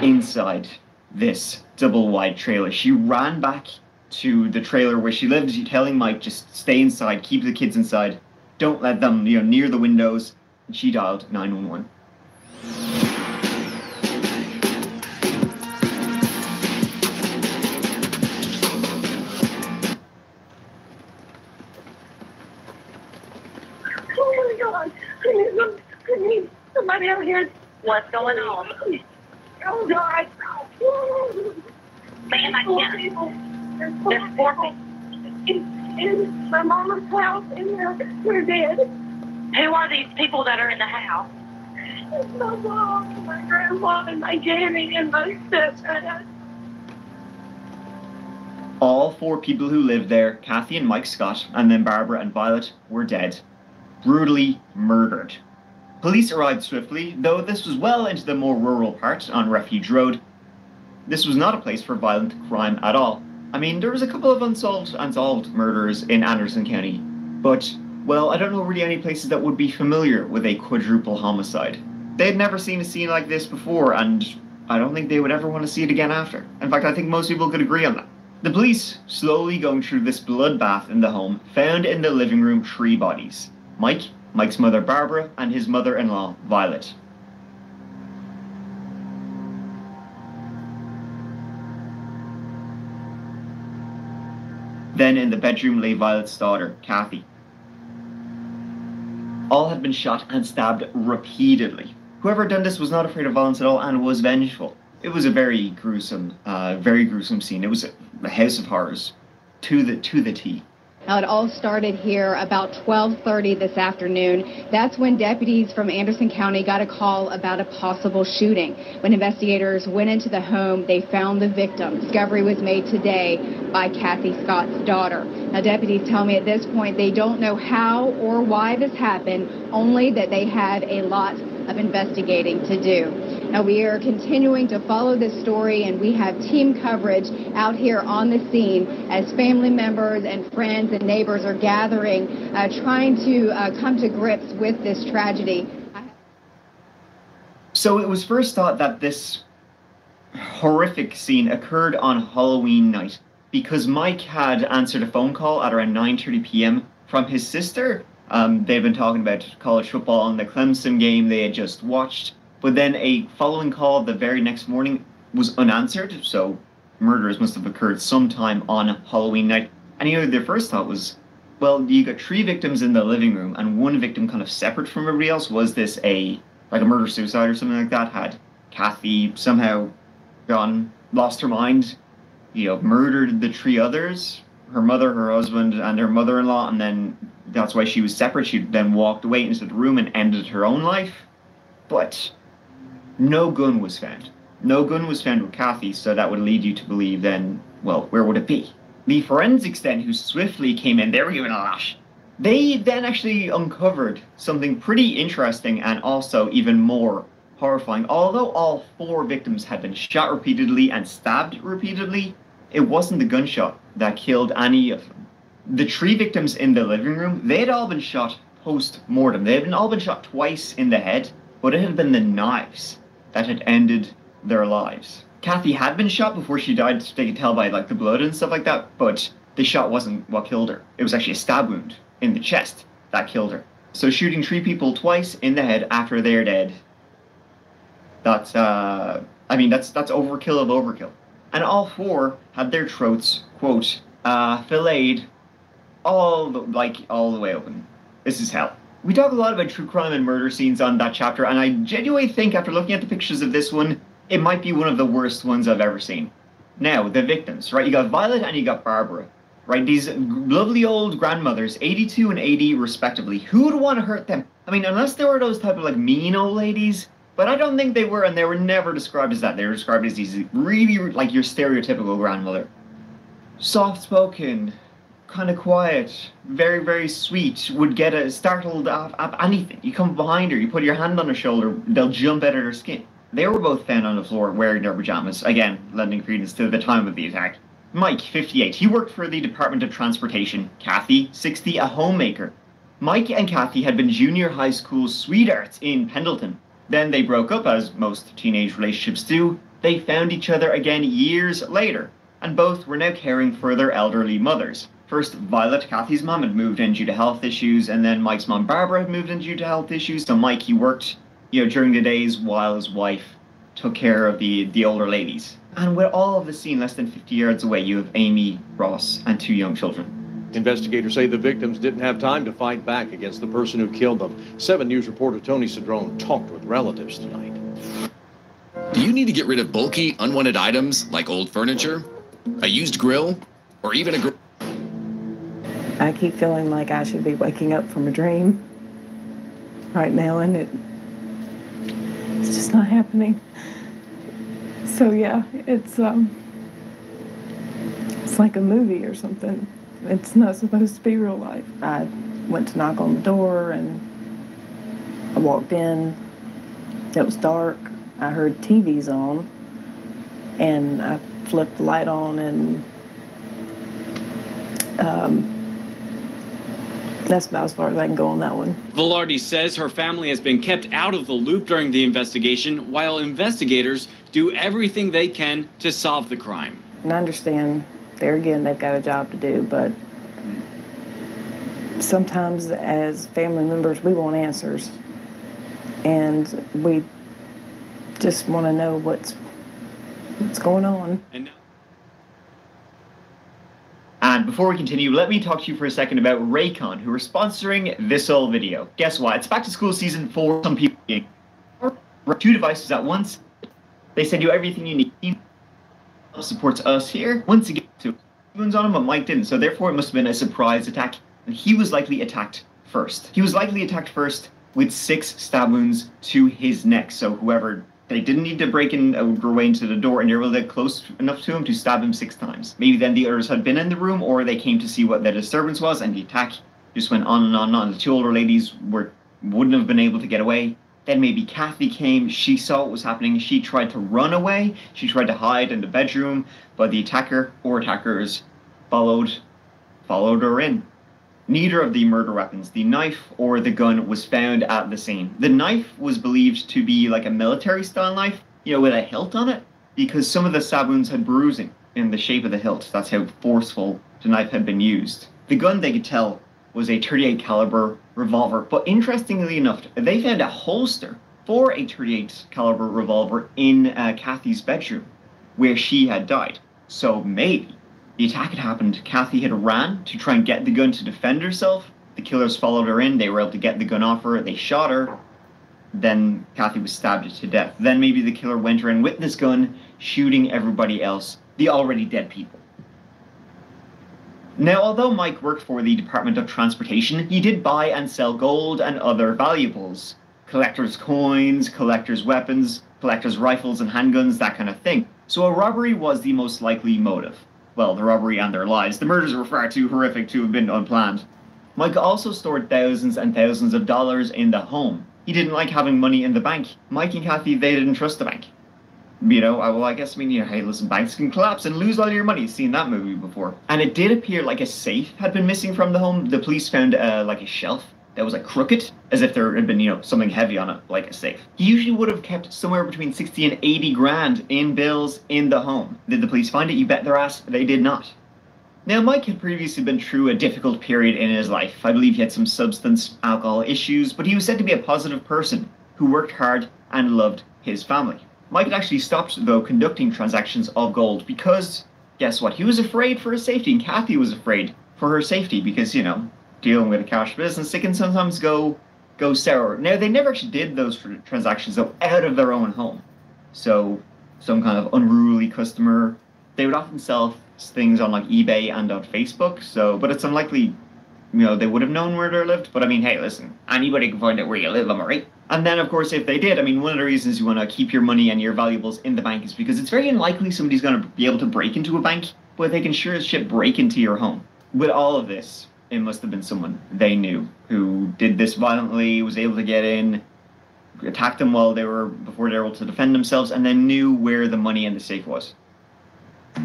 inside this double-wide trailer. She ran back to the trailer where she lived, telling Mike, just stay inside, keep the kids inside, don't let them, near the windows. And she dialed 911. Oh my God! I need somebody out here. What's going on? Oh God! Man, I can't. There's 4 people. In my mama's house, and we're dead. Who are these people that are in the house? It's my mom, my grandma, and my Jamie, and my stepdad. All 4 people who lived there, Kathy and Mike Scott, and then Barbara and Violet, were dead. Brutally murdered. Police arrived swiftly, though this was well into the more rural part on Refuge Road. This was not a place for violent crime at all. I mean, there was a couple of unsolved murders in Anderson County, but, well, I don't know really any places that would be familiar with a quadruple homicide. They had never seen a scene like this before, and I don't think they would ever want to see it again after. In fact, I think most people could agree on that. The police, slowly going through this bloodbath in the home, found in the living room 3 bodies. Mike, Mike's mother Barbara, and his mother-in-law Violet. Then in the bedroom lay Violet's daughter, Kathy. All had been shot and stabbed repeatedly. Whoever had done this was not afraid of violence at all and was vengeful. It was a very gruesome scene. It was a house of horrors to the T. Now, it all started here about 12:30 this afternoon. That's when deputies from Anderson County got a call about a possible shooting. When investigators went into the home, they found the victim. Discovery was made today by Kathy Scott's daughter. Now, deputies tell me at this point they don't know how or why this happened, only that they have a lot of investigating to do. Now, we are continuing to follow this story, and we have team coverage out here on the scene as family members and friends and neighbors are gathering, trying to come to grips with this tragedy. So it was first thought that this horrific scene occurred on Halloween night because Mike had answered a phone call at around 9:30 p.m. from his sister. They've been talking about college football and the Clemson game they had just watched. But then a following call the very next morning was unanswered, so murders must have occurred sometime on Halloween night. And their first thought was, well, you got 3 victims in the living room and 1 victim kind of separate from everybody else. Was this a murder-suicide or something like that? Had Kathy somehow lost her mind, murdered the 3 others? Her mother, her husband, and her mother-in-law, and then that's why she was separate. She then walked away into the room and ended her own life. But no gun was found. No gun was found with Kathy, so that would lead you to believe then, well, where would it be? The forensics then, who swiftly came in, they were given a lash. They then actually uncovered something pretty interesting and also even more horrifying. Although all 4 victims had been shot repeatedly and stabbed repeatedly, it wasn't the gunshot that killed any of them. The 3 victims in the living room, they had all been shot post-mortem. They had all been shot twice in the head, but it had been the knives that had ended their lives. Kathy had been shot before she died, they could tell by the blood and stuff like that, but the shot wasn't what killed her. It was actually a stab wound in the chest that killed her. So shooting 3 people twice in the head after they're dead, that's overkill of overkill. And all 4 had their throats, quote, filleted all the way open. This is hell. We talk a lot about true crime and murder scenes on that chapter, and I genuinely think after looking at the pictures of this one, it might be one of the worst ones I've ever seen. Now, the victims, right? You got Violet and you got Barbara, right? These lovely old grandmothers, 82 and 80 respectively. Who would want to hurt them? I mean, unless they were those type of mean old ladies, but I don't think they were, and they were never described as that. They were described as these really, your stereotypical grandmother. Soft-spoken, kind of quiet, very, very sweet, would get startled at anything. You come behind her, you put your hand on her shoulder, they'll jump out of her skin. They were both found on the floor wearing their pajamas, again, lending credence to the time of the attack. Mike, 58, he worked for the Department of Transportation. Kathy, 60, a homemaker. Mike and Kathy had been junior high school sweethearts in Pendleton. Then they broke up, as most teenage relationships do. They found each other again years later, and both were now caring for their elderly mothers. First, Violet, Kathy's mom, had moved in due to health issues, and then Mike's mom, Barbara, had moved in due to health issues. So Mike, he worked, during the days while his wife took care of the older ladies. And with all of the scene less than 50 yards away, you have Amy, Ross, and 2 young children. Investigators say the victims didn't have time to fight back against the person who killed them. 7 News reporter Tony Cedrone talked with relatives tonight. Do you need to get rid of bulky, unwanted items like old furniture, a used grill, or even a... I keep feeling like I should be waking up from a dream. right now, and it's just not happening. So yeah, it's like a movie or something. It's not supposed to be real life. I went to knock on the door, and I walked in. It was dark. I heard TVs on, and I flipped the light on, and that's about as far as I can go on that one. Velarde says her family has been kept out of the loop during the investigation, while investigators do everything they can to solve the crime. And I understand, there again, they've got a job to do, but sometimes as family members, we want answers. And we just want to know what's going on. And before we continue, let me talk to you for a second about Raycon, who are sponsoring this whole video. Guess what? It's back to school season for some people. 2 devices at once. They send you everything you need. Supports us here. Once again, 2 wounds on him, but Mike didn't. So therefore, it must have been a surprise attack. And he was likely attacked first. He was likely attacked first with 6 stab wounds to his neck. So whoever... They didn't need to break in or way into the door, and they were able to get close enough to him to stab him 6 times. Maybe then the others had been in the room, or they came to see what the disturbance was, and the attack just went on and on and on. The 2 older ladies wouldn't have been able to get away. Then maybe Kathy came, she saw what was happening, she tried to run away, she tried to hide in the bedroom, but the attacker or attackers followed her in. Neither of the murder weapons, the knife or the gun, was found at the scene. The knife was believed to be like a military-style knife, you know, with a hilt on it, because some of the stab wounds had bruising in the shape of the hilt. That's how forceful the knife had been used. The gun, they could tell, was a .38 caliber revolver, but interestingly enough, they found a holster for a .38 caliber revolver in Kathy's bedroom, where she had died. So maybe the attack had happened, Kathy had ran to try and get the gun to defend herself. The killers followed her in, they were able to get the gun off her, they shot her. Then Kathy was stabbed to death. Then maybe the killer went in with this gun, shooting everybody else, the already dead people. Now, although Mike worked for the Department of Transportation, he did buy and sell gold and other valuables. Collector's coins, collector's weapons, collector's rifles and handguns, that kind of thing. So a robbery was the most likely motive. Well, the robbery and their lives. The murders were far too horrific to have been unplanned. Mike also stored thousands and thousands of dollars in the home. He didn't like having money in the bank. Mike and Kathy, they didn't trust the bank. You know, hey, listen, banks can collapse and lose all your money. Seen that movie before. And it did appear like a safe had been missing from the home. The police found like a shelf that was like crooked, as if there had been, you know, something heavy on it, like a safe. He usually would have kept somewhere between 60 and 80 grand in bills in the home. Did the police find it? You bet their ass they did not. Now, Mike had previously been through a difficult period in his life. I believe he had some substance, alcohol issues, but he was said to be a positive person who worked hard and loved his family. Mike had actually stopped, though, conducting transactions of gold because, guess what? He was afraid for his safety, and Kathy was afraid for her safety because, you know, dealing with a cash business, it can sometimes go sour. Now, they never actually did those transactions, though, out of their own home. So, some kind of unruly customer, they would often sell things on, like, eBay and on Facebook, so, but it's unlikely, you know, they would have known where they lived, but I mean, hey, listen, anybody can find out where you live, am I right? And then, of course, if they did, I mean, one of the reasons you want to keep your money and your valuables in the bank is because it's very unlikely somebody's going to be able to break into a bank, but they can sure as shit break into your home. With all of this, it must have been someone they knew who did this violently, was able to get in, attack them before they were able to defend themselves, and then knew where the money in the safe was.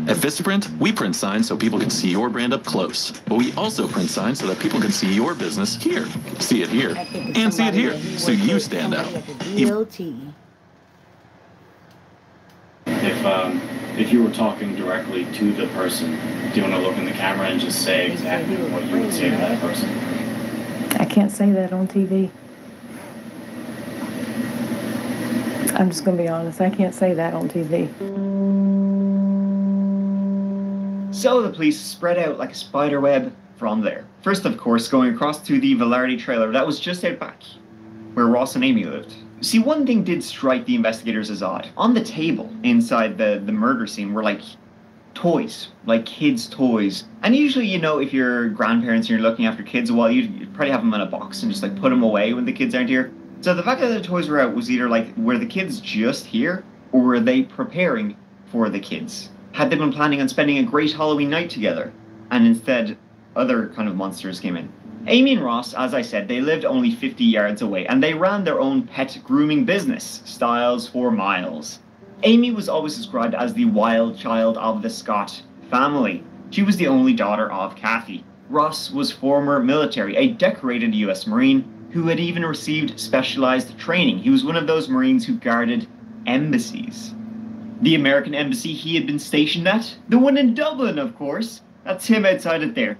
At Vistaprint, we print signs so people can see your brand up close. But we also print signs so that people can see your business here, see it here, and see it here, so you stand out. If you were talking directly to the person, do you want to look in the camera and just say exactly what you would say to that person? I can't say that on TV. I'm just going to be honest. I can't say that on TV. So the police spread out like a spider web from there. First, of course, going across to the Velarde trailer that was just out back, where Ross and Amy lived. See, one thing did strike the investigators as odd. On the table inside the murder scene were like toys, like kids' toys. And usually, you know, if you're grandparents and you're looking after kids a while, you'd probably have them in a box and just like put them away when the kids aren't here. So the fact that the toys were out was either like, were the kids just here, or were they preparing for the kids? Had they been planning on spending a great Halloween night together? And instead, other kind of monsters came in. Amy and Ross, as I said, they lived only 50 yards away, and they ran their own pet grooming business, Styles for Miles. Amy was always described as the wild child of the Scott family. She was the only daughter of Kathy. Ross was former military, a decorated US Marine who had even received specialized training. He was one of those Marines who guarded embassies. The American embassy he had been stationed at, the one in Dublin, of course. That's him outside it there.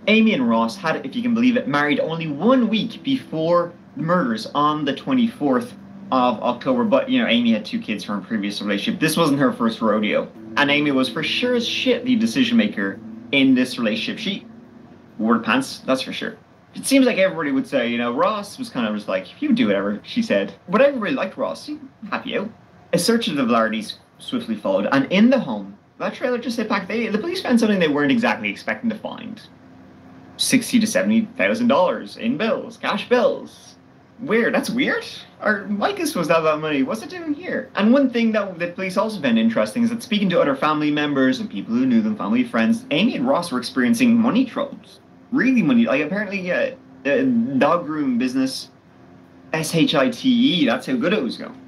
Amy and Ross had, if you can believe it, married only 1 week before the murders on the 24th of October. But, you know, Amy had 2 kids from a previous relationship. This wasn't her first rodeo. And Amy was for sure as shit the decision maker in this relationship. She wore the pants, that's for sure. It seems like everybody would say, you know, Ross was kind of just like, you do whatever, she said. But everybody liked Ross. Happy out. A search of the Villardies swiftly followed. And in the home, that trailer just hit back. The police found something they weren't exactly expecting to find. $60,000 to $70,000 in bills, cash bills. Weird, that's weird. Or Micah supposed to have that money, what's it doing here? And one thing that the police also found interesting is that speaking to other family members and people who knew them, family friends, Amy and Ross were experiencing money troubles. Really money, like apparently the dog groom business, SHITE, that's how good it was going.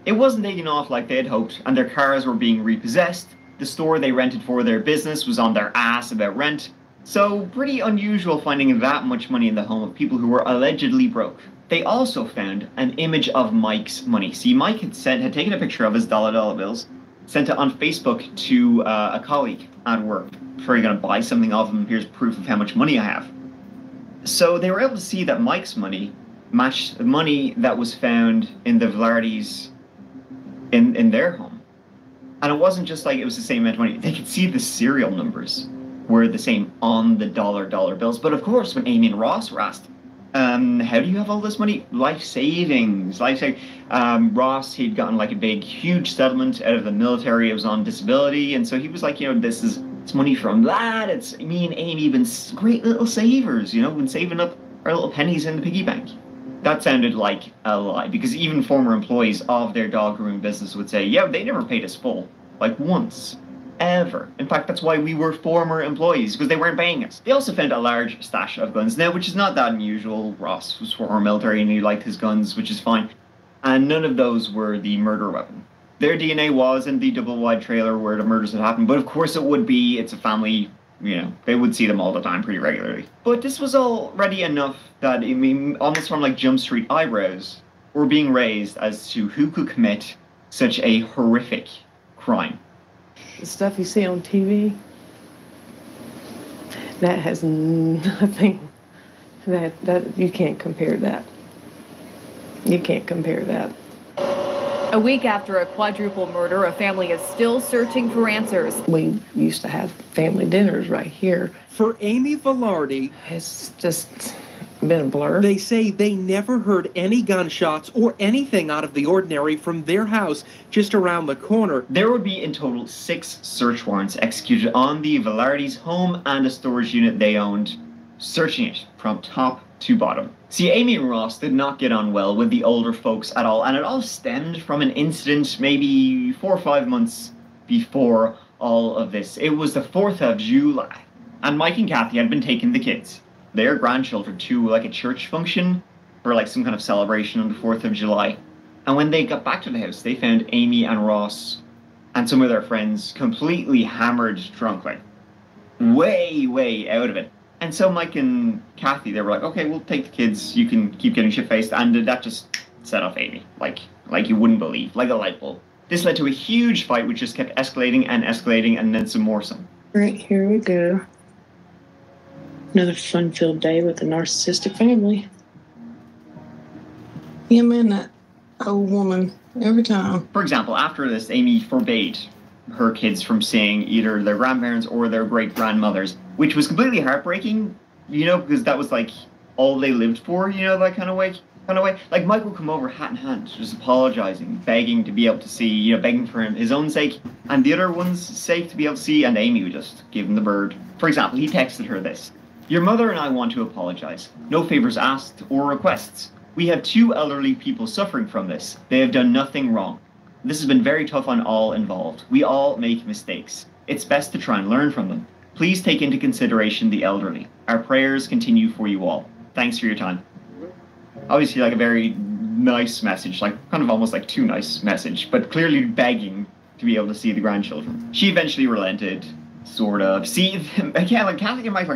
It wasn't taking off like they had hoped, and their cars were being repossessed. The store they rented for their business was on their ass about rent. So pretty unusual finding that much money in the home of people who were allegedly broke. They also found an image of Mike's money. See, Mike had taken a picture of his dollar bills, sent it on Facebook to a colleague at work. Before you're going to buy something off him, here's proof of how much money I have. So they were able to see that Mike's money matched the money that was found in the Villardies in their home. And it wasn't just like it was the same amount of money. They could see the serial numbers were the same on the dollar bills. But of course, when Amy and Ross were asked, how do you have all this money? Life savings. Ross, he'd gotten like a big, huge settlement out of the military. It was on disability. And so he was like, you know, it's money from that. It's me and Amy been great little savers, you know, been saving up our little pennies in the piggy bank. That sounded like a lie, because even former employees of their dog grooming business would say, yeah, they never paid us full, like once. Ever. In fact, that's why we were former employees, because they weren't paying us. They also found a large stash of guns now, which is not that unusual. Ross was former military and he liked his guns, which is fine. And none of those were the murder weapon. Their DNA was in the double-wide trailer where the murders had happened, but of course it would be. It's a family, you know, they would see them all the time pretty regularly. But this was already enough that, I mean, almost from like Jump Street eyebrows were being raised as to who could commit such a horrific crime. The stuff you see on TV, that has nothing, that you can't compare that. You can't compare that. A week after a quadruple murder, a family is still searching for answers. We used to have family dinners right here. For Amy Villardi, it's just been a blur. They say they never heard any gunshots or anything out of the ordinary from their house just around the corner. There would be in total 6 search warrants executed on the Villardi's home and a storage unit they owned, searching it from top to bottom. See, Amy and Ross did not get on well with the older folks at all, and it all stemmed from an incident maybe 4 or 5 months before all of this. It was the 4th of July, and Mike and Kathy had been taking the kids, their grandchildren, to like a church function for like some kind of celebration on the 4th of July. And when they got back to the house, they found Amy and Ross and some of their friends completely hammered drunk, like way out of it. And so Mike and Kathy, they were like, okay, we'll take the kids, you can keep getting shit-faced, and that just set off Amy, like you wouldn't believe, like a light bulb. This led to a huge fight which just kept escalating and then some more. Right, here we go. Another fun-filled day with a narcissistic family. Yeah, man, that old woman, every time. For example, after this, Amy forbade her kids from seeing either their grandparents or their great-grandmothers, which was completely heartbreaking, you know, because that was like all they lived for, you know, that kind of way. kind of way. Like Mike would come over hat in hand, just apologizing, begging to be able to see, begging for his own sake and the other one's sake to be able to see, and Amy would just give him the bird. For example, he texted her this: "Your mother and I want to apologize. No favors asked or requests. We have 2 elderly people suffering from this. They have done nothing wrong. This has been very tough on all involved. We all make mistakes. It's best to try and learn from them. Please take into consideration the elderly. Our prayers continue for you all. Thanks for your time." Obviously, like a very nice message, like kind of almost like too nice message, but clearly begging to be able to see the grandchildren. She eventually relented, sort of. See, again, like Kathy and Mike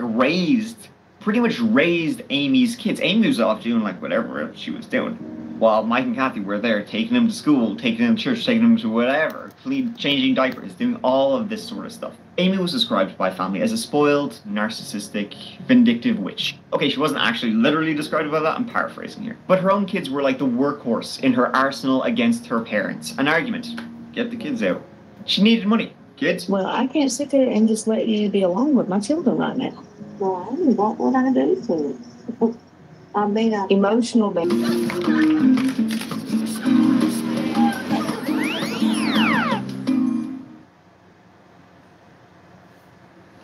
pretty much raised Amy's kids. Amy was off doing like whatever she was doing, while Mike and Kathy were there, taking them to school, taking them to church, taking them to whatever, changing diapers, doing all of this sort of stuff. Amy was described by family as a spoiled, narcissistic, vindictive witch. Okay, she wasn't actually literally described by that, I'm paraphrasing here. But her own kids were like the workhorse in her arsenal against her parents. An argument. Get the kids out. She needed money. Kids? Well, I can't sit there and just let you be alone with my children right now. Well, what would I do to it? I'm being an emotional baby.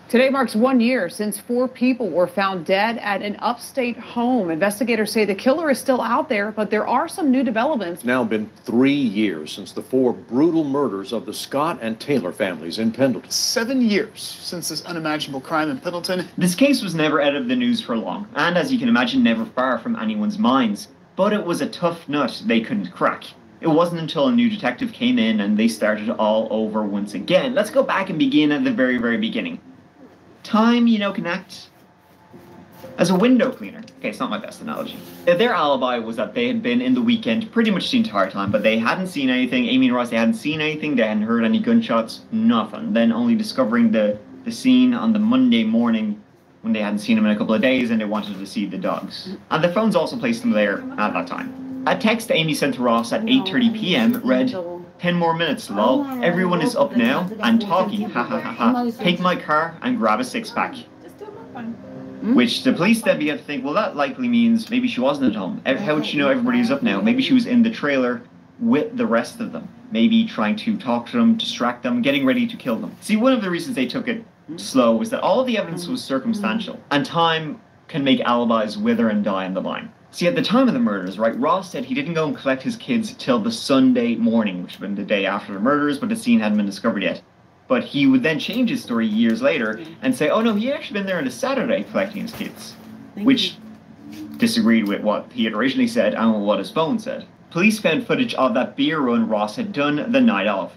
Today marks 1 year since 4 people were found dead at an upstate home. Investigators say the killer is still out there, but there are some new developments. It's now been 3 years since the 4 brutal murders of the Scott and Taylor families in Pendleton. 7 years since this unimaginable crime in Pendleton. This case was never out of the news for long, and as you can imagine, never far from anyone's minds. But it was a tough nut they couldn't crack. It wasn't until a new detective came in and they started all over once again. Let's go back and begin at the very, very beginning. Time, can act as a window cleaner. Okay, it's not my best analogy. Their alibi was that they had been in the weekend pretty much the entire time, but they hadn't seen anything. Amy and Ross, they hadn't seen anything. They hadn't heard any gunshots, nothing. Then only discovering the scene on the Monday morning when they hadn't seen him in a couple of days and they wanted to see the dogs. And the phones also placed them there at that time. A text Amy sent to Ross at 8:30 p.m. read, 10 more minutes, lol. Everyone is up now and talking, ha ha ha ha. Take my car and grab a 6-pack. Which the police then began to think, well, that likely means maybe she wasn't at home. How would she know everybody's up now? Maybe she was in the trailer with the rest of them. Maybe trying to talk to them, distract them, getting ready to kill them. See, one of the reasons they took it slow was that all of the evidence was circumstantial, and time can make alibis wither and die on the vine. See, at the time of the murders, right, Ross said he didn't go and collect his kids till the Sunday morning, which had been the day after the murders, but the scene hadn't been discovered yet. But he would then change his story years later and say, oh no, he had actually been there on a Saturday collecting his kids, which disagreed with what he had originally said and what his phone said. Police found footage of that beer run Ross had done the night of.